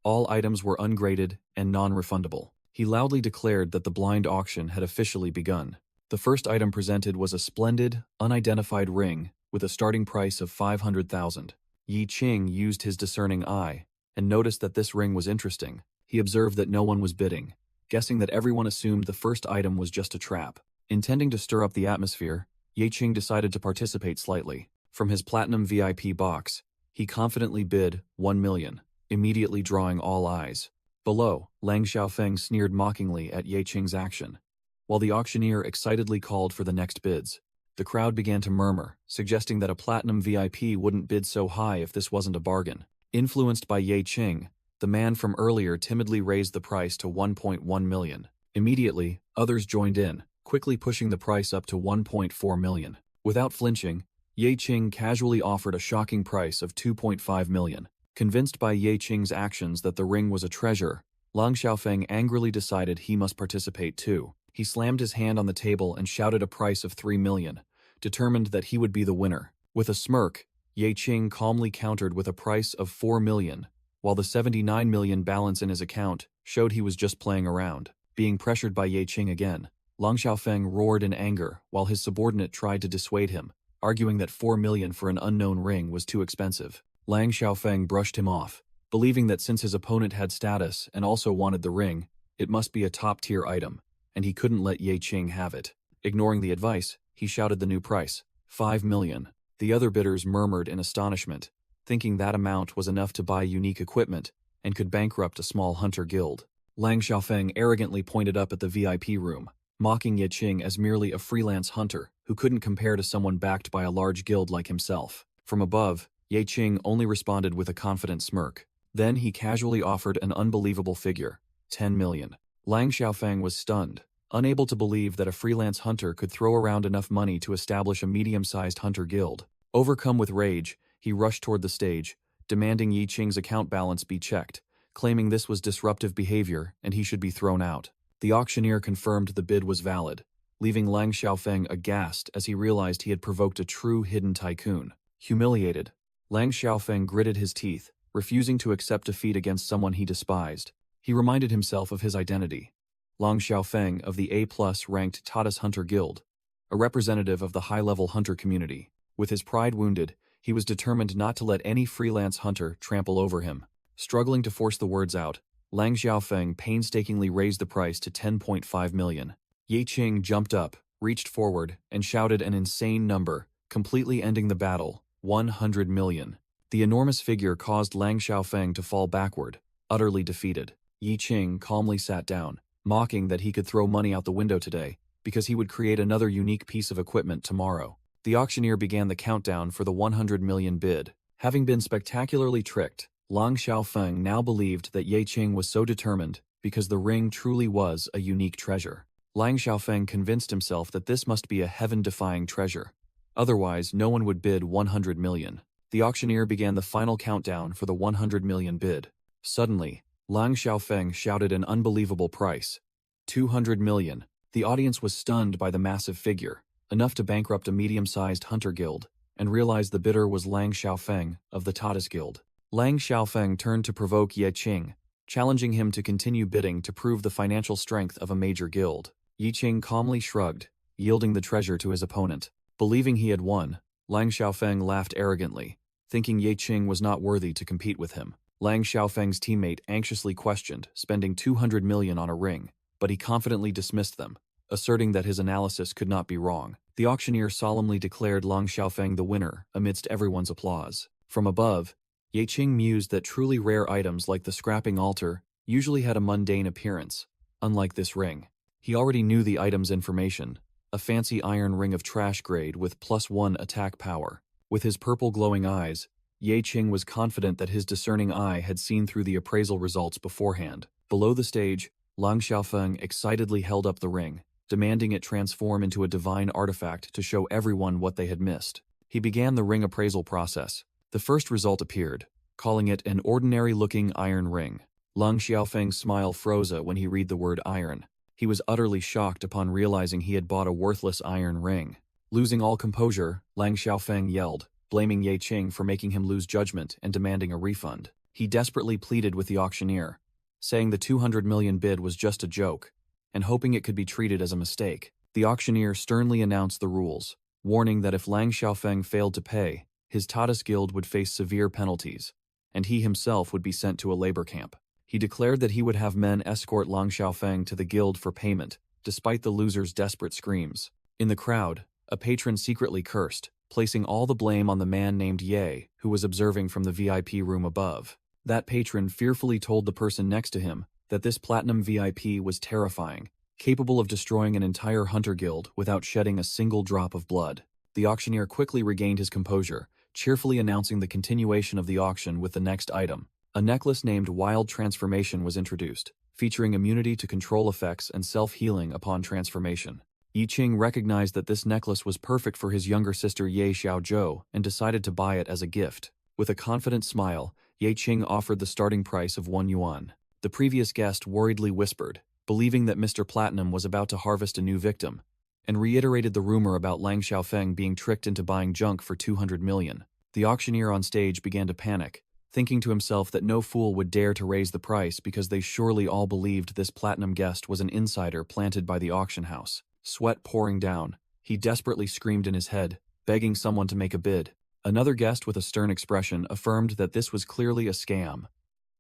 All items were ungraded and non-refundable. He loudly declared that the blind auction had officially begun. The first item presented was a splendid, unidentified ring with a starting price of 500,000. Ye Qing used his discerning eye and noticed that this ring was interesting. He observed that no one was bidding, guessing that everyone assumed the first item was just a trap. Intending to stir up the atmosphere, Ye Qing decided to participate slightly. From his platinum VIP box, he confidently bid 1 million, immediately drawing all eyes. Below, Lang Xiaofeng sneered mockingly at Ye Qing's action, while the auctioneer excitedly called for the next bids. The crowd began to murmur, suggesting that a platinum VIP wouldn't bid so high if this wasn't a bargain. Influenced by Ye Qing, the man from earlier timidly raised the price to 1.1 million. Immediately, others joined in, quickly pushing the price up to 1.4 million. Without flinching, Ye Qing casually offered a shocking price of 2.5 million. Convinced by Ye Qing's actions that the ring was a treasure, Lang Xiaofeng angrily decided he must participate too. He slammed his hand on the table and shouted a price of 3 million, determined that he would be the winner. With a smirk, Ye Qing calmly countered with a price of 4 million, while the 79 million balance in his account showed he was just playing around. Being pressured by Ye Qing again, Lang Xiaofeng roared in anger while his subordinate tried to dissuade him, arguing that 4 million for an unknown ring was too expensive. Lang Xiaofeng brushed him off, believing that since his opponent had status and also wanted the ring, it must be a top-tier item, and he couldn't let Ye Qing have it. Ignoring the advice, he shouted the new price, 5 million. The other bidders murmured in astonishment, thinking that amount was enough to buy unique equipment and could bankrupt a small hunter guild. Lang Xiaofeng arrogantly pointed up at the VIP room, mocking Ye Qing as merely a freelance hunter who couldn't compare to someone backed by a large guild like himself. From above, Ye Qing only responded with a confident smirk. Then he casually offered an unbelievable figure, 10 million. Lang Xiaofeng was stunned, unable to believe that a freelance hunter could throw around enough money to establish a medium-sized hunter guild. Overcome with rage, he rushed toward the stage, demanding Ye Qing's account balance be checked, claiming this was disruptive behavior and he should be thrown out. The auctioneer confirmed the bid was valid, leaving Lang Xiaofeng aghast as he realized he had provoked a true hidden tycoon. Humiliated, Lang Xiaofeng gritted his teeth, refusing to accept defeat against someone he despised. He reminded himself of his identity. Lang Xiaofeng of the A+ ranked Taoist Hunter Guild, a representative of the high-level hunter community. With his pride wounded, he was determined not to let any freelance hunter trample over him. Struggling to force the words out, Lang Xiaofeng painstakingly raised the price to 10.5 million. Ye Qing jumped up, reached forward, and shouted an insane number, completely ending the battle, 100 million. The enormous figure caused Lang Xiaofeng to fall backward, utterly defeated. Ye Qing calmly sat down, mocking that he could throw money out the window today, because he would create another unique piece of equipment tomorrow. The auctioneer began the countdown for the 100 million bid. Having been spectacularly tricked, Lang Xiaofeng now believed that Ye Qing was so determined because the ring truly was a unique treasure. Lang Xiaofeng convinced himself that this must be a heaven-defying treasure. Otherwise, no one would bid 100 million. The auctioneer began the final countdown for the 100 million bid. Suddenly, Lang Xiaofeng shouted an unbelievable price, 200 million. The audience was stunned by the massive figure, enough to bankrupt a medium-sized hunter guild, and realized the bidder was Lang Xiaofeng of the Taoist Guild. Lang Xiaofeng turned to provoke Ye Qing, challenging him to continue bidding to prove the financial strength of a major guild. Ye Qing calmly shrugged, yielding the treasure to his opponent. Believing he had won, Lang Xiaofeng laughed arrogantly, thinking Ye Qing was not worthy to compete with him. Lang Xiaofeng's teammate anxiously questioned spending 200 million on a ring, but he confidently dismissed them, asserting that his analysis could not be wrong. The auctioneer solemnly declared Lang Xiaofeng the winner amidst everyone's applause. From above, Ye Qing mused that truly rare items like the scrapping altar usually had a mundane appearance, unlike this ring. He already knew the item's information, a fancy iron ring of trash grade with +1 attack power. With his purple glowing eyes, Ye Qing was confident that his discerning eye had seen through the appraisal results beforehand. Below the stage, Lang Xiaofeng excitedly held up the ring, demanding it transform into a divine artifact to show everyone what they had missed. He began the ring appraisal process. The first result appeared, calling it an ordinary-looking iron ring. Lang Xiaofeng's smile froze when he read the word iron. He was utterly shocked upon realizing he had bought a worthless iron ring. Losing all composure, Lang Xiaofeng yelled, blaming Ye Qing for making him lose judgment and demanding a refund. He desperately pleaded with the auctioneer, saying the 200 million bid was just a joke, and hoping it could be treated as a mistake. The auctioneer sternly announced the rules, warning that if Lang Xiaofeng failed to pay, his Taoist Guild would face severe penalties, and he himself would be sent to a labor camp. He declared that he would have men escort Lang Xiaofeng to the guild for payment, despite the loser's desperate screams. In the crowd, a patron secretly cursed, placing all the blame on the man named Ye, who was observing from the VIP room above. That patron fearfully told the person next to him that this platinum VIP was terrifying, capable of destroying an entire hunter guild without shedding a single drop of blood. The auctioneer quickly regained his composure, cheerfully announcing the continuation of the auction with the next item. A necklace named Wild Transformation was introduced, featuring immunity to control effects and self-healing upon transformation. Ye Qing recognized that this necklace was perfect for his younger sister Ye Xiaozhou and decided to buy it as a gift. With a confident smile, Ye Qing offered the starting price of 1 yuan. The previous guest worriedly whispered, believing that Mr. Platinum was about to harvest a new victim, and reiterated the rumor about Lang Xiaofeng being tricked into buying junk for 200 million. The auctioneer on stage began to panic, thinking to himself that no fool would dare to raise the price because they surely all believed this platinum guest was an insider planted by the auction house. Sweat pouring down, he desperately screamed in his head, begging someone to make a bid. Another guest with a stern expression affirmed that this was clearly a scam,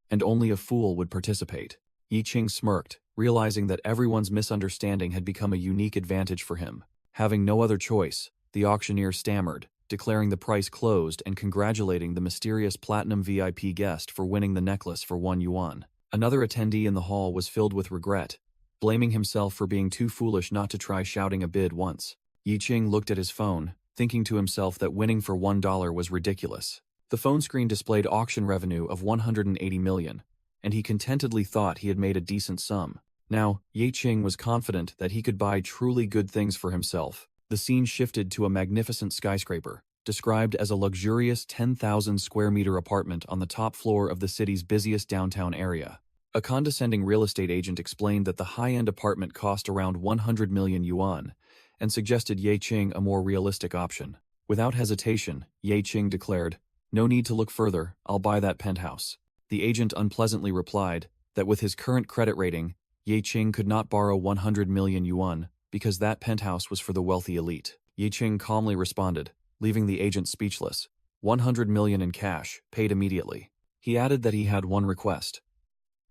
and only a fool would participate. Ye Qing smirked, realizing that everyone's misunderstanding had become a unique advantage for him. Having no other choice, the auctioneer stammered, declaring the price closed and congratulating the mysterious platinum VIP guest for winning the necklace for 1 yuan. Another attendee in the hall was filled with regret, blaming himself for being too foolish not to try shouting a bid once. Ye Qing looked at his phone, thinking to himself that winning for $1 was ridiculous. The phone screen displayed auction revenue of 180 million, and he contentedly thought he had made a decent sum. Now, Ye Qing was confident that he could buy truly good things for himself. The scene shifted to a magnificent skyscraper, described as a luxurious 10,000 square meter apartment on the top floor of the city's busiest downtown area. A condescending real estate agent explained that the high-end apartment cost around 100 million yuan, and suggested Ye Qing a more realistic option. Without hesitation, Ye Qing declared, "No need to look further, I'll buy that penthouse." The agent unpleasantly replied that with his current credit rating, Ye Qing could not borrow 100 million yuan because that penthouse was for the wealthy elite. Ye Qing calmly responded, leaving the agent speechless. 100 million in cash, paid immediately. He added that he had one request.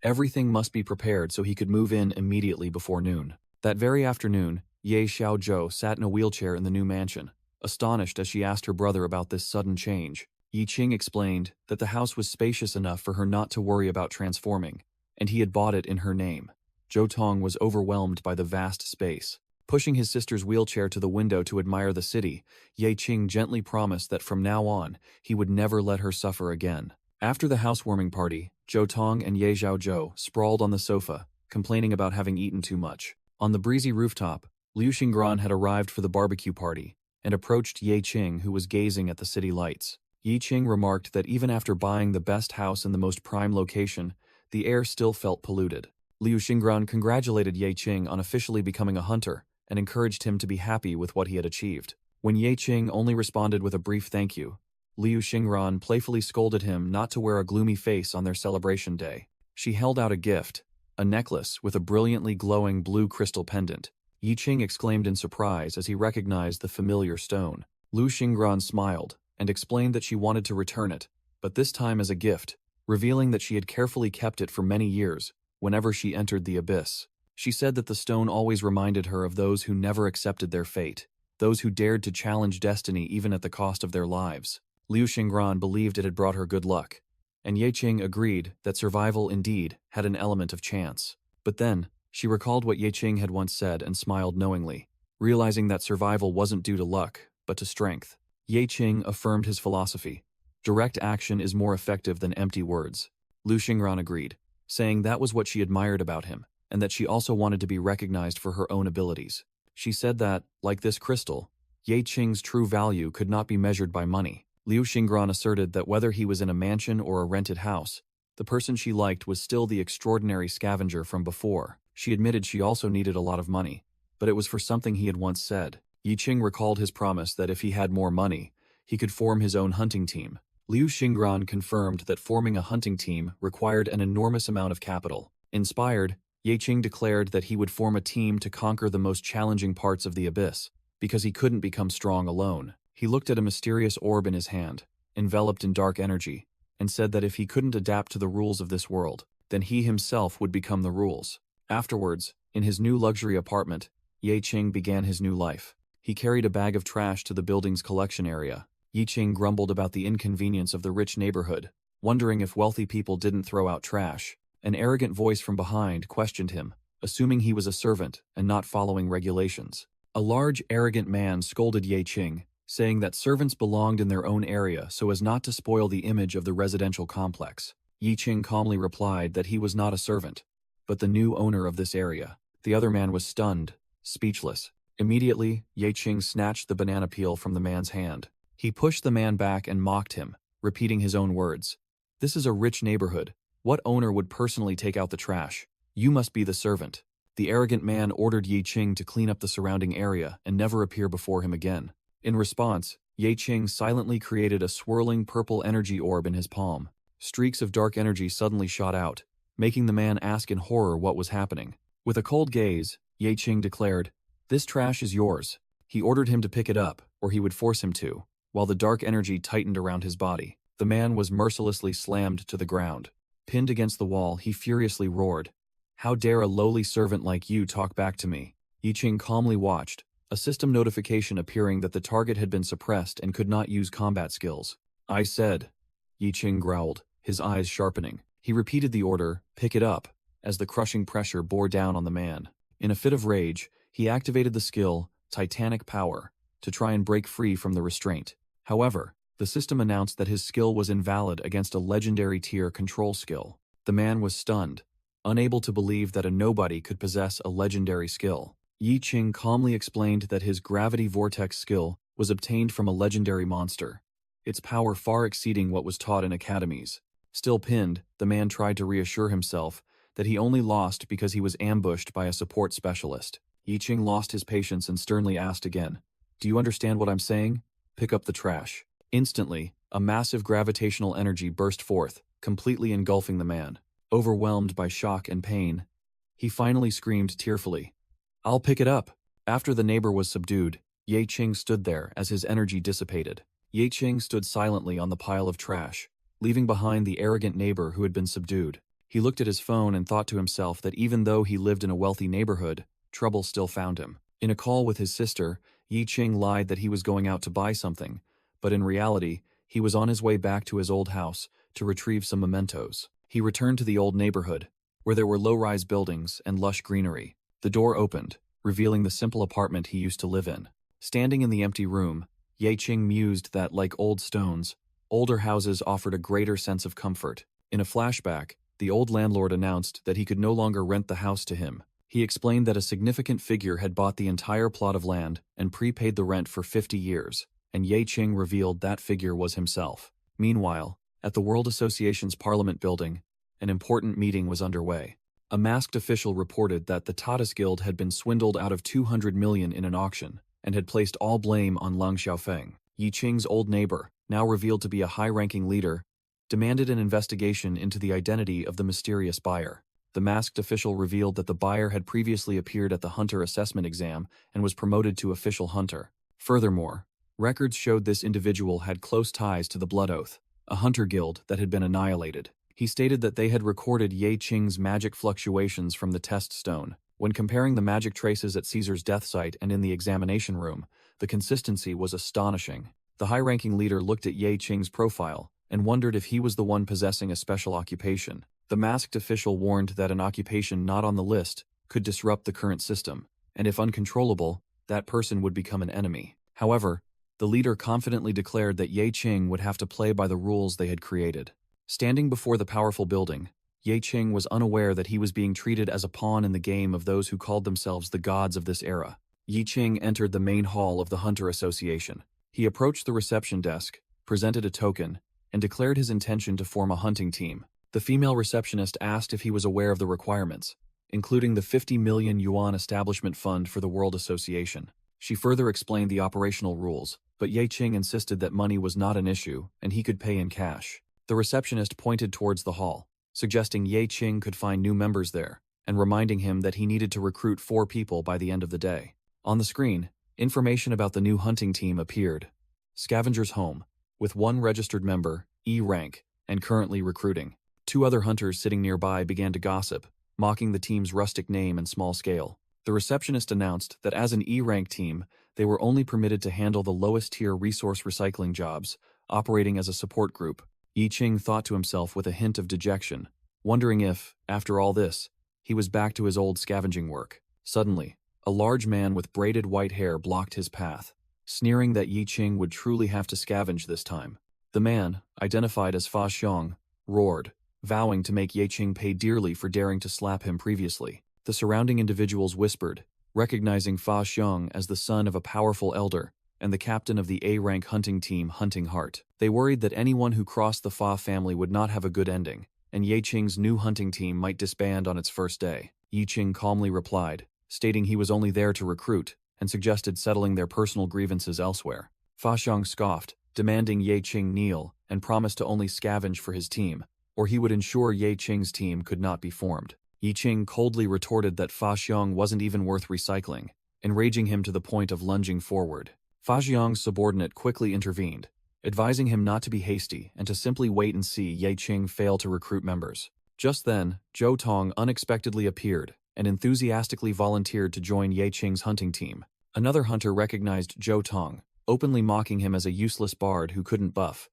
Everything must be prepared so he could move in immediately before noon. That very afternoon, Ye Xiaozhou sat in a wheelchair in the new mansion, astonished as she asked her brother about this sudden change. Ye Qing explained that the house was spacious enough for her not to worry about transforming, and he had bought it in her name. Zhou Tong was overwhelmed by the vast space. Pushing his sister's wheelchair to the window to admire the city, Ye Qing gently promised that from now on, he would never let her suffer again. After the housewarming party, Zhou Tong and Ye Xiaozhou sprawled on the sofa, complaining about having eaten too much. On the breezy rooftop, Liu Xingran had arrived for the barbecue party, and approached Ye Qing, who was gazing at the city lights. Ye Qing remarked that even after buying the best house in the most prime location, the air still felt polluted. Liu Xingran congratulated Ye Qing on officially becoming a hunter, and encouraged him to be happy with what he had achieved. When Ye Qing only responded with a brief thank you, Liu Xingran playfully scolded him not to wear a gloomy face on their celebration day. She held out a gift, a necklace with a brilliantly glowing blue crystal pendant. Yi Qing exclaimed in surprise as he recognized the familiar stone. Liu Xingran smiled and explained that she wanted to return it, but this time as a gift, revealing that she had carefully kept it for many years whenever she entered the abyss. She said that the stone always reminded her of those who never accepted their fate, those who dared to challenge destiny even at the cost of their lives. Liu Xingran believed it had brought her good luck, and Ye Qing agreed that survival indeed had an element of chance. But then, she recalled what Ye Qing had once said and smiled knowingly, realizing that survival wasn't due to luck, but to strength. Ye Qing affirmed his philosophy. Direct action is more effective than empty words. Liu Xingran agreed, saying that was what she admired about him, and that she also wanted to be recognized for her own abilities. She said that, like this crystal, Ye Qing's true value could not be measured by money. Liu Xingran asserted that whether he was in a mansion or a rented house, the person she liked was still the extraordinary scavenger from before. She admitted she also needed a lot of money, but it was for something he had once said. Yi Qing recalled his promise that if he had more money, he could form his own hunting team. Liu Xingran confirmed that forming a hunting team required an enormous amount of capital. Inspired, Ye Qing declared that he would form a team to conquer the most challenging parts of the abyss, because he couldn't become strong alone. He looked at a mysterious orb in his hand, enveloped in dark energy, and said that if he couldn't adapt to the rules of this world, then he himself would become the rules. Afterwards, in his new luxury apartment, Ye Qing began his new life. He carried a bag of trash to the building's collection area. Yi Qing grumbled about the inconvenience of the rich neighborhood, wondering if wealthy people didn't throw out trash. An arrogant voice from behind questioned him, assuming he was a servant and not following regulations. A large, arrogant man scolded Ye Qing, saying that servants belonged in their own area so as not to spoil the image of the residential complex. Yi Qing calmly replied that he was not a servant, but the new owner of this area. The other man was stunned, speechless. Immediately, Ye Qing snatched the banana peel from the man's hand. He pushed the man back and mocked him, repeating his own words. "This is a rich neighborhood. What owner would personally take out the trash? You must be the servant." The arrogant man ordered Ye Qing to clean up the surrounding area and never appear before him again. In response, Ye Qing silently created a swirling purple energy orb in his palm. Streaks of dark energy suddenly shot out, making the man ask in horror what was happening. With a cold gaze, Ye Qing declared, "This trash is yours." He ordered him to pick it up, or he would force him to. While the dark energy tightened around his body, the man was mercilessly slammed to the ground. Pinned against the wall, he furiously roared, "How dare a lowly servant like you talk back to me?" Yi Qing calmly watched, a system notification appearing that the target had been suppressed and could not use combat skills. "I said," Yi Qing growled, his eyes sharpening. He repeated the order, "Pick it up," as the crushing pressure bore down on the man. In a fit of rage, he activated the skill, Titanic Power, to try and break free from the restraint. However, the system announced that his skill was invalid against a legendary tier control skill. The man was stunned, unable to believe that a nobody could possess a legendary skill. Yi Qing calmly explained that his gravity vortex skill was obtained from a legendary monster, its power far exceeding what was taught in academies. Still pinned, the man tried to reassure himself that he only lost because he was ambushed by a support specialist. Yi Qing lost his patience and sternly asked again, "Do you understand what I'm saying? Pick up the trash." Instantly, a massive gravitational energy burst forth, completely engulfing the man. Overwhelmed by shock and pain, he finally screamed tearfully, "I'll pick it up." After the neighbor was subdued, Ye Qing stood there as his energy dissipated. Ye Qing stood silently on the pile of trash, leaving behind the arrogant neighbor who had been subdued. He looked at his phone and thought to himself that even though he lived in a wealthy neighborhood, trouble still found him. In a call with his sister, Yi Qing lied that he was going out to buy something, but in reality, he was on his way back to his old house to retrieve some mementos. He returned to the old neighborhood, where there were low-rise buildings and lush greenery. The door opened, revealing the simple apartment he used to live in. Standing in the empty room, Ye Qing mused that, like old stones, older houses offered a greater sense of comfort. In a flashback, the old landlord announced that he could no longer rent the house to him. He explained that a significant figure had bought the entire plot of land and prepaid the rent for 50 years, and Ye Qing revealed that figure was himself. Meanwhile, at the World Association's Parliament building, an important meeting was underway. A masked official reported that the Tatas Guild had been swindled out of 200 million in an auction, and had placed all blame on Leng Xiaofeng. Yi Qing's old neighbor, now revealed to be a high-ranking leader, demanded an investigation into the identity of the mysterious buyer. The masked official revealed that the buyer had previously appeared at the hunter assessment exam and was promoted to official hunter. Furthermore, records showed this individual had close ties to the Blood Oath, a hunter guild that had been annihilated. He stated that they had recorded Yi Qing's magic fluctuations from the test stone. When comparing the magic traces at Caesar's death site and in the examination room, the consistency was astonishing. The high-ranking leader looked at Yi Qing's profile and wondered if he was the one possessing a special occupation. The masked official warned that an occupation not on the list could disrupt the current system, and if uncontrollable, that person would become an enemy. However, the leader confidently declared that Yi Qing would have to play by the rules they had created. Standing before the powerful building, Yi Qing was unaware that he was being treated as a pawn in the game of those who called themselves the gods of this era. Yi Qing entered the main hall of the Hunter Association. He approached the reception desk, presented a token, and declared his intention to form a hunting team. The female receptionist asked if he was aware of the requirements, including the 50 million yuan establishment fund for the World Association. She further explained the operational rules, but Yi Qing insisted that money was not an issue and he could pay in cash. The receptionist pointed towards the hall, suggesting Yi Qing could find new members there, and reminding him that he needed to recruit 4 people by the end of the day. On the screen, information about the new hunting team appeared. Scavenger's home, with 1 registered member, E rank, and currently recruiting. 2 other hunters sitting nearby began to gossip, mocking the team's rustic name and small scale. The receptionist announced that as an E-rank team, they were only permitted to handle the lowest-tier resource recycling jobs, operating as a support group. Yi Qing thought to himself with a hint of dejection, wondering if, after all this, he was back to his old scavenging work. Suddenly, a large man with braided white hair blocked his path, sneering that Yi Qing would truly have to scavenge this time. The man, identified as Fa Xiong, roared, vowing to make Yi Qing pay dearly for daring to slap him previously. The surrounding individuals whispered, recognizing Fa Xiong as the son of a powerful elder and the captain of the A-rank hunting team Hunting Heart. They worried that anyone who crossed the Fa family would not have a good ending, and Yi Qing's new hunting team might disband on its first day. Yi Qing calmly replied, stating he was only there to recruit, and suggested settling their personal grievances elsewhere. Fa Xiong scoffed, demanding Yi Qing kneel and promised to only scavenge for his team, or he would ensure Yi Qing's team could not be formed. Yi Qing coldly retorted that Fa Xiong wasn't even worth recycling, enraging him to the point of lunging forward. Fa Xiong's subordinate quickly intervened, advising him not to be hasty and to simply wait and see Yi Qing fail to recruit members. Just then, Zhou Tong unexpectedly appeared and enthusiastically volunteered to join Yi Qing's hunting team. Another hunter recognized Zhou Tong, openly mocking him as a useless bard who couldn't buff,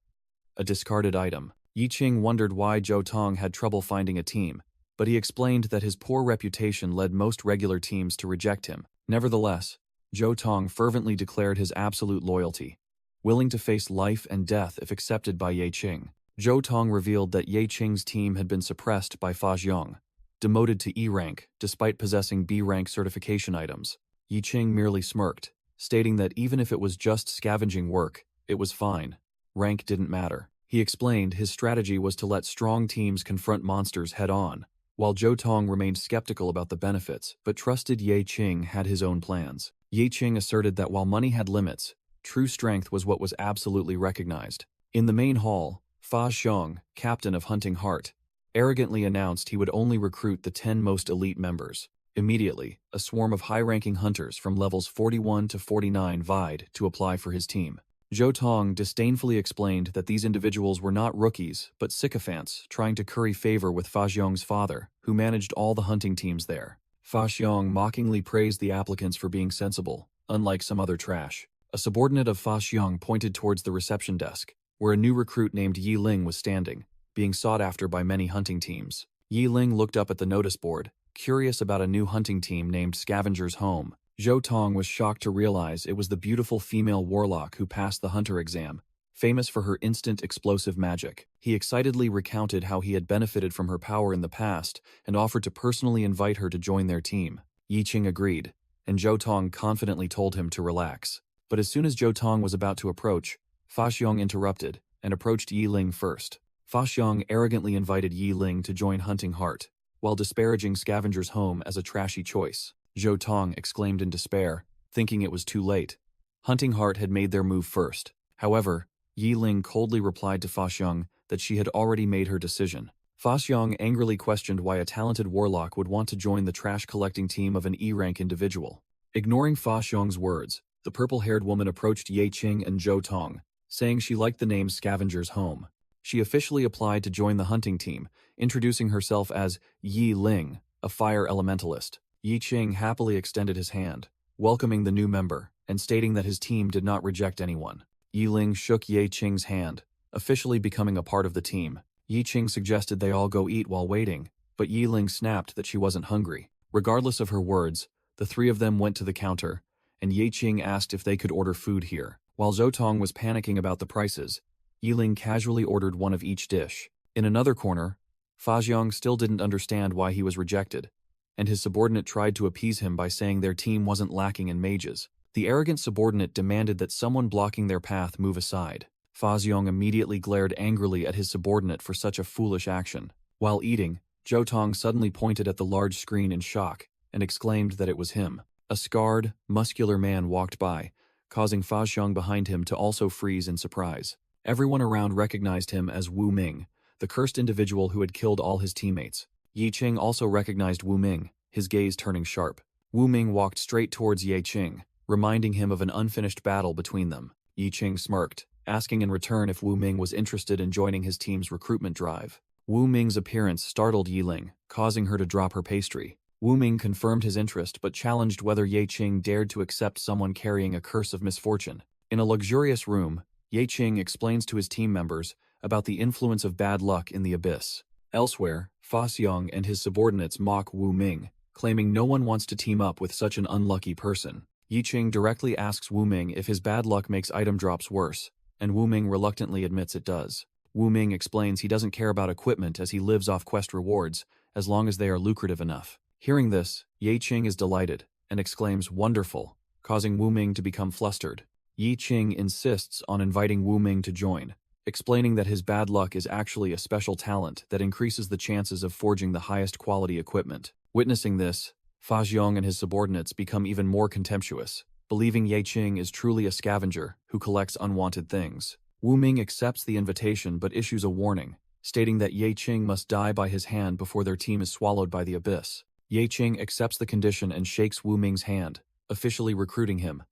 a discarded item. Yi Qing wondered why Zhou Tong had trouble finding a team, but he explained that his poor reputation led most regular teams to reject him. Nevertheless, Zhou Tong fervently declared his absolute loyalty, willing to face life and death if accepted by Yi Qing. Zhou Tong revealed that Yi Qing's team had been suppressed by Fa Xiong, demoted to E rank despite possessing B rank certification items. Yi Qing merely smirked, stating that even if it was just scavenging work, it was fine. Rank didn't matter. He explained his strategy was to let strong teams confront monsters head-on, while Zhou Tong remained skeptical about the benefits but trusted Yi Qing had his own plans. Yi Qing asserted that while money had limits, true strength was what was absolutely recognized. In the main hall, Fa Xiong, captain of Hunting Heart, arrogantly announced he would only recruit the 10 most elite members. Immediately, a swarm of high-ranking hunters from levels 41 to 49 vied to apply for his team. Zhou Tong disdainfully explained that these individuals were not rookies, but sycophants trying to curry favor with Fa Xiong's father, who managed all the hunting teams there. Fa Xiong mockingly praised the applicants for being sensible, unlike some other trash. A subordinate of Fa Xiong pointed towards the reception desk, where a new recruit named Yi Ling was standing, being sought after by many hunting teams. Yi Ling looked up at the notice board, curious about a new hunting team named Scavenger's Home. Zhou Tong was shocked to realize it was the beautiful female warlock who passed the hunter exam, famous for her instant explosive magic. He excitedly recounted how he had benefited from her power in the past and offered to personally invite her to join their team. Yi Qing agreed, and Zhou Tong confidently told him to relax. But as soon as Zhou Tong was about to approach, Fa Xiong interrupted and approached Yi Ling first. Fa Xiong arrogantly invited Yi Ling to join Hunting Heart, while disparaging Scavenger's Home as a trashy choice. Zhou Tong exclaimed in despair, thinking it was too late. Hunting Heart had made their move first. However, Yi Ling coldly replied to Fa Xiong that she had already made her decision. Fa Xiong angrily questioned why a talented warlock would want to join the trash-collecting team of an E-rank individual. Ignoring Fa Xiong's words, the purple-haired woman approached Ye Qing and Zhou Tong, saying she liked the name Scavenger's Home. She officially applied to join the hunting team, introducing herself as Yi Ling, a fire elementalist. Yi Qing happily extended his hand, welcoming the new member, and stating that his team did not reject anyone. Yi Ling shook Ye Qing's hand, officially becoming a part of the team. Yi Qing suggested they all go eat while waiting, but Yi Ling snapped that she wasn't hungry. Regardless of her words, the three of them went to the counter, and Ye Qing asked if they could order food here. While Zhou Tong was panicking about the prices, Yi Ling casually ordered one of each dish. In another corner, Fa Xiong still didn't understand why he was rejected, and his subordinate tried to appease him by saying their team wasn't lacking in mages. The arrogant subordinate demanded that someone blocking their path move aside. Fa Xiong immediately glared angrily at his subordinate for such a foolish action. While eating, Zhou Tong suddenly pointed at the large screen in shock and exclaimed that it was him. A scarred, muscular man walked by, causing Fa Xiong behind him to also freeze in surprise. Everyone around recognized him as Wu Ming, the cursed individual who had killed all his teammates. Yi Qing also recognized Wu Ming, his gaze turning sharp. Wu Ming walked straight towards Ye Qing, reminding him of an unfinished battle between them. Yi Qing smirked, asking in return if Wu Ming was interested in joining his team's recruitment drive. Wu Ming's appearance startled Yi Ling, causing her to drop her pastry. Wu Ming confirmed his interest but challenged whether Ye Qing dared to accept someone carrying a curse of misfortune. In a luxurious room, Ye Qing explains to his team members about the influence of bad luck in the abyss. Elsewhere, Fa Xiong and his subordinates mock Wu Ming, claiming no one wants to team up with such an unlucky person. Yi Qing directly asks Wu Ming if his bad luck makes item drops worse, and Wu Ming reluctantly admits it does. Wu Ming explains he doesn't care about equipment as he lives off quest rewards, as long as they are lucrative enough. Hearing this, Ye Qing is delighted, and exclaims "wonderful," causing Wu Ming to become flustered. Yi Qing insists on inviting Wu Ming to join, explaining that his bad luck is actually a special talent that increases the chances of forging the highest quality equipment. Witnessing this, Fa Xiong and his subordinates become even more contemptuous, believing Ye Qing is truly a scavenger who collects unwanted things. Wu Ming accepts the invitation but issues a warning, stating that Ye Qing must die by his hand before their team is swallowed by the abyss. Ye Qing accepts the condition and shakes Wu Ming's hand, officially recruiting him,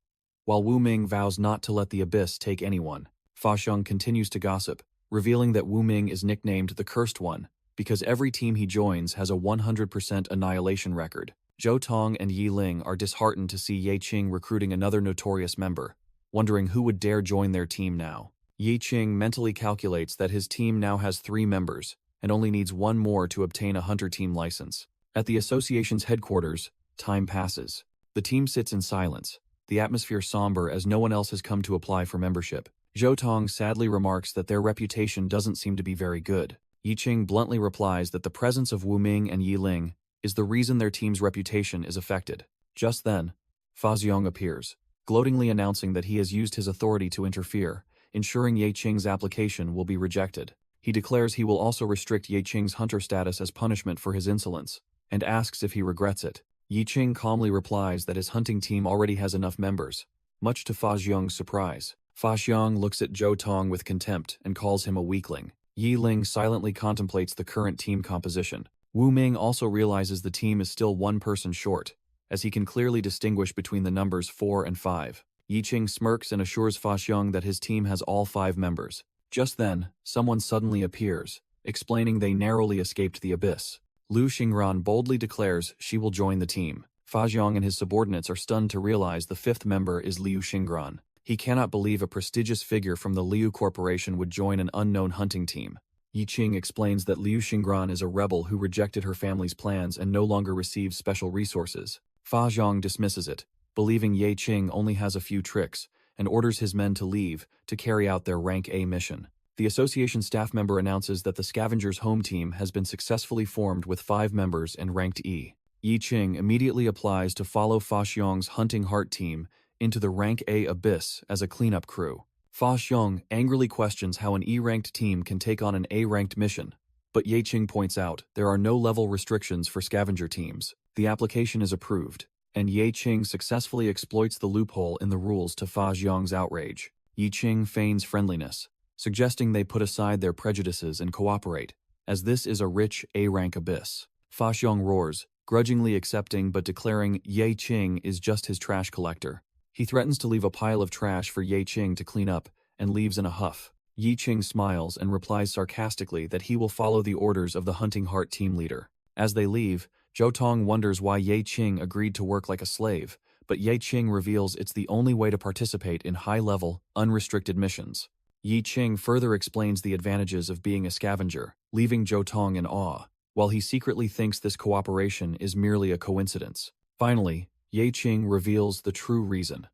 while Wu Ming vows not to let the abyss take anyone. Fa Xiong continues to gossip, revealing that Wu Ming is nicknamed the Cursed One because every team he joins has a 100% annihilation record. Zhou Tong and Yi Ling are disheartened to see Ye Qing recruiting another notorious member, wondering who would dare join their team now. Yi Qing mentally calculates that his team now has 3 members and only needs one more to obtain a hunter team license. At the association's headquarters, time passes. The team sits in silence, the atmosphere somber as no one else has come to apply for membership. Zhou Tong sadly remarks that their reputation doesn't seem to be very good. Yi Qing bluntly replies that the presence of Wu Ming and Yi Ling is the reason their team's reputation is affected. Just then, Fa Xiong appears, gloatingly announcing that he has used his authority to interfere, ensuring Ye Qing's application will be rejected. He declares he will also restrict Ye Qing's hunter status as punishment for his insolence, and asks if he regrets it. Yi Qing calmly replies that his hunting team already has enough members, much to Fa Xiong's surprise. Fa Xiong looks at Zhou Tong with contempt and calls him a weakling. Yi Ling silently contemplates the current team composition. Wu Ming also realizes the team is still one person short, as he can clearly distinguish between the numbers 4 and 5. Yi Qing smirks and assures Fa Xiong that his team has all 5 members. Just then, someone suddenly appears, explaining they narrowly escaped the abyss. Liu Xingran boldly declares she will join the team. Fa Xiong and his subordinates are stunned to realize the 5th member is Liu Xingran. He cannot believe a prestigious figure from the Liu Corporation would join an unknown hunting team. Yi Qing explains that Liu Xingran is a rebel who rejected her family's plans and no longer receives special resources. Fa Xiong dismisses it, believing Ye Qing only has a few tricks, and orders his men to leave to carry out their rank A mission. The association staff member announces that the Scavenger's home team has been successfully formed with 5 members and ranked E. Yi Qing immediately applies to follow Fa Xiong's Hunting Heart team into the rank A abyss as a cleanup crew. Fa Xiong angrily questions how an E-ranked team can take on an A-ranked mission, but Ye Qing points out there are no level restrictions for scavenger teams. The application is approved, and Ye Qing successfully exploits the loophole in the rules to Fa Xiong's outrage. Yi Qing feigns friendliness, suggesting they put aside their prejudices and cooperate, as this is a rich A-rank abyss. Fa Xiong roars, grudgingly accepting but declaring Ye Qing is just his trash collector. He threatens to leave a pile of trash for Ye Qing to clean up and leaves in a huff. Yi Qing smiles and replies sarcastically that he will follow the orders of the Hunting Heart team leader. As they leave, Zhou Tong wonders why Ye Qing agreed to work like a slave, but Ye Qing reveals it's the only way to participate in high-level, unrestricted missions. Yi Qing further explains the advantages of being a scavenger, leaving Zhou Tong in awe, while he secretly thinks this cooperation is merely a coincidence. Finally, Ye Qing reveals the true reason.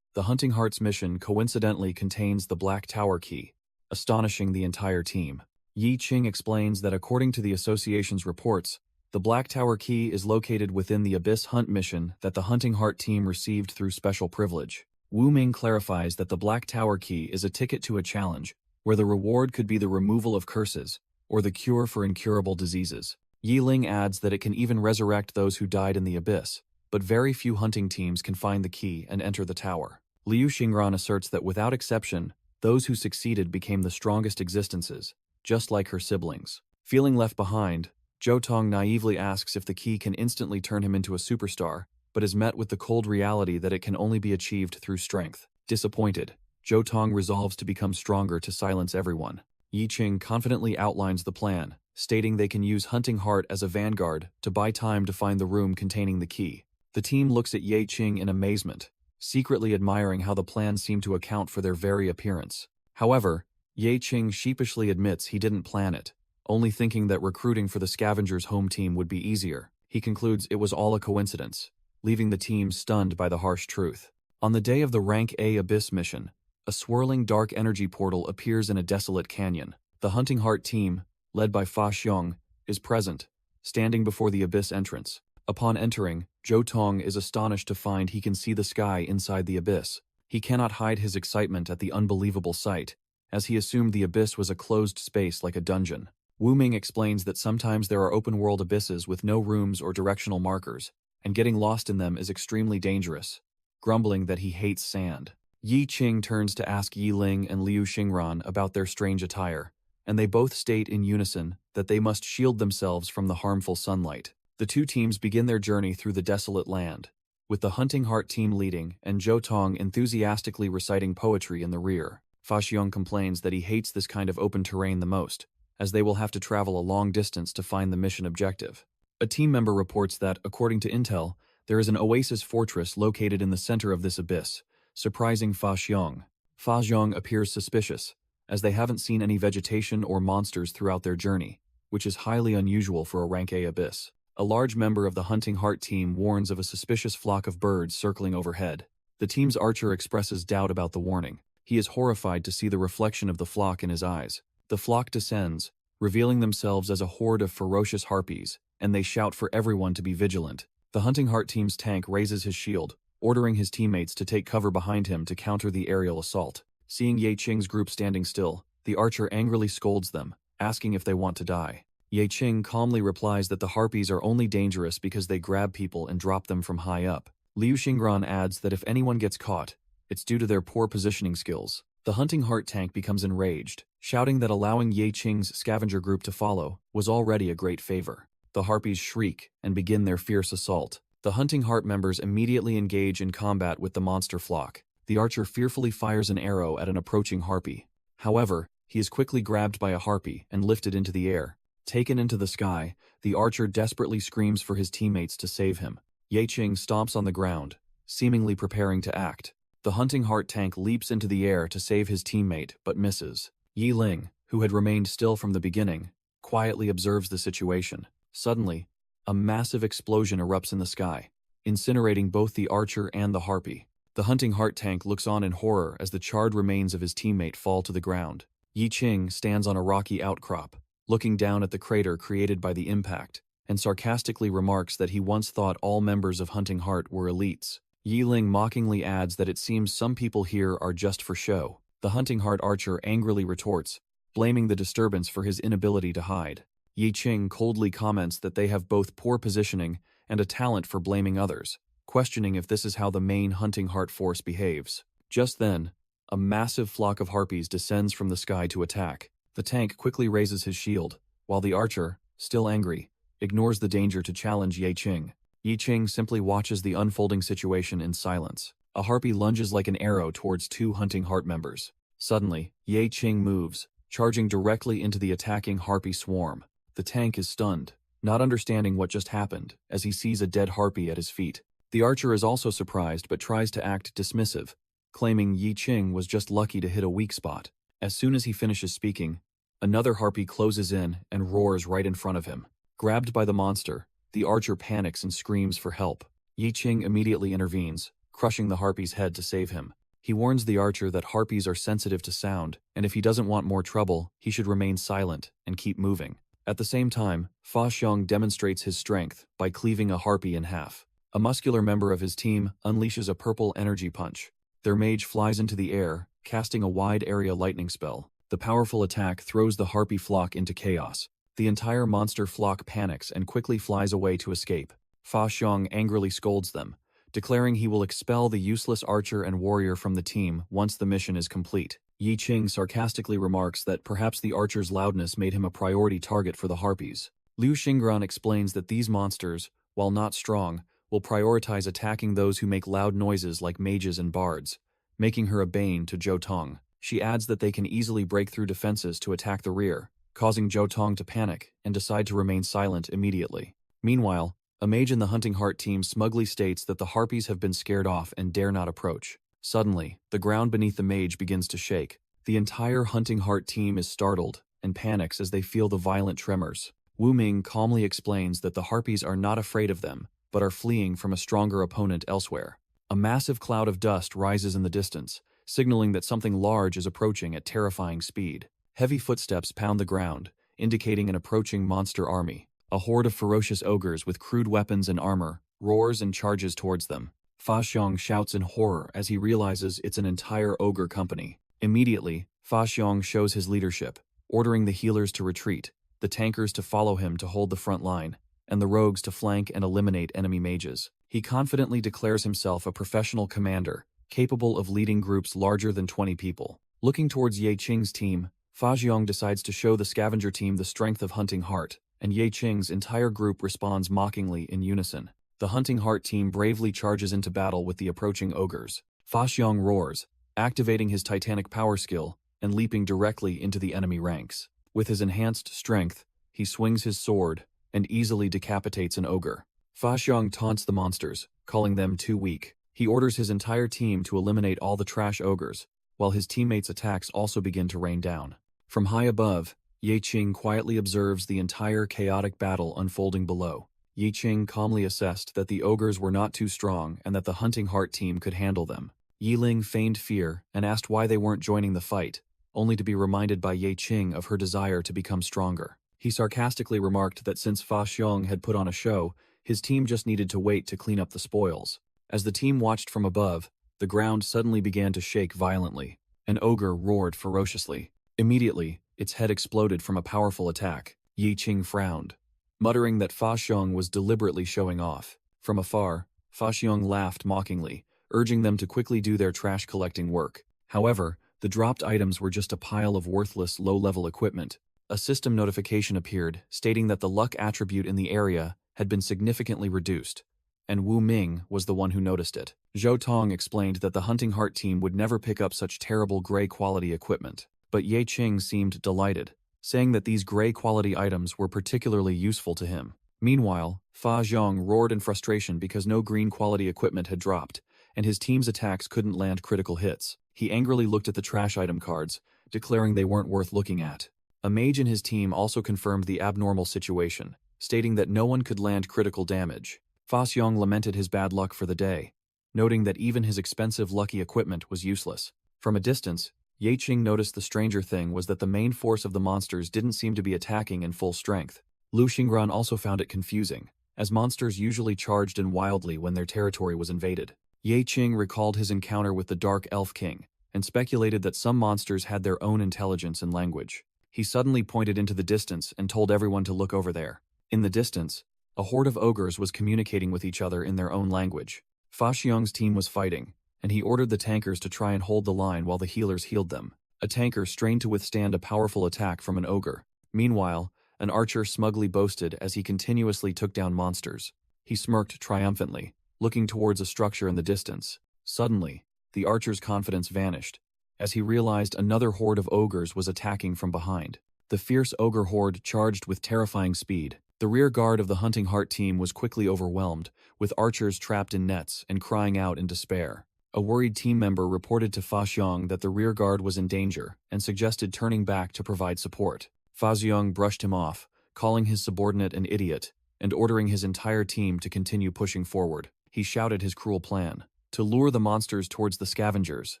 The Hunting Heart's mission coincidentally contains the Black Tower key, astonishing the entire team. Yi Qing explains that according to the association's reports, the Black Tower key is located within the Abyss Hunt mission that the Hunting Heart team received through special privilege. Wu Ming clarifies that the Black Tower key is a ticket to a challenge, where the reward could be the removal of curses, or the cure for incurable diseases. Yi Ling adds that it can even resurrect those who died in the Abyss, but very few hunting teams can find the key and enter the tower. Liu Xingran asserts that without exception, those who succeeded became the strongest existences, just like her siblings. Feeling left behind, Zhou Tong naively asks if the key can instantly turn him into a superstar, but is met with the cold reality that it can only be achieved through strength. Disappointed, Zhou Tong resolves to become stronger to silence everyone. Yi Qing confidently outlines the plan, stating they can use Hunting Heart as a vanguard to buy time to find the room containing the key. The team looks at Ye Qing in amazement, secretly admiring how the plan seemed to account for their very appearance. However, Ye Qing sheepishly admits he didn't plan it, only thinking that recruiting for the scavenger's home team would be easier. He concludes it was all a coincidence, leaving the team stunned by the harsh truth. On the day of the Rank A Abyss mission, a swirling dark energy portal appears in a desolate canyon. The Hunting Heart team, led by Fa Xiong, is present, standing before the Abyss entrance. Upon entering, Zhou Tong is astonished to find he can see the sky inside the Abyss. He cannot hide his excitement at the unbelievable sight, as he assumed the Abyss was a closed space like a dungeon. Wu Ming explains that sometimes there are open-world abysses with no rooms or directional markers, and getting lost in them is extremely dangerous, grumbling that he hates sand. Yi Qing turns to ask Yi Ling and Liu Xingran about their strange attire, and they both state in unison that they must shield themselves from the harmful sunlight. The two teams begin their journey through the desolate land, with the Hunting Heart team leading and Zhou Tong enthusiastically reciting poetry in the rear. Fa Xiong complains that he hates this kind of open terrain the most, as they will have to travel a long distance to find the mission objective. A team member reports that, according to intel, there is an oasis fortress located in the center of this abyss, surprising Fa Xiong. Fa Xiong appears suspicious, as they haven't seen any vegetation or monsters throughout their journey, which is highly unusual for a Rank A abyss. A large member of the Hunting Heart team warns of a suspicious flock of birds circling overhead. The team's archer expresses doubt about the warning. He is horrified to see the reflection of the flock in his eyes. The flock descends, revealing themselves as a horde of ferocious harpies, and they shout for everyone to be vigilant. The Hunting Heart team's tank raises his shield, ordering his teammates to take cover behind him to counter the aerial assault. Seeing Ye Qing's group standing still, the archer angrily scolds them, asking if they want to die. Ye Qing calmly replies that the harpies are only dangerous because they grab people and drop them from high up. Liu Xingran adds that if anyone gets caught, it's due to their poor positioning skills. The Hunting Heart tank becomes enraged, shouting that allowing Ye Qing's scavenger group to follow was already a great favor. The harpies shriek and begin their fierce assault. The Hunting Heart members immediately engage in combat with the monster flock. The archer fearfully fires an arrow at an approaching harpy. However, he is quickly grabbed by a harpy and lifted into the air. Taken into the sky, the archer desperately screams for his teammates to save him. Ye Qing stomps on the ground, seemingly preparing to act. The Hunting Heart tank leaps into the air to save his teammate, but misses. Yi Ling, who had remained still from the beginning, quietly observes the situation. Suddenly, a massive explosion erupts in the sky, incinerating both the archer and the harpy. The Hunting Heart tank looks on in horror as the charred remains of his teammate fall to the ground. Yi Qing stands on a rocky outcrop, looking down at the crater created by the impact, and sarcastically remarks that he once thought all members of Hunting Heart were elites. Yi Ling mockingly adds that it seems some people here are just for show. The Hunting Heart archer angrily retorts, blaming the disturbance for his inability to hide. Yi Qing coldly comments that they have both poor positioning and a talent for blaming others, questioning if this is how the main hunting heart force behaves. Just then, a massive flock of harpies descends from the sky to attack. The tank quickly raises his shield, while the archer, still angry, ignores the danger to challenge Ye Qing. Ye Qing simply watches the unfolding situation in silence. A harpy lunges like an arrow towards two hunting heart members. Suddenly, Ye Qing moves, charging directly into the attacking harpy swarm. The tank is stunned, not understanding what just happened, as he sees a dead harpy at his feet. The archer is also surprised but tries to act dismissive, claiming Ye Qing was just lucky to hit a weak spot. As soon as he finishes speaking, another harpy closes in and roars right in front of him. Grabbed by the monster, the archer panics and screams for help. Ye Qing immediately intervenes, crushing the harpy's head to save him. He warns the archer that harpies are sensitive to sound, and if he doesn't want more trouble, he should remain silent and keep moving. At the same time, Fa Xiong demonstrates his strength by cleaving a harpy in half. A muscular member of his team unleashes a purple energy punch. Their mage flies into the air, casting a wide-area lightning spell. The powerful attack throws the harpy flock into chaos. The entire monster flock panics and quickly flies away to escape. Fa Xiong angrily scolds them, declaring he will expel the useless archer and warrior from the team once the mission is complete. Ye Qing sarcastically remarks that perhaps the archer's loudness made him a priority target for the harpies. Liu Xingran explains that these monsters, while not strong, will prioritize attacking those who make loud noises like mages and bards, making her a bane to Zhou Tong. She adds that they can easily break through defenses to attack the rear, causing Zhou Tong to panic and decide to remain silent immediately. Meanwhile, a mage in the Hunting Heart team smugly states that the harpies have been scared off and dare not approach. Suddenly, the ground beneath the mage begins to shake. The entire Hunting Heart team is startled and panics as they feel the violent tremors. Wu Ming calmly explains that the harpies are not afraid of them, but are fleeing from a stronger opponent elsewhere. A massive cloud of dust rises in the distance, signaling that something large is approaching at terrifying speed. Heavy footsteps pound the ground, indicating an approaching monster army. A horde of ferocious ogres with crude weapons and armor roars and charges towards them. Fa Xiong shouts in horror as he realizes it's an entire ogre company. Immediately, Fa Xiong shows his leadership, ordering the healers to retreat, the tankers to follow him to hold the front line, and the rogues to flank and eliminate enemy mages. He confidently declares himself a professional commander, capable of leading groups larger than 20 people. Looking towards Ye Qing's team, Fa Xiong decides to show the scavenger team the strength of Hunting Heart, and Ye Qing's entire group responds mockingly in unison. The Hunting Heart team bravely charges into battle with the approaching ogres. Fa Xiong roars, activating his titanic power skill and leaping directly into the enemy ranks. With his enhanced strength, he swings his sword and easily decapitates an ogre. Fa Xiong taunts the monsters, calling them too weak. He orders his entire team to eliminate all the trash ogres, while his teammates' attacks also begin to rain down. From high above, Ye Qing quietly observes the entire chaotic battle unfolding below. Ye Qing calmly assessed that the ogres were not too strong and that the Hunting Heart team could handle them. Yi Ling feigned fear and asked why they weren't joining the fight, only to be reminded by Ye Qing of her desire to become stronger. He sarcastically remarked that since Fa Xiong had put on a show, his team just needed to wait to clean up the spoils. As the team watched from above, the ground suddenly began to shake violently. An ogre roared ferociously. Immediately, its head exploded from a powerful attack. Ye Qing frowned, muttering that Fa Xiong was deliberately showing off. From afar, Fa Xiong laughed mockingly, urging them to quickly do their trash-collecting work. However, the dropped items were just a pile of worthless, low-level equipment. A system notification appeared, stating that the luck attribute in the area had been significantly reduced, and Wu Ming was the one who noticed it. Zhou Tong explained that the Hunting Heart team would never pick up such terrible gray-quality equipment, but Ye Qing seemed delighted, saying that these gray-quality items were particularly useful to him. Meanwhile, Fa Xiong roared in frustration because no green-quality equipment had dropped, and his team's attacks couldn't land critical hits. He angrily looked at the trash item cards, declaring they weren't worth looking at. A mage in his team also confirmed the abnormal situation, stating that no one could land critical damage. Fa Xiong lamented his bad luck for the day, noting that even his expensive lucky equipment was useless. From a distance, Ye Qing noticed the stranger thing was that the main force of the monsters didn't seem to be attacking in full strength. Liu Xingran also found it confusing, as monsters usually charged in wildly when their territory was invaded. Ye Qing recalled his encounter with the Dark Elf King, and speculated that some monsters had their own intelligence and language. He suddenly pointed into the distance and told everyone to look over there. In the distance, a horde of ogres was communicating with each other in their own language. Fa Xiong's team was fighting, and he ordered the tankers to try and hold the line while the healers healed them. A tanker strained to withstand a powerful attack from an ogre. Meanwhile, an archer smugly boasted as he continuously took down monsters. He smirked triumphantly, looking towards a structure in the distance. Suddenly, the archer's confidence vanished, as he realized another horde of ogres was attacking from behind. The fierce ogre horde charged with terrifying speed. The rear guard of the Hunting Heart team was quickly overwhelmed, with archers trapped in nets and crying out in despair. A worried team member reported to Fa Xiong that the rear guard was in danger and suggested turning back to provide support. Fa Xiong brushed him off, calling his subordinate an idiot, and ordering his entire team to continue pushing forward. He shouted his cruel plan: to lure the monsters towards the scavengers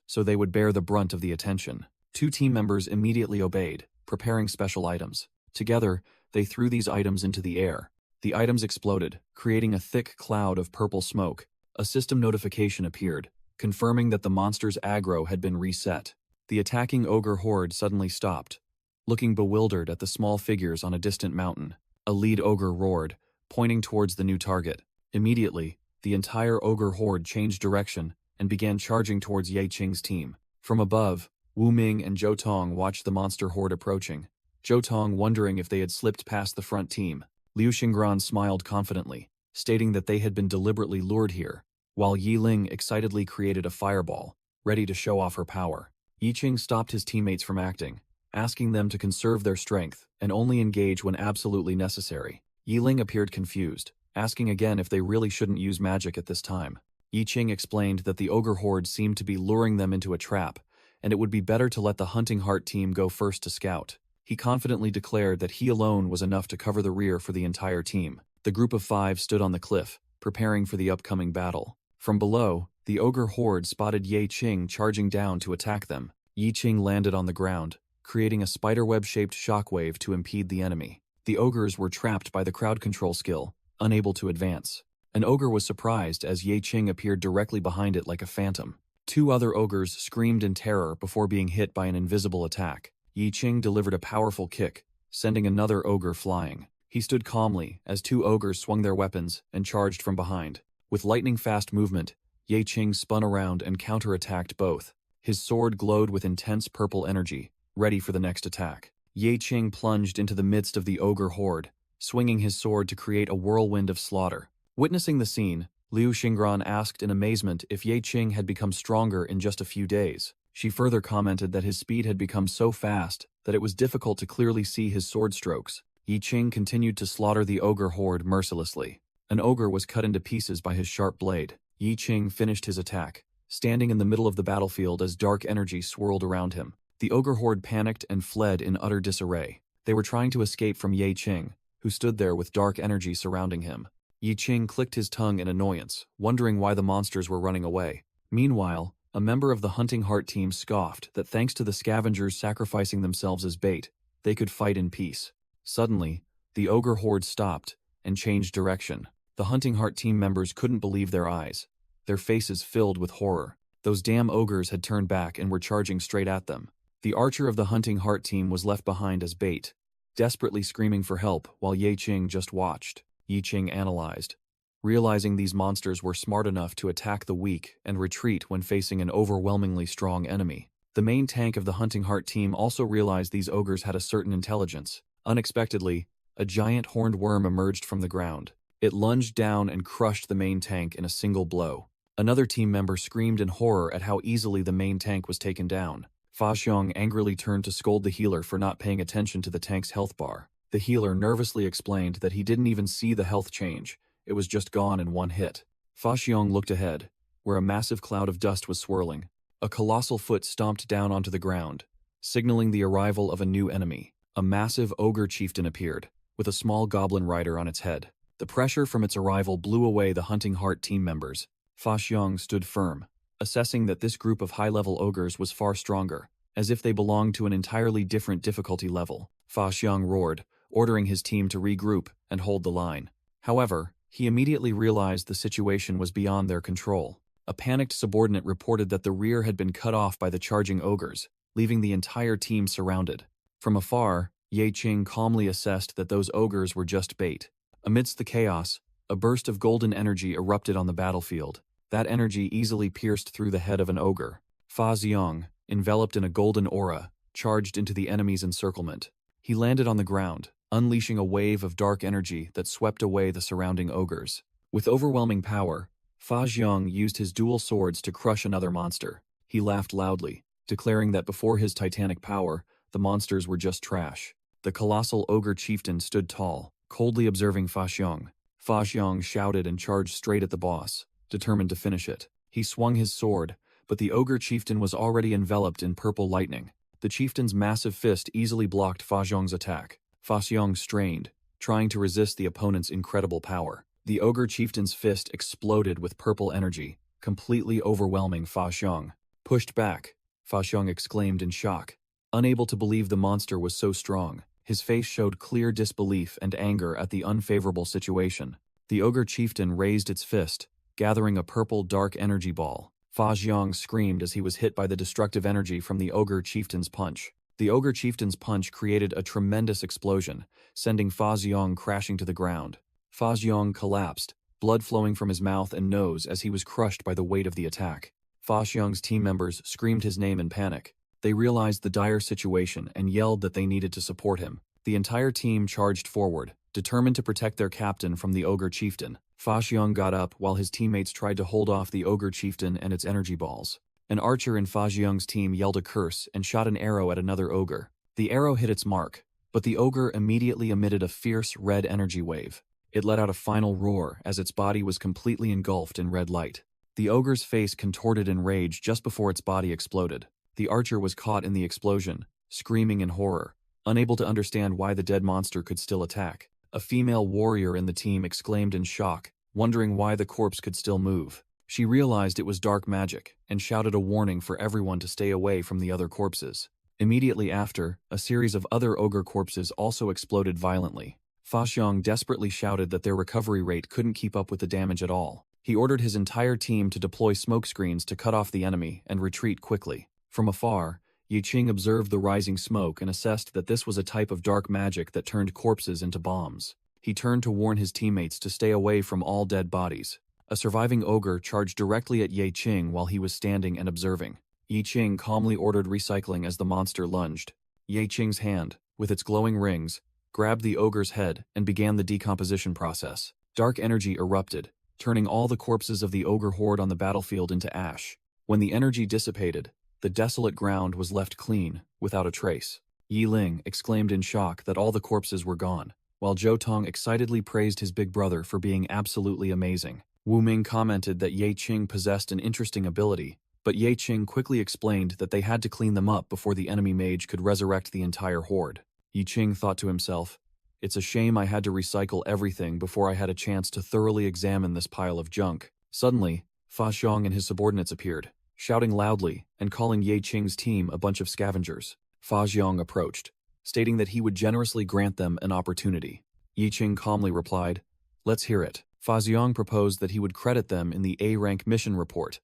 so they would bear the brunt of the attention. Two team members immediately obeyed, preparing special items. Together, they threw these items into the air. The items exploded, creating a thick cloud of purple smoke. A system notification appeared, confirming that the monster's aggro had been reset. The attacking ogre horde suddenly stopped, looking bewildered at the small figures on a distant mountain. A lead ogre roared, pointing towards the new target. Immediately, the entire ogre horde changed direction and began charging towards Ye Qing's team. From above, Wu Ming and Zhou Tong watched the monster horde approaching, Zhou Tong wondering if they had slipped past the front team. Liu Xingran smiled confidently, stating that they had been deliberately lured here, while Yi Ling excitedly created a fireball, ready to show off her power. Yi Qing stopped his teammates from acting, asking them to conserve their strength and only engage when absolutely necessary. Yi Ling appeared confused, asking again if they really shouldn't use magic at this time. Yi Qing explained that the ogre horde seemed to be luring them into a trap, and it would be better to let the Hunting Heart team go first to scout. He confidently declared that he alone was enough to cover the rear for the entire team. The group of 5 stood on the cliff, preparing for the upcoming battle. From below, the ogre horde spotted Ye Qing charging down to attack them. Yi Qing landed on the ground, creating a spiderweb-shaped shockwave to impede the enemy. The ogres were trapped by the crowd control skill, unable to advance. An ogre was surprised as Ye Qing appeared directly behind it like a phantom. 2 other ogres screamed in terror before being hit by an invisible attack. Yi Qing delivered a powerful kick, sending another ogre flying. He stood calmly as 2 ogres swung their weapons and charged from behind. With lightning-fast movement, Ye Qing spun around and counterattacked both. His sword glowed with intense purple energy, ready for the next attack. Ye Qing plunged into the midst of the ogre horde, swinging his sword to create a whirlwind of slaughter. Witnessing the scene, Liu Xingran asked in amazement if Ye Qing had become stronger in just a few days. She further commented that his speed had become so fast that it was difficult to clearly see his sword strokes. Yi Qing continued to slaughter the ogre horde mercilessly. An ogre was cut into pieces by his sharp blade. Yi Qing finished his attack, standing in the middle of the battlefield as dark energy swirled around him. The ogre horde panicked and fled in utter disarray. They were trying to escape from Ye Qing, who stood there with dark energy surrounding him. Yi Qing clicked his tongue in annoyance, wondering why the monsters were running away. Meanwhile, a member of the Hunting Heart team scoffed that thanks to the scavengers sacrificing themselves as bait, they could fight in peace. Suddenly, the ogre horde stopped and changed direction. The Hunting Heart team members couldn't believe their eyes, their faces filled with horror. Those damn ogres had turned back and were charging straight at them. The archer of the Hunting Heart team was left behind as bait, desperately screaming for help while Ye Qing just watched. Yi Qing analyzed, realizing these monsters were smart enough to attack the weak and retreat when facing an overwhelmingly strong enemy. The main tank of the Hunting Heart team also realized these ogres had a certain intelligence. Unexpectedly, a giant horned worm emerged from the ground. It lunged down and crushed the main tank in a single blow. Another team member screamed in horror at how easily the main tank was taken down. Fa Xiong angrily turned to scold the healer for not paying attention to the tank's health bar. The healer nervously explained that he didn't even see the health change. It was just gone in one hit. Fa Xiong looked ahead, where a massive cloud of dust was swirling. A colossal foot stomped down onto the ground, signaling the arrival of a new enemy. A massive ogre chieftain appeared, with a small goblin rider on its head. The pressure from its arrival blew away the Hunting Heart team members. Fa Xiong stood firm, assessing that this group of high-level ogres was far stronger, as if they belonged to an entirely different difficulty level. Fa Xiong roared, ordering his team to regroup and hold the line. However, he immediately realized the situation was beyond their control. A panicked subordinate reported that the rear had been cut off by the charging ogres, leaving the entire team surrounded. From afar, Ye Qing calmly assessed that those ogres were just bait. Amidst the chaos, a burst of golden energy erupted on the battlefield. That energy easily pierced through the head of an ogre. Fa Xiong, enveloped in a golden aura, charged into the enemy's encirclement. He landed on the ground, unleashing a wave of dark energy that swept away the surrounding ogres. With overwhelming power, Fa Xiong used his dual swords to crush another monster. He laughed loudly, declaring that before his titanic power, the monsters were just trash. The colossal ogre chieftain stood tall, coldly observing Fa Xiong. Fa Xiong shouted and charged straight at the boss, determined to finish it. He swung his sword, but the ogre chieftain was already enveloped in purple lightning. The chieftain's massive fist easily blocked Fa Xiong's attack. Fa Xiong strained, trying to resist the opponent's incredible power. The ogre chieftain's fist exploded with purple energy, completely overwhelming Fa Xiong. Pushed back, Fa Xiong exclaimed in shock, unable to believe the monster was so strong. His face showed clear disbelief and anger at the unfavorable situation. The ogre chieftain raised its fist, gathering a purple dark energy ball. Fa Xiong screamed as he was hit by the destructive energy from the ogre chieftain's punch. The ogre chieftain's punch created a tremendous explosion, sending Fa Xiong crashing to the ground. Fa Xiong collapsed, blood flowing from his mouth and nose as he was crushed by the weight of the attack. Fa Xiong's team members screamed his name in panic. They realized the dire situation and yelled that they needed to support him. The entire team charged forward, determined to protect their captain from the ogre chieftain. Fa Xiong got up while his teammates tried to hold off the ogre chieftain and its energy balls. An archer in Fa Xiong's team yelled a curse and shot an arrow at another ogre. The arrow hit its mark, but the ogre immediately emitted a fierce red energy wave. It let out a final roar as its body was completely engulfed in red light. The ogre's face contorted in rage just before its body exploded. The archer was caught in the explosion, screaming in horror, unable to understand why the dead monster could still attack. A female warrior in the team exclaimed in shock, wondering why the corpse could still move. She realized it was dark magic and shouted a warning for everyone to stay away from the other corpses. Immediately after, a series of other ogre corpses also exploded violently. Fa Xiong desperately shouted that their recovery rate couldn't keep up with the damage at all. He ordered his entire team to deploy smoke screens to cut off the enemy and retreat quickly. From afar, Yi Qing observed the rising smoke and assessed that this was a type of dark magic that turned corpses into bombs. He turned to warn his teammates to stay away from all dead bodies. A surviving ogre charged directly at Yi Qing while he was standing and observing. Yi Qing calmly ordered recycling as the monster lunged. Yi Qing's hand, with its glowing rings, grabbed the ogre's head and began the decomposition process. Dark energy erupted, turning all the corpses of the ogre horde on the battlefield into ash. When the energy dissipated, the desolate ground was left clean, without a trace. Yi Ling exclaimed in shock that all the corpses were gone, while Zhou Tong excitedly praised his big brother for being absolutely amazing. Wu Ming commented that Ye Qing possessed an interesting ability, but Ye Qing quickly explained that they had to clean them up before the enemy mage could resurrect the entire horde. Yi Qing thought to himself, "It's a shame I had to recycle everything before I had a chance to thoroughly examine this pile of junk." Suddenly, Fa Xiong and his subordinates appeared, shouting loudly and calling Ye Qing's team a bunch of scavengers. Fa Xiong approached, stating that he would generously grant them an opportunity. Yi Qing calmly replied, "Let's hear it." Fa Xiong proposed that he would credit them in the A-rank mission report,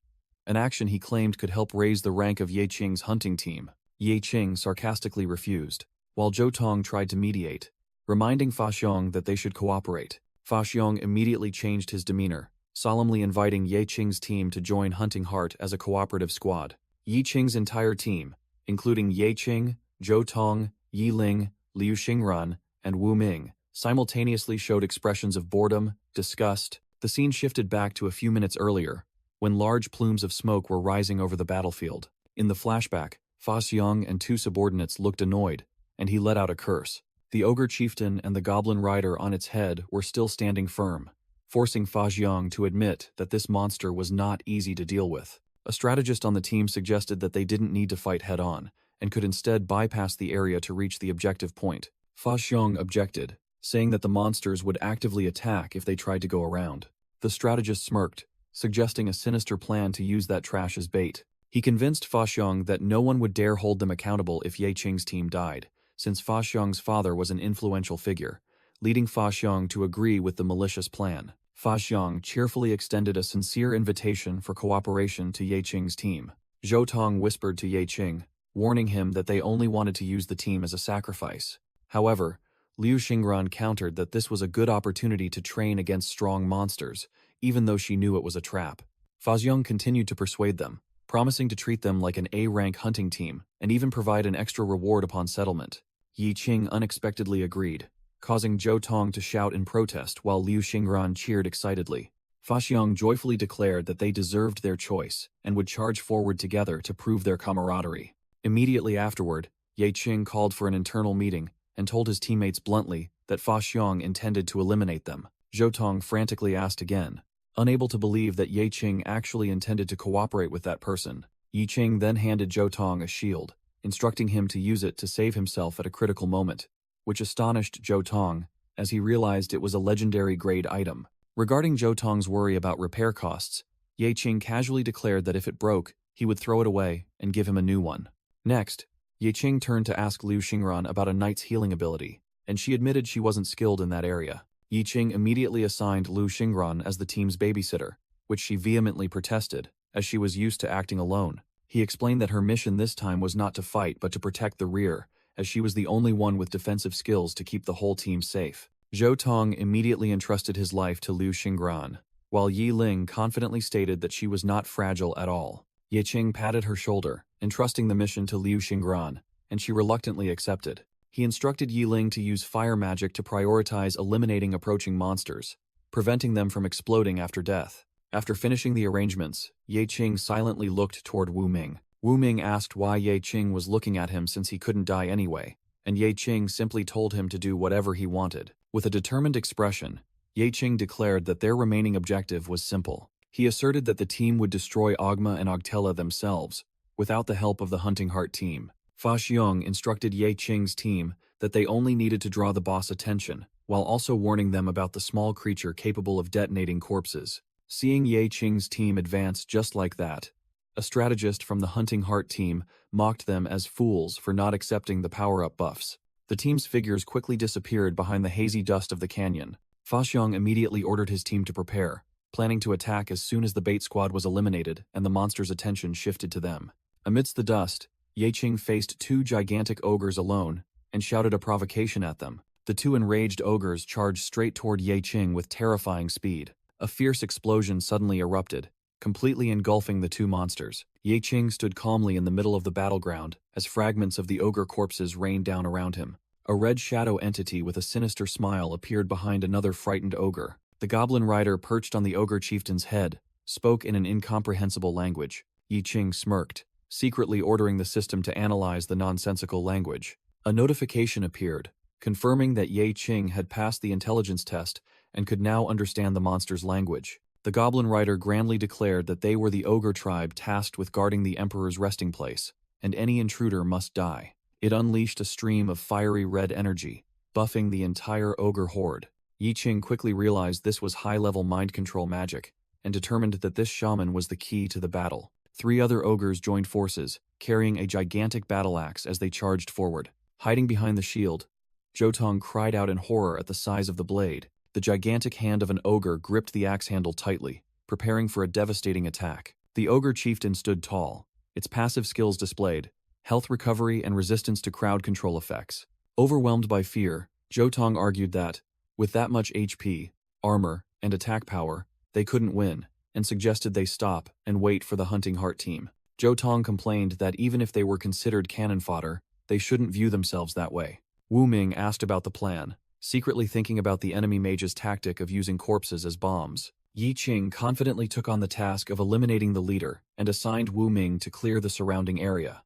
an action he claimed could help raise the rank of Ye Qing's hunting team. Ye Qing sarcastically refused, while Zhou Tong tried to mediate, reminding Fa Xiong that they should cooperate. Fa Xiong immediately changed his demeanor, solemnly inviting Ye Qing's team to join Hunting Heart as a cooperative squad. Yi Qing's entire team, including Ye Qing, Zhou Tong, Yi Ling, Liu Xingran, and Wu Ming, simultaneously showed expressions of boredom, disgust. The scene shifted back to a few minutes earlier, when large plumes of smoke were rising over the battlefield. In the flashback, Fa Xiong and two subordinates looked annoyed, and he let out a curse. The ogre chieftain and the goblin rider on its head were still standing firm, forcing Fa Xiong to admit that this monster was not easy to deal with. A strategist on the team suggested that they didn't need to fight head-on, and could instead bypass the area to reach the objective point. Fa Xiong objected, saying that the monsters would actively attack if they tried to go around. The strategist smirked, suggesting a sinister plan to use that trash as bait. He convinced Fa Xiong that no one would dare hold them accountable if Ye Qing's team died, since Fa Xiong's father was an influential figure, leading Fa Xiong to agree with the malicious plan. Fa Xiong cheerfully extended a sincere invitation for cooperation to Ye Qing's team. Zhou Tong whispered to Ye Qing, warning him that they only wanted to use the team as a sacrifice. However, Liu Xingran countered that this was a good opportunity to train against strong monsters, even though she knew it was a trap. Fa Xiong continued to persuade them, promising to treat them like an A-rank hunting team and even provide an extra reward upon settlement. Yi Qing unexpectedly agreed, causing Zhou Tong to shout in protest while Liu Xingran cheered excitedly. Fa Xiong joyfully declared that they deserved their choice and would charge forward together to prove their camaraderie. Immediately afterward, Ye Qing called for an internal meeting and told his teammates bluntly that Fa Xiong intended to eliminate them. Zhou Tong frantically asked again, unable to believe that Ye Qing actually intended to cooperate with that person. Yi Qing then handed Zhou Tong a shield, instructing him to use it to save himself at a critical moment, which astonished Zhou Tong, as he realized it was a legendary grade item. Regarding Zhou Tong's worry about repair costs, Ye Qing casually declared that if it broke, he would throw it away and give him a new one. Next, Ye Qing turned to ask Liu Xingran about a knight's healing ability, and she admitted she wasn't skilled in that area. Yi Qing immediately assigned Liu Xingran as the team's babysitter, which she vehemently protested, as she was used to acting alone. He explained that her mission this time was not to fight but to protect the rear, as she was the only one with defensive skills to keep the whole team safe. Zhou Tong immediately entrusted his life to Liu Xingran, while Yi Ling confidently stated that she was not fragile at all. Ye Qing patted her shoulder, entrusting the mission to Liu Xingran, and she reluctantly accepted. He instructed Yi Ling to use fire magic to prioritize eliminating approaching monsters, preventing them from exploding after death. After finishing the arrangements, Ye Qing silently looked toward Wu Ming. Wu Ming asked why Ye Qing was looking at him since he couldn't die anyway, and Ye Qing simply told him to do whatever he wanted. With a determined expression, Ye Qing declared that their remaining objective was simple. He asserted that the team would destroy Ogma and Ogtella themselves, without the help of the Hunting Heart team. Fa Xiong instructed Ye Qing's team that they only needed to draw the boss' attention, while also warning them about the small creature capable of detonating corpses. Seeing Ye Qing's team advance just like that, a strategist from the Hunting Heart team mocked them as fools for not accepting the power-up buffs. The team's figures quickly disappeared behind the hazy dust of the canyon. Fa Xiong immediately ordered his team to prepare, planning to attack as soon as the bait squad was eliminated and the monster's attention shifted to them. Amidst the dust, Ye Qing faced two gigantic ogres alone and shouted a provocation at them. The two enraged ogres charged straight toward Ye Qing with terrifying speed. A fierce explosion suddenly erupted, completely engulfing the two monsters. Ye Qing stood calmly in the middle of the battleground as fragments of the ogre corpses rained down around him. A red shadow entity with a sinister smile appeared behind another frightened ogre. The goblin rider perched on the ogre chieftain's head spoke in an incomprehensible language. Ye Qing smirked, secretly ordering the system to analyze the nonsensical language. A notification appeared, confirming that Ye Qing had passed the intelligence test and could now understand the monster's language. The goblin rider grandly declared that they were the ogre tribe tasked with guarding the emperor's resting place, and any intruder must die. It unleashed a stream of fiery red energy, buffing the entire ogre horde. Yi Qing quickly realized this was high-level mind control magic, and determined that this shaman was the key to the battle. 3 other ogres joined forces, carrying a gigantic battle axe as they charged forward. Hiding behind the shield, Zhou Tong cried out in horror at the size of the blade. The gigantic hand of an ogre gripped the axe handle tightly, preparing for a devastating attack. The ogre chieftain stood tall, its passive skills displayed, health recovery and resistance to crowd control effects. Overwhelmed by fear, Zhou Tong argued that, with that much HP, armor, and attack power, they couldn't win, and suggested they stop and wait for the Hunting Heart team. Zhou Tong complained that even if they were considered cannon fodder, they shouldn't view themselves that way. Wu Ming asked about the plan, secretly thinking about the enemy mage's tactic of using corpses as bombs. Yi Qing confidently took on the task of eliminating the leader and assigned Wu Ming to clear the surrounding area.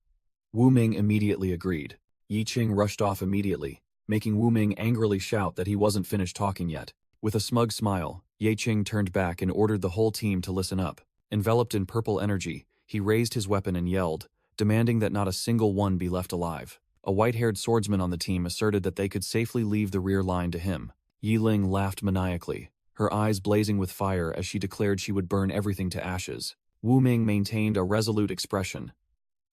Wu Ming immediately agreed. Yi Qing rushed off immediately, making Wu Ming angrily shout that he wasn't finished talking yet. With a smug smile, Ye Qing turned back and ordered the whole team to listen up. Enveloped in purple energy, he raised his weapon and yelled, demanding that not a single one be left alive. A white-haired swordsman on the team asserted that they could safely leave the rear line to him. Yi Ling laughed maniacally, her eyes blazing with fire as she declared she would burn everything to ashes. Wu Ming maintained a resolute expression,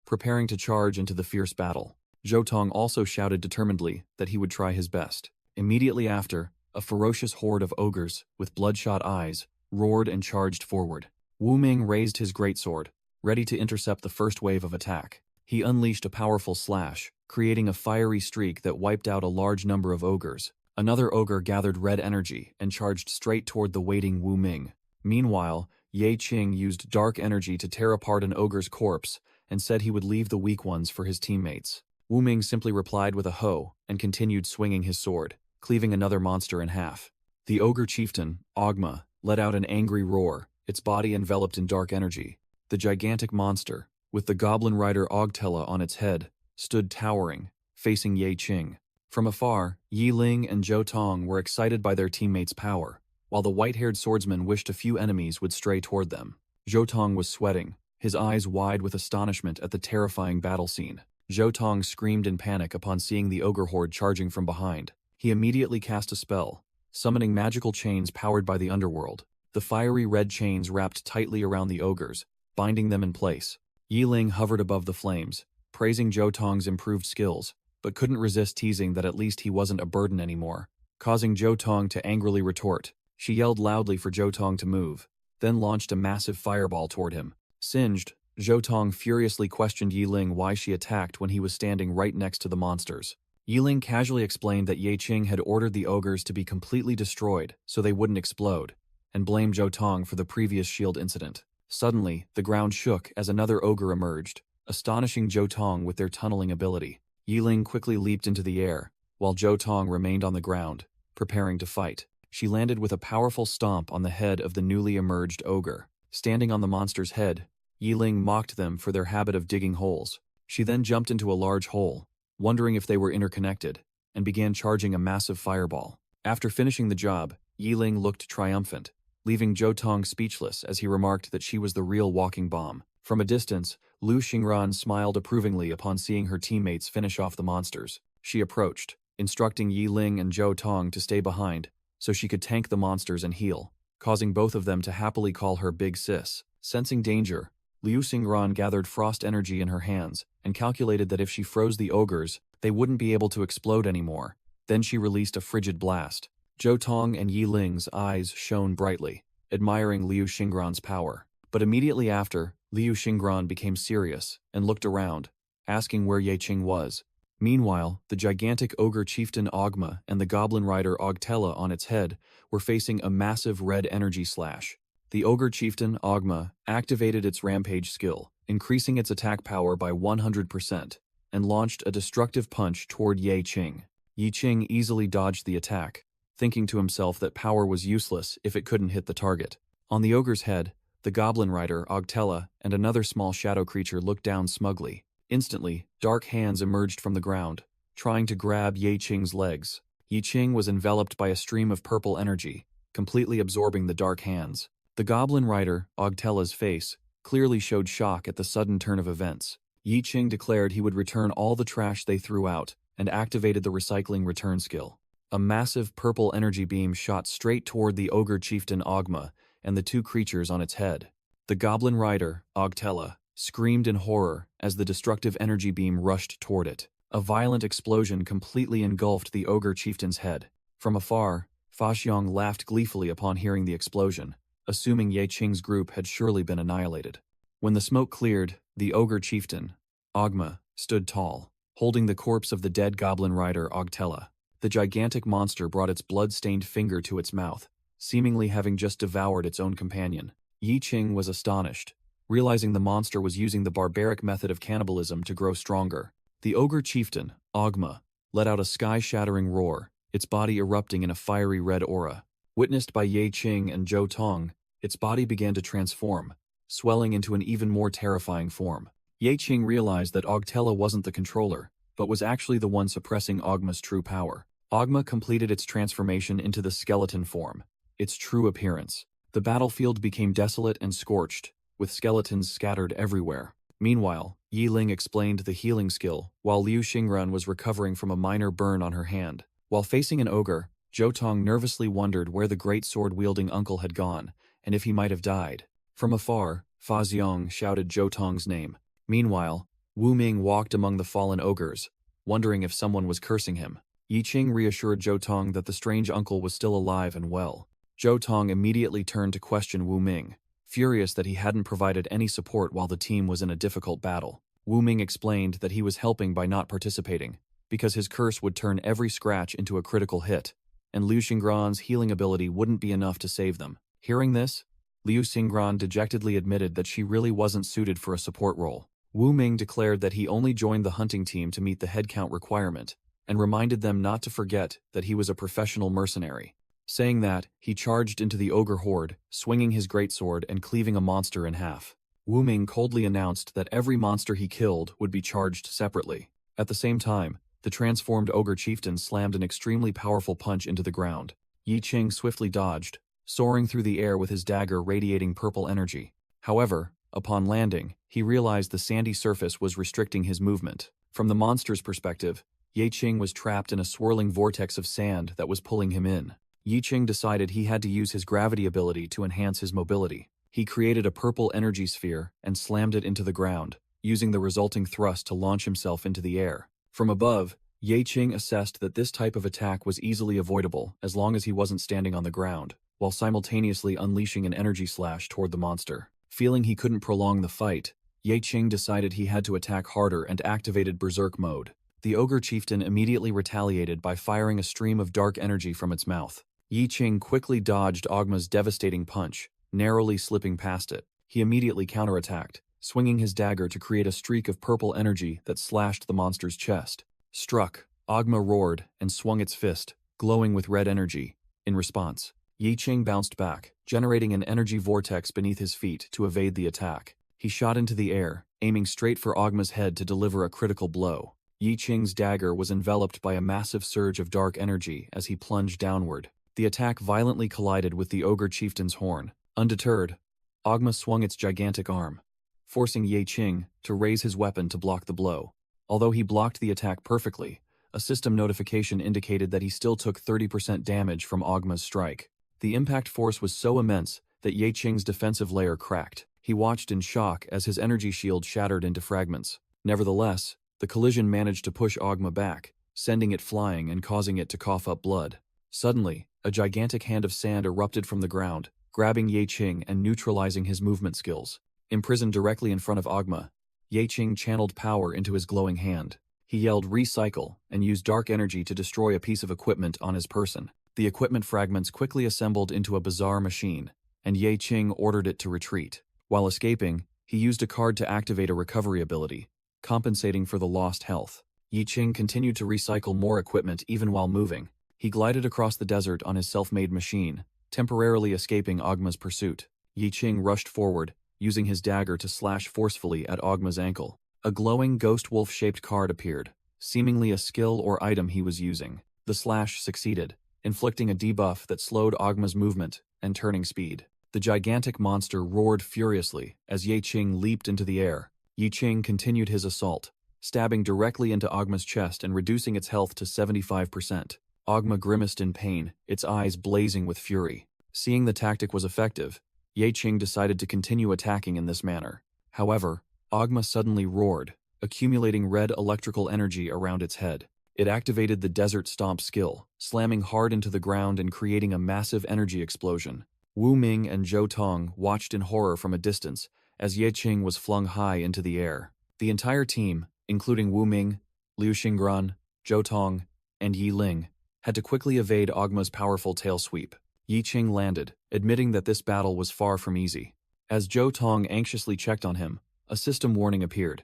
preparing to charge into the fierce battle. Zhou Tong also shouted determinedly that he would try his best. Immediately after, a ferocious horde of ogres, with bloodshot eyes, roared and charged forward. Wu Ming raised his greatsword, ready to intercept the first wave of attack. He unleashed a powerful slash, creating a fiery streak that wiped out a large number of ogres. Another ogre gathered red energy and charged straight toward the waiting Wu Ming. Meanwhile, Ye Qing used dark energy to tear apart an ogre's corpse and said he would leave the weak ones for his teammates. Wu Ming simply replied with a ho and continued swinging his sword, cleaving another monster in half. The ogre chieftain, Ogma, let out an angry roar, its body enveloped in dark energy. The gigantic monster, with the goblin rider Ogtella on its head, stood towering, facing Ye Qing. From afar, Yi Ling and Zhou Tong were excited by their teammates' power, while the white-haired swordsman wished a few enemies would stray toward them. Zhou Tong was sweating, his eyes wide with astonishment at the terrifying battle scene. Zhou Tong screamed in panic upon seeing the ogre horde charging from behind. He immediately cast a spell, summoning magical chains powered by the underworld. The fiery red chains wrapped tightly around the ogres, binding them in place. Yi Ling hovered above the flames, praising Zhou Tong's improved skills, but couldn't resist teasing that at least he wasn't a burden anymore, causing Zhou Tong to angrily retort. She yelled loudly for Zhou Tong to move, then launched a massive fireball toward him. Singed, Zhou Tong furiously questioned Yi Ling why she attacked when he was standing right next to the monsters. Yi Ling casually explained that Ye Qing had ordered the ogres to be completely destroyed so they wouldn't explode, and blamed Zhou Tong for the previous shield incident. Suddenly, the ground shook as another ogre emerged, astonishing Zhou Tong with their tunneling ability. Yi Ling quickly leaped into the air, while Zhou Tong remained on the ground, preparing to fight. She landed with a powerful stomp on the head of the newly emerged ogre. Standing on the monster's head, Yi Ling mocked them for their habit of digging holes. She then jumped into a large hole, wondering if they were interconnected, and began charging a massive fireball. After finishing the job, Yi Ling looked triumphant, leaving Zhou Tong speechless as he remarked that she was the real walking bomb. From a distance, Lu Xingran smiled approvingly upon seeing her teammates finish off the monsters. She approached, instructing Yi Ling and Zhou Tong to stay behind so she could tank the monsters and heal, causing both of them to happily call her Big Sis. Sensing danger, Liu Xingran gathered frost energy in her hands and calculated that if she froze the ogres, they wouldn't be able to explode anymore. Then she released a frigid blast. Zhou Tong and Yi Ling's eyes shone brightly, admiring Liu Xingran's power. But immediately after, Liu Xingran became serious and looked around, asking where Ye Qing was. Meanwhile, the gigantic ogre chieftain Ogma and the goblin rider Ogtella on its head were facing a massive red energy slash. The ogre chieftain, Ogma, activated its rampage skill, increasing its attack power by 100%, and launched a destructive punch toward Ye Qing. Ye Qing easily dodged the attack, thinking to himself that power was useless if it couldn't hit the target. On the ogre's head, the goblin rider, Ogtella, and another small shadow creature looked down smugly. Instantly, dark hands emerged from the ground, trying to grab Ye Qing's legs. Ye Qing was enveloped by a stream of purple energy, completely absorbing the dark hands. The goblin rider, Ogtella's face, clearly showed shock at the sudden turn of events. Ye Qing declared he would return all the trash they threw out and activated the recycling return skill. A massive purple energy beam shot straight toward the ogre chieftain Ogma and the two creatures on its head. The goblin rider, Ogtella, screamed in horror as the destructive energy beam rushed toward it. A violent explosion completely engulfed the ogre chieftain's head. From afar, Fa Xiong laughed gleefully upon hearing the explosion, assuming Ye Qing's group had surely been annihilated. When the smoke cleared, the ogre chieftain, Ogma, stood tall, holding the corpse of the dead goblin rider Ogtella. The gigantic monster brought its blood-stained finger to its mouth, seemingly having just devoured its own companion. Yi Qing was astonished, realizing the monster was using the barbaric method of cannibalism to grow stronger. The ogre chieftain, Ogma, let out a sky-shattering roar, its body erupting in a fiery red aura. Witnessed by Ye Qing and Zhou Tong, its body began to transform, swelling into an even more terrifying form. Ye Qing realized that Ogtella wasn't the controller, but was actually the one suppressing Ogma's true power. Ogma completed its transformation into the skeleton form, its true appearance. The battlefield became desolate and scorched, with skeletons scattered everywhere. Meanwhile, Yi Ling explained the healing skill, while Liu Xingran was recovering from a minor burn on her hand. While facing an ogre, Zhou Tong nervously wondered where the great sword-wielding uncle had gone, and if he might have died. From afar, Fa Xiong shouted Zhou Tong's name. Meanwhile, Wu Ming walked among the fallen ogres, wondering if someone was cursing him. Yi Qing reassured Zhou Tong that the strange uncle was still alive and well. Zhou Tong immediately turned to question Wu Ming, furious that he hadn't provided any support while the team was in a difficult battle. Wu Ming explained that he was helping by not participating, because his curse would turn every scratch into a critical hit, and Liu Xingran's healing ability wouldn't be enough to save them. Hearing this, Liu Xingran dejectedly admitted that she really wasn't suited for a support role. Wu Ming declared that he only joined the hunting team to meet the headcount requirement, and reminded them not to forget that he was a professional mercenary. Saying that, he charged into the ogre horde, swinging his greatsword and cleaving a monster in half. Wu Ming coldly announced that every monster he killed would be charged separately. At the same time, the transformed ogre chieftain slammed an extremely powerful punch into the ground. Yi Qing swiftly dodged, soaring through the air with his dagger radiating purple energy. However, upon landing, he realized the sandy surface was restricting his movement. From the monster's perspective, Yi Qing was trapped in a swirling vortex of sand that was pulling him in. Yi Qing decided he had to use his gravity ability to enhance his mobility. He created a purple energy sphere and slammed it into the ground, using the resulting thrust to launch himself into the air. From above, Yi Qing assessed that this type of attack was easily avoidable as long as he wasn't standing on the ground, while simultaneously unleashing an energy slash toward the monster. Feeling he couldn't prolong the fight, Yi Qing decided he had to attack harder and activated Berserk mode. The ogre chieftain immediately retaliated by firing a stream of dark energy from its mouth. Yi Qing quickly dodged Ogma's devastating punch, narrowly slipping past it. He immediately counterattacked, swinging his dagger to create a streak of purple energy that slashed the monster's chest. Struck, Ogma roared and swung its fist, glowing with red energy. In response, Yi Qing bounced back, generating an energy vortex beneath his feet to evade the attack. He shot into the air, aiming straight for Ogma's head to deliver a critical blow. Yi Qing's dagger was enveloped by a massive surge of dark energy as he plunged downward. The attack violently collided with the ogre chieftain's horn. Undeterred, Ogma swung its gigantic arm, forcing Yi Qing to raise his weapon to block the blow. Although he blocked the attack perfectly, a system notification indicated that he still took 30% damage from Ogma's strike. The impact force was so immense that Yi Qing's defensive layer cracked. He watched in shock as his energy shield shattered into fragments. Nevertheless, the collision managed to push Ogma back, sending it flying and causing it to cough up blood. Suddenly, a gigantic hand of sand erupted from the ground, grabbing Yi Qing and neutralizing his movement skills. Imprisoned directly in front of Ogma, Yi Qing channeled power into his glowing hand. He yelled "Recycle" and used dark energy to destroy a piece of equipment on his person. The equipment fragments quickly assembled into a bizarre machine, and Yi Qing ordered it to retreat. While escaping, he used a card to activate a recovery ability, compensating for the lost health. Yi Qing continued to recycle more equipment even while moving. He glided across the desert on his self-made machine, temporarily escaping Ogma's pursuit. Yi Qing rushed forward, using his dagger to slash forcefully at Ogma's ankle. A glowing ghost wolf-shaped card appeared, seemingly a skill or item he was using. The slash succeeded, inflicting a debuff that slowed Ogma's movement and turning speed. The gigantic monster roared furiously as Yi Qing leaped into the air. Yi Qing continued his assault, stabbing directly into Ogma's chest and reducing its health to 75%. Ogma grimaced in pain, its eyes blazing with fury. Seeing the tactic was effective, Yi Qing decided to continue attacking in this manner. However, Ogma suddenly roared, accumulating red electrical energy around its head. It activated the Desert Stomp skill, slamming hard into the ground and creating a massive energy explosion. Wu Ming and Zhou Tong watched in horror from a distance as Yi Qing was flung high into the air. The entire team, including Wu Ming, Liu Xingran, Zhou Tong, and Yi Ling, had to quickly evade Ogma's powerful tail sweep. Yi Qing landed, admitting that this battle was far from easy. As Zhou Tong anxiously checked on him, a system warning appeared.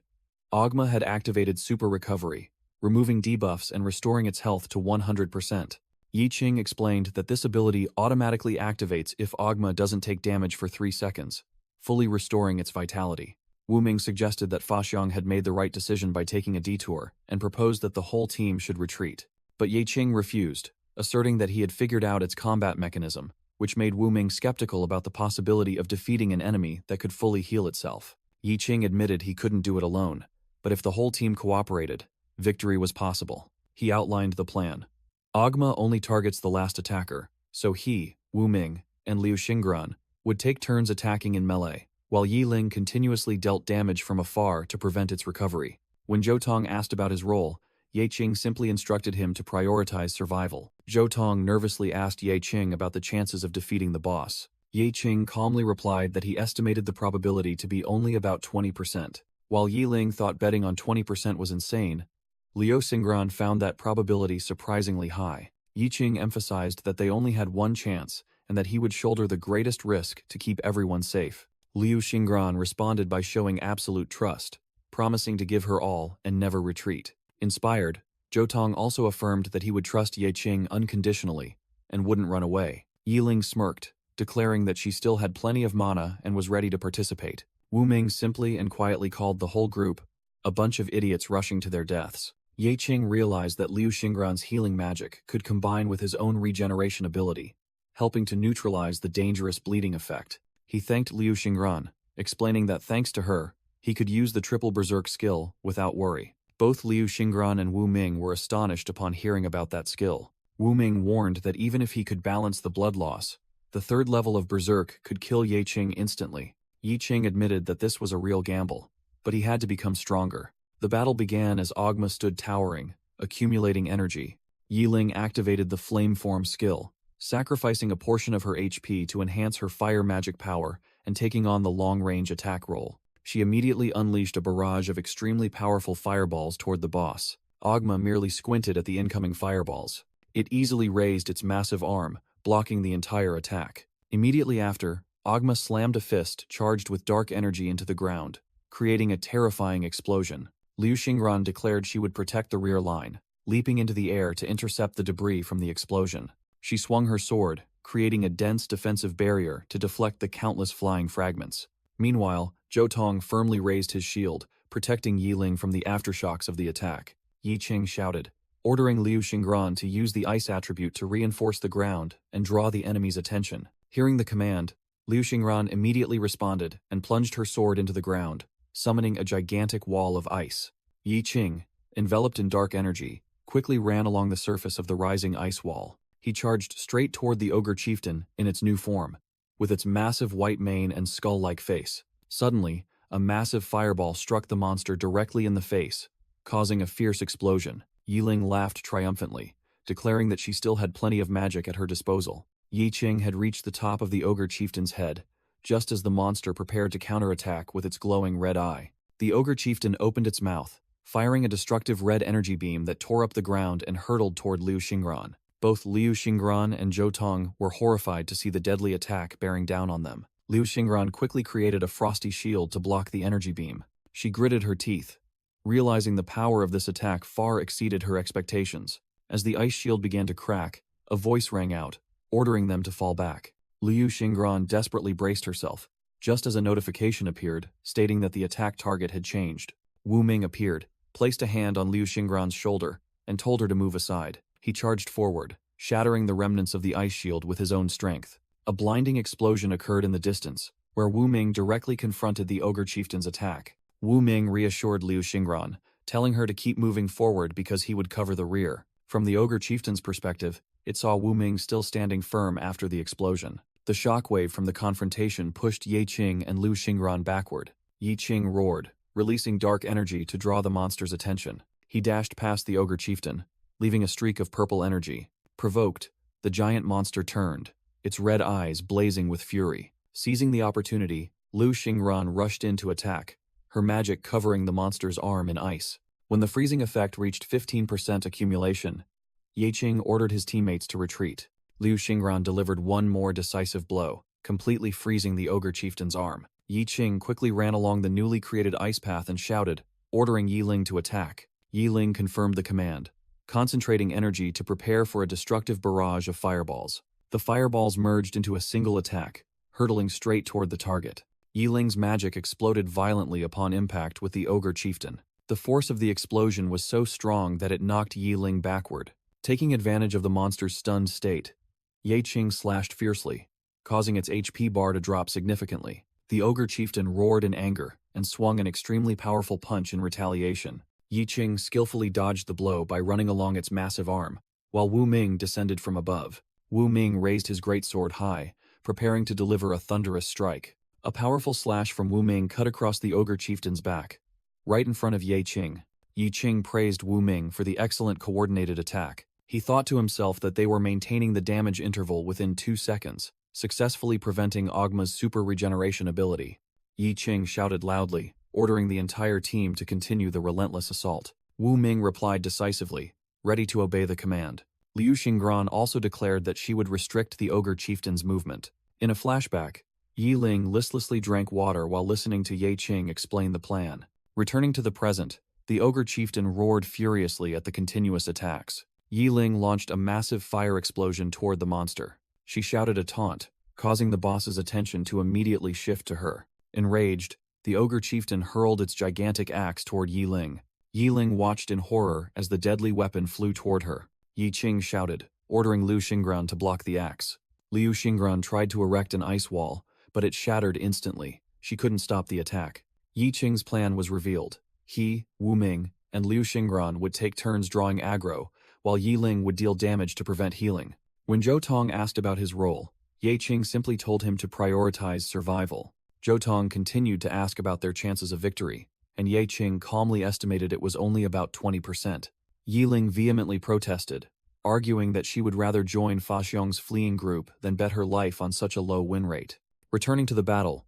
Ogma had activated Super Recovery, removing debuffs and restoring its health to 100%. Yi Qing explained that this ability automatically activates if Ogma doesn't take damage for 3 seconds, fully restoring its vitality. Wu Ming suggested that Fa Xiang had made the right decision by taking a detour and proposed that the whole team should retreat. But Yi Qing refused, asserting that he had figured out its combat mechanism, which made Wu Ming skeptical about the possibility of defeating an enemy that could fully heal itself. Yi Qing admitted he couldn't do it alone, but if the whole team cooperated, victory was possible. He outlined the plan. Ogma only targets the last attacker, so he, Wu Ming, and Liu Xingran would take turns attacking in melee, while Yi Ling continuously dealt damage from afar to prevent its recovery. When Zhou Tong asked about his role, Yi Qing simply instructed him to prioritize survival. Zhou Tong nervously asked Yi Qing about the chances of defeating the boss. Yi Qing calmly replied that he estimated the probability to be only about 20%. While Yi Ling thought betting on 20% was insane, Liu Xingran found that probability surprisingly high. Yi Qing emphasized that they only had one chance, and that he would shoulder the greatest risk to keep everyone safe. Liu Xingran responded by showing absolute trust, promising to give her all and never retreat. Inspired, Zhou Tong also affirmed that he would trust Ye Qing unconditionally and wouldn't run away. Yiling smirked, declaring that she still had plenty of mana and was ready to participate. Wu Ming simply and quietly called the whole group, a bunch of idiots rushing to their deaths. Ye Qing realized that Liu Xingran's healing magic could combine with his own regeneration ability, helping to neutralize the dangerous bleeding effect. He thanked Liu Xingran, explaining that thanks to her, he could use the triple berserk skill without worry. Both Liu Xingran and Wu Ming were astonished upon hearing about that skill. Wu Ming warned that even if he could balance the blood loss, the third level of berserk could kill Ye Qing instantly. Yi Qing admitted that this was a real gamble, but he had to become stronger. The battle began as Ogma stood towering, accumulating energy. Yiling activated the flame form skill, sacrificing a portion of her HP to enhance her fire magic power and taking on the long-range attack role. She immediately unleashed a barrage of extremely powerful fireballs toward the boss. Ogma merely squinted at the incoming fireballs. It easily raised its massive arm, blocking the entire attack. Immediately after, Ogma slammed a fist charged with dark energy into the ground, creating a terrifying explosion. Liu Xingran declared she would protect the rear line, leaping into the air to intercept the debris from the explosion. She swung her sword, creating a dense defensive barrier to deflect the countless flying fragments. Meanwhile, Zhou Tong firmly raised his shield, protecting Yiling from the aftershocks of the attack. Yi Qing shouted, ordering Liu Xingran to use the ice attribute to reinforce the ground and draw the enemy's attention. Hearing the command, Liu Xingran immediately responded and plunged her sword into the ground, summoning a gigantic wall of ice. Yi Qing, enveloped in dark energy, quickly ran along the surface of the rising ice wall. He charged straight toward the ogre chieftain in its new form, with its massive white mane and skull-like face. Suddenly, a massive fireball struck the monster directly in the face, causing a fierce explosion. Yiling laughed triumphantly, declaring that she still had plenty of magic at her disposal. Yi Qing had reached the top of the ogre chieftain's head, just as the monster prepared to counterattack with its glowing red eye. The ogre chieftain opened its mouth, firing a destructive red energy beam that tore up the ground and hurtled toward Liu Xingran. Both Liu Xingran and Zhou Tong were horrified to see the deadly attack bearing down on them. Liu Xingran quickly created a frosty shield to block the energy beam. She gritted her teeth, realizing the power of this attack far exceeded her expectations. As the ice shield began to crack, a voice rang out, ordering them to fall back. Liu Xingran desperately braced herself, just as a notification appeared, stating that the attack target had changed. Wu Ming appeared, placed a hand on Liu Xingran's shoulder, and told her to move aside. He charged forward, shattering the remnants of the ice shield with his own strength. A blinding explosion occurred in the distance, where Wu Ming directly confronted the ogre chieftain's attack. Wu Ming reassured Liu Xingran, telling her to keep moving forward because he would cover the rear. From the ogre chieftain's perspective, it saw Wu Ming still standing firm after the explosion. The shockwave from the confrontation pushed Ye Qing and Liu Xingran backward. Yi Qing roared, releasing dark energy to draw the monster's attention. He dashed past the ogre chieftain, leaving a streak of purple energy. Provoked, the giant monster turned, its red eyes blazing with fury. Seizing the opportunity, Liu Xingran rushed in to attack, her magic covering the monster's arm in ice. When the freezing effect reached 15% accumulation, Ye Qing ordered his teammates to retreat. Liu Xingran delivered one more decisive blow, completely freezing the ogre chieftain's arm. Yi Qing quickly ran along the newly created ice path and shouted, ordering Yiling to attack. Yiling confirmed the command, concentrating energy to prepare for a destructive barrage of fireballs. The fireballs merged into a single attack, hurtling straight toward the target. Yiling's magic exploded violently upon impact with the ogre chieftain. The force of the explosion was so strong that it knocked Yiling backward. Taking advantage of the monster's stunned state, Ye Qing slashed fiercely, causing its HP bar to drop significantly. The ogre chieftain roared in anger and swung an extremely powerful punch in retaliation. Yi Qing skillfully dodged the blow by running along its massive arm, while Wu Ming descended from above. Wu Ming raised his greatsword high, preparing to deliver a thunderous strike. A powerful slash from Wu Ming cut across the ogre chieftain's back, right in front of Ye Qing. Yi Qing praised Wu Ming for the excellent coordinated attack. He thought to himself that they were maintaining the damage interval within 2 seconds, successfully preventing Ogma's super regeneration ability. Yi Qing shouted loudly, ordering the entire team to continue the relentless assault. Wu Ming replied decisively, ready to obey the command. Liu Xingran also declared that she would restrict the ogre chieftain's movement. In a flashback, Yi Ling listlessly drank water while listening to Ye Qing explain the plan. Returning to the present, the ogre chieftain roared furiously at the continuous attacks. Yi Ling launched a massive fire explosion toward the monster. She shouted a taunt, causing the boss's attention to immediately shift to her. Enraged, the ogre chieftain hurled its gigantic axe toward Yi Ling. Yi Ling watched in horror as the deadly weapon flew toward her. Yi Qing shouted, ordering Liu Xingran to block the axe. Liu Xingran tried to erect an ice wall, but it shattered instantly. She couldn't stop the attack. Yi Qing's plan was revealed. He, Wu Ming, and Liu Xingran would take turns drawing aggro, while Yi Ling would deal damage to prevent healing. When Zhou Tong asked about his role, Ye Qing simply told him to prioritize survival. Zhou Tong continued to ask about their chances of victory, and Ye Qing calmly estimated it was only about 20%. Yi Ling vehemently protested, arguing that she would rather join Fa Xiong's fleeing group than bet her life on such a low win rate. Returning to the battle,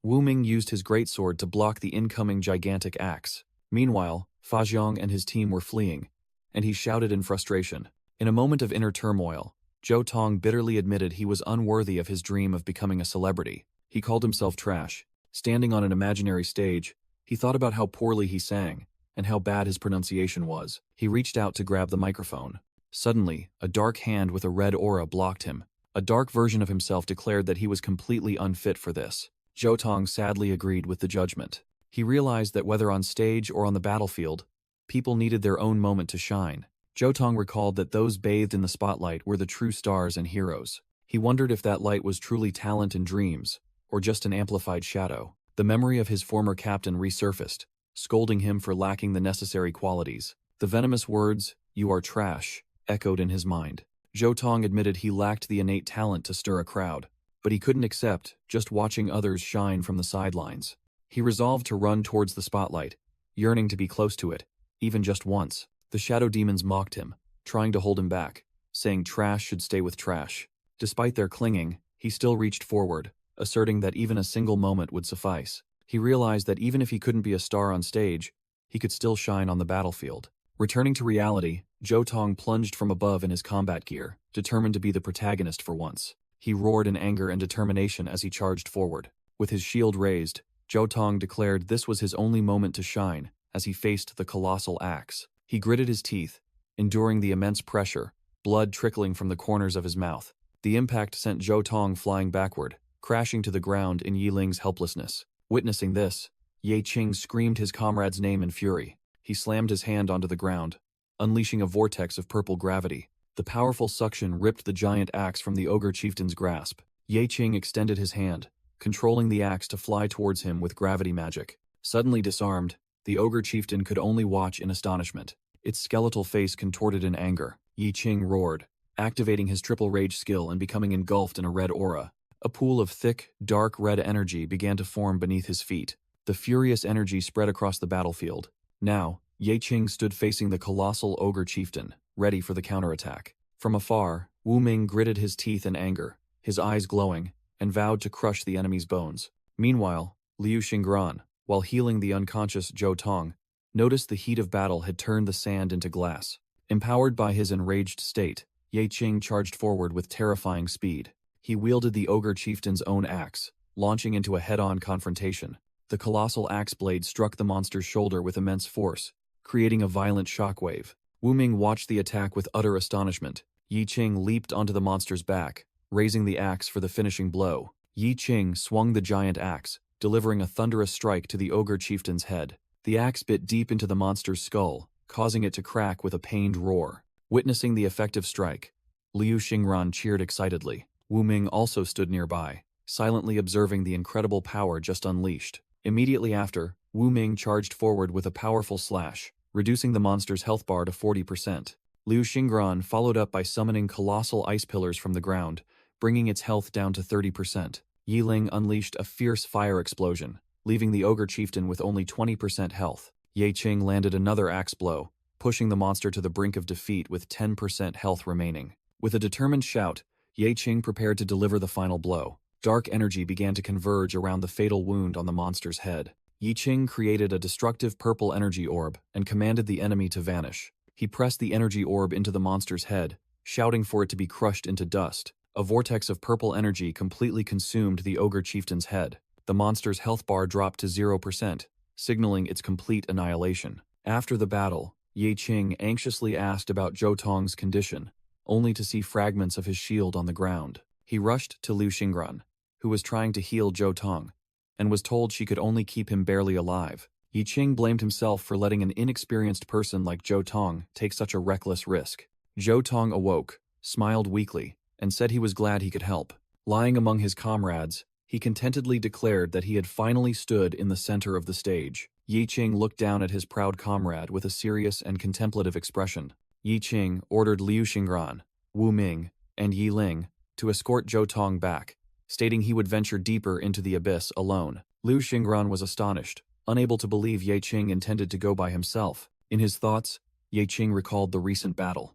Wu Ming used his greatsword to block the incoming gigantic axe. Meanwhile, Fa Xiong and his team were fleeing, and he shouted in frustration. In a moment of inner turmoil, Zhou Tong bitterly admitted he was unworthy of his dream of becoming a celebrity. He called himself trash. Standing on an imaginary stage, he thought about how poorly he sang, and how bad his pronunciation was. He reached out to grab the microphone. Suddenly, a dark hand with a red aura blocked him. A dark version of himself declared that he was completely unfit for this. Zhou Tong sadly agreed with the judgment. He realized that whether on stage or on the battlefield, people needed their own moment to shine. Zhou Tong recalled that those bathed in the spotlight were the true stars and heroes. He wondered if that light was truly talent and dreams, or just an amplified shadow. The memory of his former captain resurfaced, scolding him for lacking the necessary qualities. The venomous words, "You are trash," echoed in his mind. Zhou Tong admitted he lacked the innate talent to stir a crowd, but he couldn't accept just watching others shine from the sidelines. He resolved to run towards the spotlight, yearning to be close to it, even just once. The shadow demons mocked him, trying to hold him back, saying trash should stay with trash. Despite their clinging, he still reached forward, asserting that even a single moment would suffice. He realized that even if he couldn't be a star on stage, he could still shine on the battlefield. Returning to reality, Zhou Tong plunged from above in his combat gear, determined to be the protagonist for once. He roared in anger and determination as he charged forward. With his shield raised, Zhou Tong declared this was his only moment to shine as he faced the colossal axe. He gritted his teeth, enduring the immense pressure, blood trickling from the corners of his mouth. The impact sent Zhou Tong flying backward, crashing to the ground in Yi Ling's helplessness. Witnessing this, Ye Qing screamed his comrade's name in fury. He slammed his hand onto the ground, unleashing a vortex of purple gravity. The powerful suction ripped the giant axe from the ogre chieftain's grasp. Ye Qing extended his hand, controlling the axe to fly towards him with gravity magic. Suddenly disarmed, the ogre chieftain could only watch in astonishment. Its skeletal face contorted in anger. Ye Qing roared, activating his triple rage skill and becoming engulfed in a red aura. A pool of thick, dark red energy began to form beneath his feet. The furious energy spread across the battlefield. Now, Ye Qing stood facing the colossal ogre chieftain, ready for the counterattack. From afar, Wu Ming gritted his teeth in anger, his eyes glowing, and vowed to crush the enemy's bones. Meanwhile, Liu Xingran, while healing the unconscious Zhou Tong, noticed the heat of battle had turned the sand into glass. Empowered by his enraged state, Ye Qing charged forward with terrifying speed. He wielded the ogre chieftain's own axe, launching into a head-on confrontation. The colossal axe blade struck the monster's shoulder with immense force, creating a violent shockwave. Wu Ming watched the attack with utter astonishment. Yi Qing leaped onto the monster's back, raising the axe for the finishing blow. Yi Qing swung the giant axe, delivering a thunderous strike to the ogre chieftain's head. The axe bit deep into the monster's skull, causing it to crack with a pained roar. Witnessing the effective strike, Liu Xingran cheered excitedly. Wu Ming also stood nearby, silently observing the incredible power just unleashed. Immediately after, Wu Ming charged forward with a powerful slash, reducing the monster's health bar to 40%. Liu Xingran followed up by summoning colossal ice pillars from the ground, bringing its health down to 30%. Yi Ling unleashed a fierce fire explosion, leaving the ogre chieftain with only 20% health. Ye Qing landed another axe blow, pushing the monster to the brink of defeat with 10% health remaining. With a determined shout, Ye Qing prepared to deliver the final blow. Dark energy began to converge around the fatal wound on the monster's head. Yi Qing created a destructive purple energy orb and commanded the enemy to vanish. He pressed the energy orb into the monster's head, shouting for it to be crushed into dust. A vortex of purple energy completely consumed the ogre chieftain's head. The monster's health bar dropped to 0%, signaling its complete annihilation. After the battle, Ye Qing anxiously asked about Zhou Tong's condition, only to see fragments of his shield on the ground. He rushed to Liu Xingran, who was trying to heal Zhou Tong, and was told she could only keep him barely alive. Yi Qing blamed himself for letting an inexperienced person like Zhou Tong take such a reckless risk. Zhou Tong awoke, smiled weakly, and said he was glad he could help. Lying among his comrades, he contentedly declared that he had finally stood in the center of the stage. Yi Qing looked down at his proud comrade with a serious and contemplative expression. Yi Qing ordered Liu Xingran, Wu Ming, and Yi Ling to escort Zhou Tong back, stating he would venture deeper into the abyss alone. Liu Xingran was astonished, unable to believe Ye Qing intended to go by himself. In his thoughts, Ye Qing recalled the recent battle,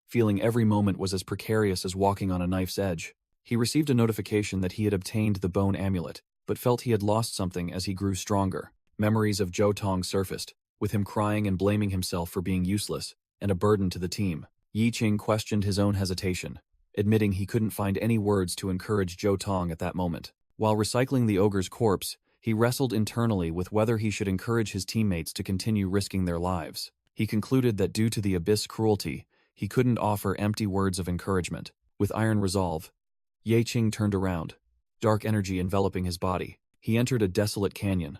feeling every moment was as precarious as walking on a knife's edge. He received a notification that he had obtained the bone amulet, but felt he had lost something as he grew stronger. Memories of Zhou Tong surfaced, with him crying and blaming himself for being useless and a burden to the team. Yi Qing questioned his own hesitation, admitting he couldn't find any words to encourage Zhou Tong at that moment. While recycling the ogre's corpse, he wrestled internally with whether he should encourage his teammates to continue risking their lives. He concluded that due to the abyss cruelty, he couldn't offer empty words of encouragement. With iron resolve, Ye Qing turned around, dark energy enveloping his body. He entered a desolate canyon,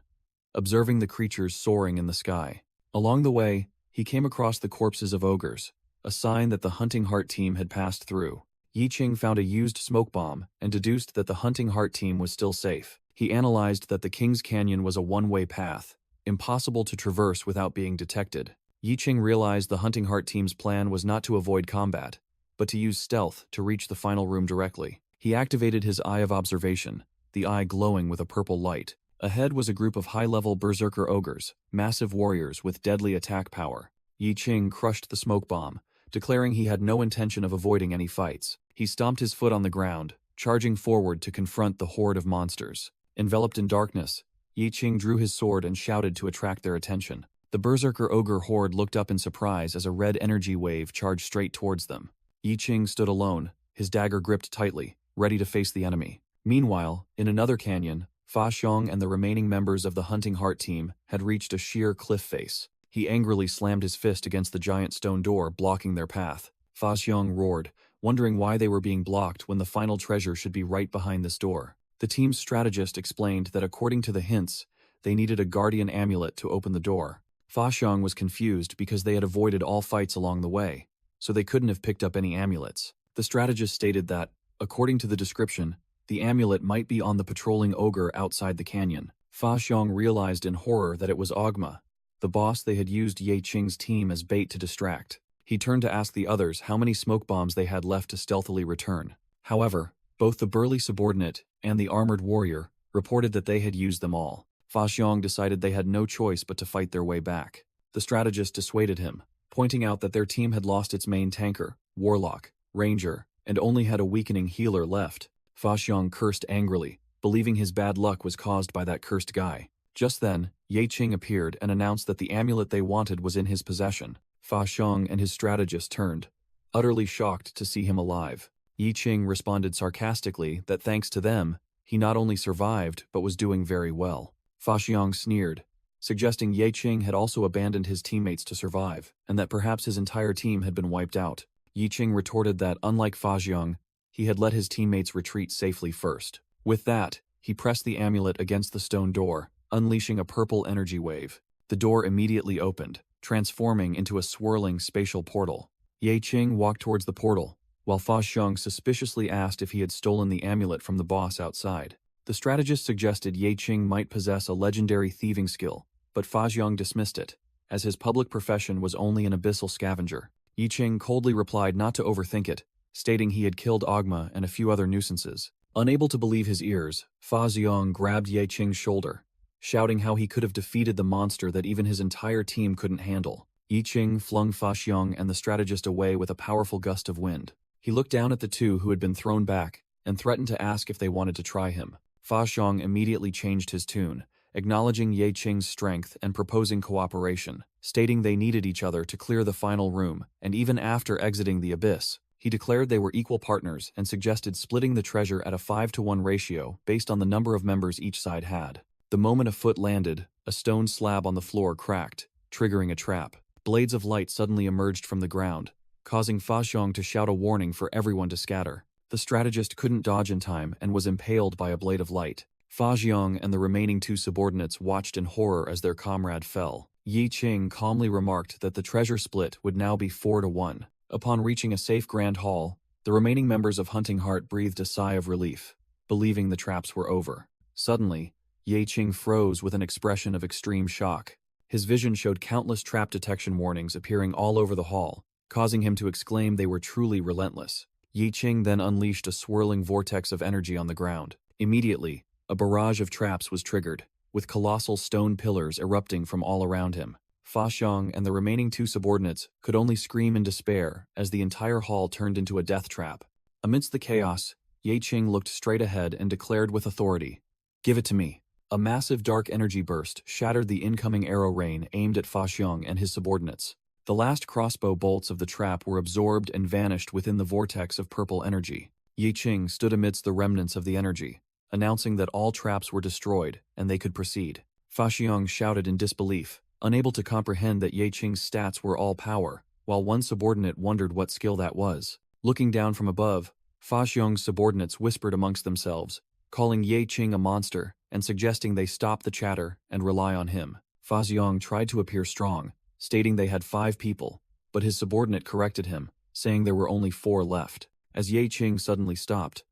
observing the creatures soaring in the sky. Along the way, he came across the corpses of ogres, a sign that the Hunting Heart team had passed through. Yi Qing found a used smoke bomb and deduced that the Hunting Heart team was still safe. He analyzed that the King's Canyon was a one-way path, impossible to traverse without being detected. Yi Qing realized the Hunting Heart team's plan was not to avoid combat, but to use stealth to reach the final room directly. He activated his Eye of Observation, the eye glowing with a purple light. Ahead was a group of high-level berserker ogres, massive warriors with deadly attack power. Yi Qing crushed the smoke bomb, declaring he had no intention of avoiding any fights. He stomped his foot on the ground, charging forward to confront the horde of monsters. Enveloped in darkness, Yi Qing drew his sword and shouted to attract their attention. The berserker ogre horde looked up in surprise as a red energy wave charged straight towards them. Yi Qing stood alone, his dagger gripped tightly, ready to face the enemy. Meanwhile, in another canyon, Fa Xiong and the remaining members of the Hunting Heart team had reached a sheer cliff face. He angrily slammed his fist against the giant stone door, blocking their path. Fa Xiong roared, wondering why they were being blocked when the final treasure should be right behind this door. The team's strategist explained that according to the hints, they needed a guardian amulet to open the door. Fa Xiong was confused because they had avoided all fights along the way, so they couldn't have picked up any amulets. The strategist stated that, according to the description, the amulet might be on the patrolling ogre outside the canyon. Fa Xiong realized in horror that it was Ogma, the boss they had used Ye Qing's team as bait to distract. He turned to ask the others how many smoke bombs they had left to stealthily return. However, both the burly subordinate and the armored warrior reported that they had used them all. Fa Xiong decided they had no choice but to fight their way back. The strategist dissuaded him, pointing out that their team had lost its main tanker, warlock, ranger, and only had a weakening healer left. Fa Xiong cursed angrily, believing his bad luck was caused by that cursed guy. Just then, Ye Qing appeared and announced that the amulet they wanted was in his possession. Fa Xiong and his strategist turned, utterly shocked to see him alive. Yi Qing responded sarcastically that thanks to them, he not only survived but was doing very well. Fa Xiong sneered, suggesting Ye Qing had also abandoned his teammates to survive, and that perhaps his entire team had been wiped out. Yi Qing retorted that, unlike Fa Xiong, he had let his teammates retreat safely first. With that, he pressed the amulet against the stone door, unleashing a purple energy wave. The door immediately opened, transforming into a swirling spatial portal. Ye Qing walked towards the portal, while Fa Xiong suspiciously asked if he had stolen the amulet from the boss outside. The strategist suggested Ye Qing might possess a legendary thieving skill, but Fa Xiong dismissed it, as his public profession was only an abyssal scavenger. Yi Qing coldly replied not to overthink it, stating he had killed Ogma and a few other nuisances. Unable to believe his ears, Fa Xiong grabbed Ye Qing's shoulder, shouting how he could have defeated the monster that even his entire team couldn't handle. Yi Qing flung Fa Xiong and the strategist away with a powerful gust of wind. He looked down at the two who had been thrown back and threatened to ask if they wanted to try him. Fa Xiong immediately changed his tune, acknowledging Ye Qing's strength and proposing cooperation, stating they needed each other to clear the final room, and even after exiting the abyss, He declared they were equal partners and suggested splitting the treasure at a 5-to-1 ratio based on the number of members each side had. The moment a foot landed, a stone slab on the floor cracked, triggering a trap. Blades of light suddenly emerged from the ground, causing Fa Xiong to shout a warning for everyone to scatter. The strategist couldn't dodge in time and was impaled by a blade of light. Fa Xiong and the remaining 2 subordinates watched in horror as their comrade fell. Yi Qing calmly remarked that the treasure split would now be 4-to-1. Upon reaching a safe grand hall, the remaining members of Hunting Heart breathed a sigh of relief, believing the traps were over. Suddenly, Yi Qing froze with an expression of extreme shock. His vision showed countless trap detection warnings appearing all over the hall, causing him to exclaim they were truly relentless. Yi Qing then unleashed a swirling vortex of energy on the ground. Immediately, a barrage of traps was triggered, with colossal stone pillars erupting from all around him. Fa Xiong and the remaining 2 subordinates could only scream in despair as the entire hall turned into a death trap. Amidst the chaos, Yi Qing looked straight ahead and declared with authority, "Give it to me." A massive dark energy burst shattered the incoming arrow rain aimed at Fa Xiong and his subordinates. The last crossbow bolts of the trap were absorbed and vanished within the vortex of purple energy. Yi Qing stood amidst the remnants of the energy, announcing that all traps were destroyed and they could proceed. Fa Xiong shouted in disbelief, unable to comprehend that Yi Qing's stats were all power, while one subordinate wondered what skill that was. Looking down from above, Fa Xiong's subordinates whispered amongst themselves, calling Yi Qing a monster and suggesting they stop the chatter and rely on him. Fa Xiong tried to appear strong, stating they had 5 people, but his subordinate corrected him, saying there were only 4 left. As Yi Qing suddenly stopped,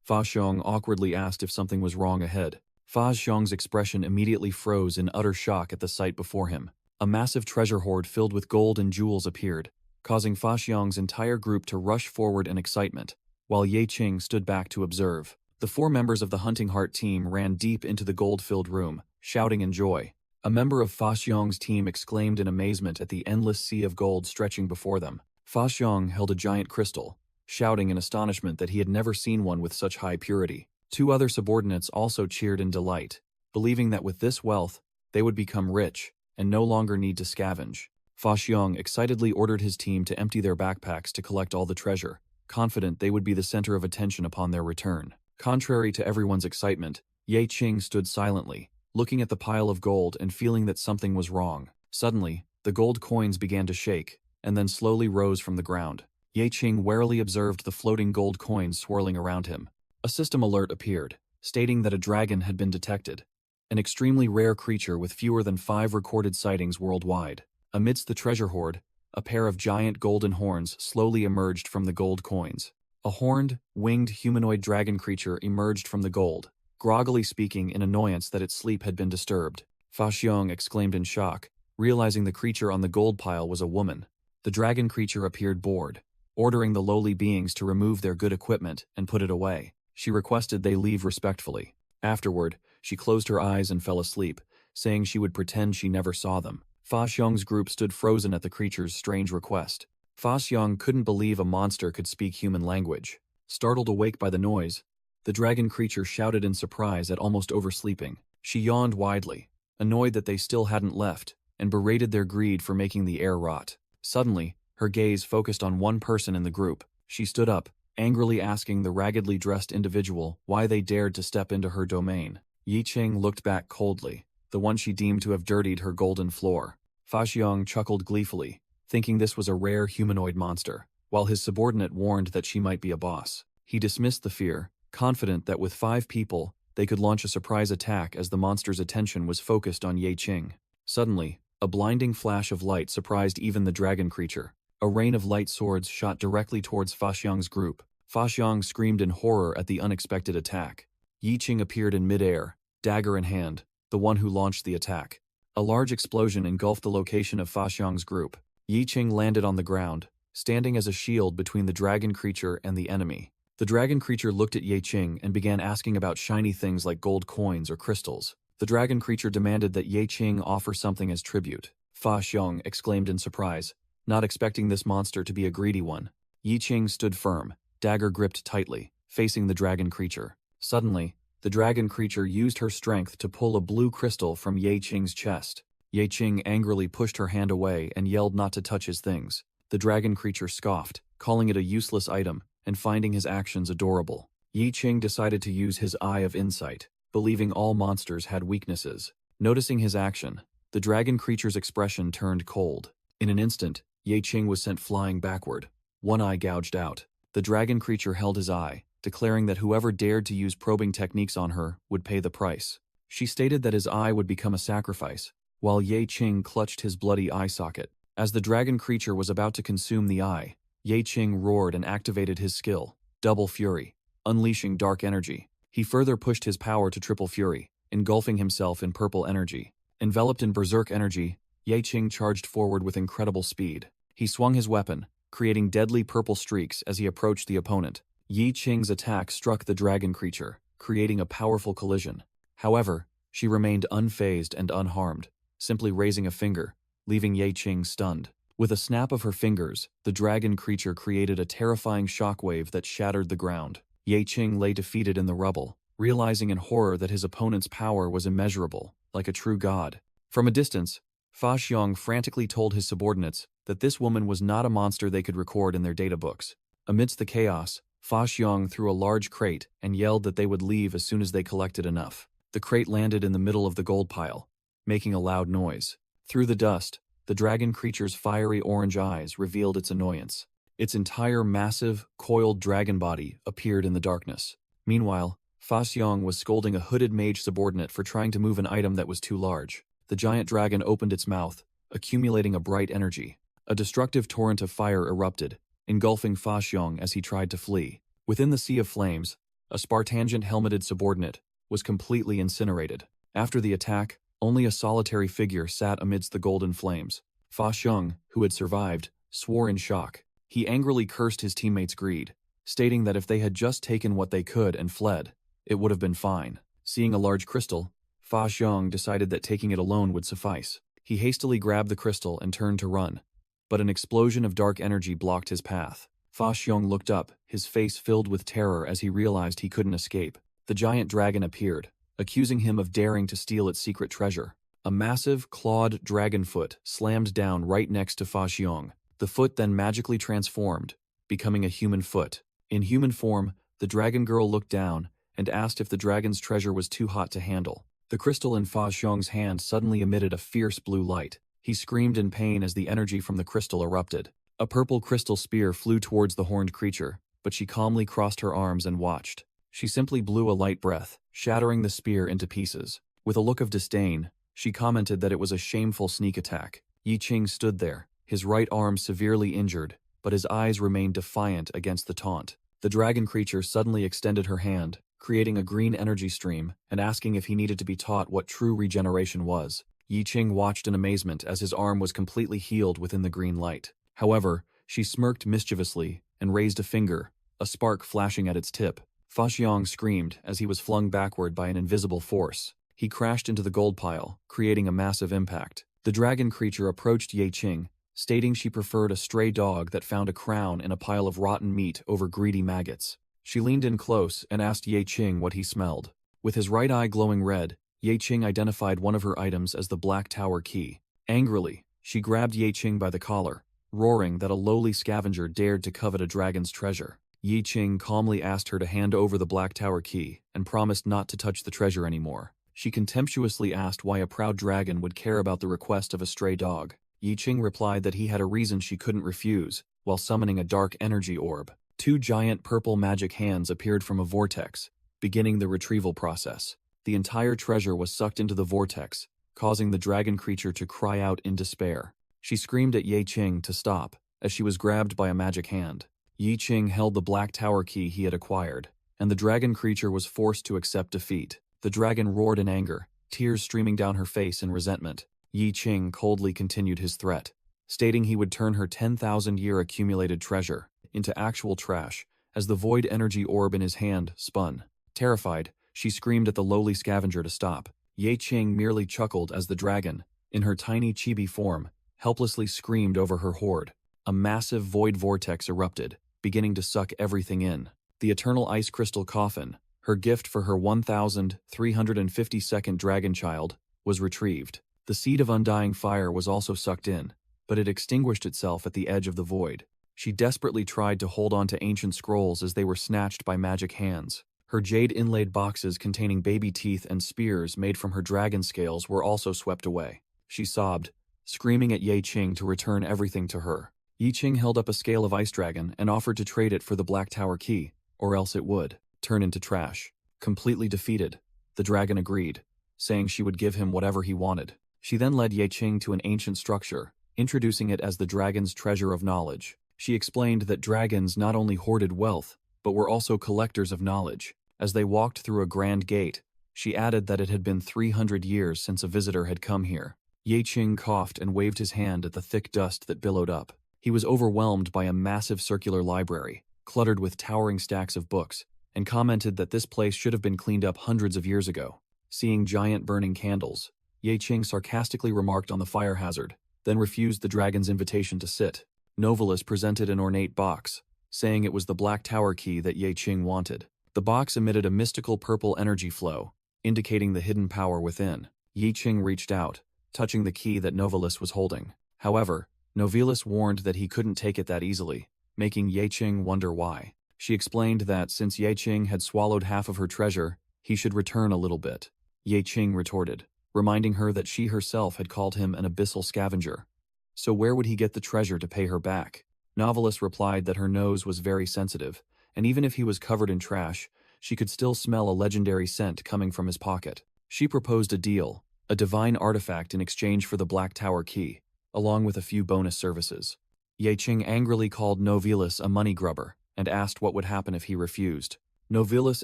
Fa Xiong awkwardly asked if something was wrong ahead. Fa Xiong's expression immediately froze in utter shock at the sight before him. A massive treasure hoard filled with gold and jewels appeared, causing Fa Xiong's entire group to rush forward in excitement, while Yi Qing stood back to observe. The 4 members of the Hunting Heart team ran deep into the gold-filled room, shouting in joy. A member of Fa Xiong's team exclaimed in amazement at the endless sea of gold stretching before them. Fa Xiong held a giant crystal, shouting in astonishment that he had never seen one with such high purity. 2 other subordinates also cheered in delight, believing that with this wealth, they would become rich and no longer need to scavenge. Fa Xiong excitedly ordered his team to empty their backpacks to collect all the treasure, confident they would be the center of attention upon their return. Contrary to everyone's excitement, Yi Qing stood silently, looking at the pile of gold and feeling that something was wrong. Suddenly, the gold coins began to shake, and then slowly rose from the ground. Yi Qing warily observed the floating gold coins swirling around him. A system alert appeared, stating that a dragon had been detected, an extremely rare creature with fewer than 5 recorded sightings worldwide. Amidst the treasure hoard, a pair of giant golden horns slowly emerged from the gold coins. A horned, winged humanoid dragon creature emerged from the gold, groggily speaking in annoyance that its sleep had been disturbed. Fa Xiong exclaimed in shock, realizing the creature on the gold pile was a woman. The dragon creature appeared bored, ordering the lowly beings to remove their good equipment and put it away. She requested they leave respectfully. Afterward, she closed her eyes and fell asleep, saying she would pretend she never saw them. Fa Xiong's group stood frozen at the creature's strange request. Fa Xiong couldn't believe a monster could speak human language. Startled awake by the noise, the dragon creature shouted in surprise at almost oversleeping. She yawned widely, annoyed that they still hadn't left, and berated their greed for making the air rot. Suddenly, her gaze focused on one person in the group. She stood up, angrily asking the raggedly dressed individual why they dared to step into her domain. Yi Qing looked back coldly, the one she deemed to have dirtied her golden floor. Fa Xiong chuckled gleefully, thinking this was a rare humanoid monster, while his subordinate warned that she might be a boss. He dismissed the fear, confident that with 5 people, they could launch a surprise attack as the monster's attention was focused on Yi Qing. Suddenly, a blinding flash of light surprised even the dragon creature. A rain of light swords shot directly towards Fa Xiong's group. Fa Xiong screamed in horror at the unexpected attack. Yi Qing appeared in midair, dagger in hand, the one who launched the attack. A large explosion engulfed the location of Fa Xiong's group. Yi Qing landed on the ground, standing as a shield between the dragon creature and the enemy. The dragon creature looked at Yi Qing and began asking about shiny things like gold coins or crystals. The dragon creature demanded that Yi Qing offer something as tribute. Fa Xiong exclaimed in surprise, not expecting this monster to be a greedy one. Yi Qing stood firm, dagger gripped tightly, facing the dragon creature. Suddenly, the dragon creature used her strength to pull a blue crystal from Yi Qing's chest. Yi Qing angrily pushed her hand away and yelled not to touch his things. The The dragon creature scoffed, calling it a useless item and finding his actions adorable. Yi Qing decided to use his eye of insight, believing all monsters had weaknesses. Noticing his action, the dragon creature's expression turned cold. In an instant, Yi Qing was sent flying backward, one eye gouged out. The dragon creature held his eye, declaring that whoever dared to use probing techniques on her would pay the price. She stated that his eye would become a sacrifice, while Yi Qing clutched his bloody eye socket. As the dragon creature was about to consume the eye, Yi Qing roared and activated his skill, Double Fury, unleashing dark energy. He further pushed his power to Triple Fury, engulfing himself in purple energy. Enveloped in berserk energy, Yi Qing charged forward with incredible speed. He swung his weapon, creating deadly purple streaks as he approached the opponent. Yi Qing's attack struck the dragon creature, creating a powerful collision. However, she remained unfazed and unharmed, simply raising a finger, leaving Yi Qing stunned. With a snap of her fingers, the dragon creature created a terrifying shockwave that shattered the ground. Yi Qing lay defeated in the rubble, realizing in horror that his opponent's power was immeasurable, like a true god. From a distance, Fa Xiong frantically told his subordinates that this woman was not a monster they could record in their data books. Amidst the chaos, Fa Xiong threw a large crate and yelled that they would leave as soon as they collected enough. The crate landed in the middle of the gold pile, making a loud noise. Through the dust, the dragon creature's fiery orange eyes revealed its annoyance. Its entire massive, coiled dragon body appeared in the darkness. Meanwhile, Fa Xiong was scolding a hooded mage subordinate for trying to move an item that was too large. The giant dragon opened its mouth, accumulating a bright energy. A destructive torrent of fire erupted, engulfing Fa Xiong as he tried to flee. Within the sea of flames, a Spartangent helmeted subordinate was completely incinerated. After the attack, only a solitary figure sat amidst the golden flames. Fa Xiong, who had survived, swore in shock. He angrily cursed his teammates' greed, stating that if they had just taken what they could and fled, it would have been fine. Seeing a large crystal, Fa Xiong decided that taking it alone would suffice. He hastily grabbed the crystal and turned to run, but an explosion of dark energy blocked his path. Fa Xiong looked up, his face filled with terror as he realized he couldn't escape. The giant dragon appeared, accusing him of daring to steal its secret treasure. A massive, clawed dragon foot slammed down right next to Fa Xiong. The foot then magically transformed, becoming a human foot. In human form, the dragon girl looked down and asked if the dragon's treasure was too hot to handle. The crystal in Fa Xiong's hand suddenly emitted a fierce blue light. He screamed in pain as the energy from the crystal erupted. A purple crystal spear flew towards the horned creature, but she calmly crossed her arms and watched. She simply blew a light breath, shattering the spear into pieces. With a look of disdain, she commented that it was a shameful sneak attack. Yi Qing stood there, his right arm severely injured, but his eyes remained defiant against the taunt. The dragon creature suddenly extended her hand, creating a green energy stream and asking if he needed to be taught what true regeneration was. Yi Qing watched in amazement as his arm was completely healed within the green light. However, she smirked mischievously and raised a finger, a spark flashing at its tip. Fa Xiong screamed as he was flung backward by an invisible force. He crashed into the gold pile, creating a massive impact. The dragon creature approached Yi Qing, stating she preferred a stray dog that found a crown in a pile of rotten meat over greedy maggots. She leaned in close and asked Yi Qing what he smelled. With his right eye glowing red, Yi Qing identified one of her items as the Black Tower key. Angrily, she grabbed Yi Qing by the collar, roaring that a lowly scavenger dared to covet a dragon's treasure. Yi Qing calmly asked her to hand over the Black Tower key and promised not to touch the treasure anymore. She contemptuously asked why a proud dragon would care about the request of a stray dog. Yi Qing replied that he had a reason she couldn't refuse, while summoning a dark energy orb. 2 giant purple magic hands appeared from a vortex, beginning the retrieval process. The entire treasure was sucked into the vortex, causing the dragon creature to cry out in despair. She screamed at Yi Qing to stop, as she was grabbed by a magic hand. Yi Qing held the Black Tower key he had acquired, and the dragon creature was forced to accept defeat. The dragon roared in anger, tears streaming down her face in resentment. Yi Qing coldly continued his threat, stating he would turn her 10,000-year accumulated treasure into actual trash as the void energy orb in his hand spun. Terrified, she screamed at the lowly scavenger to stop. Yi Qing merely chuckled as the dragon, in her tiny chibi form, helplessly screamed over her hoard. A massive void vortex erupted, beginning to suck everything in. The eternal ice crystal coffin, her gift for her 1,352nd dragon child, was retrieved. The seed of undying fire was also sucked in, but it extinguished itself at the edge of the void. She desperately tried to hold on to ancient scrolls as they were snatched by magic hands. Her jade-inlaid boxes containing baby teeth and spears made from her dragon scales were also swept away. She sobbed, screaming at Ye Qing to return everything to her. Ye Qing held up a scale of ice dragon and offered to trade it for the Black Tower key, or else it would turn into trash. Completely defeated, the dragon agreed, saying she would give him whatever he wanted. She then led Ye Qing to an ancient structure, introducing it as the dragon's treasure of knowledge. She explained that dragons not only hoarded wealth, but were also collectors of knowledge. As they walked through a grand gate, she added that it had been 300 years since a visitor had come here. Ye Qing coughed and waved his hand at the thick dust that billowed up. He was overwhelmed by a massive circular library, cluttered with towering stacks of books, and commented that this place should have been cleaned up hundreds of years ago. Seeing giant burning candles, Ye Qing sarcastically remarked on the fire hazard, then refused the dragon's invitation to sit. Novalis presented an ornate box, saying it was the Black Tower key that Ye Qing wanted. The box emitted a mystical purple energy flow, indicating the hidden power within. Ye Qing reached out, touching the key that Novalis was holding. However, Novalis warned that he couldn't take it that easily, making Ye Qing wonder why. She explained that since Ye Qing had swallowed half of her treasure, he should return a little bit. Ye Qing retorted, reminding her that she herself had called him an abyssal scavenger. So where would he get the treasure to pay her back? Novalis replied that her nose was very sensitive, and even if he was covered in trash, she could still smell a legendary scent coming from his pocket. She proposed a deal, a divine artifact in exchange for the Black Tower key, along with a few bonus services. Ye Qing angrily called Novalis a money grubber and asked what would happen if he refused. Novalis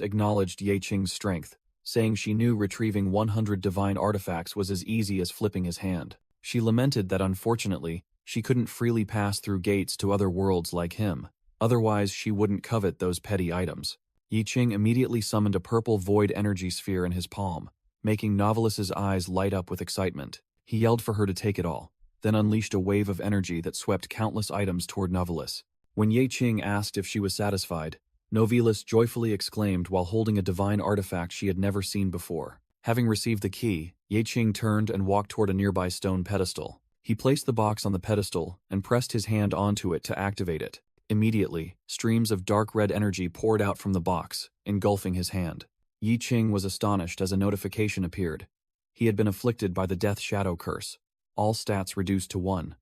acknowledged Ye Qing's strength, saying she knew retrieving 100 divine artifacts was as easy as flipping his hand. She lamented that unfortunately, she couldn't freely pass through gates to other worlds like him, otherwise she wouldn't covet those petty items. Ye Qing immediately summoned a purple void energy sphere in his palm, making Novalis's eyes light up with excitement. He yelled for her to take it all, then unleashed a wave of energy that swept countless items toward Novalis. When Ye Qing asked if she was satisfied, Novalis joyfully exclaimed while holding a divine artifact she had never seen before. Having received the key, Ye Qing turned and walked toward a nearby stone pedestal. He placed the box on the pedestal and pressed his hand onto it to activate it. Immediately, streams of dark red energy poured out from the box, engulfing his hand. Ye Qing was astonished as a notification appeared. He had been afflicted by the Death Shadow curse. All stats reduced to 1.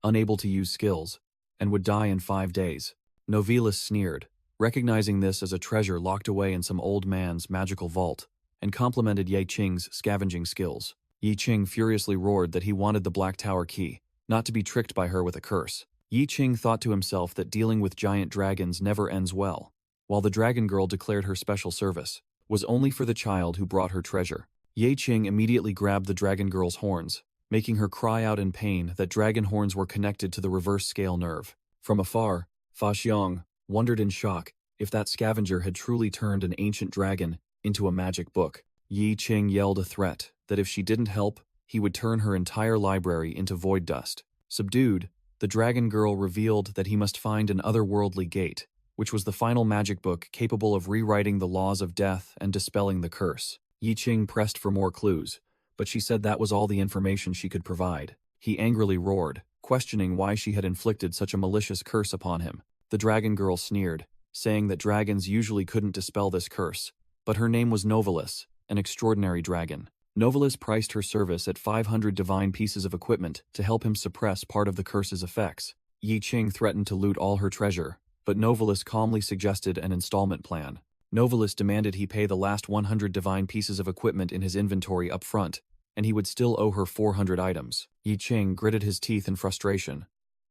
Unable to use skills, and would die in 5 days. Novalis sneered, recognizing this as a treasure locked away in some old man's magical vault, and complimented Ye Qing's scavenging skills. Ye Qing furiously roared that he wanted the Black Tower key, not to be tricked by her with a curse. Ye Qing thought to himself that dealing with giant dragons never ends well, while the dragon girl declared her special service was only for the child who brought her treasure. Ye Qing immediately grabbed the dragon girl's horns, making her cry out in pain that dragon horns were connected to the reverse scale nerve. From afar, Fa Xiong wondered in shock if that scavenger had truly turned an ancient dragon into a magic book. Ye Qing yelled a threat that if she didn't help, he would turn her entire library into void dust. Subdued, the dragon girl revealed that he must find an otherworldly gate, which was the final magic book capable of rewriting the laws of death and dispelling the curse. Ye Qing pressed for more clues, but she said that was all the information she could provide. He angrily roared, questioning why she had inflicted such a malicious curse upon him. The dragon girl sneered, saying that dragons usually couldn't dispel this curse, but her name was Novalis, an extraordinary dragon. Novalis priced her service at 500 divine pieces of equipment to help him suppress part of the curse's effects. Ye Qing threatened to loot all her treasure, but Novalis calmly suggested an installment plan. Novalis demanded he pay the last 100 divine pieces of equipment in his inventory up front, and he would still owe her 400 items. Ye Qing gritted his teeth in frustration,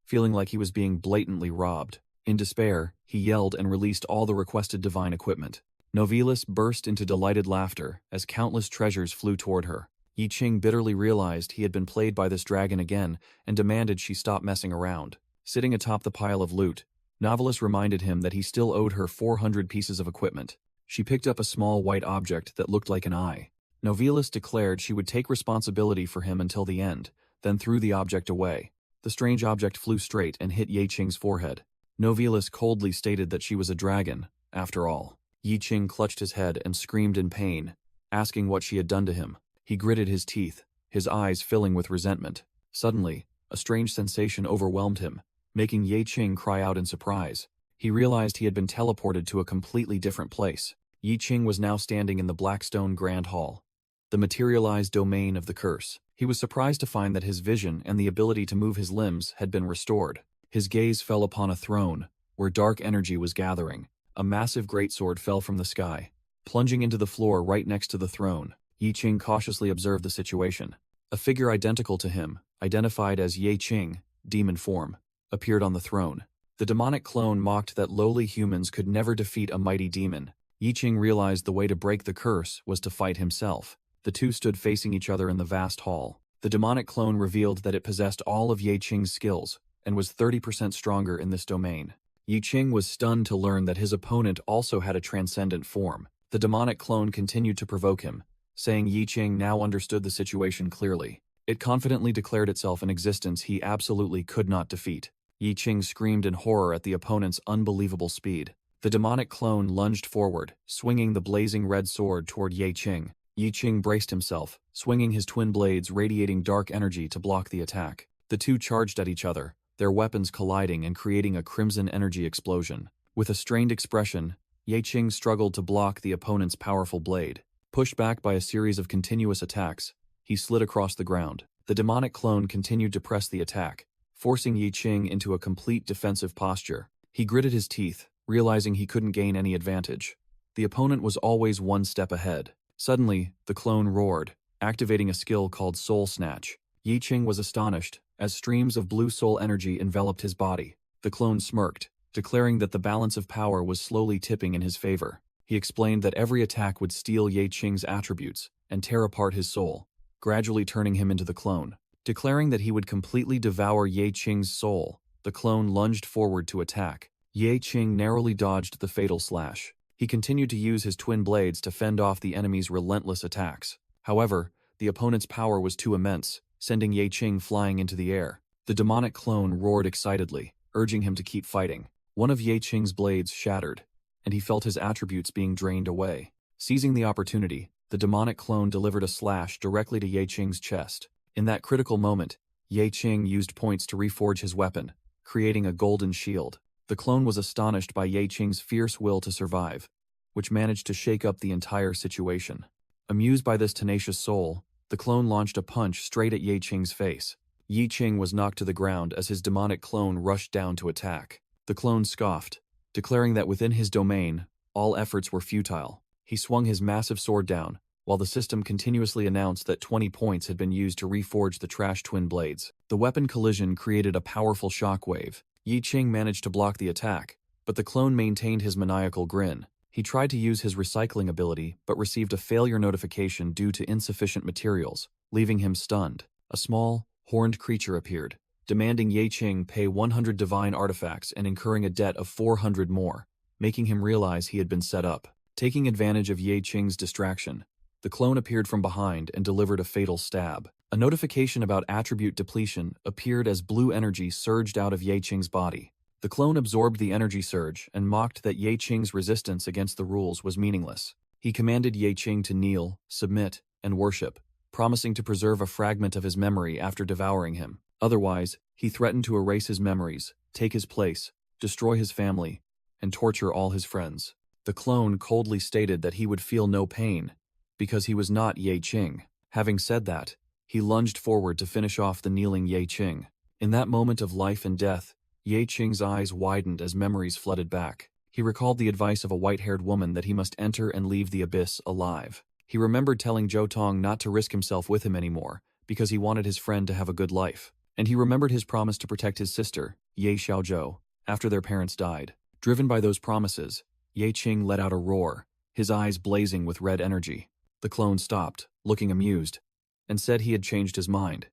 feeling like he was being blatantly robbed. In despair, he yelled and released all the requested divine equipment. Novalis burst into delighted laughter as countless treasures flew toward her. Ye Qing bitterly realized he had been played by this dragon again and demanded she stop messing around. Sitting atop the pile of loot, Novalis reminded him that he still owed her 400 pieces of equipment. She picked up a small white object that looked like an eye. Novalis declared she would take responsibility for him until the end, then threw the object away. The strange object flew straight and hit Ye Qing's forehead. Novalis coldly stated that she was a dragon, after all. Ye Qing clutched his head and screamed in pain, asking what she had done to him. He gritted his teeth, his eyes filling with resentment. Suddenly, A strange sensation overwhelmed him, making Ye Qing cry out in surprise. He realized he had been teleported to a completely different place. Ye Qing was now standing in the Blackstone Grand Hall, the materialized domain of the curse. He was surprised to find that his vision and the ability to move his limbs had been restored. His gaze fell upon a throne, where dark energy was gathering. A massive greatsword fell from the sky, plunging into the floor right next to the throne. Ye Qing cautiously observed the situation. A figure identical to him, identified as Ye Qing, demon form, appeared on the throne. The demonic clone mocked that lowly humans could never defeat a mighty demon. Ye Qing realized the way to break the curse was to fight himself. The two stood facing each other in the vast hall. The demonic clone revealed that it possessed all of Ye Qing's skills and was 30% stronger in this domain. Ye Qing was stunned to learn that his opponent also had a transcendent form. The demonic clone continued to provoke him, saying Ye Qing now understood the situation clearly. It confidently declared itself an existence he absolutely could not defeat. Ye Qing screamed in horror at the opponent's unbelievable speed. The demonic clone lunged forward, swinging the blazing red sword toward Ye Qing. Ye Qing braced himself, swinging his twin blades radiating dark energy to block the attack. The two charged at each other, their weapons colliding and creating a crimson energy explosion. With a strained expression, Ye Qing struggled to block the opponent's powerful blade. Pushed back by a series of continuous attacks, he slid across the ground. The demonic clone continued to press the attack, forcing Ye Qing into a complete defensive posture. He gritted his teeth, realizing he couldn't gain any advantage. The opponent was always one step ahead. Suddenly, the clone roared, activating a skill called Soul Snatch. Ye Qing was astonished, as streams of blue soul energy enveloped his body. The clone smirked, declaring that the balance of power was slowly tipping in his favor. He explained that every attack would steal Ye Qing's attributes and tear apart his soul, gradually turning him into the clone. Declaring that he would completely devour Ye Qing's soul, the clone lunged forward to attack. Ye Qing narrowly dodged the fatal slash. He continued to use his twin blades to fend off the enemy's relentless attacks. However, the opponent's power was too immense, sending Ye Qing flying into the air. The demonic clone roared excitedly, urging him to keep fighting. One of Ye Qing's blades shattered, and he felt his attributes being drained away. Seizing the opportunity, the demonic clone delivered a slash directly to Ye Qing's chest. In that critical moment, Ye Qing used points to reforge his weapon, creating a golden shield. The clone was astonished by Ye Qing's fierce will to survive, which managed to shake up the entire situation. Amused by this tenacious soul, the clone launched a punch straight at Ye Qing's face. Ye Qing was knocked to the ground as his demonic clone rushed down to attack. The clone scoffed, declaring that within his domain, all efforts were futile. He swung his massive sword down, while the system continuously announced that 20 points had been used to reforge the trash twin blades. The weapon collision created a powerful shockwave. Ye Qing managed to block the attack, but the clone maintained his maniacal grin. He tried to use his recycling ability but received a failure notification due to insufficient materials, leaving him stunned. A small, horned creature appeared, demanding Ye Qing pay 100 divine artifacts and incurring a debt of 400 more, making him realize he had been set up. Taking advantage of Ye Qing's distraction, the clone appeared from behind and delivered a fatal stab. A notification about attribute depletion appeared as blue energy surged out of Ye Qing's body. The clone absorbed the energy surge and mocked that Ye Qing's resistance against the rules was meaningless. He commanded Ye Qing to kneel, submit, and worship, promising to preserve a fragment of his memory after devouring him. Otherwise, he threatened to erase his memories, take his place, destroy his family, and torture all his friends. The clone coldly stated that he would feel no pain, because he was not Ye Qing. Having said that, he lunged forward to finish off the kneeling Ye Qing. In that moment of life and death, Ye Qing's eyes widened as memories flooded back. He recalled the advice of a white-haired woman that he must enter and leave the abyss alive. He remembered telling Zhou Tong not to risk himself with him anymore, because he wanted his friend to have a good life. And he remembered his promise to protect his sister, Ye Xiaozhou, after their parents died. Driven by those promises, Ye Qing let out a roar, his eyes blazing with red energy. The clone stopped, looking amused, and said he had changed his mind.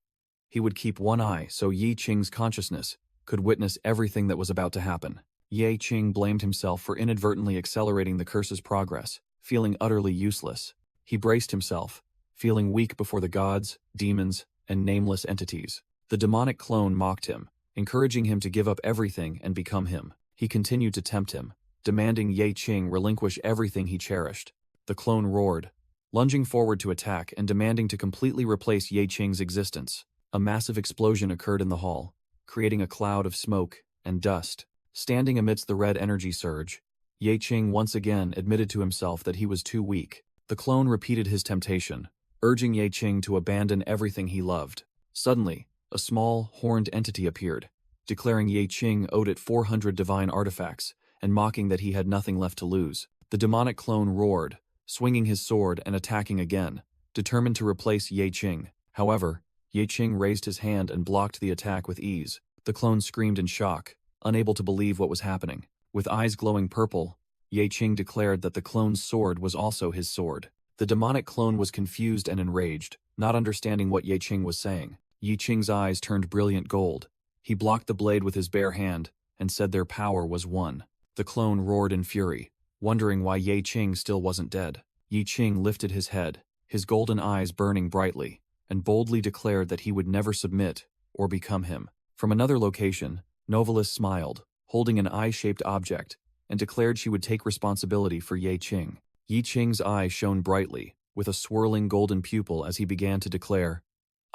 He would keep one eye so Ye Qing's consciousness could witness everything that was about to happen. Ye Qing blamed himself for inadvertently accelerating the curse's progress, feeling utterly useless. He braced himself, feeling weak before the gods, demons, and nameless entities. The demonic clone mocked him, encouraging him to give up everything and become him. He continued to tempt him, demanding Ye Qing relinquish everything he cherished. The clone roared, lunging forward to attack and demanding to completely replace Ye Qing's existence. A massive explosion occurred in the hall, creating a cloud of smoke and dust. Standing amidst the red energy surge, Ye Qing once again admitted to himself that he was too weak. The clone repeated his temptation, urging Ye Qing to abandon everything he loved. Suddenly, a small, horned entity appeared, declaring Ye Qing owed it 400 divine artifacts and mocking that he had nothing left to lose. The demonic clone roared, swinging his sword and attacking again, determined to replace Ye Qing. However, Ye Qing raised his hand and blocked the attack with ease. The clone screamed in shock, unable to believe what was happening. With eyes glowing purple, Ye Qing declared that the clone's sword was also his sword. The demonic clone was confused and enraged, not understanding what Ye Qing was saying. Ye Qing's eyes turned brilliant gold. He blocked the blade with his bare hand and said their power was one. The clone roared in fury, wondering why Ye Qing still wasn't dead. Ye Qing lifted his head, his golden eyes burning brightly, and boldly declared that he would never submit or become him. From another location, Novalis smiled, holding an eye-shaped object, and declared she would take responsibility for Ye Qing. Ye Qing's eye shone brightly, with a swirling golden pupil as he began to declare,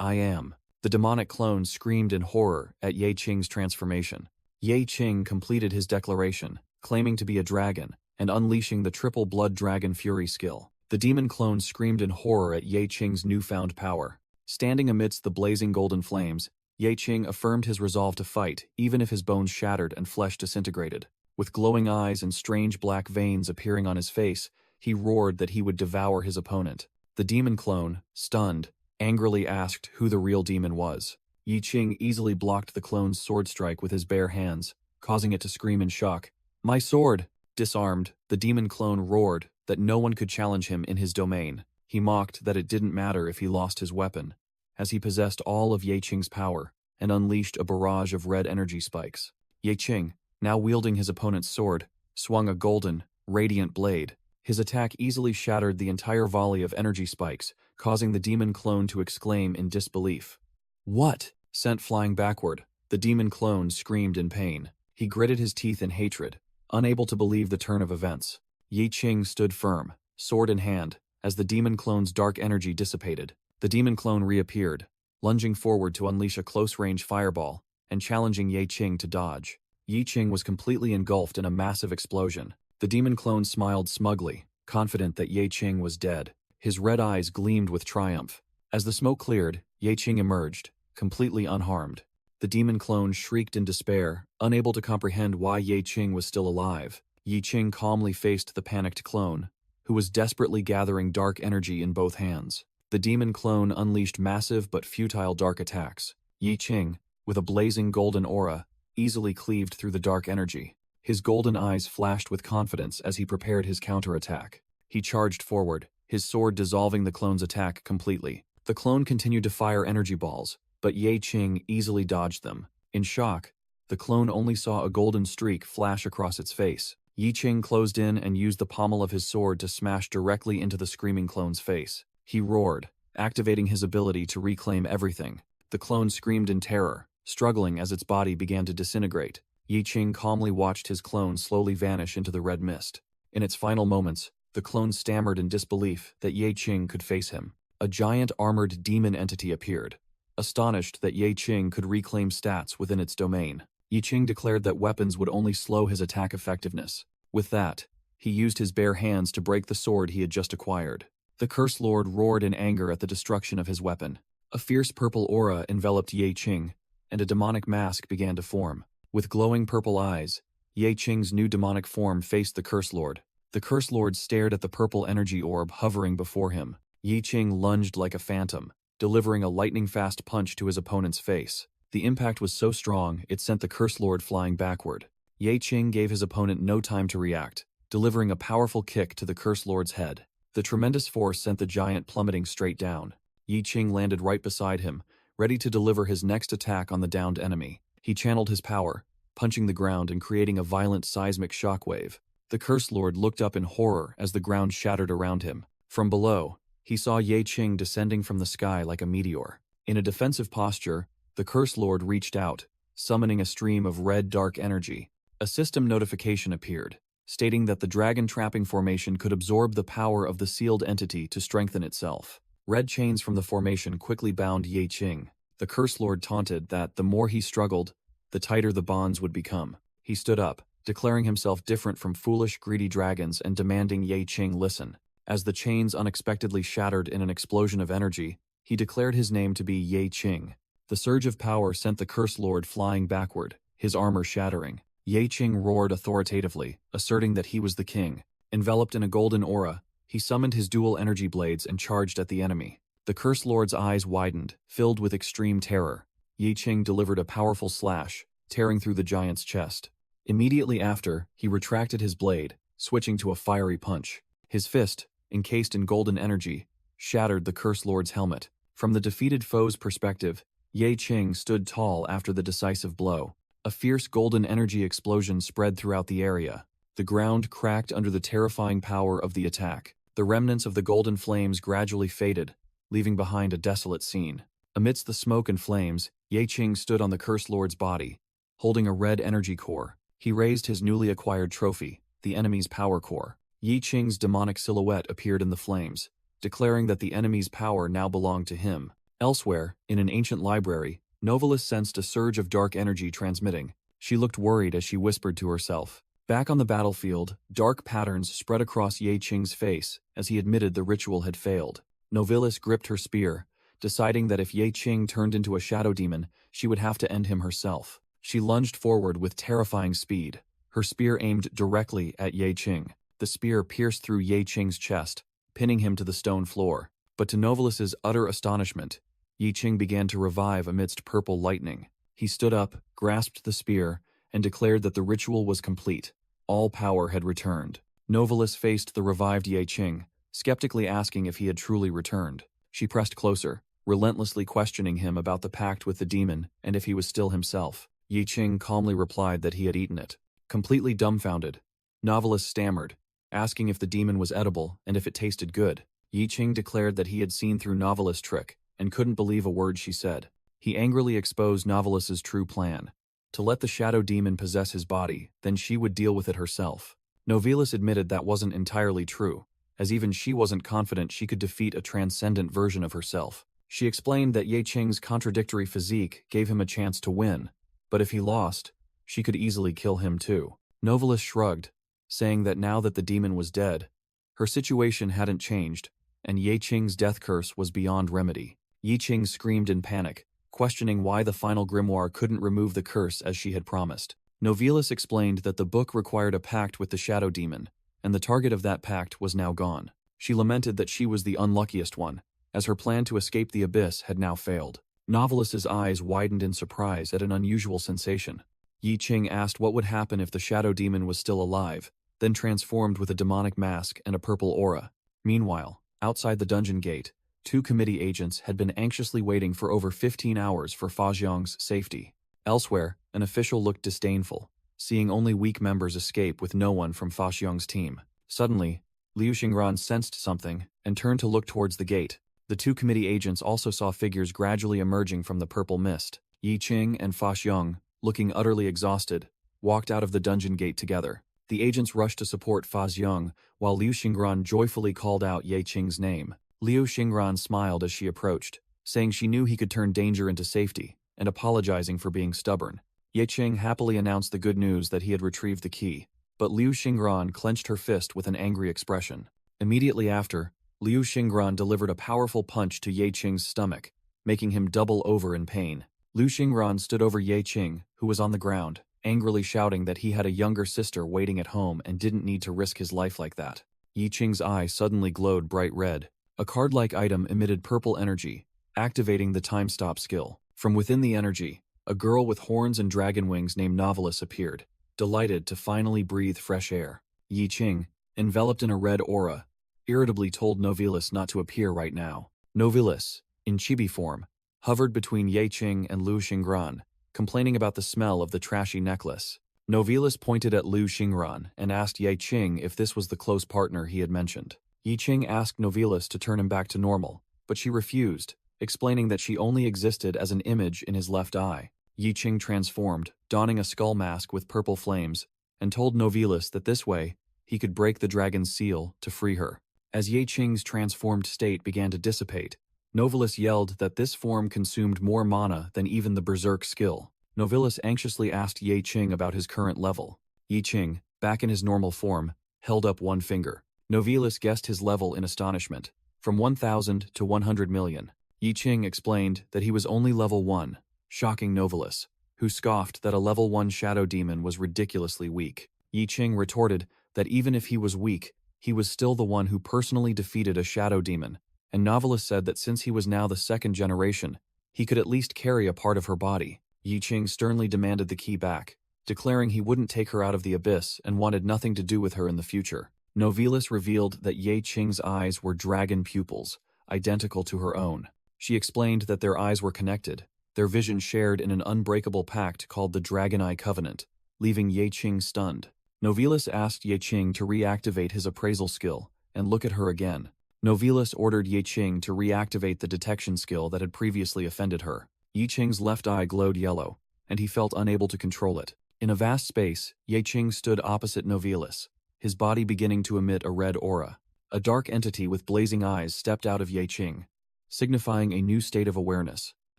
"I am." The demonic clone screamed in horror at Ye Qing's transformation. Ye Qing completed his declaration, claiming to be a dragon, and unleashing the triple blood dragon fury skill. The demon clone screamed in horror at Ye Qing's newfound power. Standing amidst the blazing golden flames, Ye Qing affirmed his resolve to fight, even if his bones shattered and flesh disintegrated. With glowing eyes and strange black veins appearing on his face, he roared that he would devour his opponent. The demon clone, stunned, angrily asked who the real demon was. Ye Qing easily blocked the clone's sword strike with his bare hands, causing it to scream in shock. "My sword!" Disarmed, the demon clone roared that no one could challenge him in his domain. He mocked that it didn't matter if he lost his weapon, as he possessed all of Ye Qing's power and unleashed a barrage of red energy spikes. Ye Qing, now wielding his opponent's sword, swung a golden, radiant blade. His attack easily shattered the entire volley of energy spikes, causing the demon clone to exclaim in disbelief. "What?" Sent flying backward, the demon clone screamed in pain. He gritted his teeth in hatred, unable to believe the turn of events. Ye Qing stood firm, sword in hand, as the demon clone's dark energy dissipated. The demon clone reappeared, lunging forward to unleash a close-range fireball and challenging Ye Qing to dodge. Ye Qing was completely engulfed in a massive explosion. The demon clone smiled smugly, confident that Ye Qing was dead. His red eyes gleamed with triumph. As the smoke cleared, Ye Qing emerged, completely unharmed. The demon clone shrieked in despair, unable to comprehend why Ye Qing was still alive. Ye Qing calmly faced the panicked clone, who was desperately gathering dark energy in both hands. The demon clone unleashed massive but futile dark attacks. Ye Qing, with a blazing golden aura, easily cleaved through the dark energy. His golden eyes flashed with confidence as he prepared his counterattack. He charged forward, his sword dissolving the clone's attack completely. The clone continued to fire energy balls, but Ye Qing easily dodged them. In shock, the clone only saw a golden streak flash across its face. Ye Qing closed in and used the pommel of his sword to smash directly into the screaming clone's face. He roared, activating his ability to reclaim everything. The clone screamed in terror, struggling as its body began to disintegrate. Ye Qing calmly watched his clone slowly vanish into the red mist. In its final moments, the clone stammered in disbelief that Ye Qing could face him. A giant armored demon entity appeared, astonished that Ye Qing could reclaim stats within its domain. Ye Qing declared that weapons would only slow his attack effectiveness. With that, he used his bare hands to break the sword he had just acquired. The Curse Lord roared in anger at the destruction of his weapon. A fierce purple aura enveloped Ye Qing, and a demonic mask began to form. With glowing purple eyes, Ye Qing's new demonic form faced the Curse Lord. The Curse Lord stared at the purple energy orb hovering before him. Ye Qing lunged like a phantom, delivering a lightning-fast punch to his opponent's face. The impact was so strong, it sent the Curse Lord flying backward. Ye Qing gave his opponent no time to react, delivering a powerful kick to the Curse Lord's head. The tremendous force sent the giant plummeting straight down. Ye Qing landed right beside him, ready to deliver his next attack on the downed enemy. He channeled his power, punching the ground and creating a violent seismic shockwave. The Curse Lord looked up in horror as the ground shattered around him. From below, he saw Ye Qing descending from the sky like a meteor. In a defensive posture, the Curse Lord reached out, summoning a stream of red dark energy. A system notification appeared, stating that the dragon trapping formation could absorb the power of the sealed entity to strengthen itself. Red chains from the formation quickly bound Ye Qing. The Curse Lord taunted that the more he struggled, the tighter the bonds would become. He stood up, declaring himself different from foolish, greedy dragons and demanding Ye Qing listen. As the chains unexpectedly shattered in an explosion of energy, he declared his name to be Ye Qing. The surge of power sent the Curse Lord flying backward, his armor shattering. Ye Qing roared authoritatively, asserting that he was the king. Enveloped in a golden aura, he summoned his dual energy blades and charged at the enemy. The Curse Lord's eyes widened, filled with extreme terror. Ye Qing delivered a powerful slash, tearing through the giant's chest. Immediately after, he retracted his blade, switching to a fiery punch. His fist, encased in golden energy, shattered the Curse Lord's helmet. From the defeated foe's perspective, Ye Qing stood tall after the decisive blow. A fierce golden energy explosion spread throughout the area. The ground cracked under the terrifying power of the attack. The remnants of the golden flames gradually faded, leaving behind a desolate scene. Amidst the smoke and flames, Ye Qing stood on the Curse Lord's body, holding a red energy core. He raised his newly acquired trophy, the enemy's power core. Ye Qing's demonic silhouette appeared in the flames, declaring that the enemy's power now belonged to him. Elsewhere, in an ancient library, Novalis sensed a surge of dark energy transmitting. She looked worried as she whispered to herself. Back on the battlefield, dark patterns spread across Ye Qing's face as he admitted the ritual had failed. Novalis gripped her spear, deciding that if Ye Qing turned into a shadow demon, she would have to end him herself. She lunged forward with terrifying speed, her spear aimed directly at Ye Qing. The spear pierced through Ye Qing's chest, pinning him to the stone floor. But to Novalis's utter astonishment, Ye Qing began to revive amidst purple lightning. He stood up, grasped the spear, and declared that the ritual was complete. All power had returned. Novalis faced the revived Ye Qing, skeptically asking if he had truly returned. She pressed closer, relentlessly questioning him about the pact with the demon and if he was still himself. Ye Qing calmly replied that he had eaten it. Completely dumbfounded, Novalis stammered, asking if the demon was edible and if it tasted good. Ye Qing declared that he had seen through Novalis' trick and couldn't believe a word she said. He angrily exposed Novalis's true plan: to let the shadow demon possess his body, then she would deal with it herself. Novalis admitted that wasn't entirely true, as even she wasn't confident she could defeat a transcendent version of herself. She explained that Ye Qing's contradictory physique gave him a chance to win, but if he lost, she could easily kill him too. Novalis shrugged, saying that now that the demon was dead, her situation hadn't changed, and Ye Qing's death curse was beyond remedy. Ye Qing screamed in panic, questioning why the final grimoire couldn't remove the curse as she had promised. Novalis explained that the book required a pact with the shadow demon, and the target of that pact was now gone. She lamented that she was the unluckiest one, as her plan to escape the abyss had now failed. Novalis's eyes widened in surprise at an unusual sensation. Ye Qing asked what would happen if the shadow demon was still alive, then transformed with a demonic mask and a purple aura. Meanwhile, outside the dungeon gate, 2 committee agents had been anxiously waiting for over 15 hours for Fa Xiong's safety. Elsewhere, an official looked disdainful, seeing only weak members escape with no one from Fa Xiong's team. Suddenly, Liu Xingran sensed something and turned to look towards the gate. The 2 committee agents also saw figures gradually emerging from the purple mist. Ye Qing and Fa Xiong, looking utterly exhausted, walked out of the dungeon gate together. The agents rushed to support Fa Xiong, while Liu Xingran joyfully called out Ye Qing's name. Liu Xingran smiled as she approached, saying she knew he could turn danger into safety, and apologizing for being stubborn. Ye Qing happily announced the good news that he had retrieved the key, but Liu Xingran clenched her fist with an angry expression. Immediately after, Liu Xingran delivered a powerful punch to Ye Qing's stomach, making him double over in pain. Liu Xingran stood over Ye Qing, who was on the ground, angrily shouting that he had a younger sister waiting at home and didn't need to risk his life like that. Ye Qing's eye suddenly glowed bright red. A card-like item emitted purple energy, activating the time stop skill. From within the energy, a girl with horns and dragon wings named Novalis appeared, delighted to finally breathe fresh air. Ye Qing, enveloped in a red aura, irritably told Novalis not to appear right now. Novalis, in chibi form, hovered between Ye Qing and Liu Xingran, complaining about the smell of the trashy necklace. Novalis pointed at Liu Xingran and asked Ye Qing if this was the close partner he had mentioned. Ye Qing asked Novalis to turn him back to normal, but she refused, explaining that she only existed as an image in his left eye. Ye Qing transformed, donning a skull mask with purple flames, and told Novalis that this way, he could break the dragon's seal to free her. As Ye Qing's transformed state began to dissipate, Novalis yelled that this form consumed more mana than even the berserk skill. Novalis anxiously asked Ye Qing about his current level. Ye Qing, back in his normal form, held up one finger. Novalis guessed his level in astonishment, from 1,000 to 100 million. Ye Qing explained that he was only level 1, shocking Novalis, who scoffed that a level 1 shadow demon was ridiculously weak. Ye Qing retorted that even if he was weak, he was still the one who personally defeated a shadow demon, and Novalis said that since he was now the second generation, he could at least carry a part of her body. Ye Qing sternly demanded the key back, declaring he wouldn't take her out of the abyss and wanted nothing to do with her in the future. Novalis revealed that Ye Qing's eyes were dragon pupils, identical to her own. She explained that their eyes were connected, their vision shared in an unbreakable pact called the Dragon Eye Covenant, leaving Ye Qing stunned. Novalis asked Ye Qing to reactivate his appraisal skill and look at her again. Novalis ordered Ye Qing to reactivate the detection skill that had previously offended her. Ye Qing's left eye glowed yellow, and he felt unable to control it. In a vast space, Ye Qing stood opposite Novalis, his body beginning to emit a red aura. A dark entity with blazing eyes stepped out of Ye Qing, signifying a new state of awareness.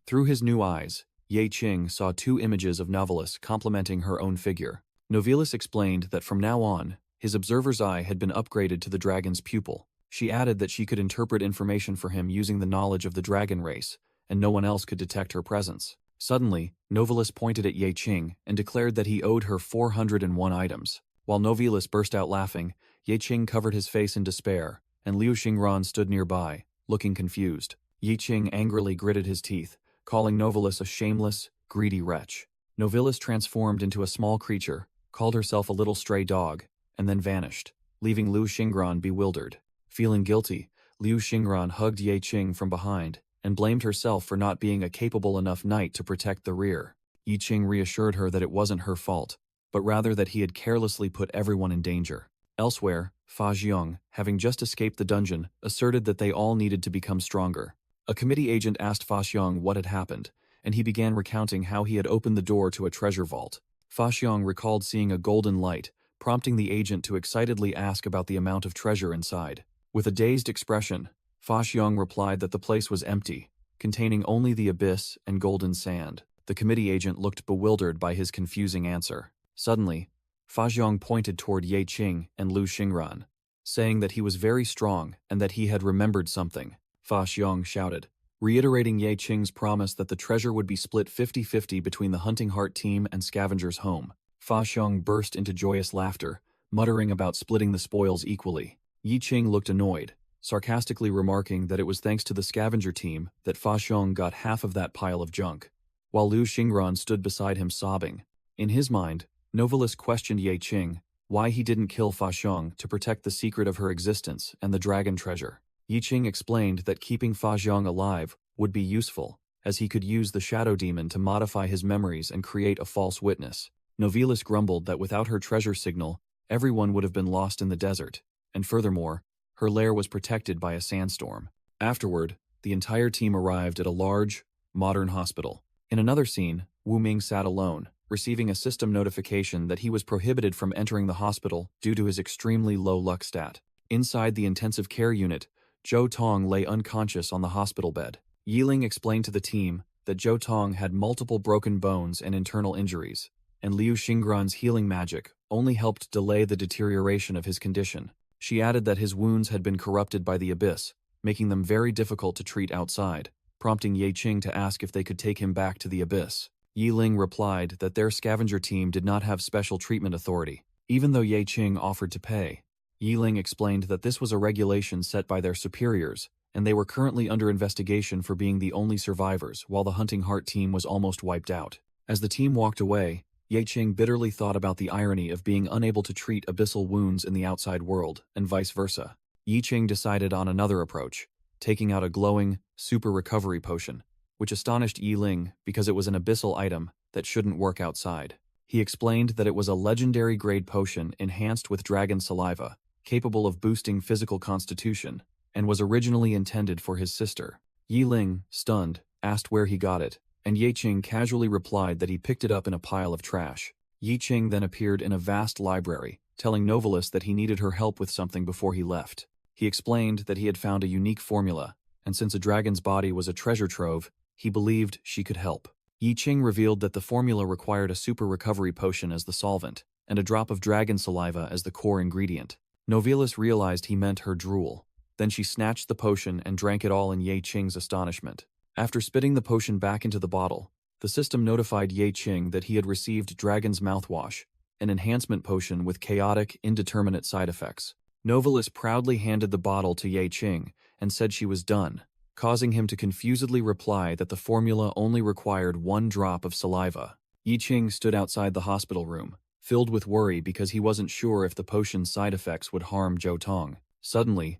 Through his new eyes, Ye Qing saw two images of Novalis complementing her own figure. Novalis explained that from now on, his observer's eye had been upgraded to the dragon's pupil. She added that she could interpret information for him using the knowledge of the dragon race, and no one else could detect her presence. Suddenly, Novalis pointed at Ye Qing and declared that he owed her 401 items. While Novalis burst out laughing, Ye Qing covered his face in despair, and Liu Xingran stood nearby, looking confused. Ye Qing angrily gritted his teeth, calling Novalis a shameless, greedy wretch. Novalis transformed into a small creature, called herself a little stray dog, and then vanished, leaving Liu Xingran bewildered. Feeling guilty, Liu Xingran hugged Ye Qing from behind and blamed herself for not being a capable enough knight to protect the rear. Ye Qing reassured her that it wasn't her fault, but rather that he had carelessly put everyone in danger. Elsewhere, Fa Xiong, having just escaped the dungeon, asserted that they all needed to become stronger. A committee agent asked Fa Xiong what had happened, and he began recounting how he had opened the door to a treasure vault. Fa Xiong recalled seeing a golden light, prompting the agent to excitedly ask about the amount of treasure inside. With a dazed expression, Fa Xiong replied that the place was empty, containing only the abyss and golden sand. The committee agent looked bewildered by his confusing answer. Suddenly, Fa Xiong pointed toward Ye Qing and Liu Xingran, saying that he was very strong and that he had remembered something. Fa Xiong shouted, reiterating Ye Qing's promise that the treasure would be split 50-50 between the Hunting Heart team and Scavenger's home. Fa Xiong burst into joyous laughter, muttering about splitting the spoils equally. Ye Qing looked annoyed, sarcastically remarking that it was thanks to the Scavenger team that Fa Xiong got half of that pile of junk, while Liu Xingran stood beside him sobbing. In his mind, Novalis questioned Ye Qing why he didn't kill Fa Xiong to protect the secret of her existence and the dragon treasure. Ye Qing explained that keeping Fa Xiong alive would be useful, as he could use the shadow demon to modify his memories and create a false witness. Novalis grumbled that without her treasure signal, everyone would have been lost in the desert, and furthermore, her lair was protected by a sandstorm. Afterward, the entire team arrived at a large, modern hospital. In another scene, Wu Ming sat alone, receiving a system notification that he was prohibited from entering the hospital due to his extremely low luck stat. Inside the intensive care unit, Zhou Tong lay unconscious on the hospital bed. Yiling explained to the team that Zhou Tong had multiple broken bones and internal injuries, and Liu Xingran's healing magic only helped delay the deterioration of his condition. She added that his wounds had been corrupted by the abyss, making them very difficult to treat outside, prompting Ye Qing to ask if they could take him back to the abyss. Yiling replied that their scavenger team did not have special treatment authority, even though Ye Qing offered to pay. Yiling explained that this was a regulation set by their superiors, and they were currently under investigation for being the only survivors while the Hunting Heart team was almost wiped out. As the team walked away, Ye Qing bitterly thought about the irony of being unable to treat abyssal wounds in the outside world, and vice versa. Ye Qing decided on another approach, taking out a glowing, super recovery potion, which astonished Yiling because it was an abyssal item that shouldn't work outside. He explained that it was a legendary grade potion enhanced with dragon saliva, capable of boosting physical constitution, and was originally intended for his sister. Yiling, stunned, asked where he got it, and Ye Qing casually replied that he picked it up in a pile of trash. Ye Qing then appeared in a vast library, telling Novalis that he needed her help with something before he left. He explained that he had found a unique formula, and since a dragon's body was a treasure trove, he believed she could help. Yi Qing revealed that the formula required a super recovery potion as the solvent, and a drop of dragon saliva as the core ingredient. Novelis realized he meant her drool. Then she snatched the potion and drank it all in Yi Qing's astonishment. After spitting the potion back into the bottle, the system notified Yi Qing that he had received Dragon's Mouthwash, an enhancement potion with chaotic, indeterminate side effects. Novelis proudly handed the bottle to Yi Qing and said she was done, causing him to confusedly reply that the formula only required 1 drop of saliva. Yi Qing stood outside the hospital room, filled with worry because he wasn't sure if the potion's side effects would harm Zhou Tong. Suddenly,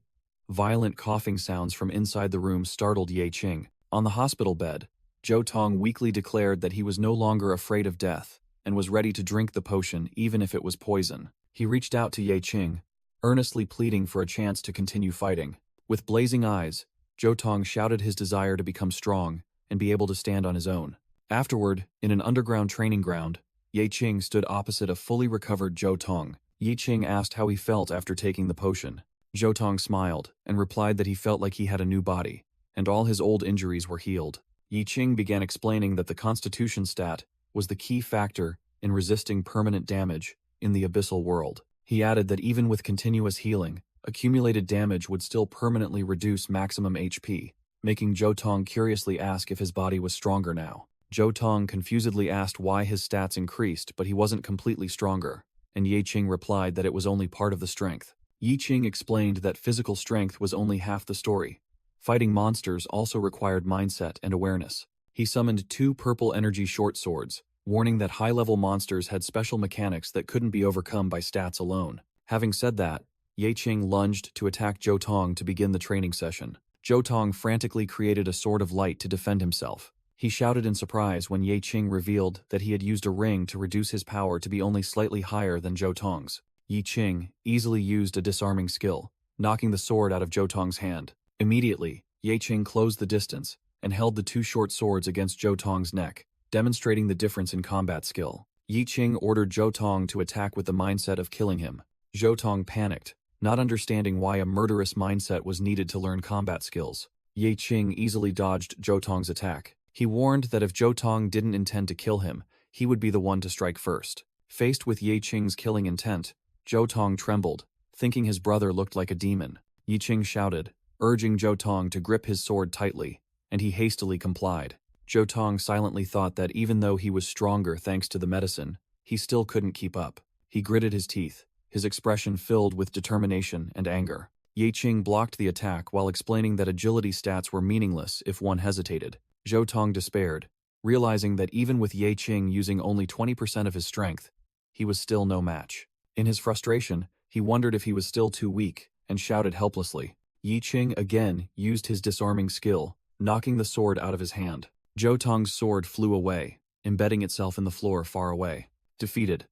violent coughing sounds from inside the room startled Yi Qing. On the hospital bed, Zhou Tong weakly declared that he was no longer afraid of death and was ready to drink the potion even if it was poison. He reached out to Yi Qing, earnestly pleading for a chance to continue fighting. With blazing eyes, Zhou Tong shouted his desire to become strong and be able to stand on his own. Afterward, in an underground training ground, Yi Qing stood opposite a fully recovered Zhou Tong. Yi Qing asked how he felt after taking the potion. Zhou Tong smiled and replied that he felt like he had a new body, and all his old injuries were healed. Yi Qing began explaining that the Constitution stat was the key factor in resisting permanent damage in the abyssal world. He added that even with continuous healing, accumulated damage would still permanently reduce maximum HP, making Zhou Tong curiously ask if his body was stronger now. Zhou Tong confusedly asked why his stats increased, but he wasn't completely stronger, and Yi Qing replied that it was only part of the strength. Yi Qing explained that physical strength was only half the story. Fighting monsters also required mindset and awareness. He summoned 2 purple energy short swords, warning that high-level monsters had special mechanics that couldn't be overcome by stats alone. Having said that, Yi Qing lunged to attack Zhou Tong to begin the training session. Zhou Tong frantically created a sword of light to defend himself. He shouted in surprise when Yi Qing revealed that he had used a ring to reduce his power to be only slightly higher than Zhou Tong's. Yi Qing easily used a disarming skill, knocking the sword out of Zhou Tong's hand. Immediately, Yi Qing closed the distance and held the 2 short swords against Zhou Tong's neck, demonstrating the difference in combat skill. Yi Qing ordered Zhou Tong to attack with the mindset of killing him. Zhou Tong panicked, not understanding why a murderous mindset was needed to learn combat skills. Yi Qing easily dodged Zhou Tong's attack. He warned that if Zhou Tong didn't intend to kill him, he would be the one to strike first. Faced with Yi Qing's killing intent, Zhou Tong trembled, thinking his brother looked like a demon. Yi Qing shouted, urging Zhou Tong to grip his sword tightly, and he hastily complied. Zhou Tong silently thought that even though he was stronger thanks to the medicine, he still couldn't keep up. He gritted his teeth, his expression filled with determination and anger. Yi Qing blocked the attack while explaining that agility stats were meaningless if one hesitated. Zhou Tong despaired, realizing that even with Yi Qing using only 20% of his strength, he was still no match. In his frustration, he wondered if he was still too weak, and shouted helplessly. Yi Qing again used his disarming skill, knocking the sword out of his hand. Zhou Tong's sword flew away, embedding itself in the floor far away. Defeated,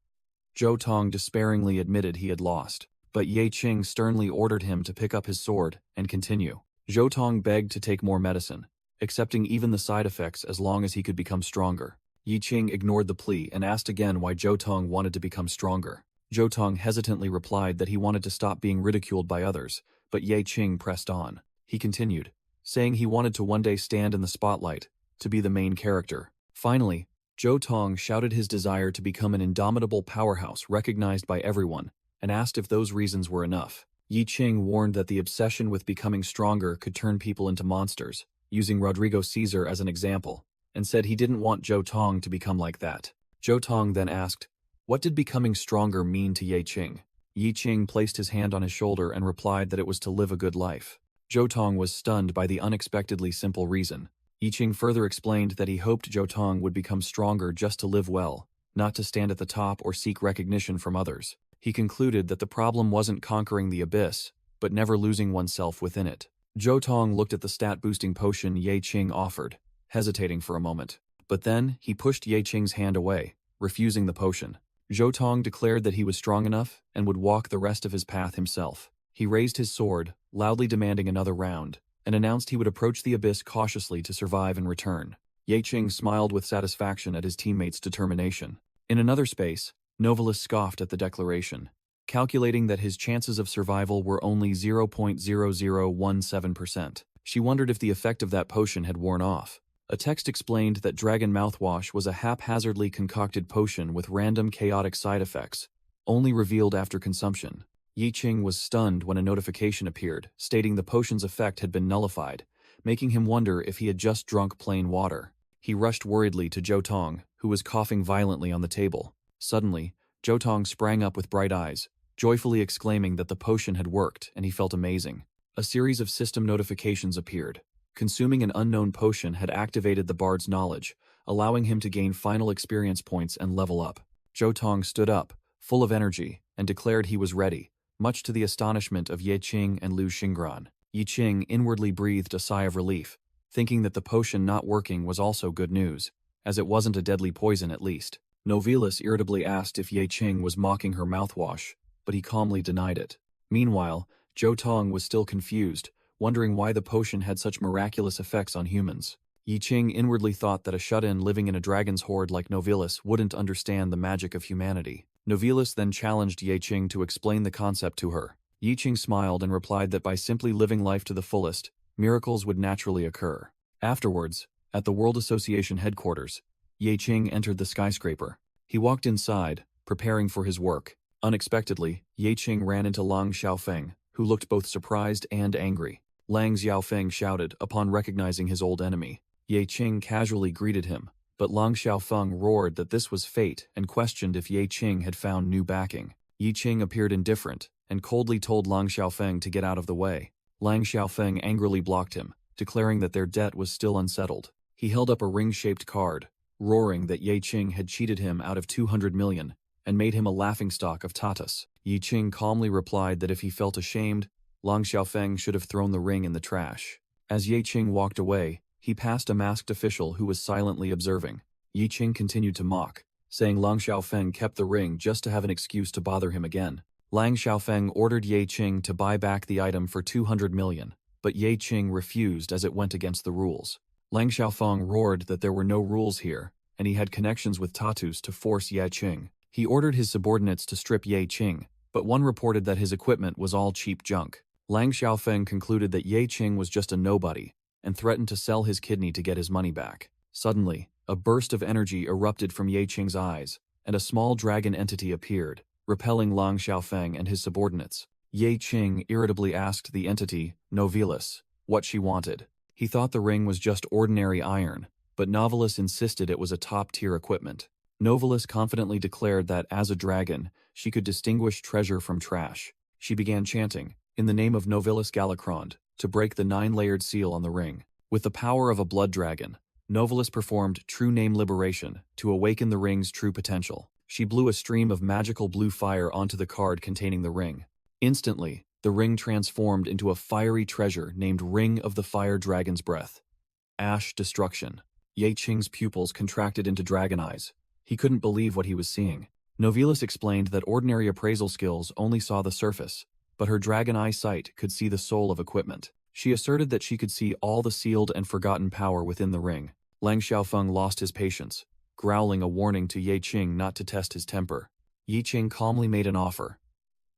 Zhou Tong despairingly admitted he had lost, but Yi Qing sternly ordered him to pick up his sword and continue. Zhou Tong begged to take more medicine, accepting even the side effects as long as he could become stronger. Yi Qing ignored the plea and asked again why Zhou Tong wanted to become stronger. Zhou Tong hesitantly replied that he wanted to stop being ridiculed by others, but Yi Qing pressed on. He continued, saying he wanted to one day stand in the spotlight, to be the main character. Finally, Zhou Tong shouted his desire to become an indomitable powerhouse recognized by everyone, and asked if those reasons were enough. Yi Qing warned that the obsession with becoming stronger could turn people into monsters, using Rodrigo Caesar as an example, and said he didn't want Zhou Tong to become like that. Zhou Tong then asked, what did becoming stronger mean to Yi Qing? Yi Qing placed his hand on his shoulder and replied that it was to live a good life. Zhou Tong was stunned by the unexpectedly simple reason. Yi Qing further explained that he hoped Zhou Tong would become stronger just to live well, not to stand at the top or seek recognition from others. He concluded that the problem wasn't conquering the abyss, but never losing oneself within it. Zhou Tong looked at the stat-boosting potion Yi Qing offered, hesitating for a moment. But then, he pushed Yi Qing's hand away, refusing the potion. Zhou Tong declared that he was strong enough and would walk the rest of his path himself. He raised his sword, loudly demanding another round, and announced he would approach the abyss cautiously to survive and return. Yi Qing smiled with satisfaction at his teammate's determination. In another space, Novelis scoffed at the declaration, calculating that his chances of survival were only 0.0017%. She wondered if the effect of that potion had worn off. A text explained that dragon mouthwash was a haphazardly concocted potion with random chaotic side effects, only revealed after consumption. Yi Qing was stunned when a notification appeared, stating the potion's effect had been nullified, making him wonder if he had just drunk plain water. He rushed worriedly to Zhou Tong, who was coughing violently on the table. Suddenly, Zhou Tong sprang up with bright eyes, joyfully exclaiming that the potion had worked, and he felt amazing. A series of system notifications appeared. Consuming an unknown potion had activated the bard's knowledge, allowing him to gain final experience points and level up. Zhou Tong stood up, full of energy, and declared he was ready, much to the astonishment of Ye Qing and Lu Xingran. Yi Qing inwardly breathed a sigh of relief, thinking that the potion not working was also good news, as it wasn't a deadly poison at least. Novelis irritably asked if Ye Qing was mocking her mouthwash, but he calmly denied it. Meanwhile, Zhou Tong was still confused, wondering why the potion had such miraculous effects on humans. Yi Qing inwardly thought that a shut-in living in a dragon's horde like Novelis wouldn't understand the magic of humanity. Novelis then challenged Ye Qing to explain the concept to her. Yi Qing smiled and replied that by simply living life to the fullest, miracles would naturally occur. Afterwards, at the World Association headquarters, Ye Qing entered the skyscraper. He walked inside, preparing for his work. Unexpectedly, Ye Qing ran into Lang Xiaofeng, who looked both surprised and angry. Lang Xiaofeng shouted upon recognizing his old enemy. Ye Qing casually greeted him, but Lang Xiaofeng roared that this was fate and questioned if Ye Qing had found new backing. Yi Qing appeared indifferent and coldly told Lang Xiaofeng to get out of the way. Lang Xiaofeng angrily blocked him, declaring that their debt was still unsettled. He held up a ring-shaped card, roaring that Ye Qing had cheated him out of 200 million and made him a laughingstock of Tatas. Yi Qing calmly replied that if he felt ashamed, Lang Xiaofeng should have thrown the ring in the trash. As Ye Qing walked away, he passed a masked official who was silently observing. Yi Qing continued to mock, saying Lang Xiaofeng kept the ring just to have an excuse to bother him again. Lang Xiaofeng ordered Ye Qing to buy back the item for 200 million, but Ye Qing refused as it went against the rules. Lang Xiaofeng roared that there were no rules here, and he had connections with Tatus to force Ye Qing. He ordered his subordinates to strip Ye Qing, but one reported that his equipment was all cheap junk. Lang Xiaofeng concluded that Ye Qing was just a nobody, and threatened to sell his kidney to get his money back. Suddenly, a burst of energy erupted from Ye Qing's eyes, and a small dragon entity appeared, repelling Lang Xiaofeng and his subordinates. Ye Qing irritably asked the entity, Novelis, what she wanted. He thought the ring was just ordinary iron, but Novelis insisted it was a top-tier equipment. Novelis confidently declared that, as a dragon, she could distinguish treasure from trash. She began chanting, in the name of Novelis Galacrond, to break the 9-layered seal on the ring. With the power of a blood dragon, Novelis performed true name liberation to awaken the ring's true potential. She blew a stream of magical blue fire onto the card containing the ring. Instantly, the ring transformed into a fiery treasure named Ring of the Fire Dragon's Breath. Ash Destruction. Ye Qing's pupils contracted into dragon eyes. He couldn't believe what he was seeing. Novelis explained that ordinary appraisal skills only saw the surface, but her dragon eye sight could see the soul of equipment. She asserted that she could see all the sealed and forgotten power within the ring. Lang Xiaofeng lost his patience, growling a warning to Ye Qing not to test his temper. Yi Qing calmly made an offer.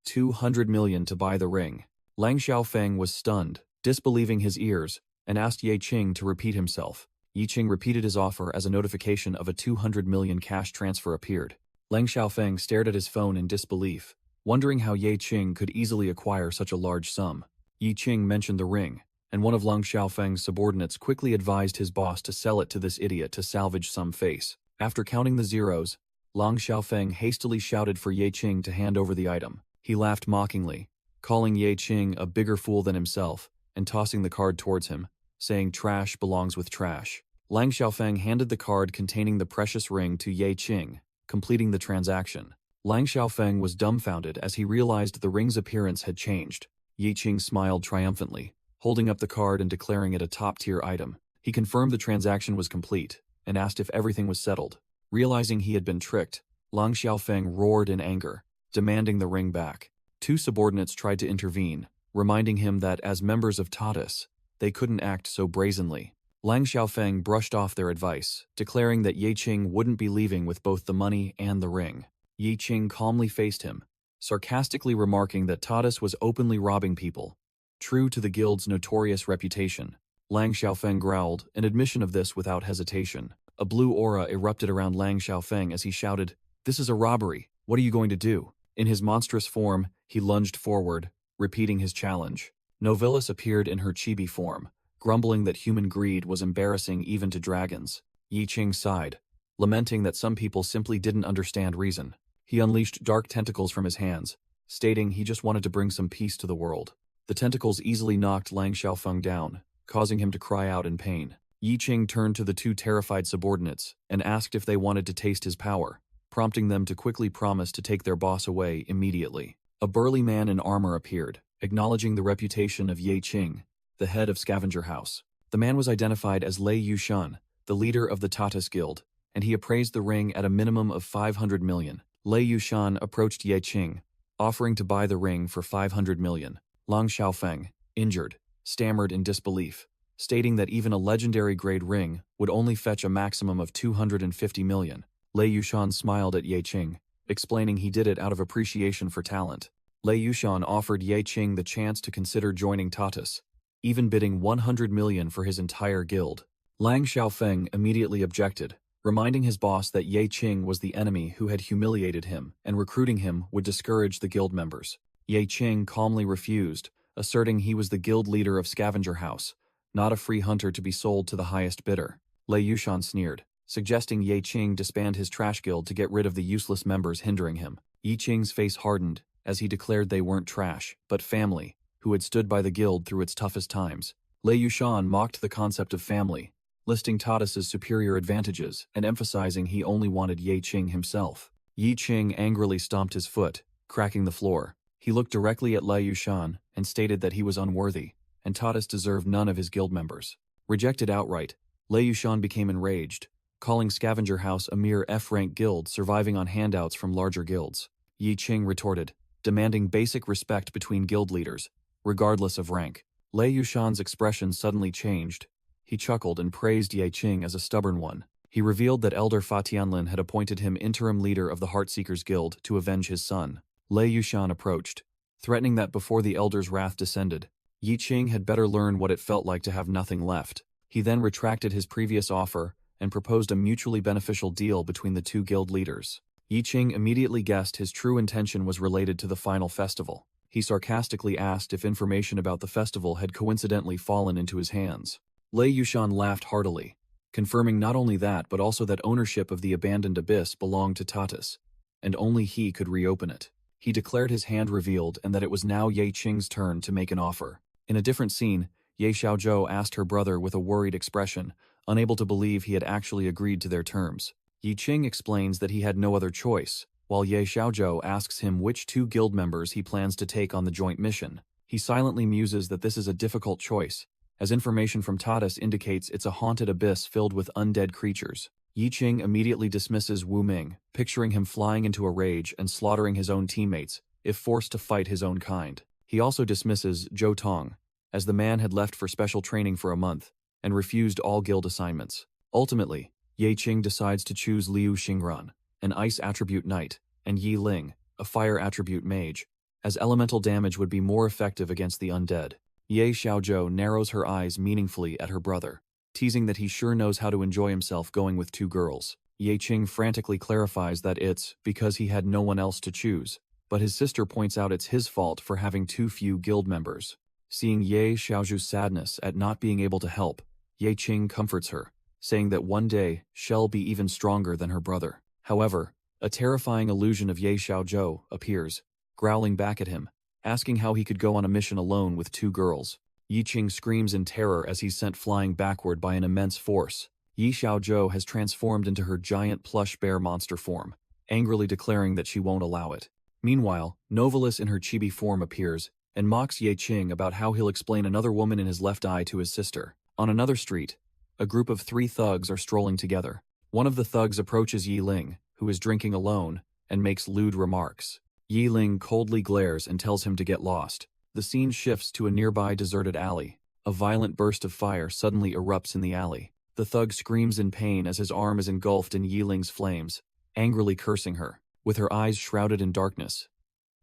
200 million to buy the ring. Lang Xiaofeng was stunned, disbelieving his ears, and asked Ye Qing to repeat himself. Yi Qing repeated his offer as a notification of a 200 million cash transfer appeared. Lang Xiaofeng stared at his phone in disbelief, wondering how Ye Qing could easily acquire such a large sum. Yi Qing mentioned the ring, and one of Lang Xiaofeng's subordinates quickly advised his boss to sell it to this idiot to salvage some face. After counting the zeros, Lang Xiaofeng hastily shouted for Ye Qing to hand over the item. He laughed mockingly, calling Ye Qing a bigger fool than himself, and tossing the card towards him, saying trash belongs with trash. Lang Xiaofeng handed the card containing the precious ring to Ye Qing, completing the transaction. Lang Xiaofeng was dumbfounded as he realized the ring's appearance had changed. Ye Qing smiled triumphantly, holding up the card and declaring it a top-tier item. He confirmed the transaction was complete, and asked if everything was settled. Realizing he had been tricked, Lang Xiaofeng roared in anger, demanding the ring back. Two subordinates tried to intervene, reminding him that as members of Tatus, they couldn't act so brazenly. Lang Xiaofeng brushed off their advice, declaring that Ye Qing wouldn't be leaving with both the money and the ring. Ye Qing calmly faced him, sarcastically remarking that Tatus was openly robbing people, true to the guild's notorious reputation. Lang Xiaofeng growled, an admission of this without hesitation. A blue aura erupted around Lang Xiaofeng as he shouted, "This is a robbery. What are you going to do?" In his monstrous form, he lunged forward, repeating his challenge. Novelis appeared in her chibi form, grumbling that human greed was embarrassing even to dragons. Yi Qing sighed, lamenting that some people simply didn't understand reason. He unleashed dark tentacles from his hands, stating he just wanted to bring some peace to the world. The tentacles easily knocked Lang Xiaofeng down, causing him to cry out in pain. Yi Qing turned to the two terrified subordinates and asked if they wanted to taste his power, prompting them to quickly promise to take their boss away immediately. A burly man in armor appeared, acknowledging the reputation of Ye Qing, the head of Scavenger House. The man was identified as Lei Yushan, the leader of the Tatas Guild, and he appraised the ring at a minimum of 500 million. Lei Yushan approached Ye Qing, offering to buy the ring for 500 million. Lang Xiaofeng, injured, stammered in disbelief, stating that even a legendary-grade ring would only fetch a maximum of 250 million. Lei Yushan smiled at Ye Qing, explaining he did it out of appreciation for talent. Lei Yushan offered Ye Qing the chance to consider joining Tatas, even bidding 100 million for his entire guild. Lang Xiaofeng immediately objected, reminding his boss that Ye Qing was the enemy who had humiliated him, and recruiting him would discourage the guild members. Ye Qing calmly refused, asserting he was the guild leader of Scavenger House, not a free hunter to be sold to the highest bidder. Lei Yushan sneered, suggesting Ye Qing disband his trash guild to get rid of the useless members hindering him. Yi Qing's face hardened as he declared they weren't trash, but family, who had stood by the guild through its toughest times. Lei Yushan mocked the concept of family, listing Tatas's superior advantages and emphasizing he only wanted Ye Qing himself. Yi Qing angrily stomped his foot, cracking the floor. He looked directly at Lei Yushan and stated that he was unworthy, and Tatas deserved none of his guild members. Rejected outright, Lei Yushan became enraged, calling Scavenger House a mere F-rank guild surviving on handouts from larger guilds. Yi Qing retorted, demanding basic respect between guild leaders, regardless of rank. Lei Yushan's expression suddenly changed. He chuckled and praised Ye Qing as a stubborn one. He revealed that Elder Fa Tianlin had appointed him interim leader of the Heartseekers Guild to avenge his son. Lei Yushan approached, threatening that before the elder's wrath descended, Yi Qing had better learn what it felt like to have nothing left. He then retracted his previous offer and proposed a mutually beneficial deal between the two guild leaders. Yi Qing immediately guessed his true intention was related to the final festival. He sarcastically asked if information about the festival had coincidentally fallen into his hands. Lei Yushan laughed heartily, confirming not only that but also that ownership of the abandoned abyss belonged to Tatas, and only he could reopen it. He declared his hand revealed and that it was now Ye Qing's turn to make an offer. In a different scene, Ye Xiaozhou asked her brother with a worried expression, unable to believe he had actually agreed to their terms. Yi Qing explains that he had no other choice, while Ye Xiaozhou asks him which two guild members he plans to take on the joint mission. He silently muses that this is a difficult choice, as information from Tatas indicates it's a haunted abyss filled with undead creatures. Yi Qing immediately dismisses Wu Ming, picturing him flying into a rage and slaughtering his own teammates, if forced to fight his own kind. He also dismisses Zhou Tong, as the man had left for special training for a month, and refused all guild assignments. Ultimately, Ye Qing decides to choose Liu Xingran, an ice attribute knight, and Yi Ling, a fire attribute mage, as elemental damage would be more effective against the undead. Ye Xiaozhou narrows her eyes meaningfully at her brother, teasing that he sure knows how to enjoy himself going with two girls. Ye Qing frantically clarifies that it's because he had no one else to choose, but his sister points out it's his fault for having too few guild members. Seeing Ye Xiaozhou's sadness at not being able to help, Ye Qing comforts her, saying that one day she'll be even stronger than her brother. However, a terrifying illusion of Ye Xiaozhou appears, growling back at him, asking how he could go on a mission alone with two girls. Yi Qing screams in terror as he's sent flying backward by an immense force. Yi Xiaozhou has transformed into her giant plush bear monster form, angrily declaring that she won't allow it. Meanwhile, Novelis in her chibi form appears, and mocks Ye Qing about how he'll explain another woman in his left eye to his sister. On another street, a group of 3 thugs are strolling together. One of the thugs approaches Yi Ling, who is drinking alone, and makes lewd remarks. Yi Ling coldly glares and tells him to get lost. The scene shifts to a nearby deserted alley. A violent burst of fire suddenly erupts in the alley. The thug screams in pain as his arm is engulfed in Yi Ling's flames, angrily cursing her. With her eyes shrouded in darkness,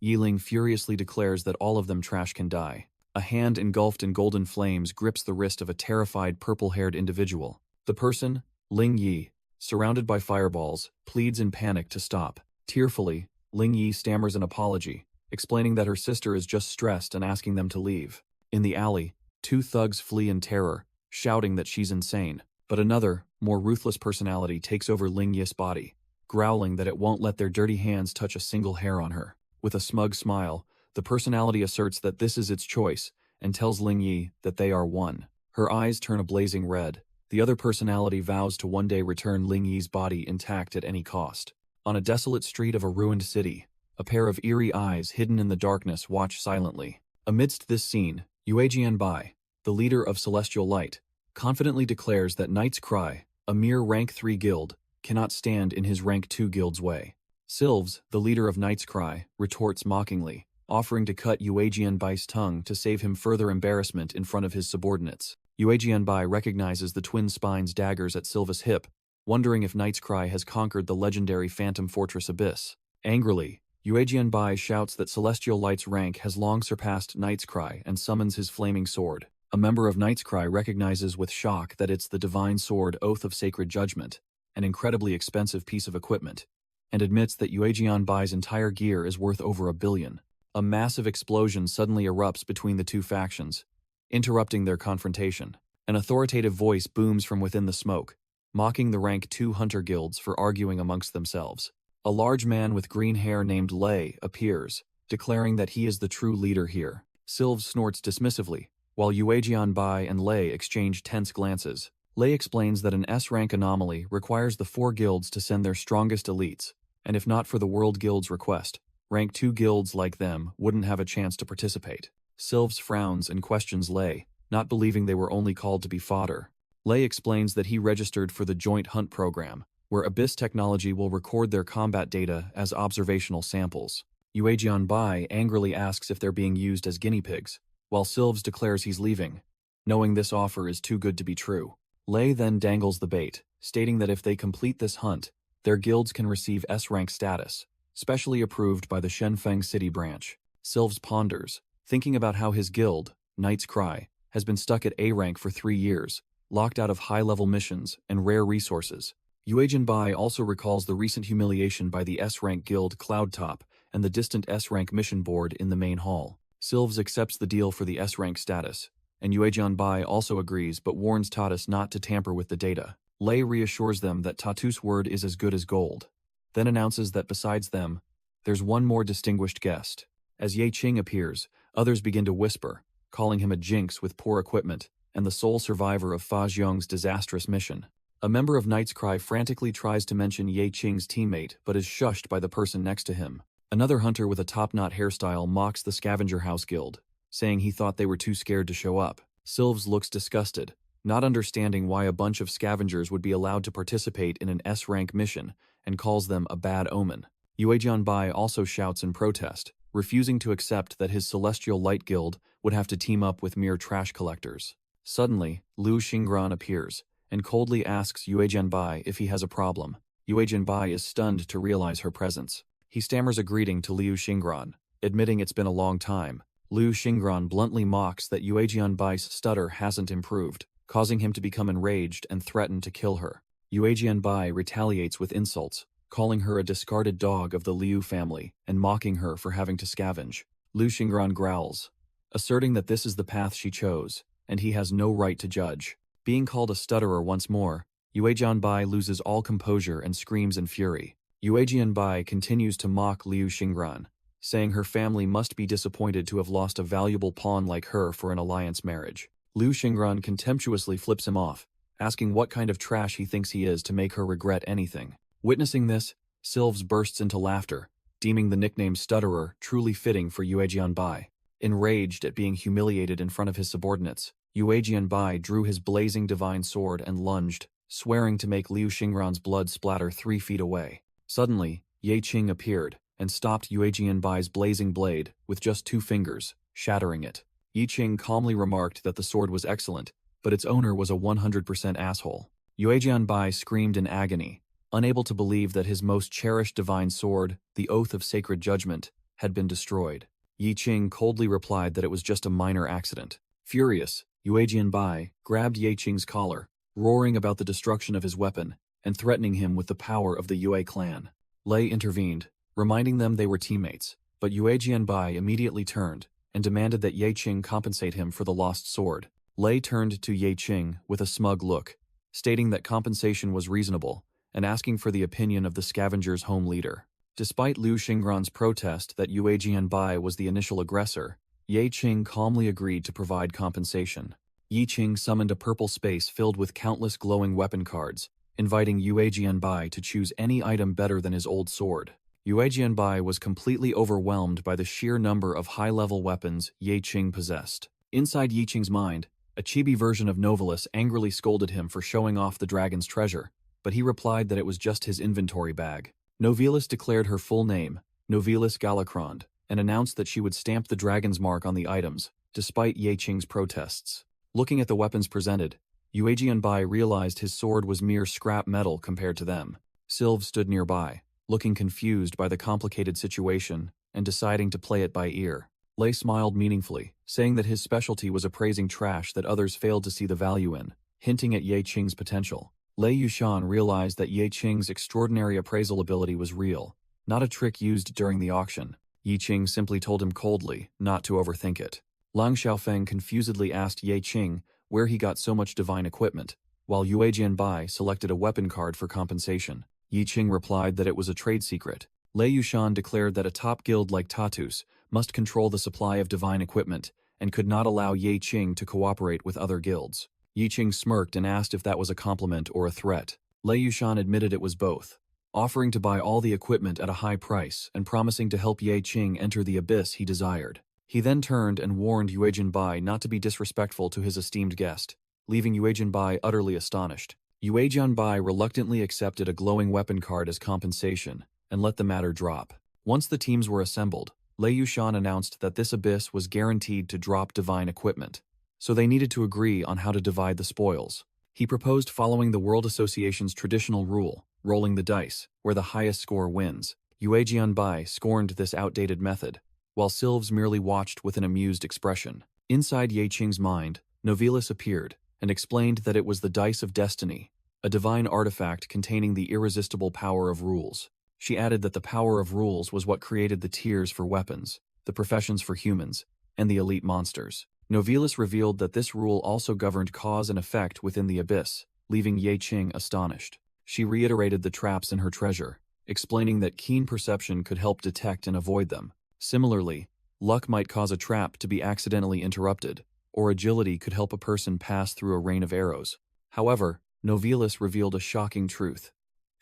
Yi Ling furiously declares that all of them trash can die. A hand engulfed in golden flames grips the wrist of a terrified purple-haired individual. The person, Ling Yi, surrounded by fireballs, pleads in panic to stop. Tearfully, Ling Yi stammers an apology, explaining that her sister is just stressed and asking them to leave. In the alley, two thugs flee in terror, shouting that she's insane. But another, more ruthless personality takes over Ling Yi's body, growling that it won't let their dirty hands touch a single hair on her. With a smug smile, the personality asserts that this is its choice and tells Ling Yi that they are one. Her eyes turn a blazing red. The other personality vows to one day return Ling Yi's body intact at any cost. On a desolate street of a ruined city, a pair of eerie eyes hidden in the darkness watch silently. Amidst this scene, Yue Jianbai, the leader of Celestial Light, confidently declares that Knight's Cry, a mere rank 3 guild, cannot stand in his rank 2 guild's way. Sylves, the leader of Knight's Cry, retorts mockingly, offering to cut Yue Jianbai's tongue to save him further embarrassment in front of his subordinates. Yue Jianbai recognizes the twin spines daggers at Sylva's hip, wondering if Knight's Cry has conquered the legendary Phantom Fortress Abyss. Angrily, Yue Jianbai shouts that Celestial Light's rank has long surpassed Knight's Cry and summons his flaming sword. A member of Knight's Cry recognizes with shock that it's the divine sword Oath of Sacred Judgment, an incredibly expensive piece of equipment, and admits that Yue Jianbai's entire gear is worth over $1 billion. A massive explosion suddenly erupts between the two factions, interrupting their confrontation. An authoritative voice booms from within the smoke, mocking the rank 2 hunter guilds for arguing amongst themselves. A large man with green hair named Lei appears, declaring that he is the true leader here. Sylves snorts dismissively, while Yue Jianbai and Lei exchange tense glances. Lei explains that an S-rank anomaly requires the 4 guilds to send their strongest elites, and if not for the World Guild's request, rank 2 guilds like them wouldn't have a chance to participate. Sylves frowns and questions Lei, not believing they were only called to be fodder. Lei explains that he registered for the Joint Hunt program, where Abyss technology will record their combat data as observational samples. Yue Jianbai angrily asks if they're being used as guinea pigs, while Sylves declares he's leaving, knowing this offer is too good to be true. Lei then dangles the bait, stating that if they complete this hunt, their guilds can receive S-rank status, specially approved by the Shenfeng City branch. Sylves ponders, thinking about how his guild, Knight's Cry, has been stuck at A rank for 3 years, locked out of high-level missions and rare resources. Yue Jianbai also recalls the recent humiliation by the S-rank guild Cloudtop and the distant S-rank mission board in the main hall. Sylves accepts the deal for the S-rank status, and Yue Jianbai also agrees but warns Tatus not to tamper with the data. Lei reassures them that Tatus' word is as good as gold, then announces that besides them, there's one more distinguished guest. As Ye Qing appears, others begin to whisper, calling him a jinx with poor equipment and the sole survivor of Fa Zhong's disastrous mission. A member of Knight's Cry frantically tries to mention Ye Qing's teammate but is shushed by the person next to him. Another hunter with a top-knot hairstyle mocks the Scavenger House Guild, saying he thought they were too scared to show up. Sylves looks disgusted, not understanding why a bunch of scavengers would be allowed to participate in an S-rank mission, and calls them a bad omen. Yue Jianbai also shouts in protest, refusing to accept that his Celestial Light Guild would have to team up with mere trash collectors. Suddenly, Liu Xingran appears, and coldly asks Yue Jianbai if he has a problem. Yue Jianbai is stunned to realize her presence. He stammers a greeting to Liu Xingran, admitting it's been a long time. Liu Xingran bluntly mocks that Yue Jianbai's stutter hasn't improved, causing him to become enraged and threaten to kill her. Yue Jianbai retaliates with insults, calling her a discarded dog of the Liu family and mocking her for having to scavenge. Liu Xingran growls, asserting that this is the path she chose, and he has no right to judge. Being called a stutterer once more, Yue Jianbai loses all composure and screams in fury. Yue Jianbai continues to mock Liu Xingran, saying her family must be disappointed to have lost a valuable pawn like her for an alliance marriage. Liu Xingran contemptuously flips him off, asking what kind of trash he thinks he is to make her regret anything. Witnessing this, Sylves bursts into laughter, deeming the nickname Stutterer truly fitting for Yue Jianbai. Enraged at being humiliated in front of his subordinates, Yue Jianbai drew his blazing divine sword and lunged, swearing to make Liu Xingran's blood splatter 3 feet away. Suddenly, Ye Qing appeared and stopped Yue Jianbai's blazing blade with just 2 fingers, shattering it. Ye Qing calmly remarked that the sword was excellent, but its owner was a 100% asshole. Yue Jianbai screamed in agony, unable to believe that his most cherished divine sword, the Oath of Sacred Judgment, had been destroyed. Yi Qing coldly replied that it was just a minor accident. Furious, Yue Jianbai grabbed Ye Qing's collar, roaring about the destruction of his weapon and threatening him with the power of the Yue clan. Lei intervened, reminding them they were teammates, but Yue Jianbai immediately turned and demanded that Ye Qing compensate him for the lost sword. Lei turned to Ye Qing with a smug look, stating that compensation was reasonable and asking for the opinion of the scavenger's home leader. Despite Liu Xingran's protest that Yue Jianbai was the initial aggressor, Ye Qing calmly agreed to provide compensation. Yi Qing summoned a purple space filled with countless glowing weapon cards, inviting Yue Jianbai to choose any item better than his old sword. Yue Jianbai was completely overwhelmed by the sheer number of high-level weapons Ye Qing possessed. Inside Yi Qing's mind, a chibi version of Novalis angrily scolded him for showing off the dragon's treasure, but he replied that it was just his inventory bag. Novelis declared her full name, Novelis Galacrond, and announced that she would stamp the dragon's mark on the items, despite Ye Qing's protests. Looking at the weapons presented, Yue Jianbai realized his sword was mere scrap metal compared to them. Sylve stood nearby, looking confused by the complicated situation and deciding to play it by ear. Lei smiled meaningfully, saying that his specialty was appraising trash that others failed to see the value in, hinting at Ye Qing's potential. Lei Yushan realized that Ye Qing's extraordinary appraisal ability was real, not a trick used during the auction. Yi Qing simply told him coldly not to overthink it. Lang Xiaofeng confusedly asked Ye Qing where he got so much divine equipment, while Yue Jianbai selected a weapon card for compensation. Yi Qing replied that it was a trade secret. Lei Yushan declared that a top guild like Tatus must control the supply of divine equipment and could not allow Ye Qing to cooperate with other guilds. Yi Qing smirked and asked if that was a compliment or a threat. Lei Yushan admitted it was both, offering to buy all the equipment at a high price and promising to help Ye Qing enter the abyss he desired. He then turned and warned Yue Jianbai not to be disrespectful to his esteemed guest, leaving Yue Jianbai utterly astonished. Yue Jianbai reluctantly accepted a glowing weapon card as compensation and let the matter drop. Once the teams were assembled, Lei Yushan announced that this abyss was guaranteed to drop divine equipment, so they needed to agree on how to divide the spoils. He proposed following the World Association's traditional rule, rolling the dice, where the highest score wins. Yue Jianbai scorned this outdated method, while Sylves merely watched with an amused expression. Inside Ye Qing's mind, Novelis appeared and explained that it was the Dice of Destiny, a divine artifact containing the irresistible power of rules. She added that the power of rules was what created the tiers for weapons, the professions for humans, and the elite monsters. Novelis revealed that this rule also governed cause and effect within the abyss, leaving Ye Qing astonished. She reiterated the traps in her treasure, explaining that keen perception could help detect and avoid them. Similarly, luck might cause a trap to be accidentally interrupted, or agility could help a person pass through a rain of arrows. However, Novelis revealed a shocking truth.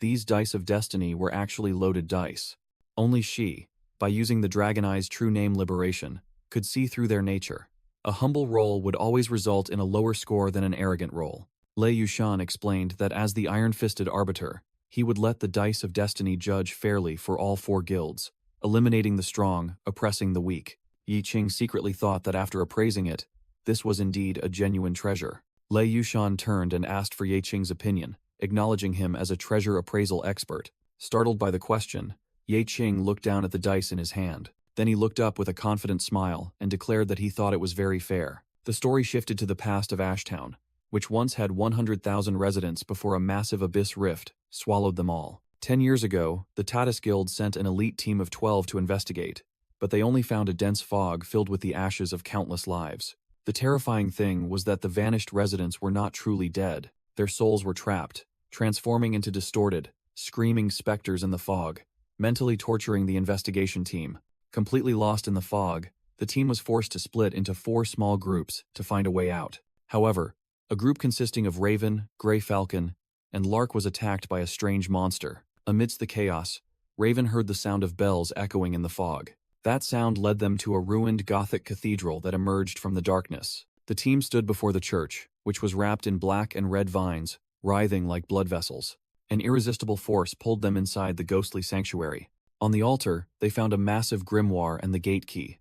These dice of destiny were actually loaded dice. Only she, by using the Dragon Eye's true name Liberation, could see through their nature. A humble roll would always result in a lower score than an arrogant roll. Lei Yushan explained that as the iron-fisted arbiter, he would let the dice of destiny judge fairly for all four guilds, eliminating the strong, oppressing the weak. Yi Qing secretly thought that after appraising it, this was indeed a genuine treasure. Lei Yushan turned and asked for Ye Qing's opinion, acknowledging him as a treasure appraisal expert. Startled by the question, Ye Qing looked down at the dice in his hand. Then he looked up with a confident smile and declared that he thought it was very fair. The story shifted to the past of Ashtown, which once had 100,000 residents before a massive abyss rift swallowed them all. 10 years ago, the Tatus Guild sent an elite team of 12 to investigate, but they only found a dense fog filled with the ashes of countless lives. The terrifying thing was that the vanished residents were not truly dead. Their souls were trapped, transforming into distorted, screaming specters in the fog, mentally torturing the investigation team. Completely lost in the fog, the team was forced to split into 4 small groups to find a way out. However, a group consisting of Raven, Grey Falcon, and Lark was attacked by a strange monster. Amidst the chaos, Raven heard the sound of bells echoing in the fog. That sound led them to a ruined Gothic cathedral that emerged from the darkness. The team stood before the church, which was wrapped in black and red vines, writhing like blood vessels. An irresistible force pulled them inside the ghostly sanctuary. On the altar, they found a massive grimoire and the gate key.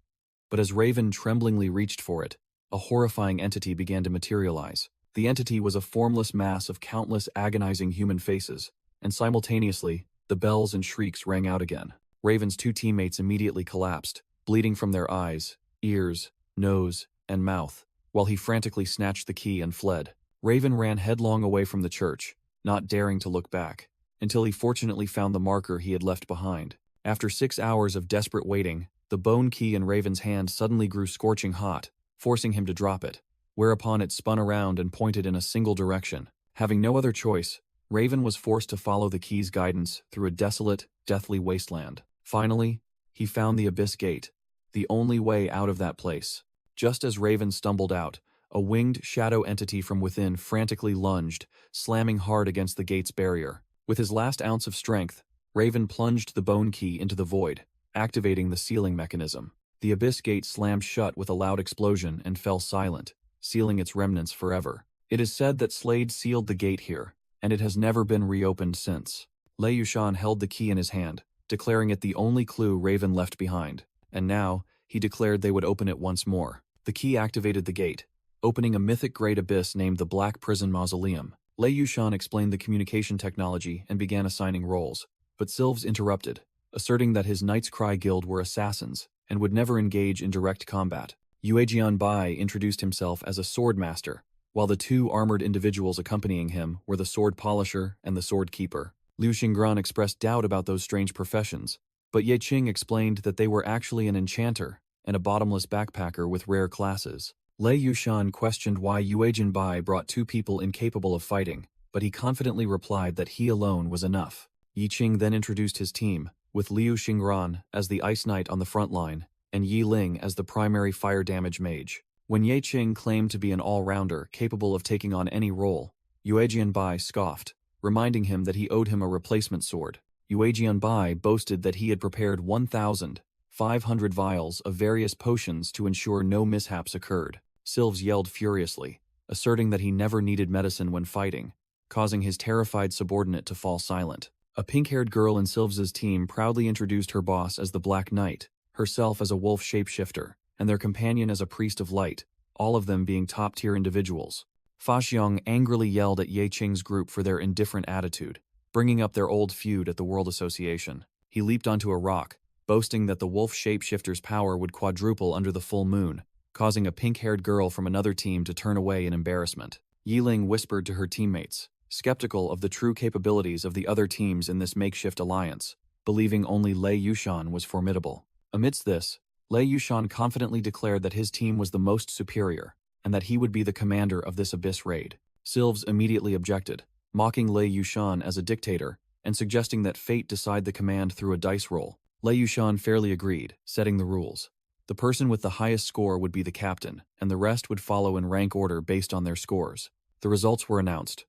But as Raven tremblingly reached for it, a horrifying entity began to materialize. The entity was a formless mass of countless agonizing human faces, and simultaneously, the bells and shrieks rang out again. Raven's 2 teammates immediately collapsed, bleeding from their eyes, ears, nose, and mouth, while he frantically snatched the key and fled. Raven ran headlong away from the church, not daring to look back, until he fortunately found the marker he had left behind. After 6 hours of desperate waiting, the bone key in Raven's hand suddenly grew scorching hot, forcing him to drop it, whereupon it spun around and pointed in a single direction. Having no other choice, Raven was forced to follow the key's guidance through a desolate, deathly wasteland. Finally, he found the Abyss Gate, the only way out of that place. Just as Raven stumbled out, a winged shadow entity from within frantically lunged, slamming hard against the gate's barrier. With his last ounce of strength, Raven plunged the bone key into the void, activating the sealing mechanism. The Abyss Gate slammed shut with a loud explosion and fell silent, sealing its remnants forever. It is said that Slade sealed the gate here, and it has never been reopened since. Lei Yushan held the key in his hand, declaring it the only clue Raven left behind, and now, he declared they would open it once more. The key activated the gate, opening a mythic great abyss named the Black Prison Mausoleum. Lei Yushan explained the communication technology and began assigning roles, but Sylves interrupted, asserting that his Knight's Cry Guild were assassins and would never engage in direct combat. Yue Jianbai introduced himself as a sword master, while the two armored individuals accompanying him were the sword polisher and the sword keeper. Liu Xingran expressed doubt about those strange professions, but Ye Qing explained that they were actually an enchanter and a bottomless backpacker with rare classes. Lei Yushan questioned why Yue Jianbai brought two people incapable of fighting, but he confidently replied that he alone was enough. Yi Qing then introduced his team, with Liu Xingran as the Ice Knight on the front line, and Yi Ling as the primary fire damage mage. When Ye Qing claimed to be an all-rounder capable of taking on any role, Yue Jianbai scoffed, reminding him that he owed him a replacement sword. Yue Jianbai boasted that he had prepared 1,500 vials of various potions to ensure no mishaps occurred. Sylves yelled furiously, asserting that he never needed medicine when fighting, causing his terrified subordinate to fall silent. A pink-haired girl in Sylves's team proudly introduced her boss as the Black Knight, herself as a wolf shapeshifter, and their companion as a priest of light, all of them being top-tier individuals. Fa Xiong angrily yelled at Ye Qing's group for their indifferent attitude, bringing up their old feud at the World Association. He leaped onto a rock, boasting that the wolf shapeshifter's power would quadruple under the full moon, causing a pink-haired girl from another team to turn away in embarrassment. Yi Ling whispered to her teammates, skeptical of the true capabilities of the other teams in this makeshift alliance, believing only Lei Yushan was formidable. Amidst this, Lei Yushan confidently declared that his team was the most superior, and that he would be the commander of this abyss raid. Sylves immediately objected, mocking Lei Yushan as a dictator, and suggesting that fate decide the command through a dice roll. Lei Yushan fairly agreed, setting the rules. The person with the highest score would be the captain, and the rest would follow in rank order based on their scores. The results were announced.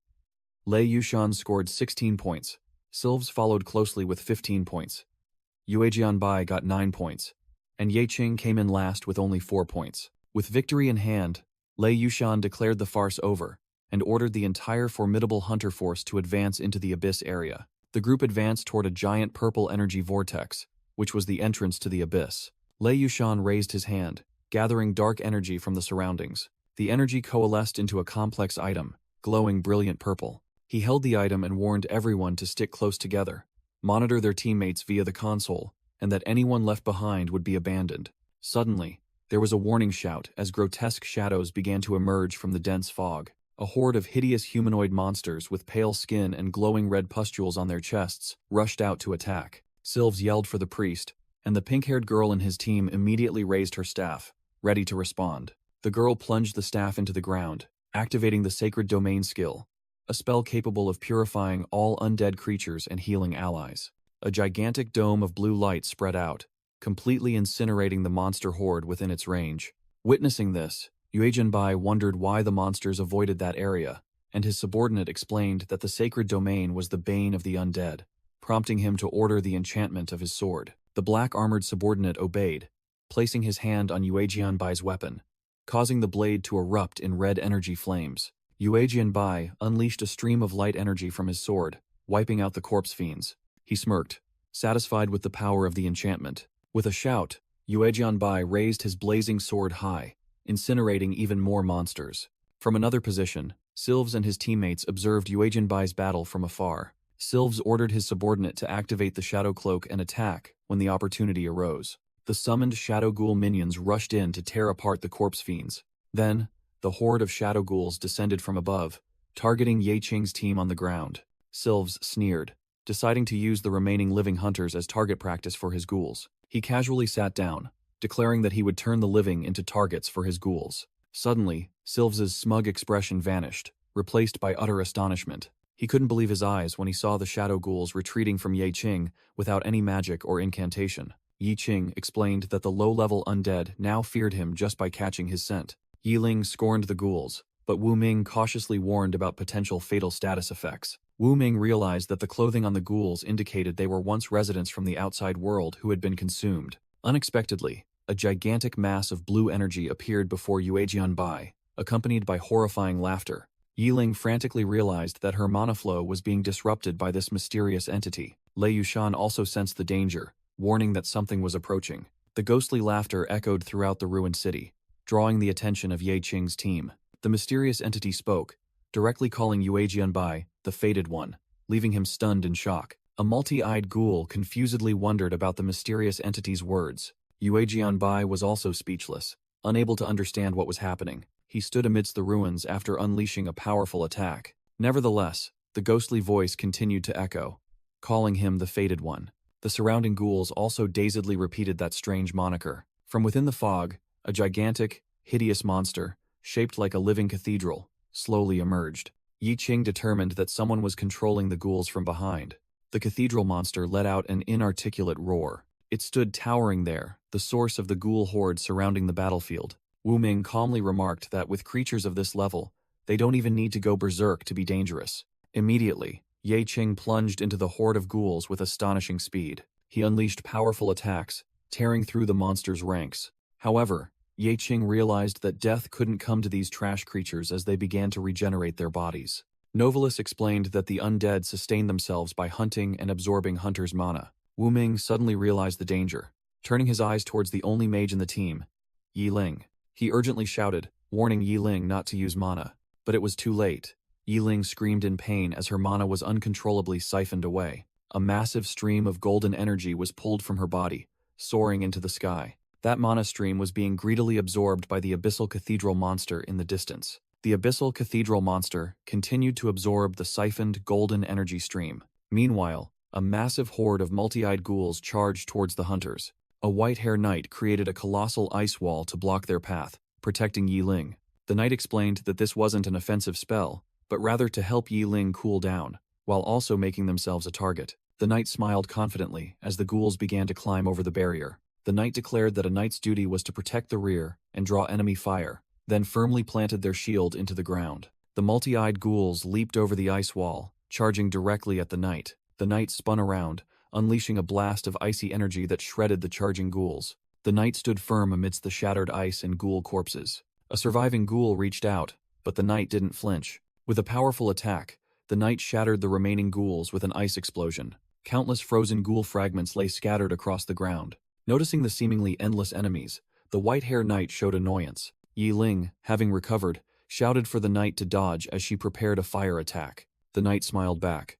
Lei Yushan scored 16 points. Sylves followed closely with 15 points. Yue Jianbai got 9 points, and Ye Qing came in last with only 4 points. With victory in hand, Lei Yushan declared the farce over, and ordered the entire formidable hunter force to advance into the abyss area. The group advanced toward a giant purple energy vortex, which was the entrance to the abyss. Lei Yushan raised his hand, gathering dark energy from the surroundings. The energy coalesced into a complex item, glowing brilliant purple. He held the item and warned everyone to stick close together, monitor their teammates via the console, and that anyone left behind would be abandoned. Suddenly, there was a warning shout as grotesque shadows began to emerge from the dense fog. A horde of hideous humanoid monsters with pale skin and glowing red pustules on their chests rushed out to attack. Sylves yelled for the priest, and the pink-haired girl in his team immediately raised her staff, ready to respond. The girl plunged the staff into the ground, activating the Sacred Domain skill, a spell capable of purifying all undead creatures and healing allies. A gigantic dome of blue light spread out, completely incinerating the monster horde within its range. Witnessing this, Yue Jianbai wondered why the monsters avoided that area, and his subordinate explained that the Sacred Domain was the bane of the undead, prompting him to order the enchantment of his sword. The black-armored subordinate obeyed, placing his hand on Yue Jianbai's weapon, causing the blade to erupt in red energy flames. Yue Jianbai unleashed a stream of light energy from his sword, wiping out the corpse fiends. He smirked, satisfied with the power of the enchantment. With a shout, Yue Jianbai raised his blazing sword high, incinerating even more monsters. From another position, Sylves and his teammates observed Yue Jianbai's battle from afar. Sylves ordered his subordinate to activate the Shadow Cloak and attack when the opportunity arose. The summoned shadow ghoul minions rushed in to tear apart the corpse fiends. Then, the horde of shadow ghouls descended from above, targeting Ye Qing's team on the ground. Sylves sneered, deciding to use the remaining living hunters as target practice for his ghouls. He casually sat down, declaring that he would turn the living into targets for his ghouls. Suddenly, Sylves's smug expression vanished, replaced by utter astonishment. He couldn't believe his eyes when he saw the shadow ghouls retreating from Ye Qing without any magic or incantation. Ye Qing explained that the low-level undead now feared him just by catching his scent. Yi Ling scorned the ghouls, but Wu Ming cautiously warned about potential fatal status effects. Wu Ming realized that the clothing on the ghouls indicated they were once residents from the outside world who had been consumed. Unexpectedly, a gigantic mass of blue energy appeared before Yue Jianbai, accompanied by horrifying laughter. Yi Ling frantically realized that her mana flow was being disrupted by this mysterious entity. Lei Yushan also sensed the danger, warning that something was approaching. The ghostly laughter echoed throughout the ruined city, drawing the attention of Ye Qing's team. The mysterious entity spoke, directly calling Yue Jianbai the Fated One, leaving him stunned in shock. A multi-eyed ghoul confusedly wondered about the mysterious entity's words. Yue Jianbai was also speechless, unable to understand what was happening. He stood amidst the ruins after unleashing a powerful attack. Nevertheless, the ghostly voice continued to echo, calling him the Fated One. The surrounding ghouls also dazedly repeated that strange moniker. From within the fog, a gigantic, hideous monster, shaped like a living cathedral, slowly emerged. Yi Qing determined that someone was controlling the ghouls from behind. The cathedral monster let out an inarticulate roar. It stood towering there, the source of the ghoul horde surrounding the battlefield. Wu Ming calmly remarked that with creatures of this level, they don't even need to go berserk to be dangerous. Immediately, Ye Qing plunged into the horde of ghouls with astonishing speed. He unleashed powerful attacks, tearing through the monster's ranks. However, Ye Qing realized that death couldn't come to these trash creatures as they began to regenerate their bodies. Novalis explained that the undead sustained themselves by hunting and absorbing hunters' mana. Wu Ming suddenly realized the danger, turning his eyes towards the only mage in the team, Yi Ling. He urgently shouted, warning Yi Ling not to use mana. But it was too late. Yi Ling screamed in pain as her mana was uncontrollably siphoned away. A massive stream of golden energy was pulled from her body, soaring into the sky. That mana stream was being greedily absorbed by the abyssal cathedral monster in the distance. The abyssal cathedral monster continued to absorb the siphoned golden energy stream. Meanwhile, a massive horde of multi-eyed ghouls charged towards the hunters. A white-hair knight created a colossal ice wall to block their path, protecting Yi Ling. The knight explained that this wasn't an offensive spell, but rather to help Yi Ling cool down, while also making themselves a target. The knight smiled confidently as the ghouls began to climb over the barrier. The knight declared that a knight's duty was to protect the rear and draw enemy fire, then firmly planted their shield into the ground. The multi-eyed ghouls leaped over the ice wall, charging directly at the knight. The knight spun around, unleashing a blast of icy energy that shredded the charging ghouls. The knight stood firm amidst the shattered ice and ghoul corpses. A surviving ghoul reached out, but the knight didn't flinch. With a powerful attack, the knight shattered the remaining ghouls with an ice explosion. Countless frozen ghoul fragments lay scattered across the ground. Noticing the seemingly endless enemies, the white-haired knight showed annoyance. Yi Ling, having recovered, shouted for the knight to dodge as she prepared a fire attack. The knight smiled back.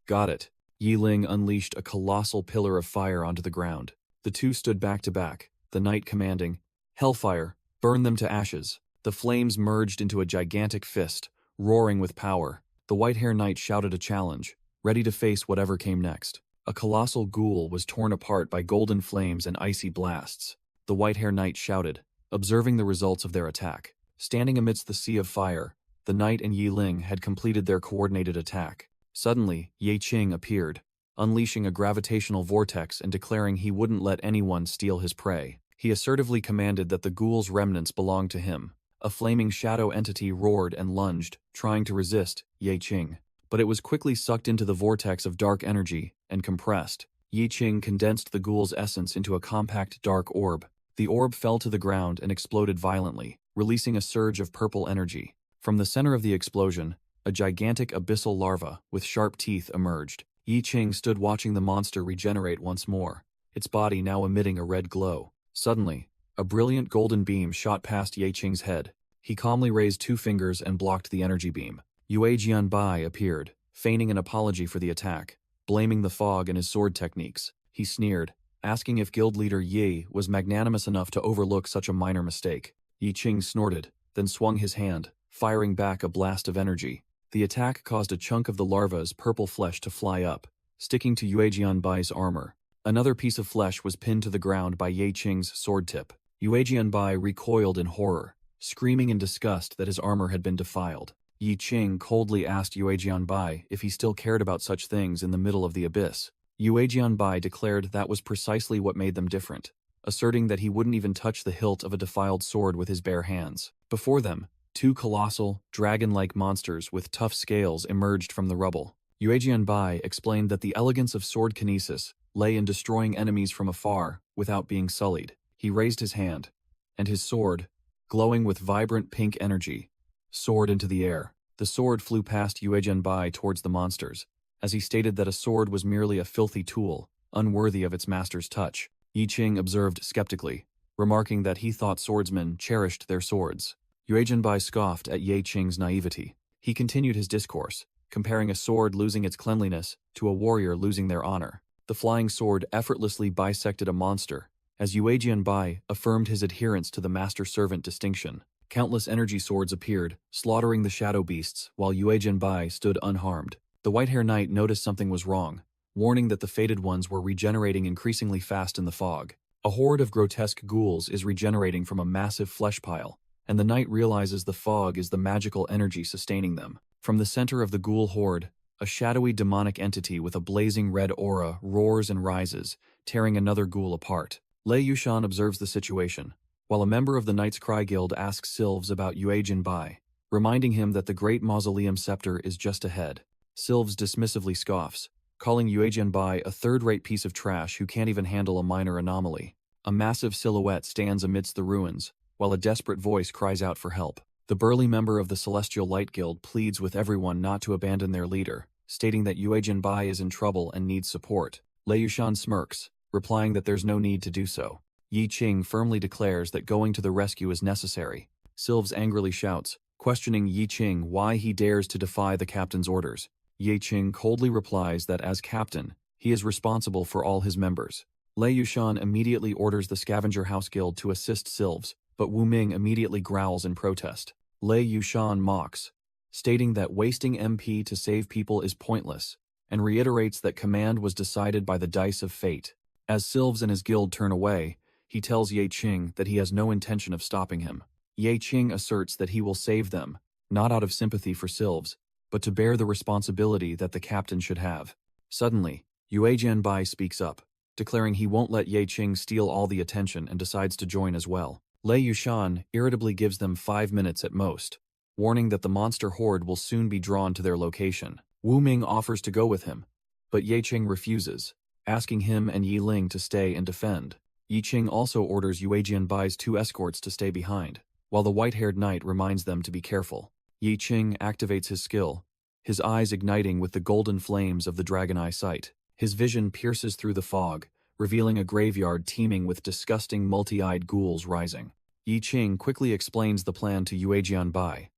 Got it. Yi Ling unleashed a colossal pillar of fire onto the ground. The two stood back to back, the knight commanding, "Hellfire, burn them to ashes." The flames merged into a gigantic fist, roaring with power. The white-haired knight shouted a challenge, ready to face whatever came next. A colossal ghoul was torn apart by golden flames and icy blasts. The white-haired knight shouted, observing the results of their attack. Standing amidst the sea of fire, the knight and Yi Ling had completed their coordinated attack. Suddenly, Ye Qing appeared, unleashing a gravitational vortex and declaring he wouldn't let anyone steal his prey. He assertively commanded that the ghouls' remnants belonged to him. A flaming shadow entity roared and lunged, trying to resist Ye Qing. But it was quickly sucked into the vortex of dark energy and compressed. Yi Qing condensed the ghoul's essence into a compact dark orb. The orb fell to the ground and exploded violently, releasing a surge of purple energy. From the center of the explosion, a gigantic abyssal larva with sharp teeth emerged. Yi Qing stood watching the monster regenerate once more, its body now emitting a red glow. Suddenly, a brilliant golden beam shot past Ye Qing's head. He calmly raised two fingers and blocked the energy beam. Yue Jianbai appeared, feigning an apology for the attack, blaming the fog and his sword techniques. He sneered, asking if guild leader Yi was magnanimous enough to overlook such a minor mistake. Yi Qing snorted, then swung his hand, firing back a blast of energy. The attack caused a chunk of the larva's purple flesh to fly up, sticking to Yue Jianbai's armor. Another piece of flesh was pinned to the ground by Ye Qing's sword tip. Yue Jianbai recoiled in horror, screaming in disgust that his armor had been defiled. Yi Qing coldly asked Yue Jianbai if he still cared about such things in the middle of the abyss. Yue Jianbai declared that was precisely what made them different, asserting that he wouldn't even touch the hilt of a defiled sword with his bare hands. Before them, two colossal, dragon-like monsters with tough scales emerged from the rubble. Yue Jianbai explained that the elegance of sword kinesis lay in destroying enemies from afar without being sullied. He raised his hand, and his sword, glowing with vibrant pink energy, soared into the air. The sword flew past Yue Jianbai towards the monsters, as he stated that a sword was merely a filthy tool, unworthy of its master's touch. Yi Qing observed skeptically, remarking that he thought swordsmen cherished their swords. Yue Jianbai scoffed at Ye Qing's naivety. He continued his discourse, comparing a sword losing its cleanliness to a warrior losing their honor. The flying sword effortlessly bisected a monster, as Yue Jianbai affirmed his adherence to the master-servant distinction. Countless energy swords appeared, slaughtering the shadow beasts, while Yue Jianbai stood unharmed. The White-Hair Knight noticed something was wrong, warning that the fated ones were regenerating increasingly fast in the fog. A horde of grotesque ghouls is regenerating from a massive flesh pile, and the knight realizes the fog is the magical energy sustaining them. From the center of the ghoul horde, a shadowy demonic entity with a blazing red aura roars and rises, tearing another ghoul apart. Lei Yushan observes the situation, while a member of the Knight's Cry Guild asks Sylves about Yue Jianbai, reminding him that the Great Mausoleum Scepter is just ahead. Sylves dismissively scoffs, calling Yue Jianbai a third-rate piece of trash who can't even handle a minor anomaly. A massive silhouette stands amidst the ruins, while a desperate voice cries out for help. The burly member of the Celestial Light Guild pleads with everyone not to abandon their leader, stating that Yue Jianbai is in trouble and needs support. Lei Yushan smirks, replying that there's no need to do so. Yi Qing firmly declares that going to the rescue is necessary. Sylves angrily shouts, questioning Yi Qing why he dares to defy the captain's orders. Yi Qing coldly replies that as captain, he is responsible for all his members. Lei Yushan immediately orders the Scavenger House Guild to assist Sylves, but Wu Ming immediately growls in protest. Lei Yushan mocks, stating that wasting MP to save people is pointless, and reiterates that command was decided by the dice of fate. As Sylves and his guild turn away, he tells Ye Qing that he has no intention of stopping him. Ye Qing asserts that he will save them, not out of sympathy for Sylves, but to bear the responsibility that the captain should have. Suddenly, Yue Jianbai speaks up, declaring he won't let Ye Qing steal all the attention and decides to join as well. Lei Yushan irritably gives them 5 minutes at most, warning that the monster horde will soon be drawn to their location. Wu Ming offers to go with him, but Ye Qing refuses, asking him and Yi Ling to stay and defend. Yi Qing also orders Yue Jianbai's 2 escorts to stay behind, while the white-haired knight reminds them to be careful. Yi Qing activates his skill, his eyes igniting with the golden flames of the Dragon Eye sight. His vision pierces through the fog, revealing a graveyard teeming with disgusting multi-eyed ghouls rising. Yi Qing quickly explains the plan to Yue Jianbai.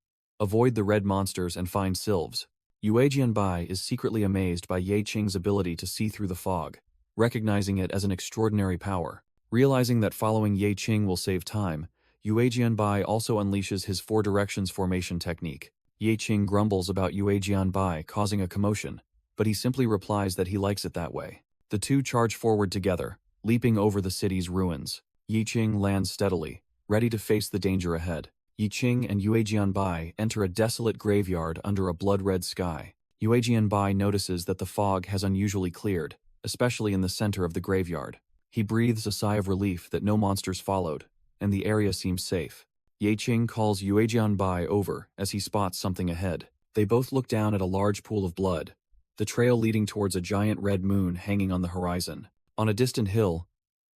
Avoid the red monsters and find Sylves. Yue Jianbai is secretly amazed by Ye Qing's ability to see through the fog, recognizing it as an extraordinary power. Realizing that following Ye Qing will save time, Yue Jianbai also unleashes his 4 directions formation technique. Ye Qing grumbles about Yue Jianbai causing a commotion, but he simply replies that he likes it that way. The two charge forward together, leaping over the city's ruins. Yi Qing lands steadily, ready to face the danger ahead. Yi Qing and Yue Jianbai enter a desolate graveyard under a blood-red sky. Yue Jianbai notices that the fog has unusually cleared, especially in the center of the graveyard. He breathes a sigh of relief that no monsters followed, and the area seems safe. Ye Qing calls Yue Jianbai over as he spots something ahead. They both look down at a large pool of blood, the trail leading towards a giant red moon hanging on the horizon. On a distant hill,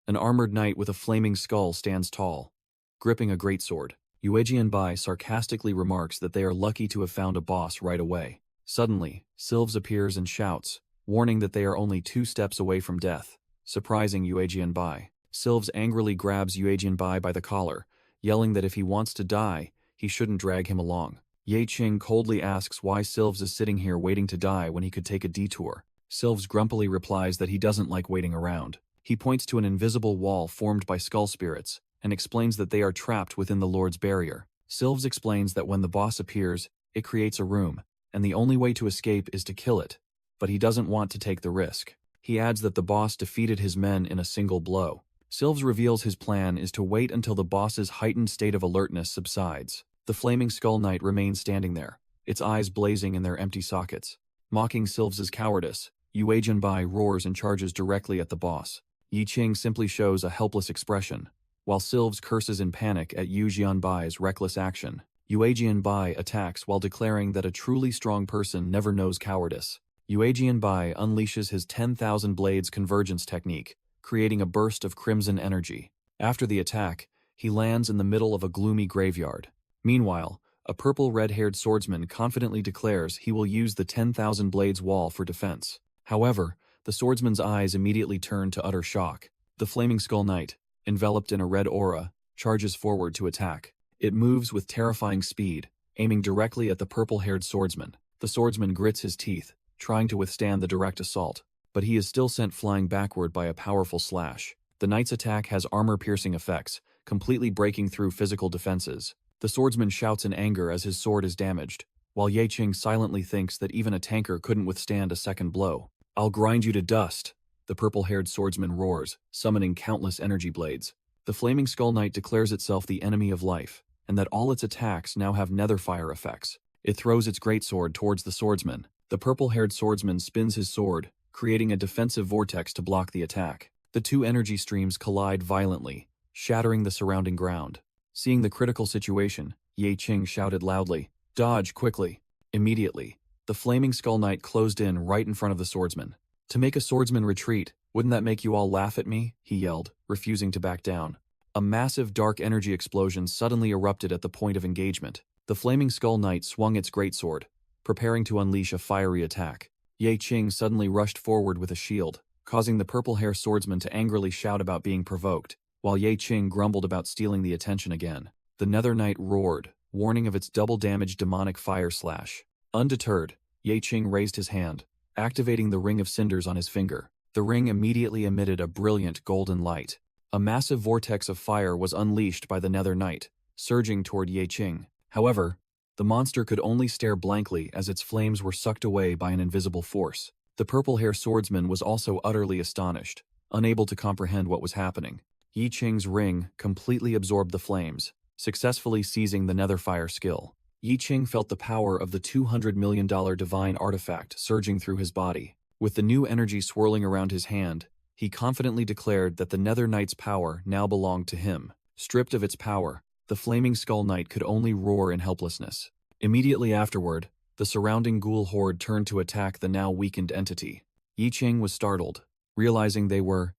an armored knight with a flaming skull stands tall, gripping a greatsword. Yue Jianbai sarcastically remarks that they are lucky to have found a boss right away. Suddenly, Sylves appears and shouts, warning that they are only 2 steps away from death, surprising Yue Jianbai. Sylves angrily grabs Yue Jianbai by the collar, yelling that if he wants to die, he shouldn't drag him along. Ye Qing coldly asks why Sylves is sitting here waiting to die when he could take a detour. Sylves grumpily replies that he doesn't like waiting around. He points to an invisible wall formed by skull spirits, and explains that they are trapped within the Lord's barrier. Sylves explains that when the boss appears, it creates a room, and the only way to escape is to kill it, but he doesn't want to take the risk. He adds that the boss defeated his men in a single blow. Sylves reveals his plan is to wait until the boss's heightened state of alertness subsides. The flaming skull knight remains standing there, its eyes blazing in their empty sockets. Mocking Sylves' cowardice, Yue Jianbai roars and charges directly at the boss. Yi Qing simply shows a helpless expression, while Sylves curses in panic at Yue Jianbai's reckless action. Yue Jianbai attacks while declaring that a truly strong person never knows cowardice. Yue Jianbai unleashes his 10,000 blades convergence technique, creating a burst of crimson energy. After the attack, he lands in the middle of a gloomy graveyard. Meanwhile, a purple red-haired swordsman confidently declares he will use the 10,000 blades wall for defense. However, the swordsman's eyes immediately turn to utter shock. The flaming skull knight, enveloped in a red aura, charges forward to attack. It moves with terrifying speed, aiming directly at the purple-haired swordsman. The swordsman grits his teeth, trying to withstand the direct assault, but he is still sent flying backward by a powerful slash. The knight's attack has armor-piercing effects, completely breaking through physical defenses. The swordsman shouts in anger as his sword is damaged, while Ye Qing silently thinks that even a tanker couldn't withstand a second blow. "I'll grind you to dust," the purple-haired swordsman roars, summoning countless energy blades. The flaming skull knight declares itself the enemy of life, and that all its attacks now have netherfire effects. It throws its greatsword towards the swordsman. The purple-haired swordsman spins his sword, creating a defensive vortex to block the attack. The two energy streams collide violently, shattering the surrounding ground. Seeing the critical situation, Ye Qing shouted loudly, "Dodge quickly!" Immediately, the flaming skull knight closed in right in front of the swordsman. "To make a swordsman retreat, wouldn't that make you all laugh at me?" he yelled, refusing to back down. A massive dark energy explosion suddenly erupted at the point of engagement. The flaming skull knight swung its greatsword, preparing to unleash a fiery attack. Ye Qing suddenly rushed forward with a shield, causing the purple-hair swordsman to angrily shout about being provoked, while Ye Qing grumbled about stealing the attention again. The Nether Knight roared, warning of its double-damage demonic fire slash. Undeterred, Ye Qing raised his hand, activating the ring of cinders on his finger. The ring immediately emitted a brilliant golden light. A massive vortex of fire was unleashed by the Nether Knight, surging toward Ye Qing. However, the monster could only stare blankly as its flames were sucked away by an invisible force. The purple-hair swordsman was also utterly astonished, unable to comprehend what was happening. Yi Qing's ring completely absorbed the flames, successfully seizing the netherfire skill. Yi Qing felt the power of the $200 million divine artifact surging through his body. With the new energy swirling around his hand, he confidently declared that the Nether Knight's power now belonged to him. Stripped of its power, the flaming skull knight could only roar in helplessness. Immediately afterward, the surrounding ghoul horde turned to attack the now weakened entity. Yi Qing was startled, realizing they were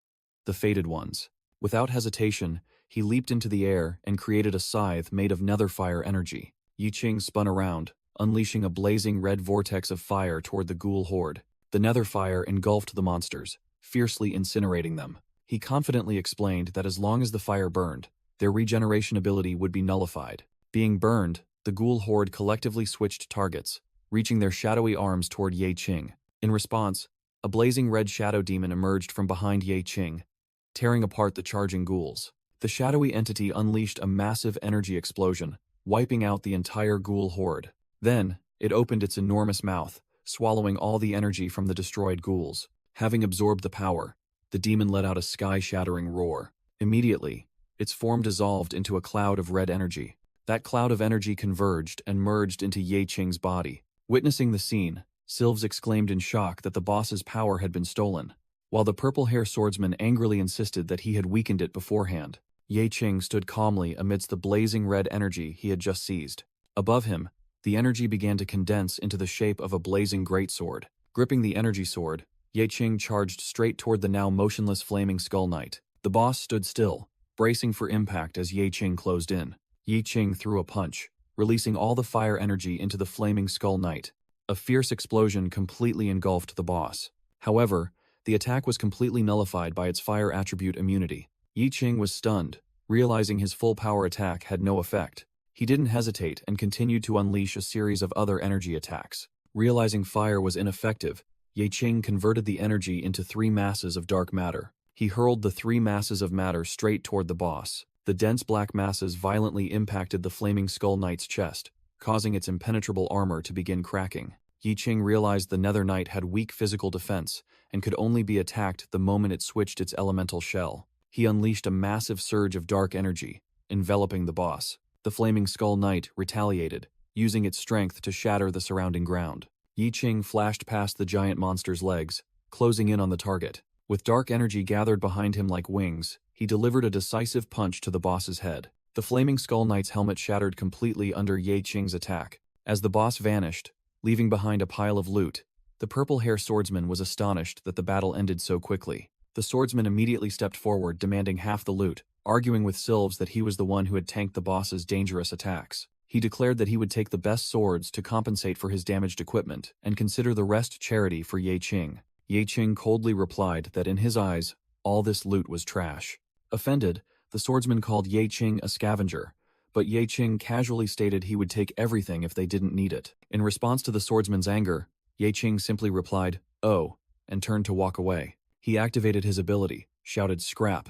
the fated ones. Without hesitation, he leaped into the air and created a scythe made of netherfire energy. Yi Qing spun around, unleashing a blazing red vortex of fire toward the ghoul horde. The netherfire engulfed the monsters, fiercely incinerating them. He confidently explained that as long as the fire burned, their regeneration ability would be nullified. Being burned, the ghoul horde collectively switched targets, reaching their shadowy arms toward Ye Qing. In response, a blazing red shadow demon emerged from behind Ye Qing, tearing apart the charging ghouls. The shadowy entity unleashed a massive energy explosion, wiping out the entire ghoul horde. Then, it opened its enormous mouth, swallowing all the energy from the destroyed ghouls. Having absorbed the power, the demon let out a sky-shattering roar. Immediately, its form dissolved into a cloud of red energy. That cloud of energy converged and merged into Ye Qing's body. Witnessing the scene, Sylves exclaimed in shock that the boss's power had been stolen, while the purple-hair swordsman angrily insisted that he had weakened it beforehand. Ye Qing stood calmly amidst the blazing red energy he had just seized. Above him, the energy began to condense into the shape of a blazing greatsword. Gripping the energy sword, Ye Qing charged straight toward the now motionless flaming skull knight. The boss stood still, bracing for impact as Ye Qing closed in. Ye Qing threw a punch, releasing all the fire energy into the flaming skull knight. A fierce explosion completely engulfed the boss. However, the attack was completely nullified by its fire attribute immunity. Yi Qing was stunned, realizing his full power attack had no effect. He didn't hesitate and continued to unleash a series of other energy attacks. Realizing fire was ineffective, Ye Qing converted the energy into 3 masses of dark matter. He hurled the three masses of matter straight toward the boss. The dense black masses violently impacted the flaming Skull Knight's chest, causing its impenetrable armor to begin cracking. Yi Qing realized the Nether Knight had weak physical defense and could only be attacked the moment it switched its elemental shell. He unleashed a massive surge of dark energy, enveloping the boss. The flaming Skull Knight retaliated, using its strength to shatter the surrounding ground. Yi Qing flashed past the giant monster's legs, closing in on the target. With dark energy gathered behind him like wings, he delivered a decisive punch to the boss's head. The flaming Skull Knight's helmet shattered completely under Yi Qing's attack. As the boss vanished, leaving behind a pile of loot, the purple-hair swordsman was astonished that the battle ended so quickly. The swordsman immediately stepped forward, demanding half the loot, arguing with Sylves that he was the one who had tanked the boss's dangerous attacks. He declared that he would take the best swords to compensate for his damaged equipment and consider the rest charity for Yi Qing. Yi Qing coldly replied that in his eyes, all this loot was trash. Offended, the swordsman called Yi Qing a scavenger, but Yi Qing casually stated he would take everything if they didn't need it. In response to the swordsman's anger, Yi Qing simply replied, "Oh," and turned to walk away. He activated his ability, shouted "scrap,"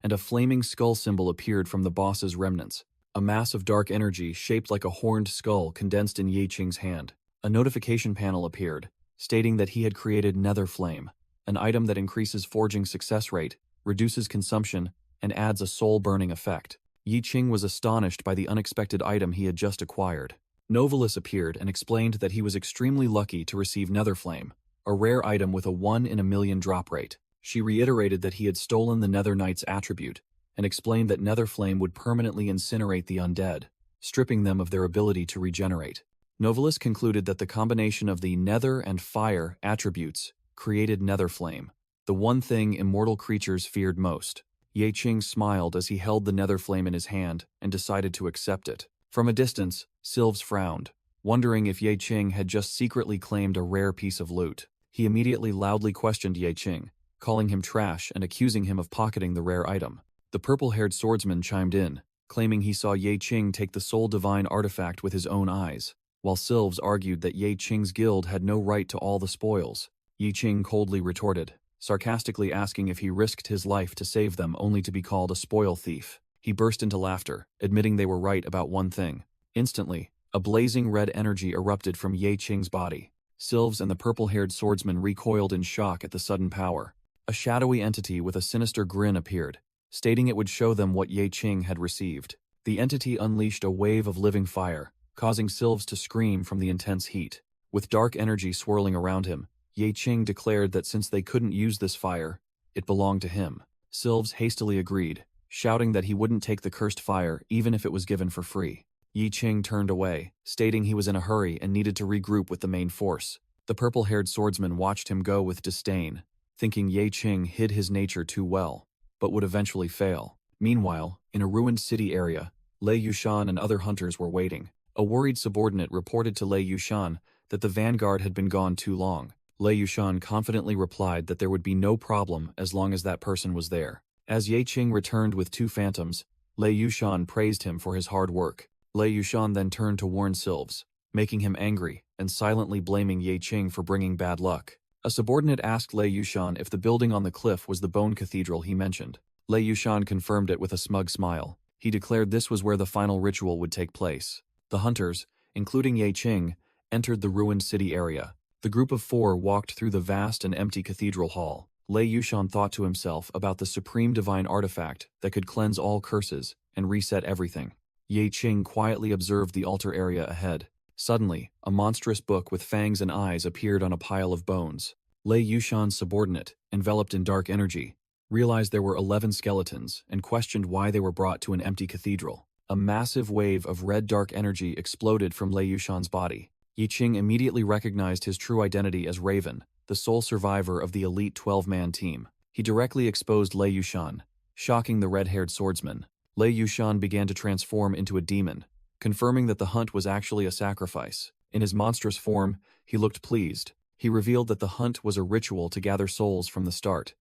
and a flaming skull symbol appeared from the boss's remnants. A mass of dark energy shaped like a horned skull condensed in Yi Qing's hand. A notification panel appeared, stating that he had created Nether Flame, an item that increases forging success rate, reduces consumption, and adds a soul-burning effect. Yi Qing was astonished by the unexpected item he had just acquired. Novalis appeared and explained that he was extremely lucky to receive Nether Flame, a rare item with a 1 in a million drop rate. She reiterated that he had stolen the Nether Knight's attribute, and explained that Nether Flame would permanently incinerate the undead, stripping them of their ability to regenerate. Novalis concluded that the combination of the Nether and Fire attributes created Nether Flame, the one thing immortal creatures feared most. Yi Qing smiled as he held the Nether Flame in his hand and decided to accept it. From a distance, Sylves frowned, wondering if Yi Qing had just secretly claimed a rare piece of loot. He immediately loudly questioned Yi Qing, calling him trash and accusing him of pocketing the rare item. The purple-haired swordsman chimed in, claiming he saw Yi Qing take the soul divine artifact with his own eyes, while Sylves argued that Yi Qing's guild had no right to all the spoils. Yi Qing coldly retorted, sarcastically asking if he risked his life to save them only to be called a spoil thief. He burst into laughter, admitting they were right about one thing. Instantly, a blazing red energy erupted from Yi Qing's body. Sylves and the purple-haired swordsman recoiled in shock at the sudden power. A shadowy entity with a sinister grin appeared, stating it would show them what Yi Qing had received. The entity unleashed a wave of living fire, causing Sylves to scream from the intense heat. With dark energy swirling around him, Yi Qing declared that since they couldn't use this fire, it belonged to him. Sylves hastily agreed, shouting that he wouldn't take the cursed fire even if it was given for free. Yi Qing turned away, stating he was in a hurry and needed to regroup with the main force. The purple-haired swordsman watched him go with disdain, thinking Yi Qing hid his nature too well, but would eventually fail. Meanwhile, in a ruined city area, Lei Yushan and other hunters were waiting. A worried subordinate reported to Lei Yushan that the vanguard had been gone too long. Lei Yushan confidently replied that there would be no problem as long as that person was there. As Yi Qing returned with 2 phantoms, Lei Yushan praised him for his hard work. Lei Yushan then turned to warn Sylves, making him angry and silently blaming Yi Qing for bringing bad luck. A subordinate asked Lei Yushan if the building on the cliff was the bone cathedral he mentioned. Lei Yushan confirmed it with a smug smile. He declared this was where the final ritual would take place. The hunters, including Yi Qing, entered the ruined city area. The group of 4 walked through the vast and empty cathedral hall. Lei Yushan thought to himself about the supreme divine artifact that could cleanse all curses and reset everything. Yi Qing quietly observed the altar area ahead. Suddenly, a monstrous book with fangs and eyes appeared on a pile of bones. Lei Yushan's subordinate, enveloped in dark energy, realized there were 11 skeletons and questioned why they were brought to an empty cathedral. A massive wave of red dark energy exploded from Lei Yushan's body. Yi Qing immediately recognized his true identity as Raven, the sole survivor of the elite 12-man team. He directly exposed Lei Yushan, shocking the red-haired swordsman. Lei Yushan began to transform into a demon, confirming that the hunt was actually a sacrifice. In his monstrous form, he looked pleased. He revealed that the hunt was a ritual to gather souls from the start,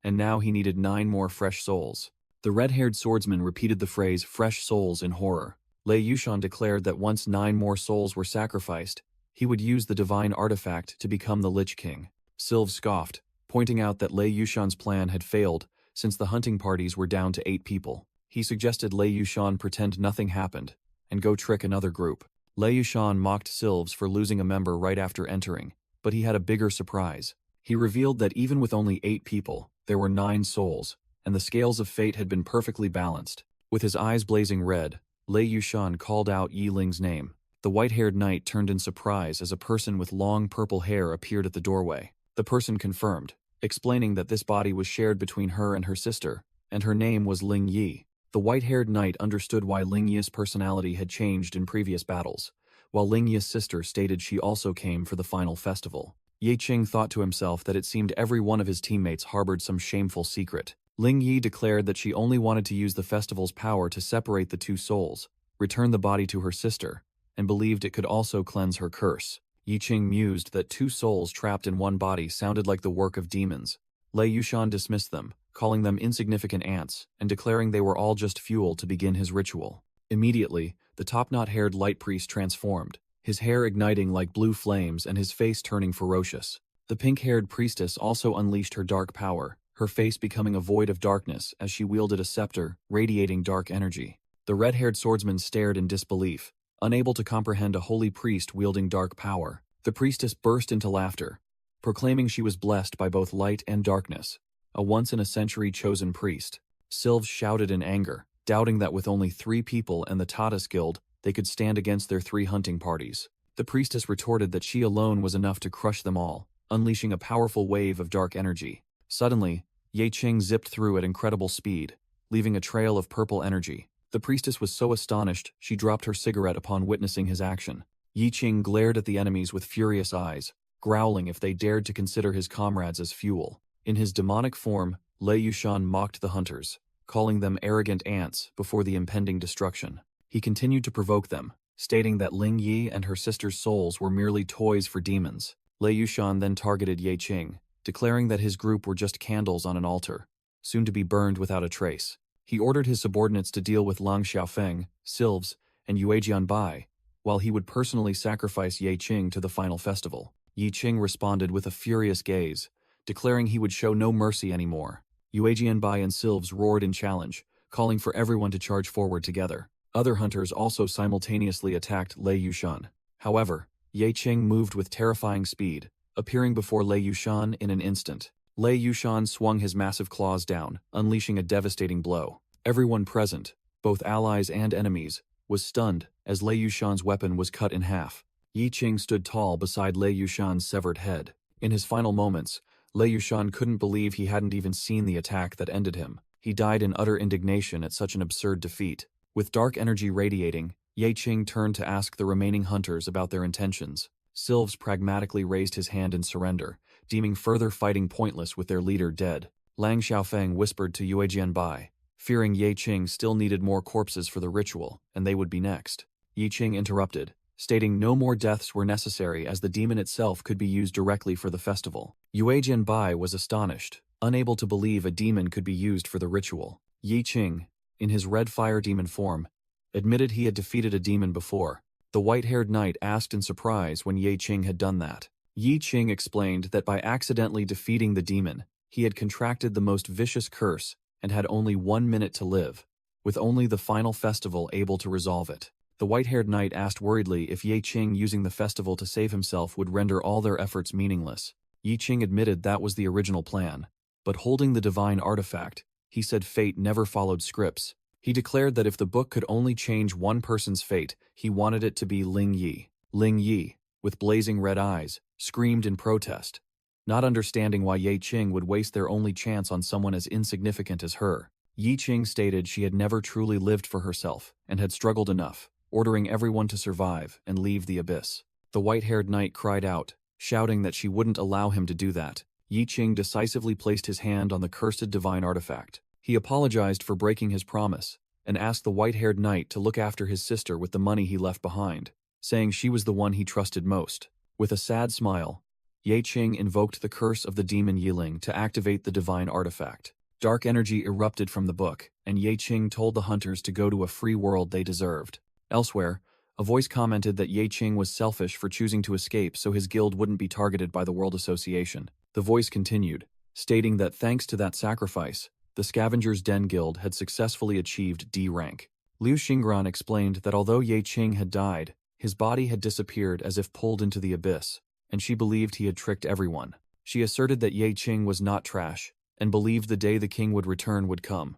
and now he needed 9 more fresh souls. The red-haired swordsman repeated the phrase "fresh souls" in horror. Lei Yushan declared that once 9 more souls were sacrificed, he would use the divine artifact to become the Lich King. Sylves scoffed, pointing out that Lei Yushan's plan had failed since the hunting parties were down to 8 people. He suggested Lei Yushan pretend nothing happened and go trick another group. Lei Yushan mocked Sylves for losing a member right after entering, but he had a bigger surprise. He revealed that even with only 8 people, there were 9 souls, and the scales of fate had been perfectly balanced. With his eyes blazing red, Lei Yushan called out Yi Ling's name. The white-haired knight turned in surprise as a person with long purple hair appeared at the doorway. The person confirmed, explaining that this body was shared between her and her sister, and her name was Ling Yi. The white-haired knight understood why Ling Yi's personality had changed in previous battles, while Ling Yi's sister stated she also came for the final festival. Ye Qing thought to himself that it seemed every one of his teammates harbored some shameful secret. Ling Yi declared that she only wanted to use the festival's power to separate the 2 souls, return the body to her sister, and believed it could also cleanse her curse. Yi Qing mused that 2 souls trapped in one body sounded like the work of demons. Lei Yushan dismissed them, calling them insignificant ants, and declaring they were all just fuel to begin his ritual. Immediately, the top-knot-haired light priest transformed, his hair igniting like blue flames and his face turning ferocious. The pink-haired priestess also unleashed her dark power, her face becoming a void of darkness as she wielded a scepter, radiating dark energy. The red-haired swordsman stared in disbelief, unable to comprehend a holy priest wielding dark power. The priestess burst into laughter, proclaiming she was blessed by both light and darkness, a once-in-a-century chosen priest. Sylves shouted in anger, doubting that with only 3 people and the Tatas Guild, they could stand against their 3 hunting parties. The priestess retorted that she alone was enough to crush them all, unleashing a powerful wave of dark energy. Suddenly, Ye Qing zipped through at incredible speed, leaving a trail of purple energy. The priestess was so astonished, she dropped her cigarette upon witnessing his action. Yi Qing glared at the enemies with furious eyes, growling if they dared to consider his comrades as fuel. In his demonic form, Lei Yushan mocked the hunters, calling them arrogant ants before the impending destruction. He continued to provoke them, stating that Ling Yi and her sister's souls were merely toys for demons. Lei Yushan then targeted Ye Qing, declaring that his group were just candles on an altar, soon to be burned without a trace. He ordered his subordinates to deal with Lang Xiaofeng, Sylves, and Yue Jianbai, while he would personally sacrifice Ye Qing to the final festival. Yi Qing responded with a furious gaze, declaring he would show no mercy anymore. Yue Jianbai and Sylves roared in challenge, calling for everyone to charge forward together. Other hunters also simultaneously attacked Lei Yushan. However, Ye Qing moved with terrifying speed, appearing before Lei Yushan in an instant. Lei Yushan swung his massive claws down, unleashing a devastating blow. Everyone present, both allies and enemies, was stunned as Lei Yushan's weapon was cut in half. Yi Qing stood tall beside Lei Yushan's severed head. In his final moments, Lei Yushan couldn't believe he hadn't even seen the attack that ended him. He died in utter indignation at such an absurd defeat. With dark energy radiating, Ye Qing turned to ask the remaining hunters about their intentions. Sylves pragmatically raised his hand in surrender, deeming further fighting pointless with their leader dead. Lang Xiaofeng whispered to Yue Jianbai, fearing Ye Qing still needed more corpses for the ritual, and they would be next. Yi Qing interrupted, stating no more deaths were necessary as the demon itself could be used directly for the festival. Yue Jianbai was astonished, unable to believe a demon could be used for the ritual. Yi Qing, in his red fire demon form, admitted he had defeated a demon before. The white-haired knight asked in surprise when Ye Qing had done that. Yi Qing explained that by accidentally defeating the demon, he had contracted the most vicious curse and had only 1 minute to live, with only the final festival able to resolve it. The white-haired knight asked worriedly if Ye Qing using the festival to save himself would render all their efforts meaningless. Yi Qing admitted that was the original plan, but holding the divine artifact, he said fate never followed scripts. He declared that if the book could only change one person's fate, he wanted it to be Ling Yi. Ling Yi, with blazing red eyes, screamed in protest, not understanding why Ye Qing would waste their only chance on someone as insignificant as her. Yi Qing stated she had never truly lived for herself and had struggled enough, ordering everyone to survive and leave the abyss. The white-haired knight cried out, shouting that she wouldn't allow him to do that. Yi Qing decisively placed his hand on the cursed divine artifact. He apologized for breaking his promise and asked the white-haired knight to look after his sister with the money he left behind, saying she was the one he trusted most. With a sad smile, Ye Qing invoked the curse of the demon Yiling to activate the divine artifact. Dark energy erupted from the book, and Ye Qing told the hunters to go to a free world they deserved. Elsewhere, a voice commented that Ye Qing was selfish for choosing to escape so his guild wouldn't be targeted by the World Association. The voice continued, stating that thanks to that sacrifice, the Scavengers' Den Guild had successfully achieved D rank. Liu Xingran explained that although Ye Qing had died, his body had disappeared as if pulled into the abyss, and she believed he had tricked everyone. She asserted that Ye Qing was not trash, and believed the day the king would return would come.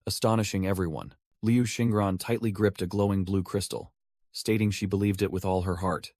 Astonishing everyone, Liu Xingran tightly gripped a glowing blue crystal, stating she believed it with all her heart.